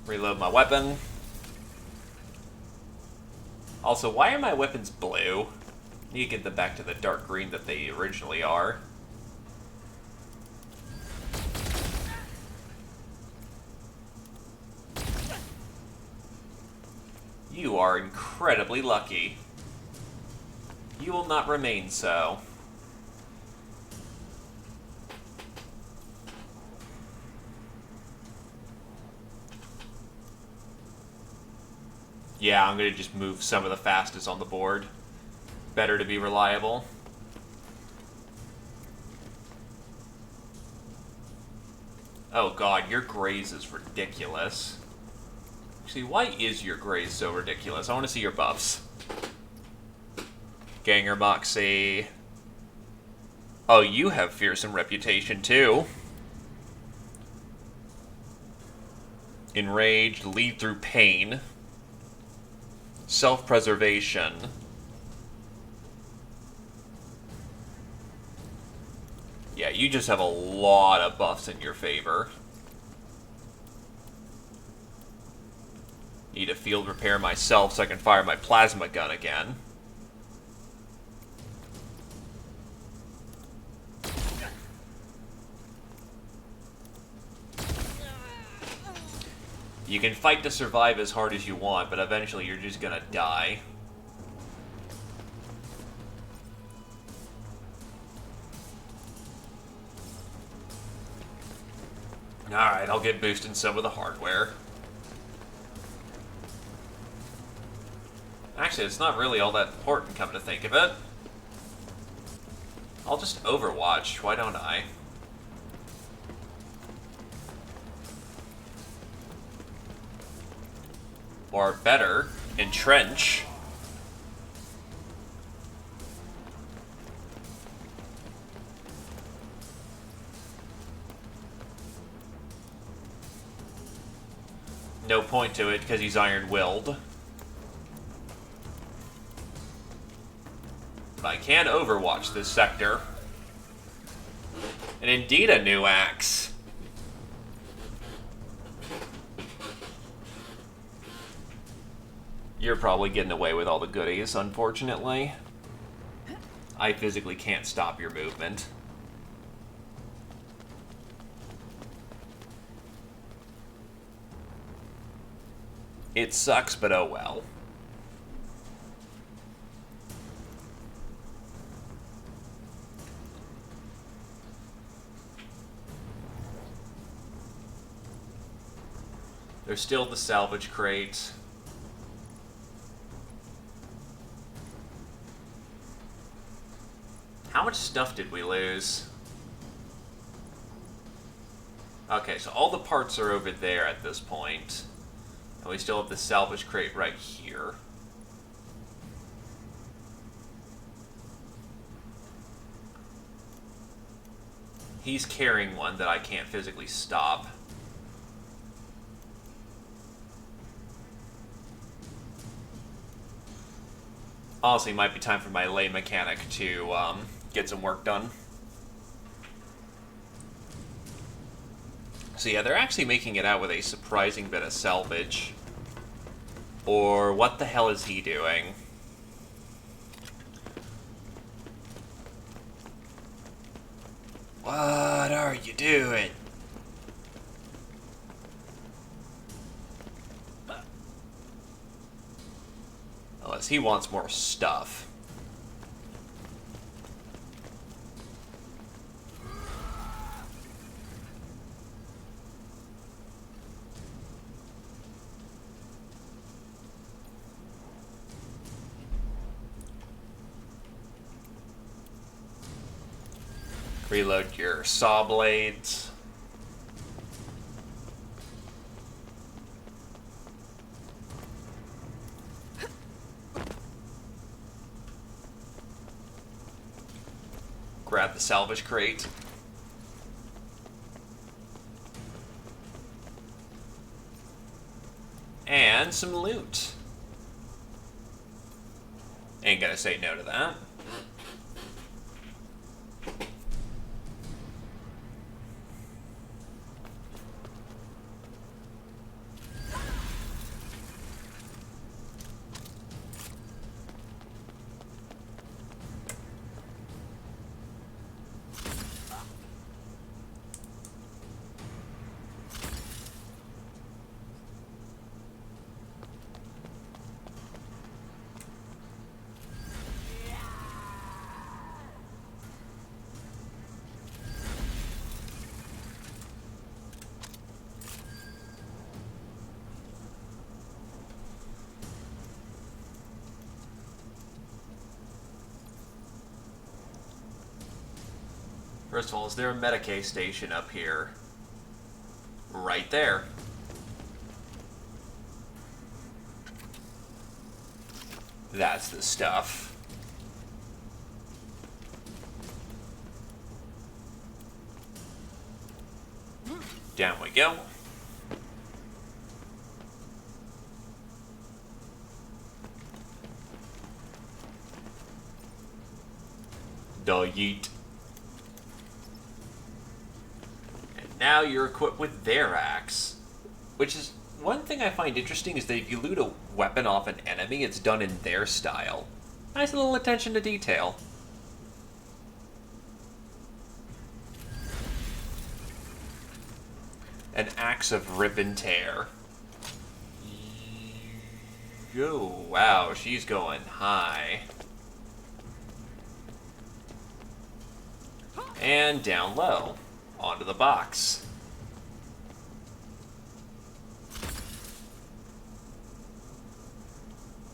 Reload my weapon. Also, why are my weapons blue? I need to get them back to the dark green that they originally are. You are incredibly lucky. You will not remain so. Yeah, I'm going to just move some of the fastest on the board. Better to be reliable. Oh god, your graze is ridiculous. Actually, why is your graze so ridiculous? I want to see your buffs. Ganger Moxie. Oh, you have fearsome reputation too. Enraged, lead through pain. Self-preservation. Yeah, you just have a lot of buffs in your favor. Need a field repair myself so I can fire my plasma gun again. You can fight to survive as hard as you want, but eventually you're just gonna die. Alright, I'll get boosting some of the hardware. Actually, it's not really all that important, come to think of it. I'll just Overwatch, why don't I? Or better, Entrench. No point to it, because he's iron-willed. But I can Overwatch this sector. And indeed a new axe. You're probably getting away with all the goodies, unfortunately. I physically can't stop your movement. It sucks, but oh well. There's still the salvage crate. How much stuff did we lose? Okay, so all the parts are over there at this point. And we still have the salvage crate right here. He's carrying one that I can't physically stop. Honestly, it might be time for my lay mechanic to get some work done. So yeah, they're actually making it out with a surprising bit of salvage. Or what the hell is he doing? What are you doing? Unless he wants more stuff. Reload your saw blades. Grab the salvage crate. And some loot. Ain't gonna say no to that. First of all, is there a Medicaid station up here? Right there. That's the stuff. Down we go. Duh yeet. And now you're equipped with their axe. Which is one thing I find interesting is that if you loot a weapon off an enemy, it's done in their style. Nice little attention to detail. An axe of rip and tear. Oh, wow, she's going high. And down low. Onto the box.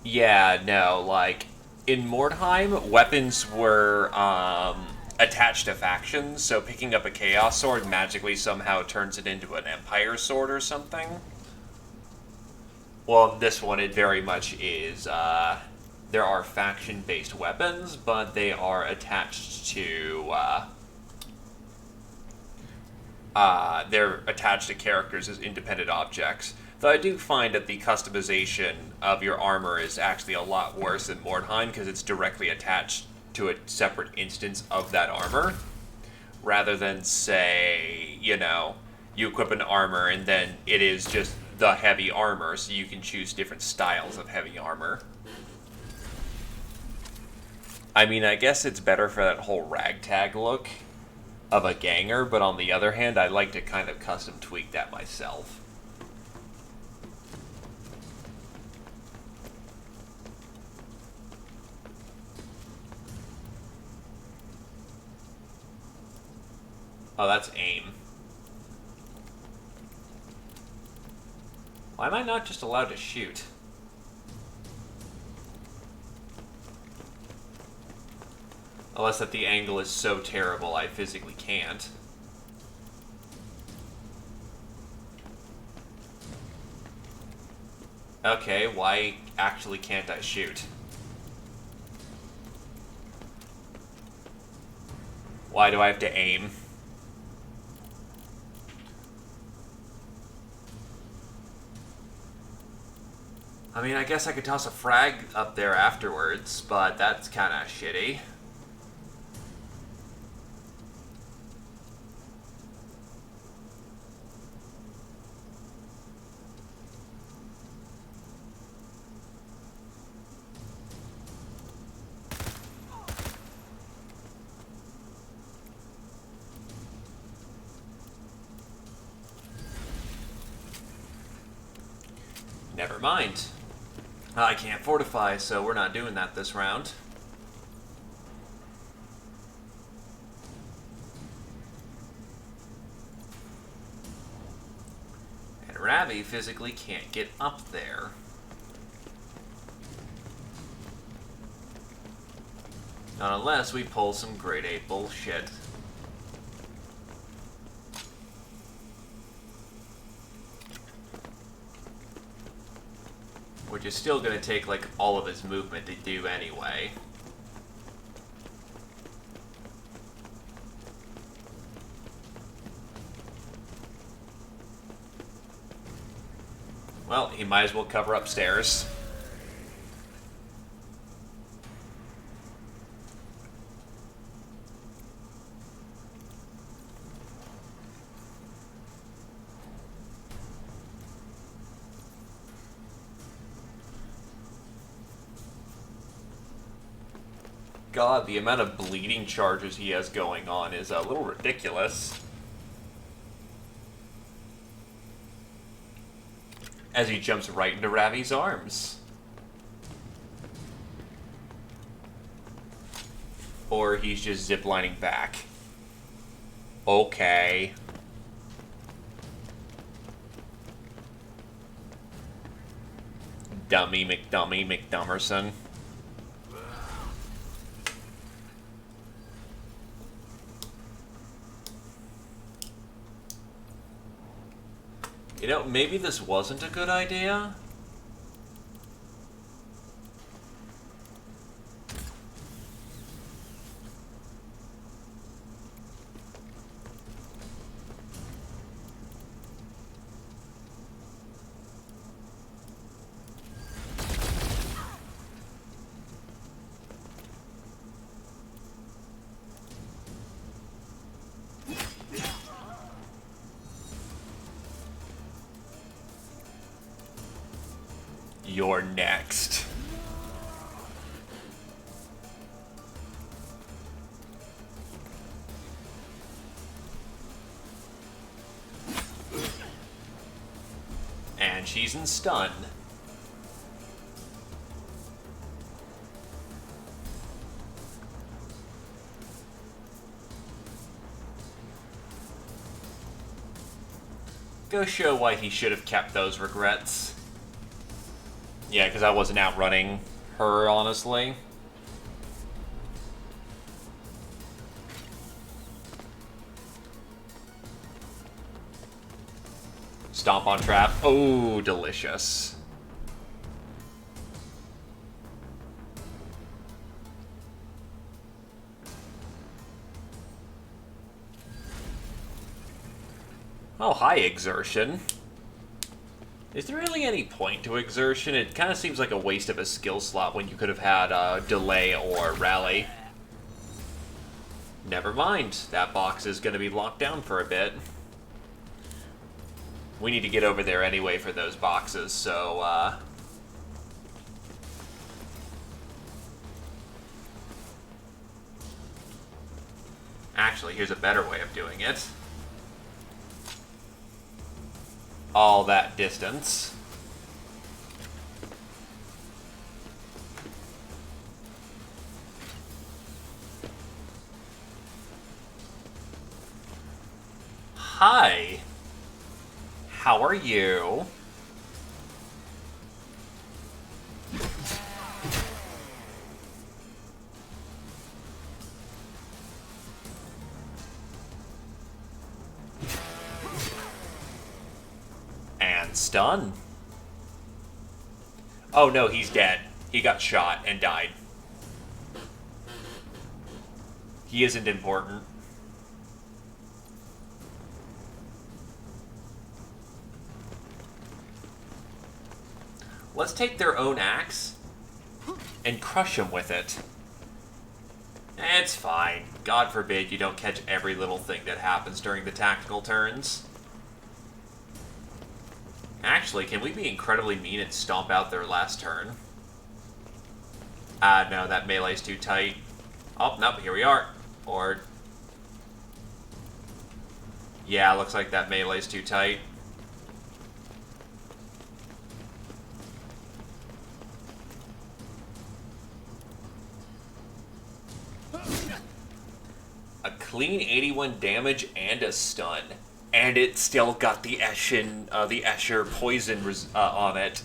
Yeah, no, like, in Mordheim, weapons were, attached to factions, so picking up a Chaos Sword magically somehow turns it into an Empire Sword or something. Well, in this one, it very much is, there are faction-based weapons, but they are attached to, they're attached to characters as independent objects. Though I do find that the customization of your armor is actually a lot worse than Mordheim, because it's directly attached to a separate instance of that armor, rather than, say, you know, you equip an armor and then it is just the heavy armor, so you can choose different styles of heavy armor. I mean, I guess it's better for that whole ragtag look of a ganger, but on the other hand, I'd like to kind of custom tweak that myself. Oh, that's aim. Why am I not just allowed to shoot? Unless that the angle is so terrible I physically can't. Okay, why actually can't I shoot? Why do I have to aim? I mean, I guess I could toss a frag up there afterwards, but that's kind of shitty. Never mind. I can't fortify, so we're not doing that this round. And Ravi physically can't get up there. Not unless we pull some grade A bullshit. Which is still going to take, like, all of his movement to do anyway. Well, he might as well cover upstairs. God, the amount of bleeding charges he has going on is a little ridiculous. As he jumps right into Ravi's arms. Or he's just ziplining back. Okay. Dummy McDummy McDummerson. You know, maybe this wasn't a good idea. You're next. And she's in stun. Go show why he should have kept those regrets. Yeah, because I wasn't outrunning her, honestly. Stomp on trap. Oh, delicious. Oh, hi, exertion. Is there really any point to exertion? It kind of seems like a waste of a skill slot when you could have had delay or rally. Never mind. That box is going to be locked down for a bit. We need to get over there anyway for those boxes, so, Actually, here's a better way of doing it. All that distance. Hi. How are you? And stun. Oh no, he's dead. He got shot and died. He isn't important. Let's take their own axe and crush them with it. It's fine. God forbid you don't catch every little thing that happens during the tactical turns. Actually, can we be incredibly mean and stomp out their last turn? No, that melee's too tight. Oh, nope, here we are. Or... yeah, looks like that melee's too tight. A clean 81 damage and a stun. And it still got the Escher poison on it.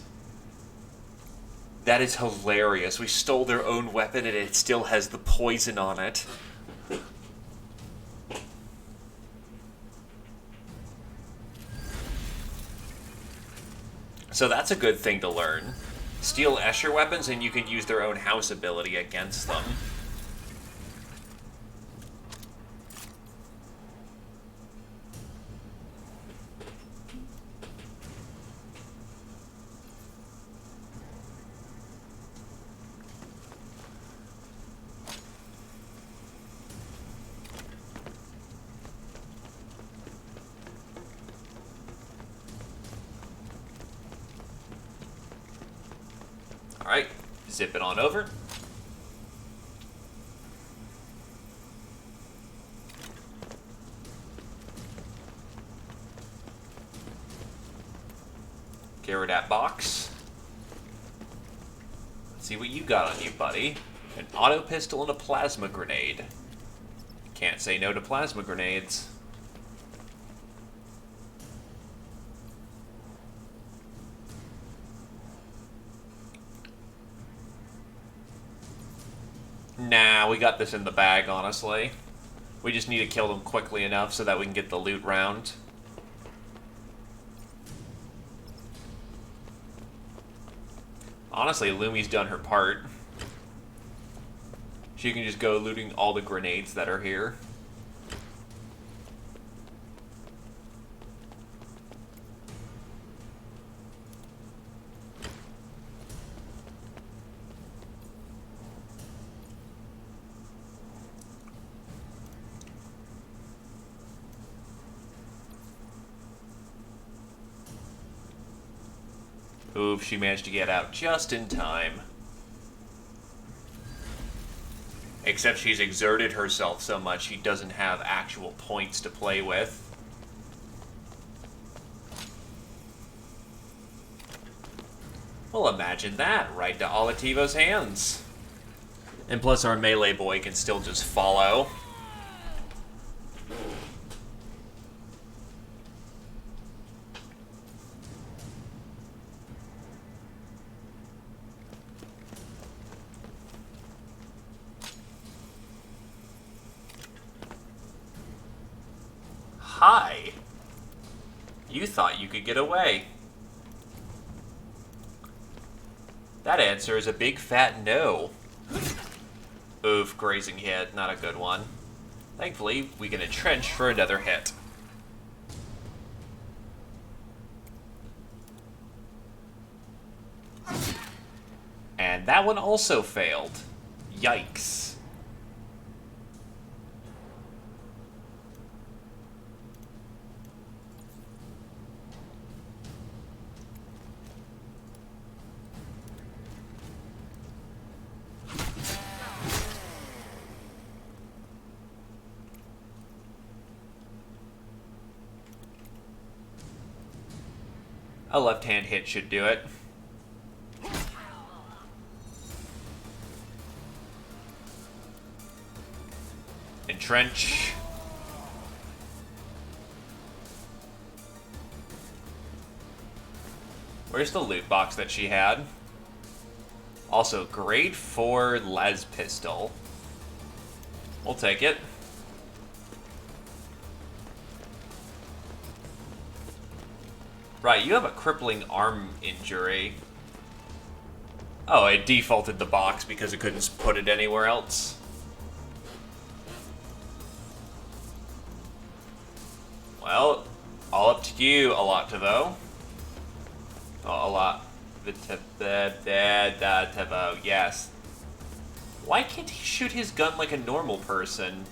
That is hilarious. We stole their own weapon and it still has the poison on it. So that's a good thing to learn. Steal Escher weapons and you can use their own house ability against them. Alright, zip it on over. Get rid of that box. Let's see what you got on you, buddy. An auto pistol and a plasma grenade. Can't say no to plasma grenades. Nah, we got this in the bag, honestly. We just need to kill them quickly enough so that we can get the loot round. Honestly, Lumi's done her part. She can just go looting all the grenades that are here. Oof, she managed to get out just in time. Except she's exerted herself so much she doesn't have actual points to play with. Well, imagine that, right to Olativo's hands. And plus our melee boy can still just follow. Hi. You thought you could get away. That answer is a big fat no. Oof, grazing hit, not a good one. Thankfully, we can entrench for another hit. And that one also failed. Yikes. A left-hand hit should do it. Entrench. Where's the loot box that she had? Also, grade 4 les pistol. We'll take it. Right, you have a crippling arm injury. Oh, it defaulted the box because it couldn't put it anywhere else. Well, all up to you, Alativo. Oh, yes. Why can't he shoot his gun like a normal person?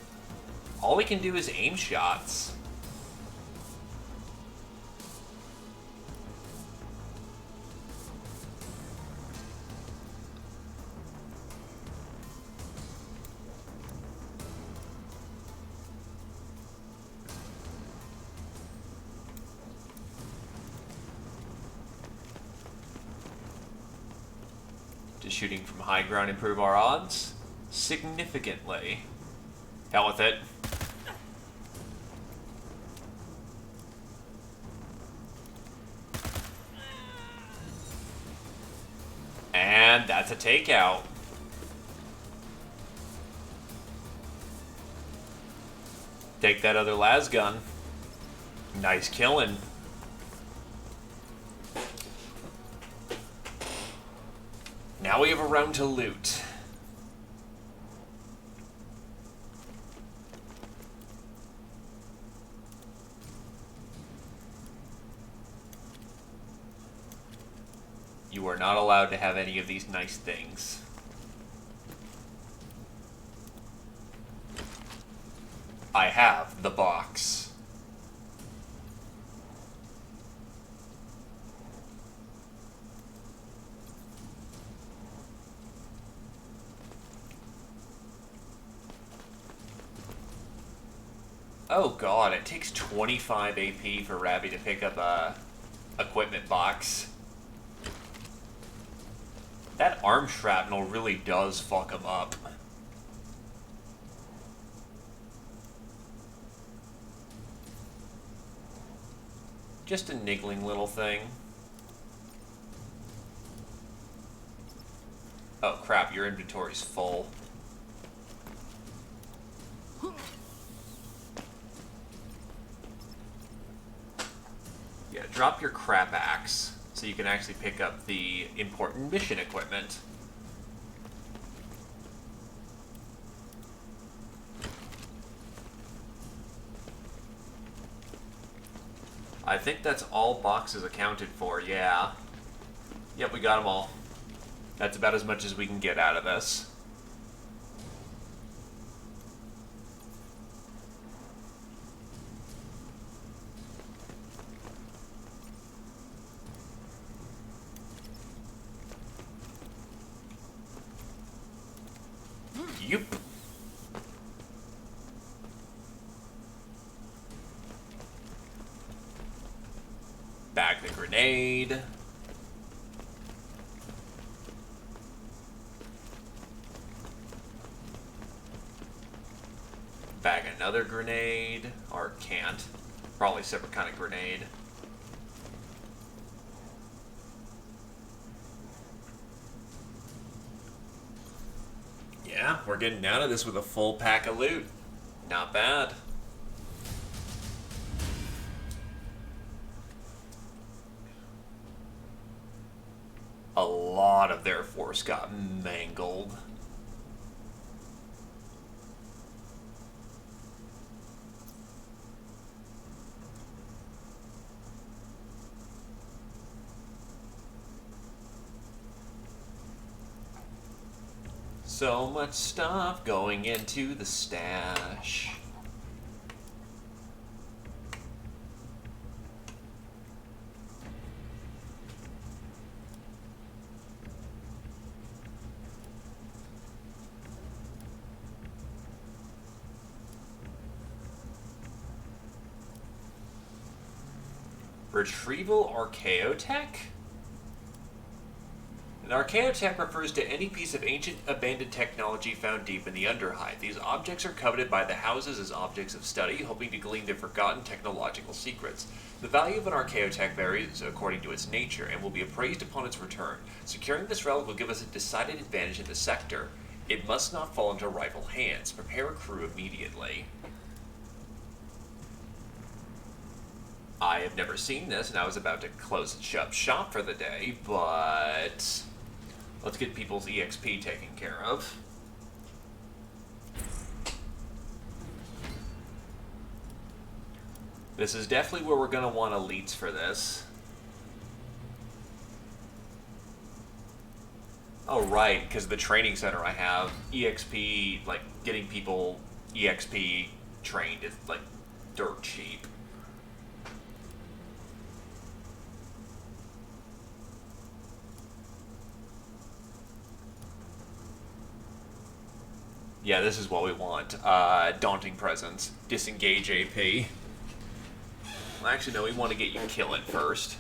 All he can do is aim shots. Does shooting from high ground improve our odds? Significantly. Hell with it. And that's a takeout. Take that other las gun. Nice killing. Now we have a round to loot. You are not allowed to have any of these nice things. I have the box. Oh god, it takes 25 AP for Rabby to pick up a equipment box. That arm shrapnel really does fuck him up. Just a niggling little thing. Oh crap, your inventory's full. Yeah, drop your crap axe. so you can actually pick up the important mission equipment. I think that's all boxes accounted for, yeah. Yep, we got them all. That's about as much as we can get out of this. Yup. Bag the grenade. Bag another grenade. Or can't. Probably separate kind of grenade. Yeah, we're getting out of this with a full pack of loot. Not bad. A lot of their force got mangled. So much stuff going into the stash. Retrieval Archaeotech? An archaeotech refers to any piece of ancient abandoned technology found deep in the Underhive. These objects are coveted by the houses as objects of study, hoping to glean the forgotten technological secrets. The value of an archaeotech varies according to its nature and will be appraised upon its return. Securing this relic will give us a decided advantage in the sector. It must not fall into rival hands. Prepare a crew immediately. I have never seen this, and I was about to close and shut shop for the day, but let's get people's EXP taken care of. This is definitely where we're going to want elites for this. Oh, right, because the training center I have, EXP, like, getting people EXP trained is, like, dirt cheap. Yeah, this is what we want. Daunting Presence. Disengage AP. Well, actually, no, we want to get you kill it first.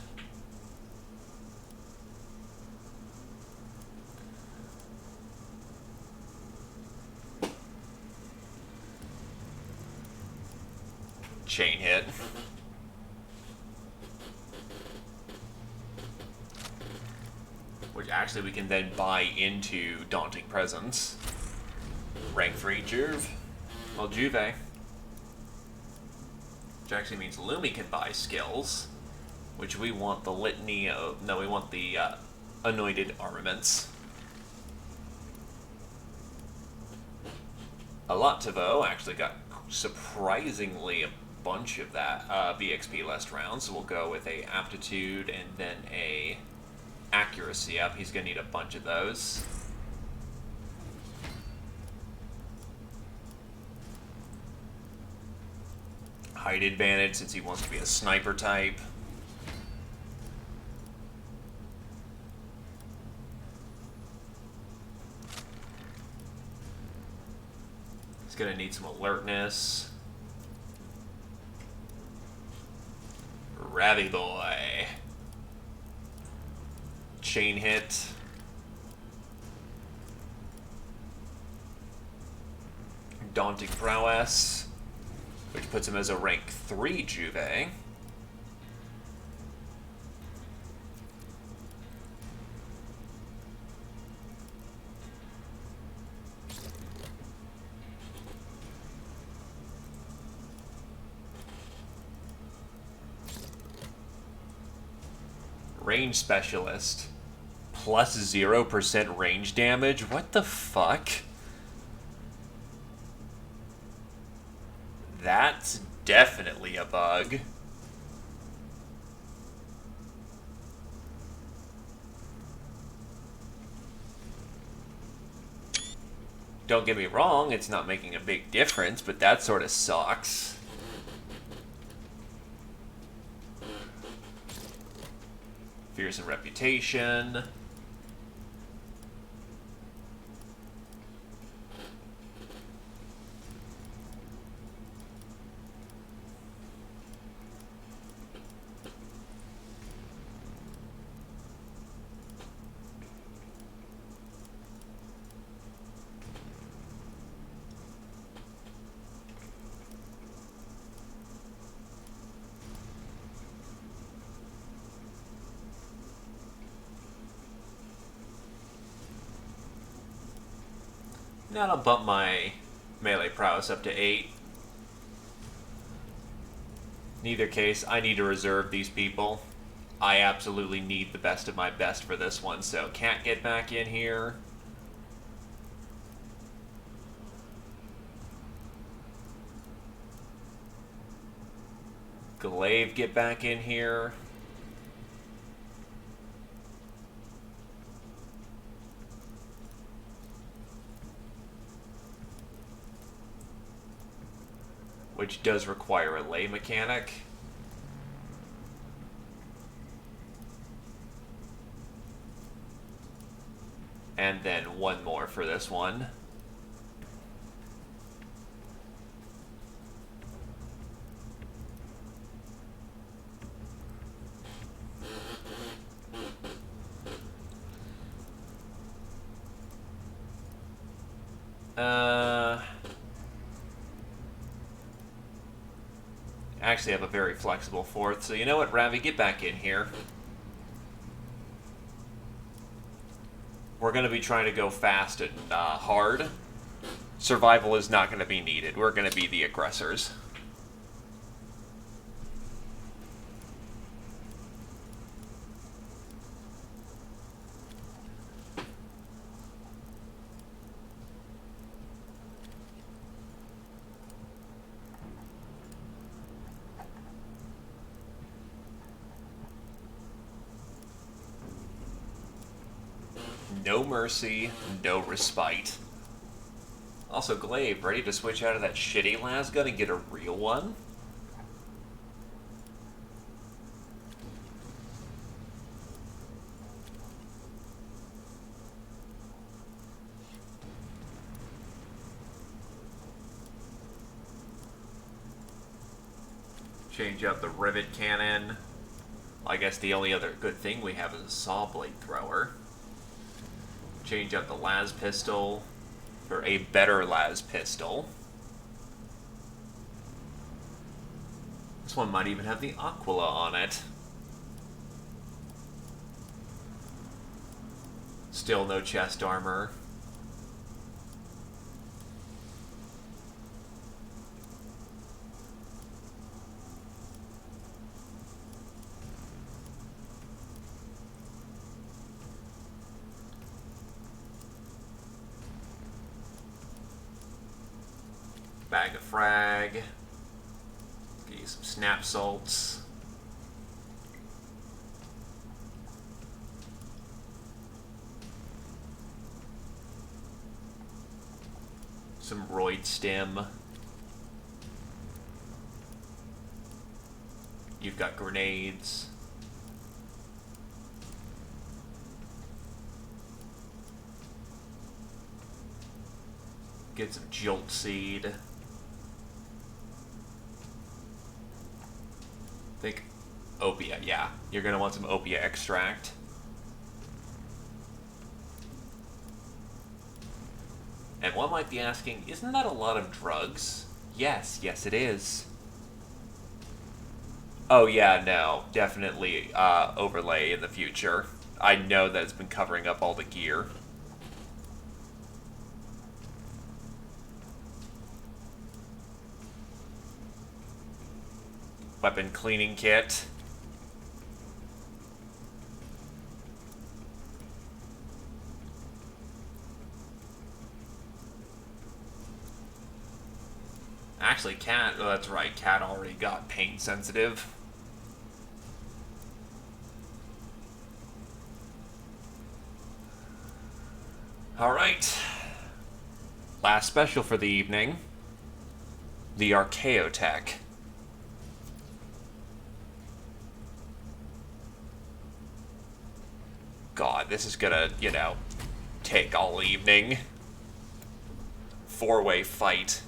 Chain hit. Which actually we can then buy into Daunting Presence. Rank 3 Juve. Well, Juve. Which actually means Lumi can buy skills. Which we want the litany of... No, we want the anointed armaments. Alativo actually got surprisingly a bunch of that BXP last round. So we'll go with a aptitude and then a accuracy up. He's going to need a bunch of those. Height advantage since he wants to be a sniper type. He's going to need some alertness. Ravi boy. Chain hit. Daunting prowess. Which puts him as a rank 3 Juve. range specialist. Plus 0% range damage? What the fuck? That's definitely a bug. Don't get me wrong, it's not making a big difference, but that sort of sucks. Fears and reputation. Now I'll bump my melee prowess up to 8. In either case, I need to reserve these people. I absolutely need the best of my best for this one, so can't get back in here. Glaive, get back in here. Which does require a lay mechanic. And then one more for this one. Actually have a very flexible fourth, so you know what, Ravi, get back in here. We're going to be trying to go fast and hard. Survival is not going to be needed. We're going to be the aggressors. No mercy, no respite. Also, Glaive, ready to switch out of that shitty lasgun and get a real one? Change out the rivet cannon. I guess the only other good thing we have is a saw blade thrower. Change out the las pistol for a better las pistol. This one might even have the Aquila on it. Still no chest armor. Bag of frag. Get you some snap salts. Some roid stem. You've got grenades. Get some jolt seed. I think opiate, yeah. You're going to want some opiate extract. And one might be asking, isn't that a lot of drugs? Yes, yes it is. Oh yeah, no, definitely overlay in the future. I know that it's been covering up all the gear. Weapon cleaning kit. actually, Cat... Oh, that's right. Cat already got pain sensitive. Alright. Last special for the evening. The Archaeotech. God, this is gonna, you know, take all evening. 4-way fight.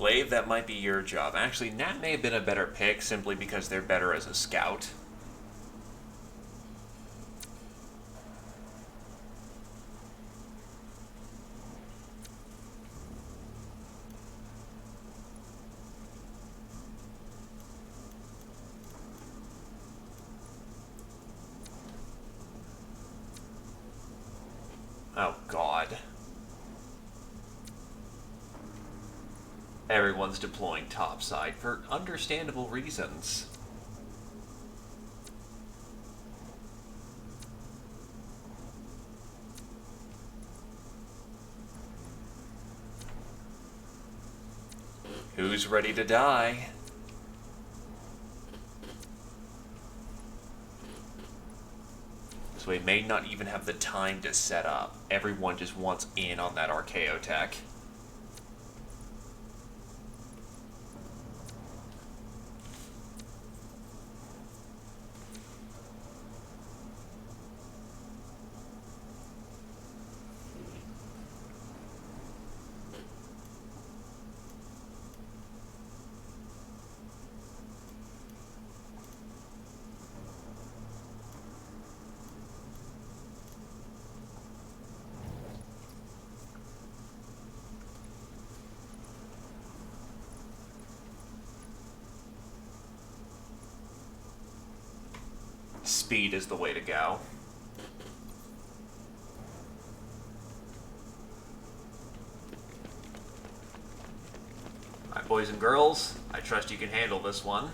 Glaive, that might be your job. Actually, Nat may have been a better pick simply because they're better as a scout. Oh, God. Everyone's deploying topside for understandable reasons. Who's ready to die? So we may not even have the time to set up. Everyone just wants in on that Archaeotech. Speed is the way to go. Alright, boys and girls, I trust you can handle this one.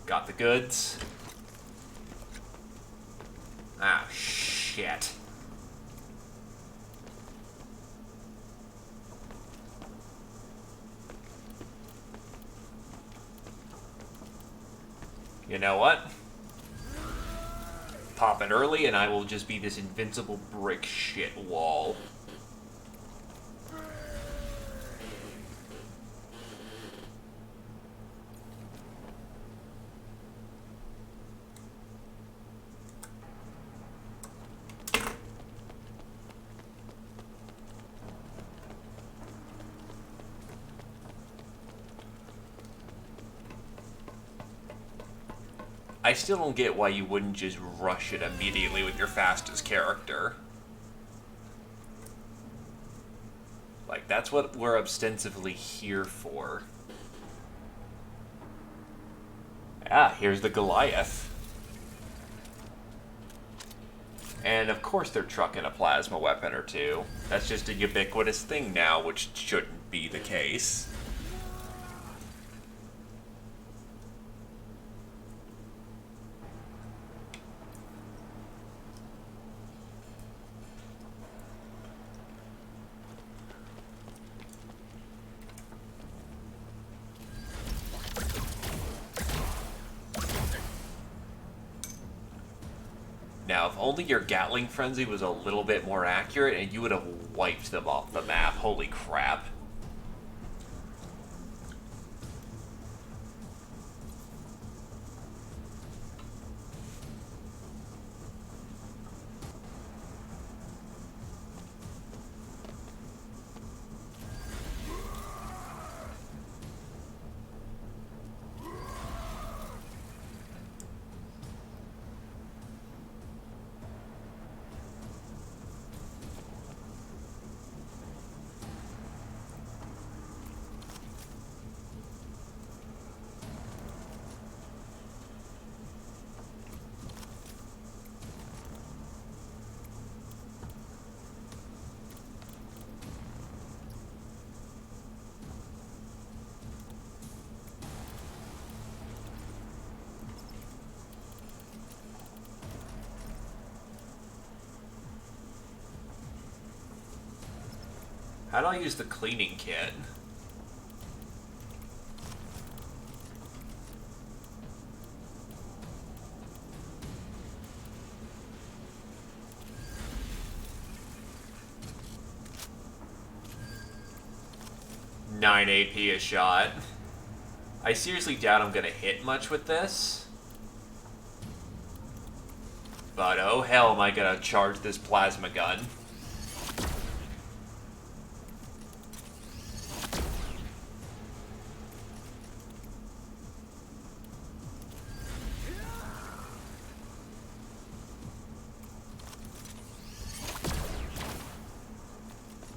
Got the goods. Ah, shit. You know what? Pop it early and I will just be this invincible brick shit wall. I still don't get why you wouldn't just rush it immediately with your fastest character. Like, that's what we're ostensibly here for. Ah, here's the Goliath. And of course they're trucking a plasma weapon or two. That's just a ubiquitous thing now, which shouldn't be the case. now. If only your Gatling Frenzy was a little bit more accurate and you would have wiped them off the map. Holy crap. How do I use the cleaning kit? Nine AP a shot. I seriously doubt I'm gonna hit much with this. But oh hell am I gonna charge this plasma gun.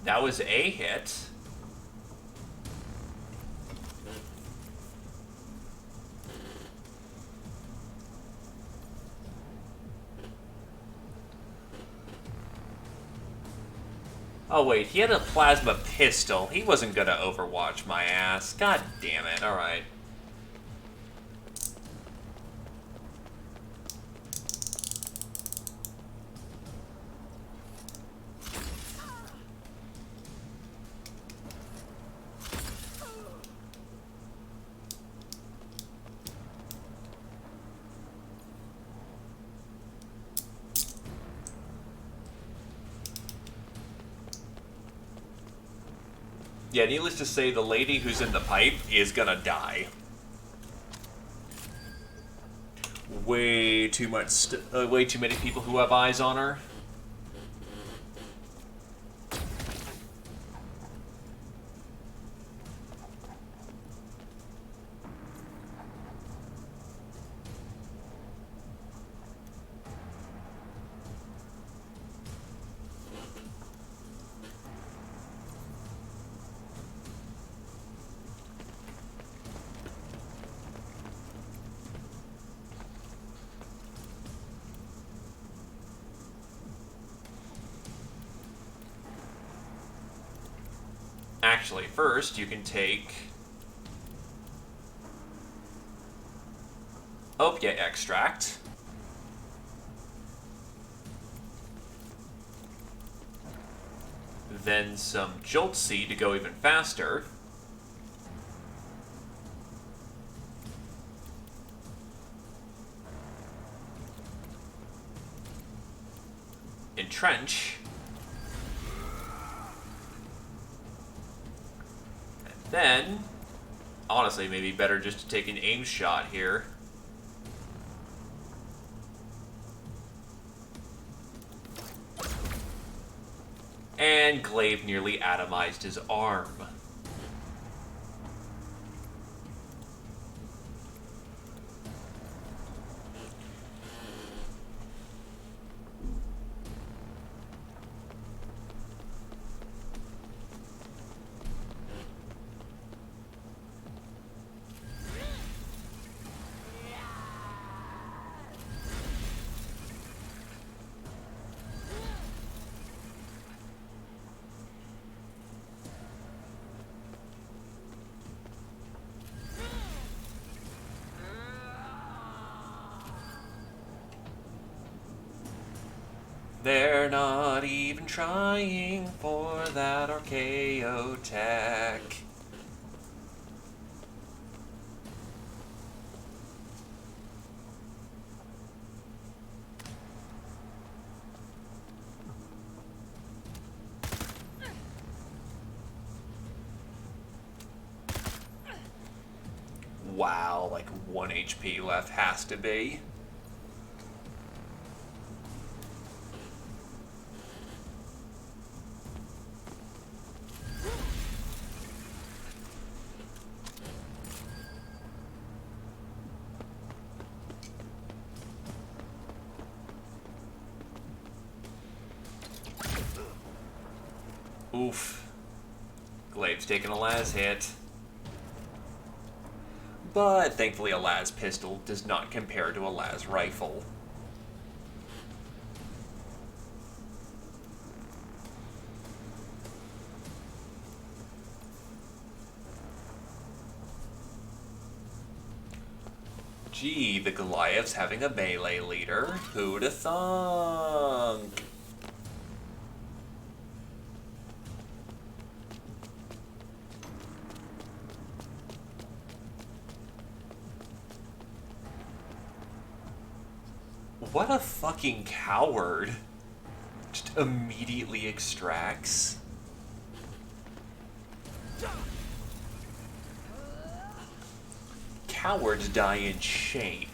That was a hit. Oh wait, he had a plasma pistol. He wasn't gonna overwatch my ass. God damn it. Alright. Yeah, needless to say, the lady who's in the pipe is gonna die. Way too many people who have eyes on her. Actually, first you can take opiate extract. Then some jolt seed to go even faster. Entrench. Then, honestly, maybe better just to take an aim shot here. And Glaive nearly atomized his arm. They're not even trying for that RKO tech. Wow, like 1 HP left has to be. Oof. Glaive's taking a las hit. But thankfully a las pistol does not compare to a las rifle. Gee, the Goliath's having a melee leader. Who'da thunk? What a fucking coward. Just immediately extracts. Cowards die in shame.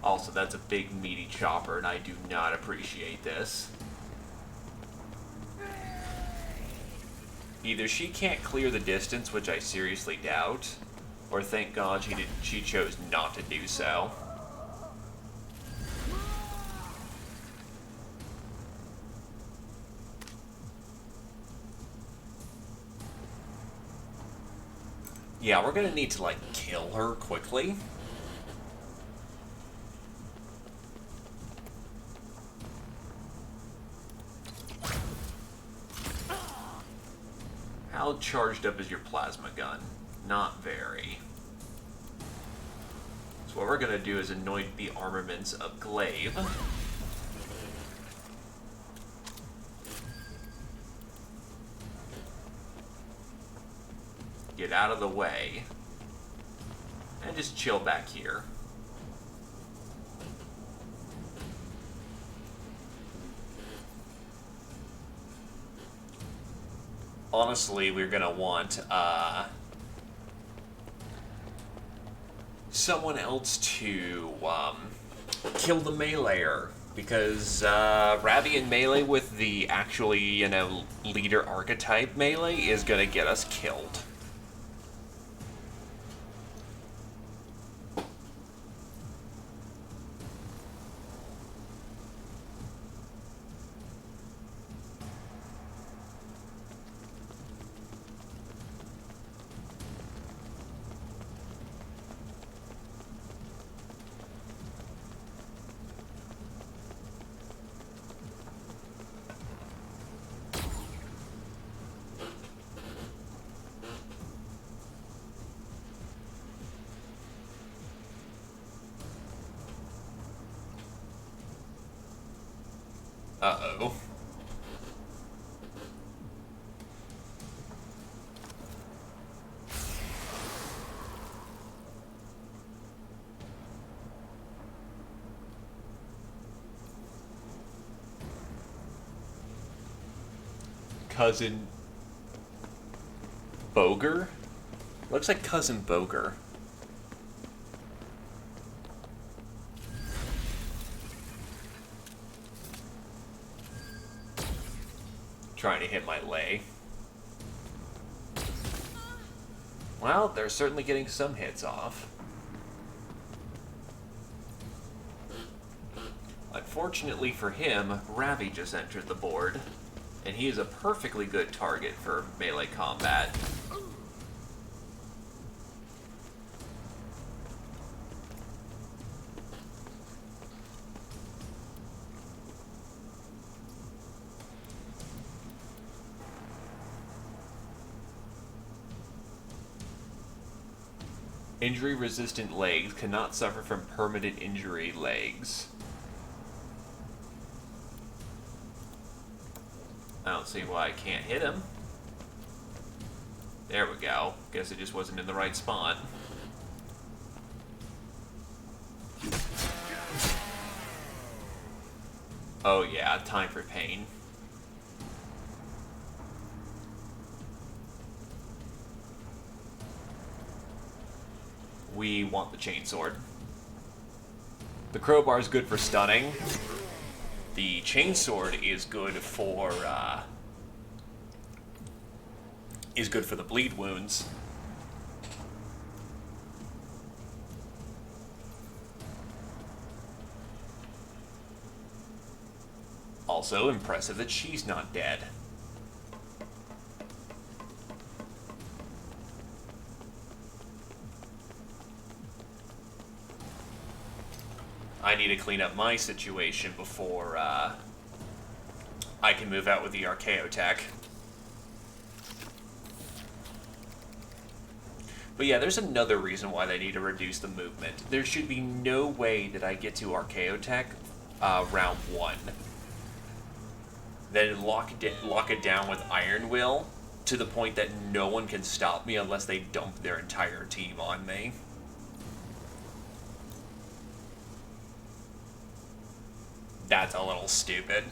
Also, that's a big meaty chopper, and I do not appreciate this. Either she can't clear the distance, which I seriously doubt, or thank God she chose not to do so. Yeah, we're gonna need to, like, kill her quickly. How charged up is your plasma gun? Not very. So what we're gonna do is anoint the armaments of Glaive. Get out of the way. And just chill back here. Honestly, we're gonna want someone else to kill the meleeer, because Ravi in melee with the actually, you know, leader archetype melee is gonna get us killed. Uh-oh. Cousin Boger? Looks like Cousin Boger. Trying to hit my lay. Well, they're certainly getting some hits off. Unfortunately for him, Ravi just entered the board, and he is a perfectly good target for melee combat. Injury-resistant legs cannot suffer from permanent injury legs. I don't see why I can't hit him. There we go. Guess it just wasn't in the right spot. Oh yeah, time for pain. We want the chainsword. The crowbar is good for stunning. The chainsword is good for the bleed wounds. Also impressive that she's not dead. I need to clean up my situation before I can move out with the Archaeotech. But yeah, there's another reason why they need to reduce the movement. There should be no way that I get to Archaeotech round 1. Then lock it down with Iron Will to the point that no one can stop me unless they dump their entire team on me. That's a little stupid.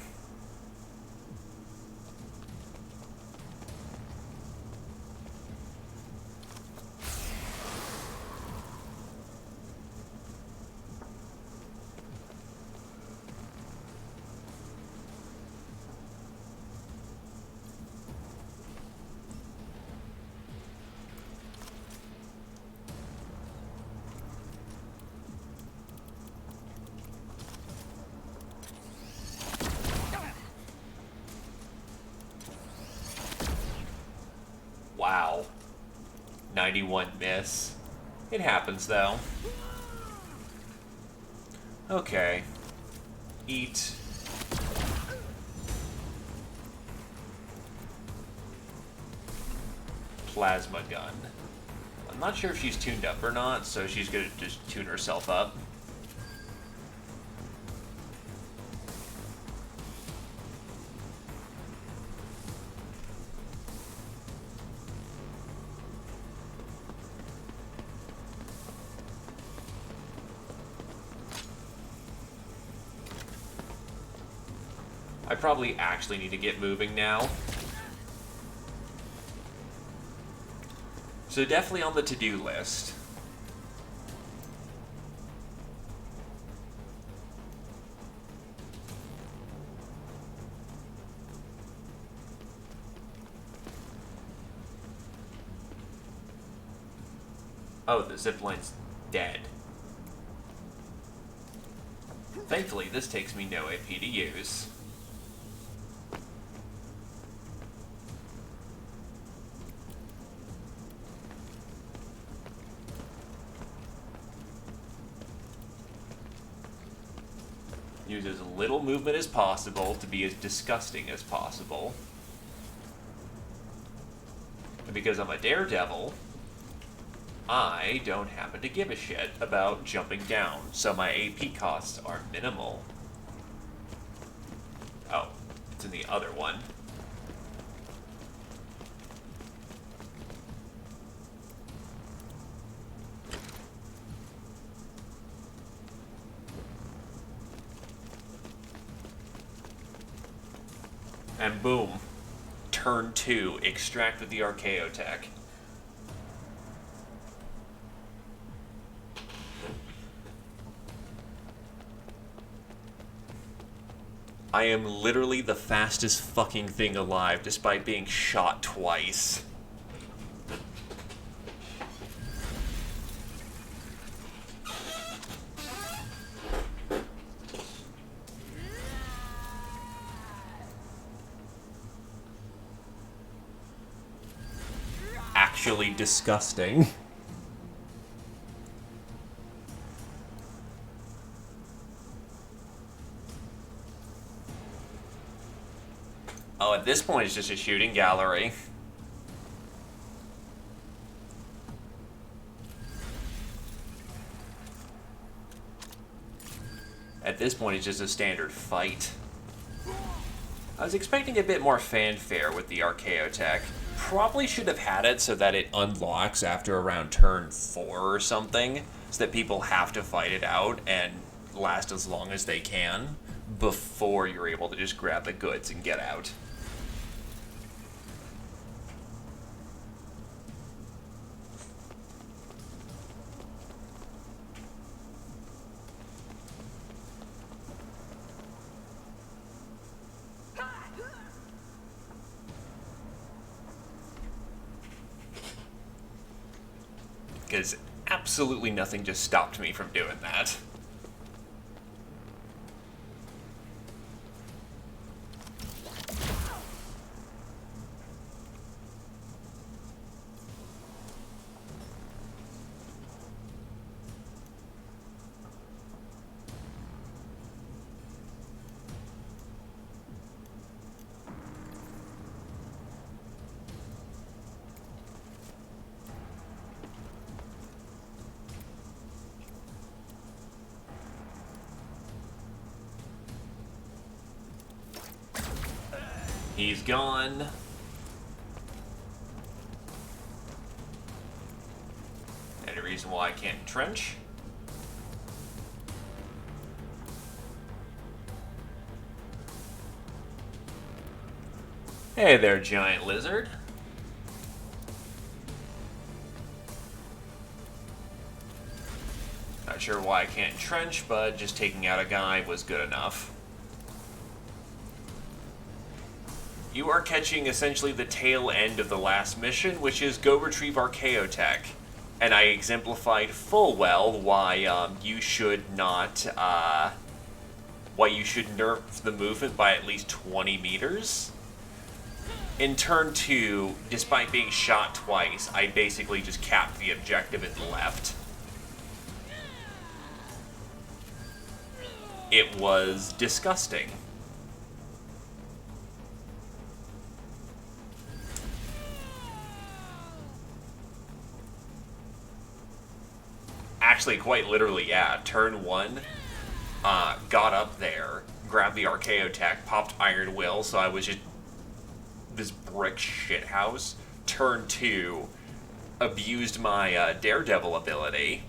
Wow. 91 miss. It happens, though. Okay. Eat. Plasma gun. I'm not sure if she's tuned up or not, so she's gonna just tune herself up. I probably actually need to get moving now. So definitely on the to-do list. Oh, the zipline's dead. Thankfully, this takes me no AP to use. Use as little movement as possible to be as disgusting as possible. And because I'm a daredevil, I don't happen to give a shit about jumping down, so my AP costs are minimal. Oh, it's in the other one. And boom, turn 2, extract with the Archaeotech. I am literally the fastest fucking thing alive despite being shot twice. Actually disgusting. Oh, at this point it's just a shooting gallery. At this point, it's just a standard fight. I was expecting a bit more fanfare with the Archaeotech. Probably should have had it so that it unlocks after around turn 4 or something, so that people have to fight it out and last as long as they can before you're able to just grab the goods and get out. Because absolutely nothing just stopped me from doing that. He's gone. Any reason why I can't trench? Hey there, giant lizard. Not sure why I can't trench, but just taking out a guy was good enough. You are catching essentially the tail end of the last mission, which is go retrieve Archaeotech. And I exemplified full well why you should not, why you should nerf the movement by at least 20 meters. In turn 2, despite being shot twice, I basically just capped the objective and left. It was disgusting. Actually, quite literally, yeah. Turn 1, got up there, grabbed the Archaeotech, popped Iron Will, so I was just this brick shithouse. Turn 2, abused my Daredevil ability,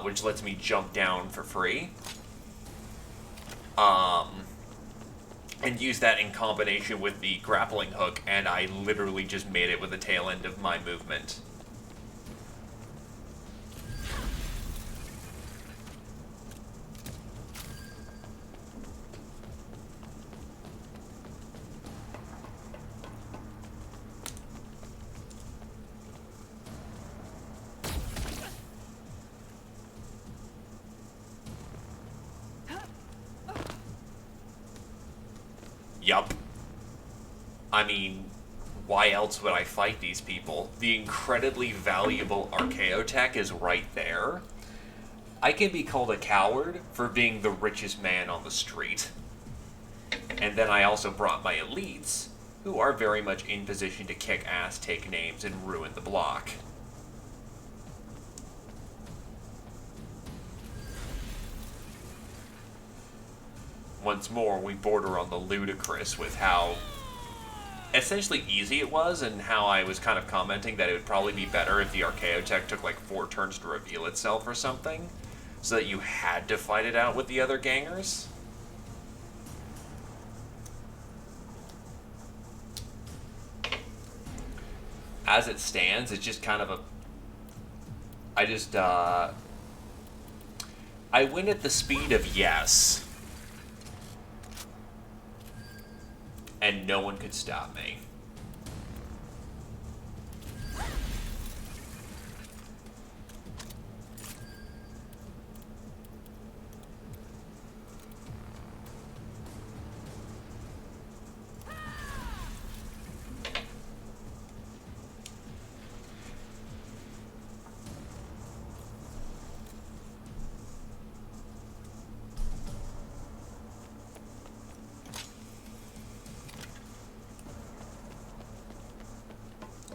which lets me jump down for free. And use that in combination with the grappling hook, and I literally just made it with the tail end of my movement. Yup. I mean, why else would I fight these people? The incredibly valuable Archaeotech is right there. I can be called a coward for being the richest man on the street. And then I also brought my elites, who are very much in position to kick ass, take names, and ruin the block. Once more, we border on the ludicrous with how essentially easy it was, and how I was kind of commenting that it would probably be better if the Archaeotech took like 4 turns to reveal itself or something, so that you had to fight it out with the other gangers. As it stands, it's just kind of a... I win at the speed of yes. And no one could stop me.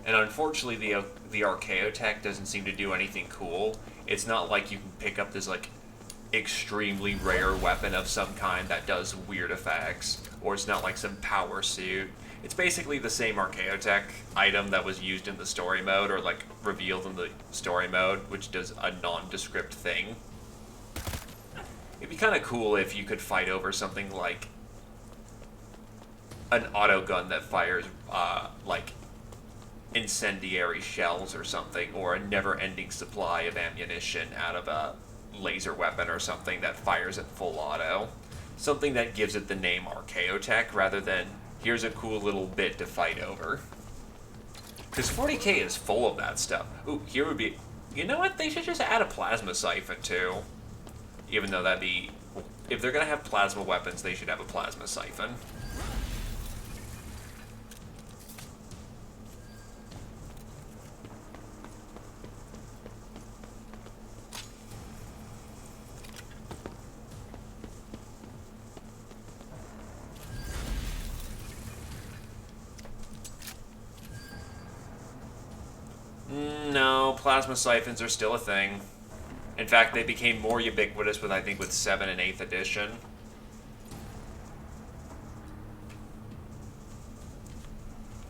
And unfortunately, the Archaeotech doesn't seem to do anything cool. It's not like you can pick up this, like, extremely rare weapon of some kind that does weird effects, or it's not like some power suit. It's basically the same Archaeotech item that was used in the story mode, or like revealed in the story mode, which does a nondescript thing. It'd be kind of cool if you could fight over something like an auto gun that fires like incendiary shells or something, or a never-ending supply of ammunition out of a laser weapon or something that fires at full auto. Something that gives it the name Archaeotech rather than here's a cool little bit to fight over. Because 40k is full of that stuff. Ooh, here would be... You know what? They should just add a plasma siphon too. Even though that'd be... If they're going to have plasma weapons, they should have a plasma siphon. No, plasma siphons are still a thing. In fact, they became more ubiquitous with, I think, with 7th and 8th edition.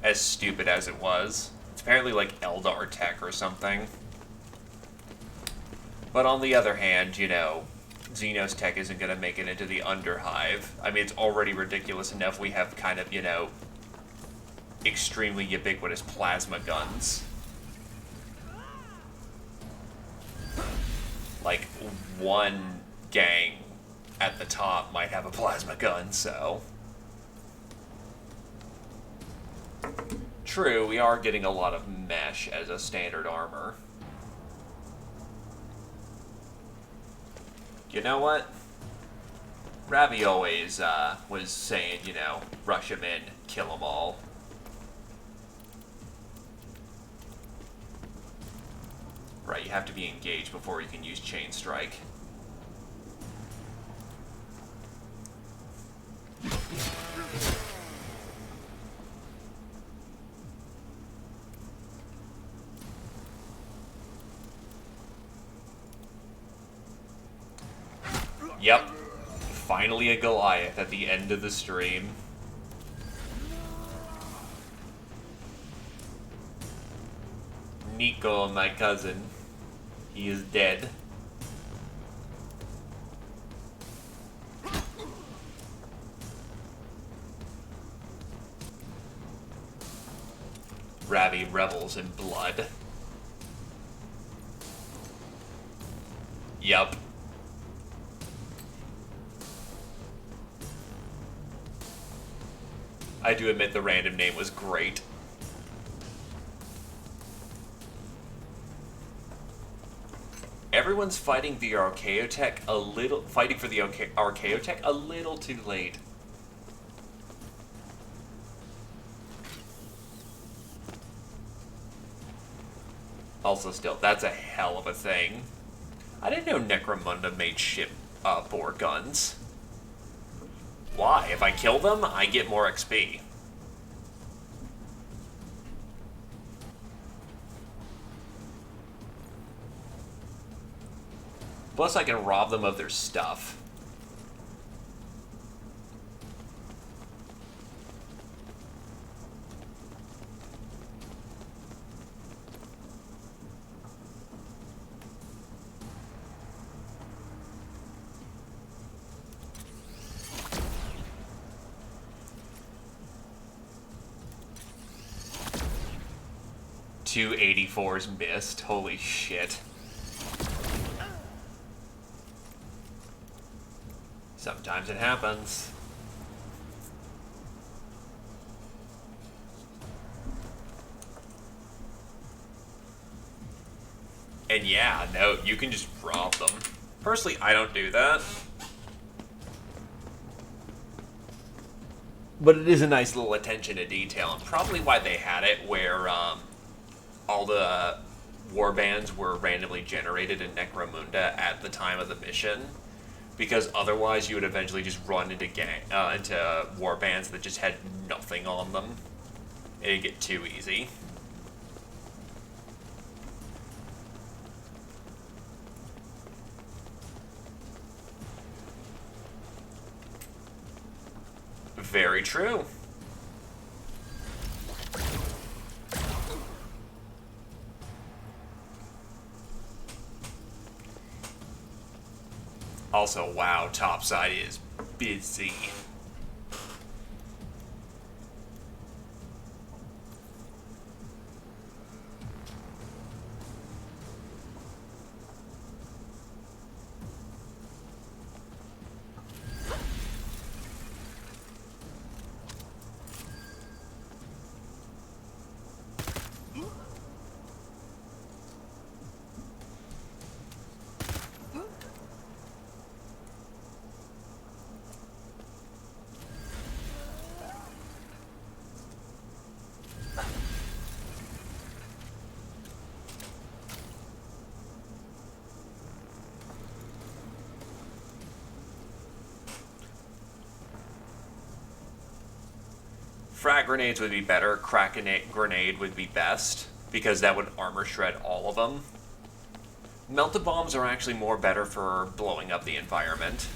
As stupid as it was. It's apparently like Eldar tech or something. But on the other hand, you know, Xenos tech isn't going to make it into the Underhive. I mean, it's already ridiculous enough we have kind of, you know, extremely ubiquitous plasma guns. Like, one gang at the top might have a plasma gun, so... True, we are getting a lot of mesh as a standard armor. You know what? Ravi always was saying, you know, rush him in, kill them all. Right, you have to be engaged before you can use Chain Strike. Yep. Finally a Goliath at the end of the stream. Nico, my cousin. He is dead. Ravi revels in blood. Yup. I do admit the random name was great. Everyone's fighting the Archaeotech fighting for the Archaeotech a little too late. Also still, that's a hell of a thing. I didn't know Necromunda made ship bore guns. Why? If I kill them, I get more XP. Plus, I can rob them of their stuff. Two 84s missed. Holy shit. Sometimes it happens. And yeah, no, you can just rob them. Personally, I don't do that. But it is a nice little attention to detail, and probably why they had it where all the warbands were randomly generated in Necromunda at the time of the mission. Because otherwise you would eventually just run into warbands that just had nothing on them. It'd get too easy. Very true. Also, wow, topside is busy. Frag grenades would be better. Crack grenade would be best, because that would armor shred all of them. Melted bombs are actually more better for blowing up the environment.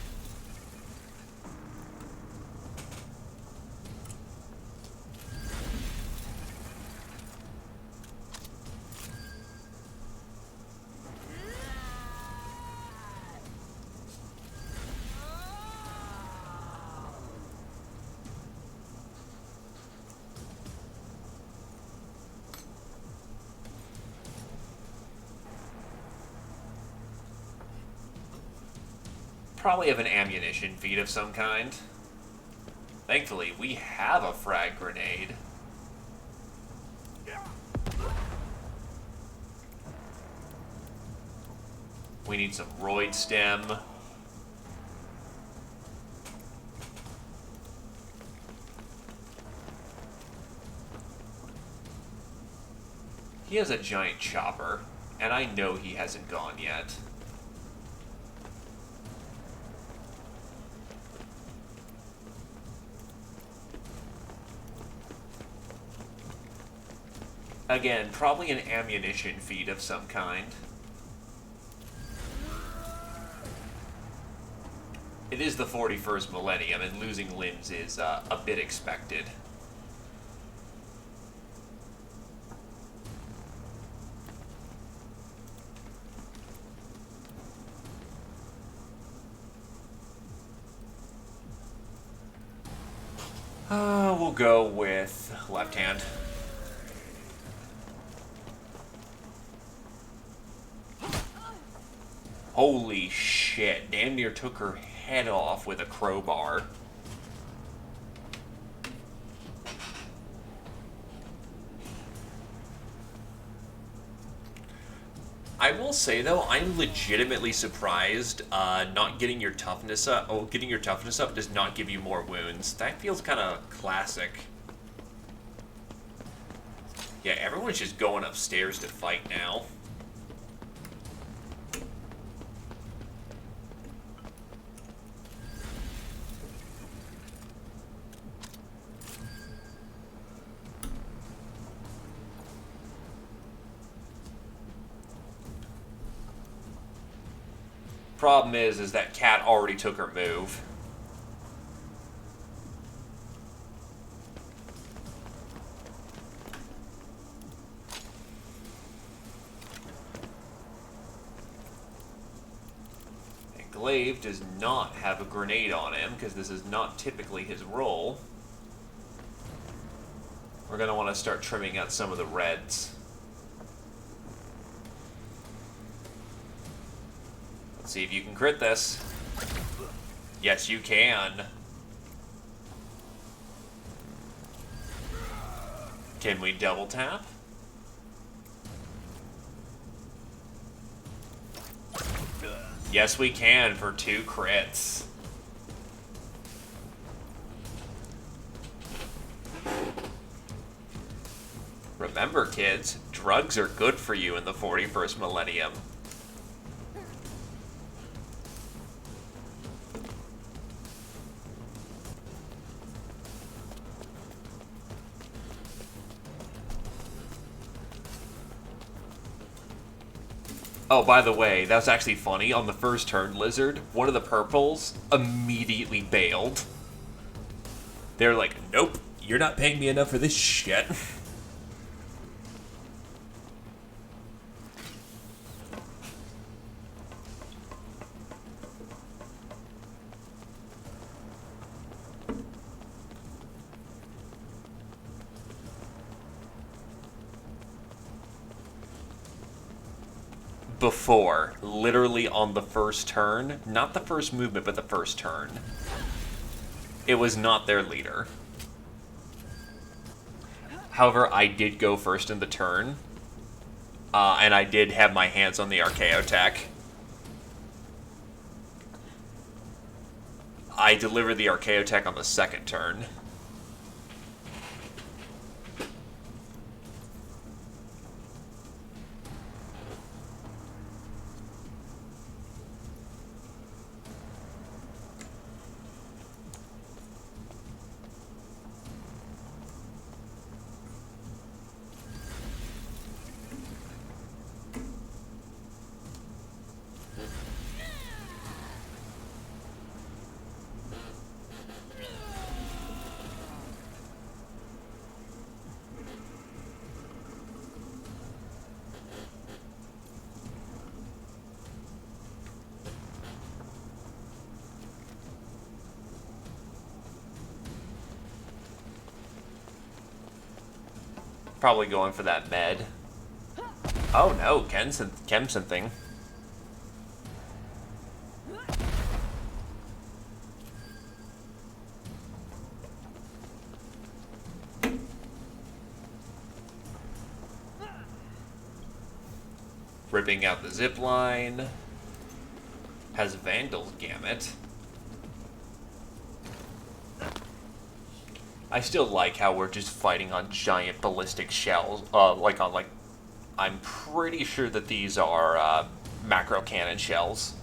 Probably have an ammunition feed of some kind. Thankfully, we have a frag grenade. We need some roid stem. He has a giant chopper, and I know he hasn't gone yet. Again, probably an ammunition feed of some kind. It is the 41st millennium, and losing limbs is a bit expected. We'll go with left hand. Holy shit, damn near took her head off with a crowbar. I will say though, I'm legitimately surprised not getting your toughness up. Oh, getting your toughness up does not give you more wounds. That feels kind of classic. Yeah, everyone's just going upstairs to fight now. Problem is that cat already took her move. And Glaive does not have a grenade on him, because this is not typically his role. We're going to want to start trimming out some of the reds. See if you can crit this. Yes, you can. Can we double tap? Yes, we can for 2 crits. Remember, kids, drugs are good for you in the 41st millennium. Oh, by the way, that was actually funny. On the first turn, Lizard, one of the purples immediately bailed. They're like, nope, you're not paying me enough for this shit. Before, literally on the first turn, not the first movement, but the first turn, it was not their leader. However, I did go first in the turn, and I did have my hands on the Archaeo tech. I delivered the Archaeo tech on the second turn. Probably going for that med. Oh no, Kemson thing. Ripping out the zip line. Has Vandal's Gamut. I still like how we're just fighting on giant ballistic shells. I'm pretty sure that these are macro cannon shells.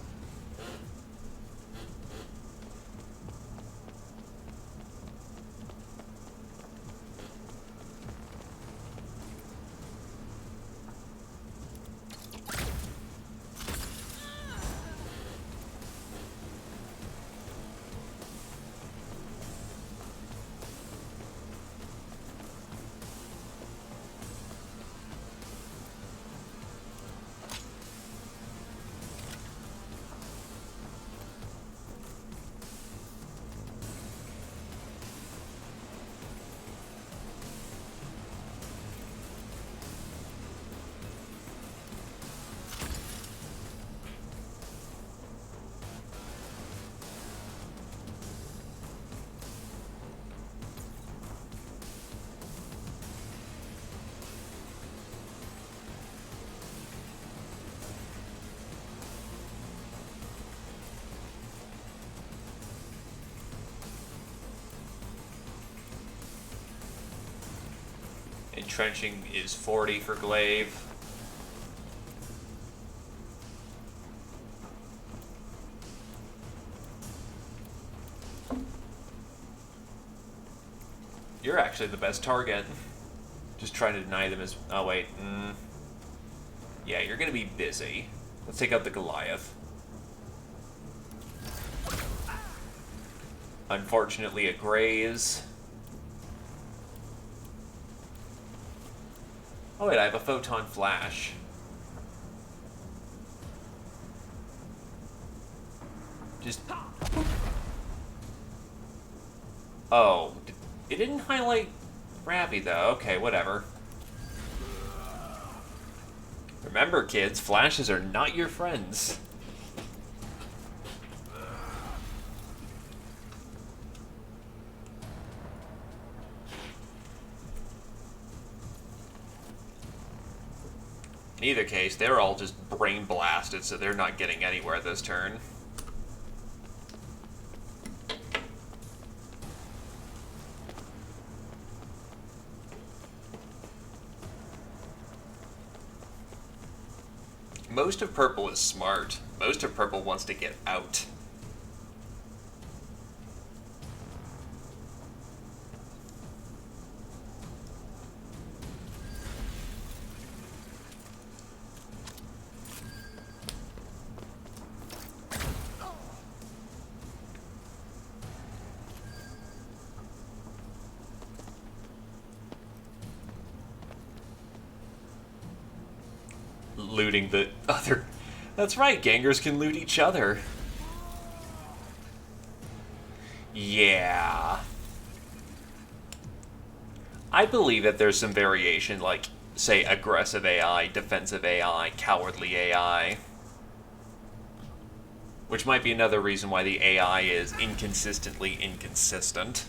Entrenching is 40 for Glaive. You're actually the best target. Just trying to deny them as... Oh, wait. Yeah, you're going to be busy. Let's take out the Goliath. Unfortunately, a graze. Oh wait, I have a photon flash. Just... Oh, it didn't highlight Ravi though. Okay, whatever. Remember kids, flashes are not your friends. In either case, they're all just brain blasted, so they're not getting anywhere this turn. Most of purple is smart. Most of purple wants to get out. looting the other... That's right, gangers can loot each other. Yeah. I believe that there's some variation, like, say, aggressive AI, defensive AI, cowardly AI. Which might be another reason why the AI is inconsistently inconsistent.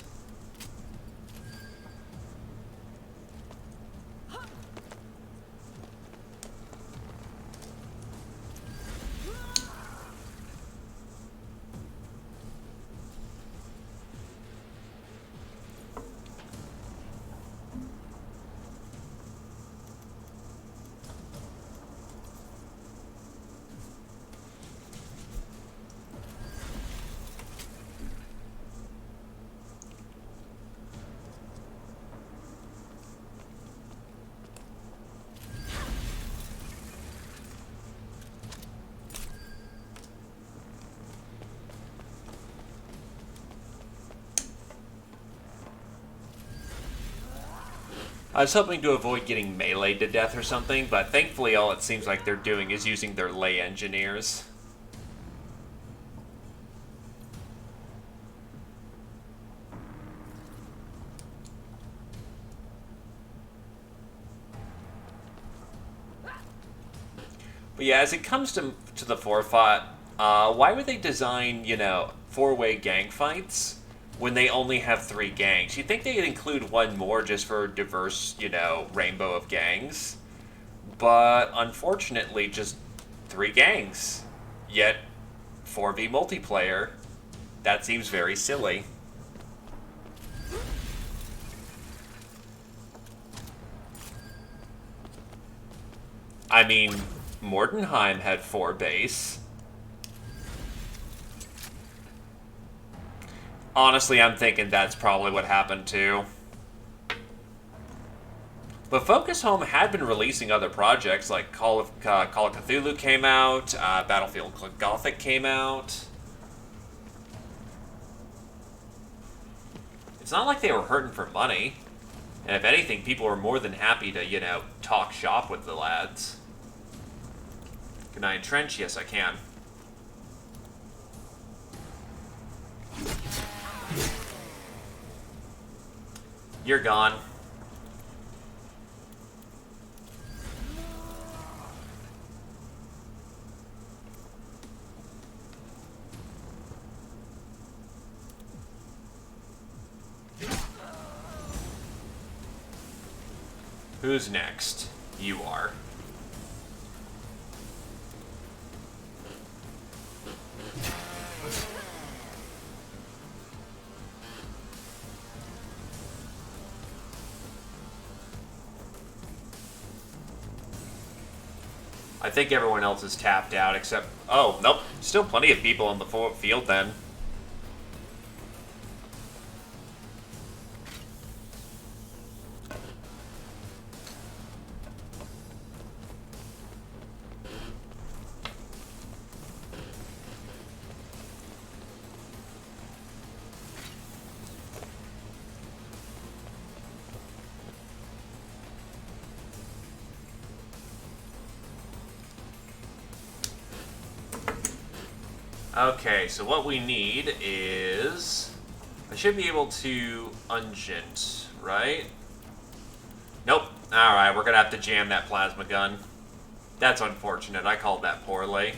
I was hoping to avoid getting meleeed to death or something, but thankfully all it seems like they're doing is using their lay engineers. But yeah, as it comes to the forethought, why would they design, you know, four-way gang fights when they only have 3 gangs? You'd think they'd include one more just for a diverse, you know, rainbow of gangs. But unfortunately, just 3 gangs. Yet, 4v multiplayer. That seems very silly. I mean, Mordenheim had 4 base. Honestly, I'm thinking that's probably what happened too. But Focus Home had been releasing other projects, like Call of Cthulhu came out, Battlefield Gothic came out. It's not like they were hurting for money. And if anything, people were more than happy to, you know, talk shop with the lads. Can I entrench? Yes, I can. You're gone. Who's next? You are. I think everyone else is tapped out except... Oh, nope. Still plenty of people on the field then. Okay, so what we need is... I should be able to ungent, right? Nope. Alright, we're gonna have to jam that plasma gun. That's unfortunate. I called that poorly.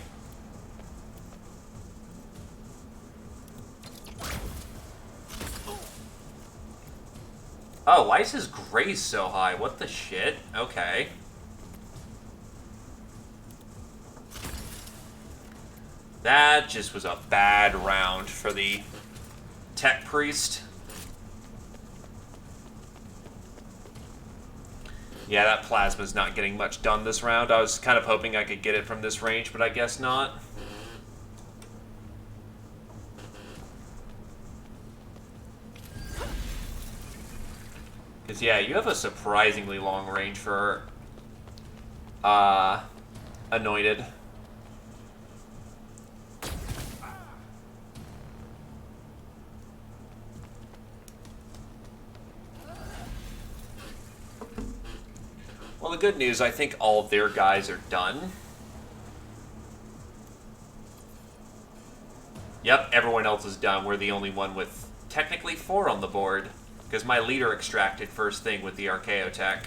Oh, why is his grace so high? What the shit? Okay. That just was a bad round for the tech priest. Yeah, that plasma's not getting much done this round. I was kind of hoping I could get it from this range, but I guess not. Because, yeah, you have a surprisingly long range for Anointed. Well, the good news, I think all of their guys are done. Yep, everyone else is done. We're the only one with technically 4 on the board. Because my leader extracted first thing with the Archaeotech.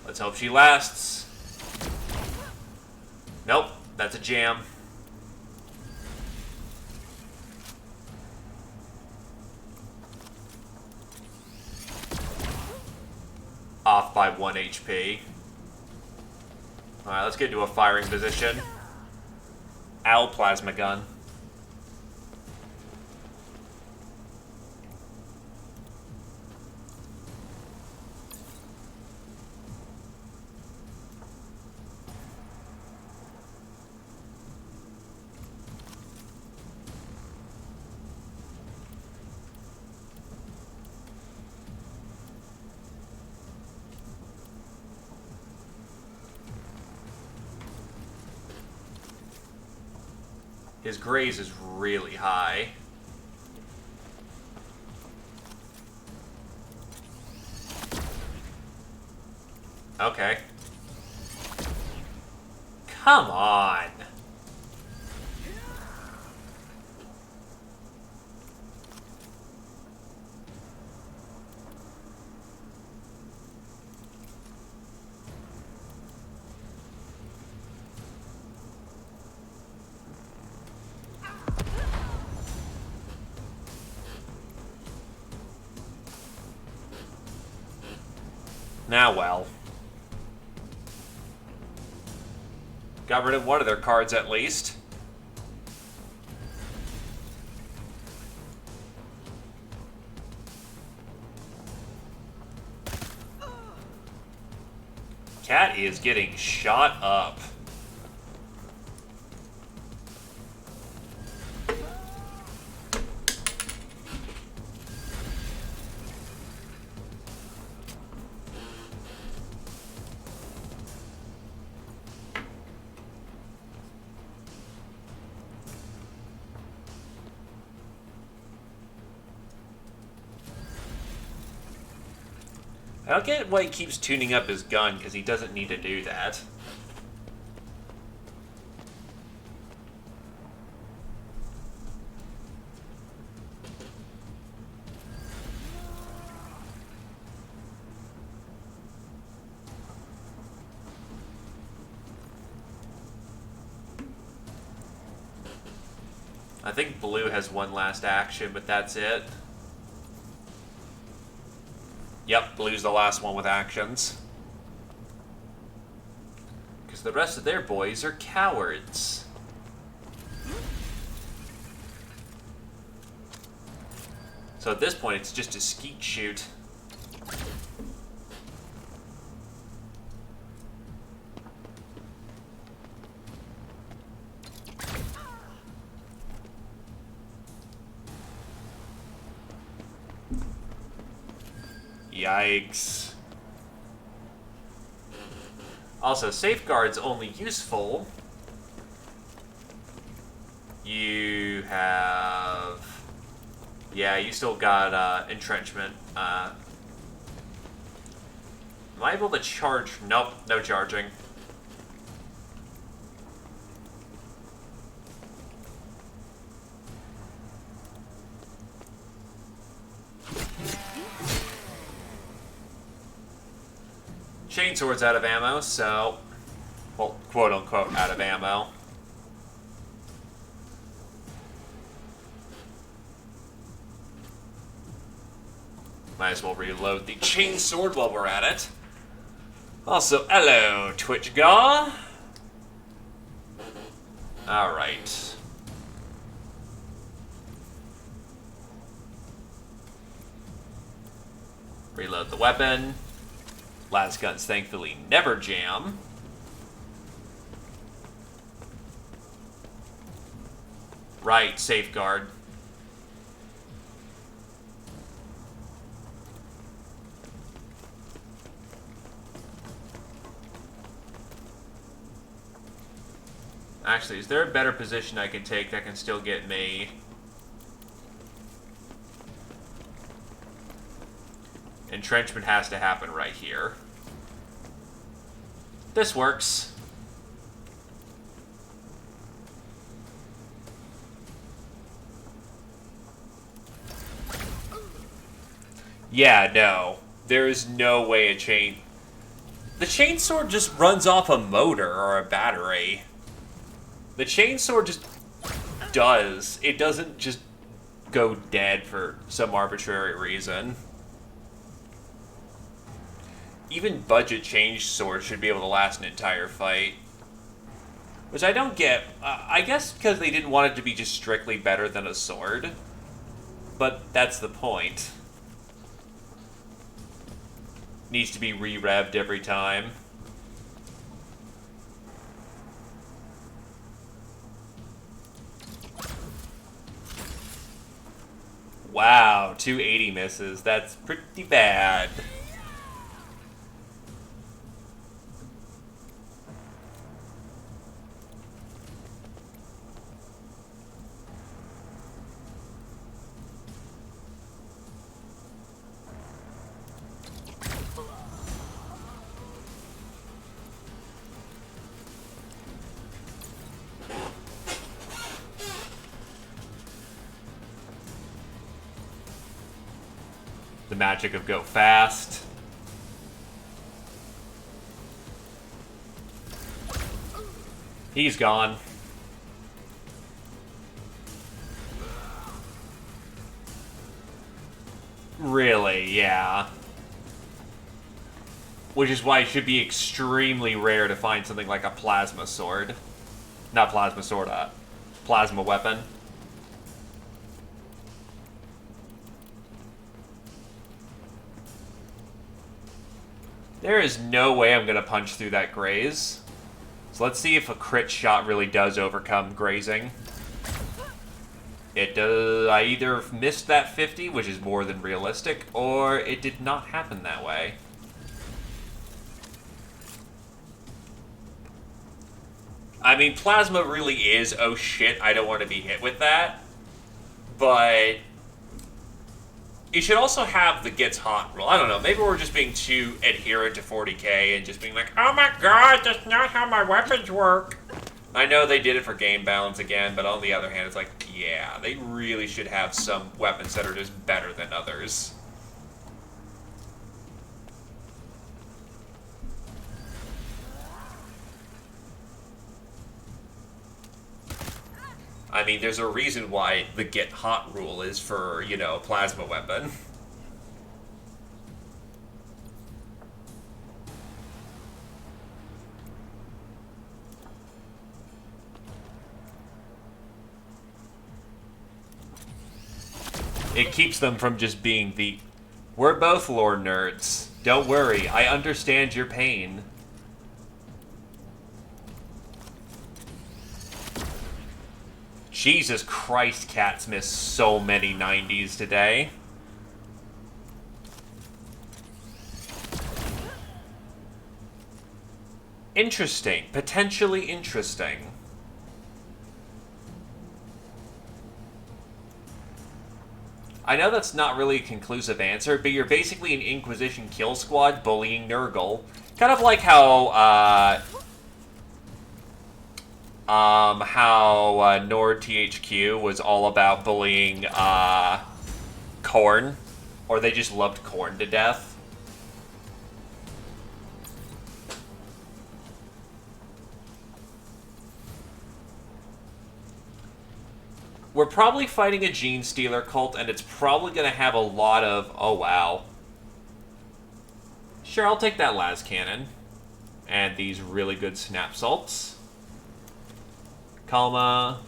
Let's hope she lasts. Nope, that's a jam. Off by 1 HP. Alright, let's get into a firing position. Ow, plasma gun. His graze is really high. Okay. Come on. Now, well. Got rid of one of their cards, at least. Cat is getting shot up. I don't get why he keeps tuning up his gun, because he doesn't need to do that. I think blue has one last action, but that's it. Yep, blue's the last one with actions. Because the rest of their boys are cowards. So at this point, it's just a skeet shoot. Yikes. Also, safeguard's only useful. You have... Yeah, you still got entrenchment. Am I able to charge? Nope, no charging. Chainsword's out of ammo, so... Well, quote-unquote out of ammo. Might as well reload the chainsword while we're at it. Also, hello, Twitch Gaw. Alright. Reload the weapon. Las guns thankfully never jam. Right, safeguard. Actually, is there a better position I can take that can still get me? entrenchment has to happen right here. This works. Yeah, no. There is no way a chain... The chainsword just runs off a motor or a battery. The chainsword just does. It doesn't just go dead for some arbitrary reason. Even budget change swords should be able to last an entire fight. Which I don't get. I guess because they didn't want it to be just strictly better than a sword. But that's the point. Needs to be re-revved every time. Wow, 280 misses. That's pretty bad. The magic of go fast. He's gone. Really, yeah. Which is why it should be extremely rare to find something like a plasma sword. Not plasma sword, plasma weapon. There is no way I'm going to punch through that graze. So let's see if a crit shot really does overcome grazing. It does. I either missed that 50, which is more than realistic, or it did not happen that way. I mean, plasma really is, oh shit, I don't want to be hit with that. But you should also have the gets hot rule. I don't know, maybe we're just being too adherent to 40k and just being like, oh my god, that's not how my weapons work. I know they did it for game balance again, but on the other hand, it's like, yeah, they really should have some weapons that are just better than others. I mean, there's a reason why the get hot rule is for, you know, a plasma weapon. It keeps them from just being the... We're both lore nerds. Don't worry, I understand your pain. Jesus Christ, cats miss so many 90s today. Interesting. Potentially interesting. I know that's not really a conclusive answer, but you're basically an Inquisition kill squad bullying Nurgle. Kind of like how, Nord THQ was all about bullying, Korn. Or they just loved Korn to death. We're probably fighting a Gene Stealer cult, and it's probably going to have a lot of... Oh, wow. Sure, I'll take that las cannon. And these really good snap salts. Kalma.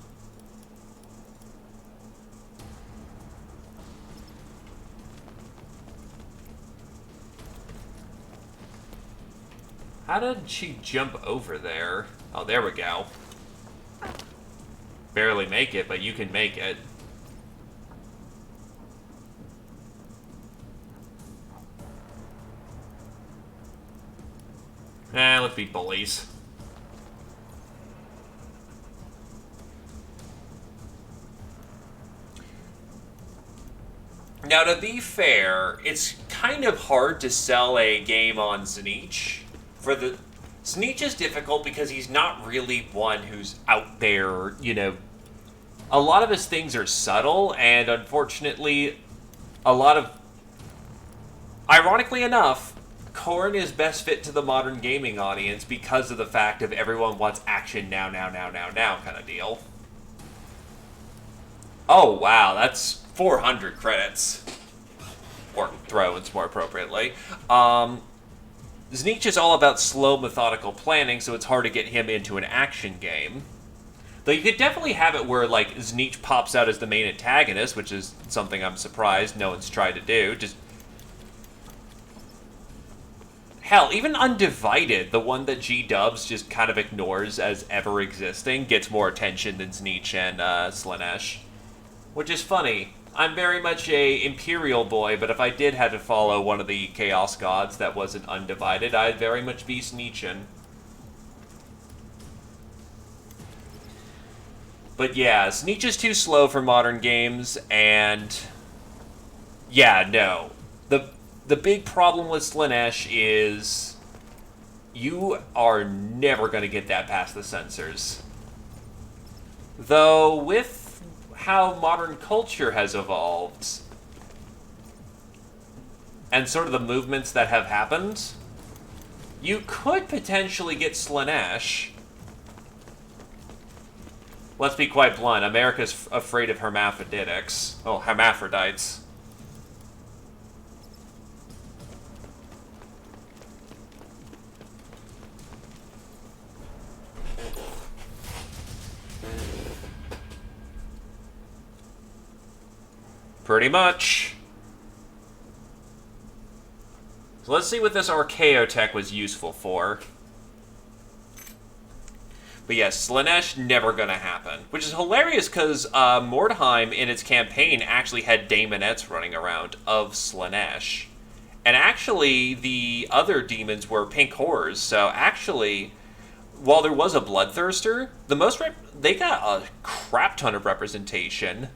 How did she jump over there? Oh, there we go. Barely make it, but you can make it. Let's be bullies. Now, to be fair, it's kind of hard to sell a game on Zniche. Zniche is difficult because he's not really one who's out there, you know. A lot of his things are subtle, and unfortunately, ironically enough, Korn is best fit to the modern gaming audience because of the fact of everyone wants action now kind of deal. Oh, wow, that's 400 credits. Or thrones, more appropriately. Zniche is all about slow, methodical planning, so it's hard to get him into an action game. Though you could definitely have it where, like, Zniche pops out as the main antagonist, which is something I'm surprised no one's tried to do. Hell, even Undivided, the one that G-Dubs just kind of ignores as ever existing, gets more attention than Zniche and Slaanesh. Which is funny. I'm very much a Imperial boy, but if I did have to follow one of the Chaos Gods that wasn't Undivided, I'd very much be Sneechin. But yeah, Sneech is too slow for modern games, and yeah, no. The big problem with Slaanesh is you are never going to get that past the censors. Though, with how modern culture has evolved, and sort of the movements that have happened, you could potentially get Slaanesh. Let's be quite blunt, America's afraid of hermaphrodites. Oh, hermaphrodites. Pretty much. So let's see what this Archaeotech was useful for. But yes, Slaanesh never gonna happen. Which is hilarious because Mordheim in its campaign actually had daemonettes running around of Slaanesh. And actually, the other demons were pink horrors, so actually, while there was a Bloodthirster, they got a crap ton of representation.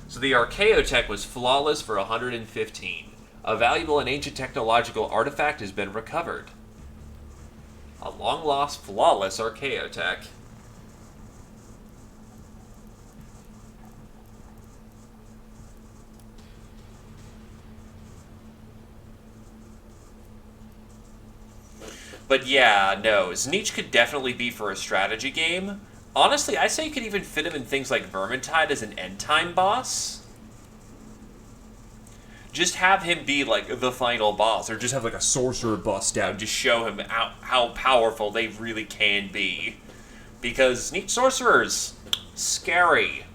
So the Archaeotech was flawless for 115. A valuable and ancient technological artifact has been recovered. A long-lost, flawless Archaeotech. But yeah, no, Zniche could definitely be for a strategy game. Honestly, I say you could even fit him in things like Vermintide as an end-time boss. Just have him be, like, the final boss, or just have, like, a sorcerer bust down. Just show him how powerful they really can be. Because Zniche sorcerers, scary.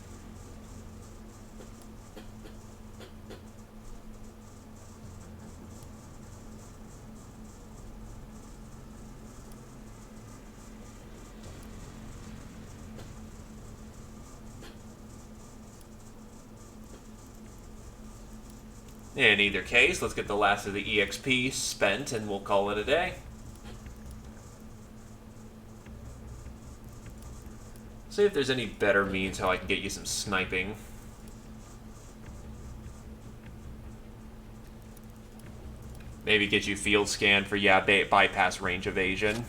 In either case, let's get the last of the EXP spent and we'll call it a day. See if there's any better means how I can get you some sniping. Maybe get you field scan for, yeah, bypass range evasion.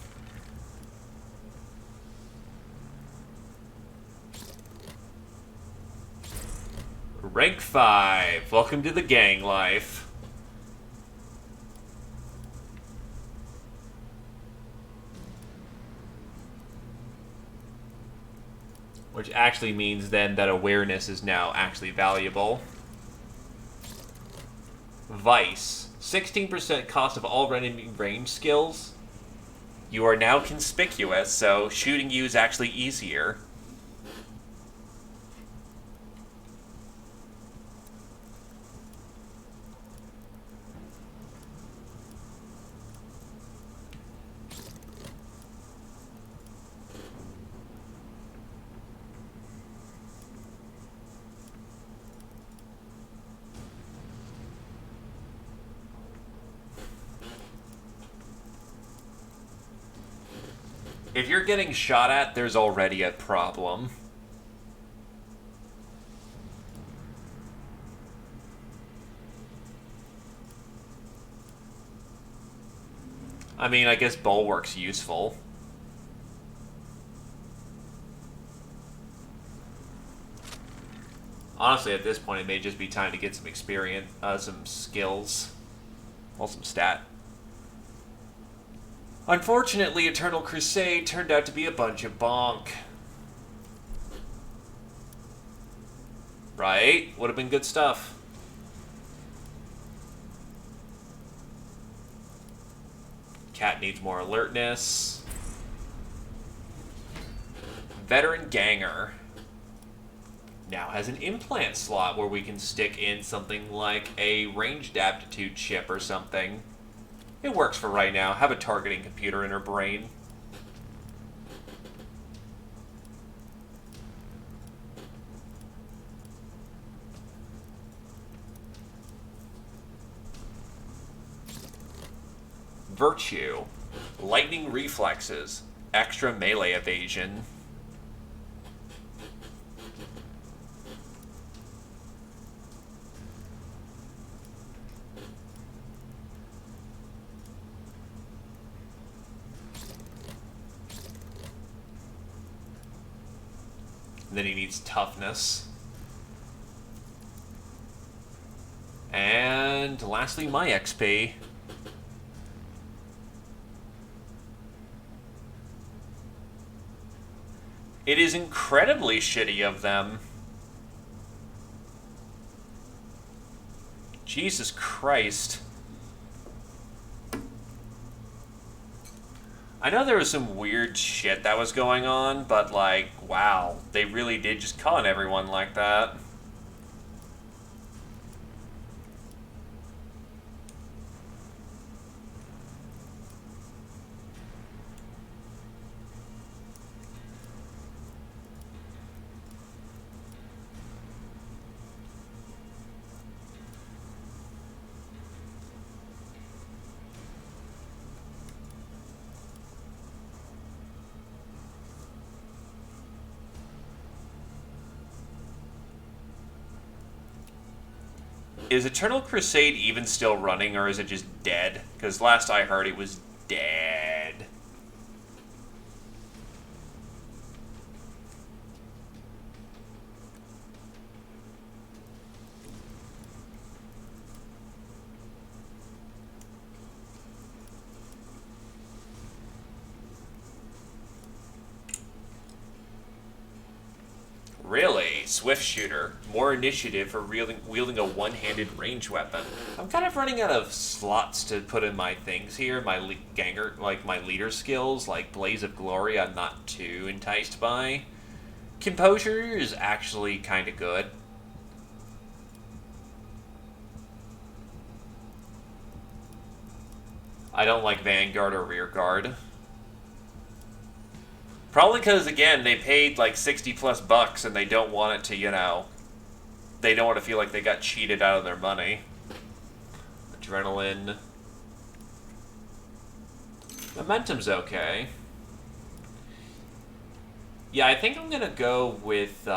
Rank 5. Welcome to the gang life. Which actually means then that awareness is now actually valuable. Vice. 16% cost of all enemy range skills. You are now conspicuous, so shooting you is actually easier. If you're getting shot at, there's already a problem. I mean, I guess Bulwark's useful. Honestly, at this point, it may just be time to get some experience, some skills. Well, some stat. Unfortunately, Eternal Crusade turned out to be a bunch of bonk. Right? Would have been good stuff. Cat needs more alertness. Veteran Ganger now has an implant slot where we can stick in something like a ranged aptitude chip or something. It works for right now. Have a targeting computer in her brain. Virtue. Lightning reflexes. Extra melee evasion. And then he needs toughness. And lastly, my XP. It is incredibly shitty of them. Jesus Christ. I know there was some weird shit that was going on, but like, wow, they really did just con everyone like that. Is Eternal Crusade even still running, or is it just dead? Because last I heard it was dead. Really? Swift Shooter. More initiative for wielding a one-handed range weapon. I'm kind of running out of slots to put in my things here. My ganger, like my leader skills, like Blaze of Glory, I'm not too enticed by. Composure is actually kind of good. I don't like Vanguard or Rearguard. Probably because, again, they paid like 60 plus bucks and they don't want it to, you know, they don't want to feel like they got cheated out of their money. Adrenaline. Momentum's okay. Yeah, I think I'm going to go with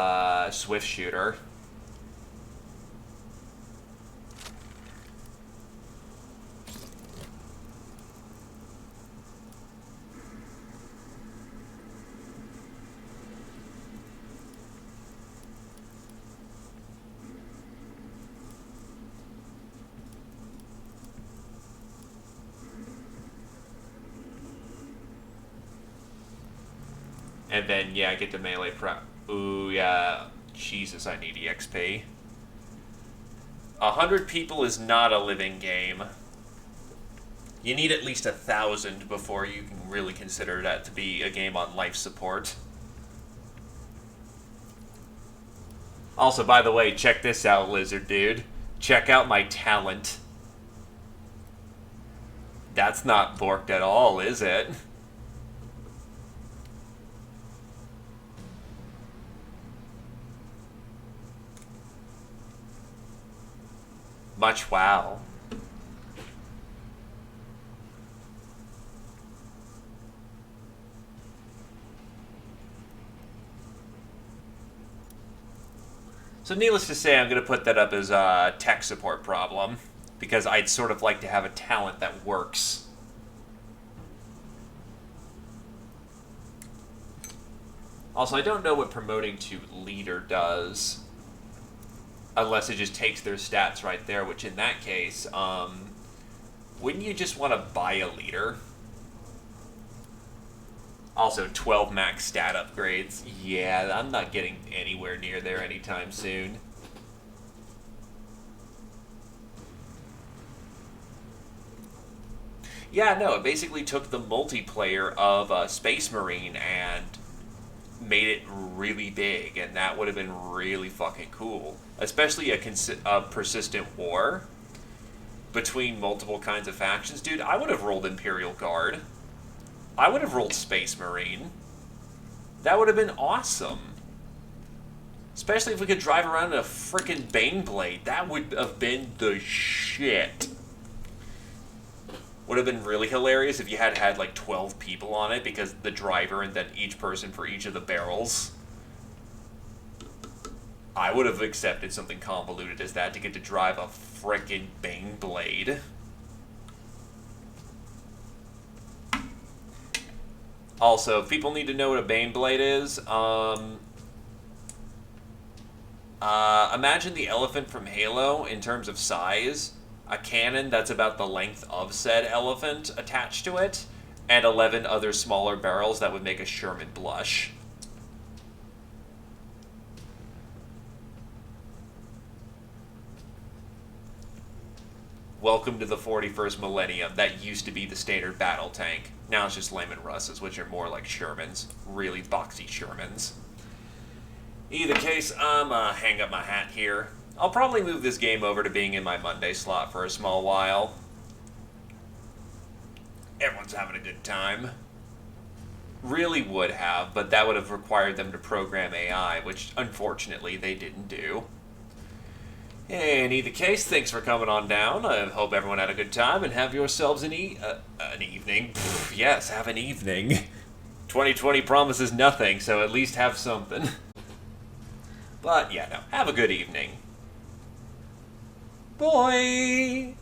Swift Shooter. And then, yeah, I get the melee prep. Ooh, yeah. Jesus, I need EXP. 100 people is not a living game. You need at least 1,000 before you can really consider that to be a game on life support. Also, by the way, check this out, Lizard Dude. Check out my talent. That's not borked at all, is it? Much wow. So needless to say, I'm going to put that up as a tech support problem, because I'd sort of like to have a talent that works. Also, I don't know what promoting to leader does. Unless it just takes their stats right there, which in that case, wouldn't you just want to buy a leader? Also, 12 max stat upgrades. Yeah, I'm not getting anywhere near there anytime soon. Yeah, no, it basically took the multiplayer of Space Marine and made it really big, and that would have been really fucking cool. Especially a persistent war between multiple kinds of factions. Dude, I would have rolled Imperial Guard. I would have rolled Space Marine. That would have been awesome. Especially if we could drive around in a frickin' Baneblade. That would have been the shit. Would have been really hilarious if you had like 12 people on it, because the driver and then each person for each of the barrels. I would have accepted something convoluted as that to get to drive a frickin' Baneblade. Also, if people need to know what a Baneblade is, imagine the elephant from Halo in terms of size. A cannon that's about the length of said elephant attached to it, and 11 other smaller barrels that would make a Sherman blush. Welcome to the 41st millennium. That used to be the standard battle tank. Now it's just Lehman Russes, which are more like Shermans. Really boxy Shermans. Either case, I'm hang up my hat here. I'll probably move this game over to being in my Monday slot for a small while. Everyone's having a good time. Really would have, but that would have required them to program AI, which unfortunately they didn't do. In either case, thanks for coming on down. I hope everyone had a good time, and have yourselves an evening. Yes, have an evening. 2020 promises nothing, so at least have something. But yeah, no, have a good evening. Boy!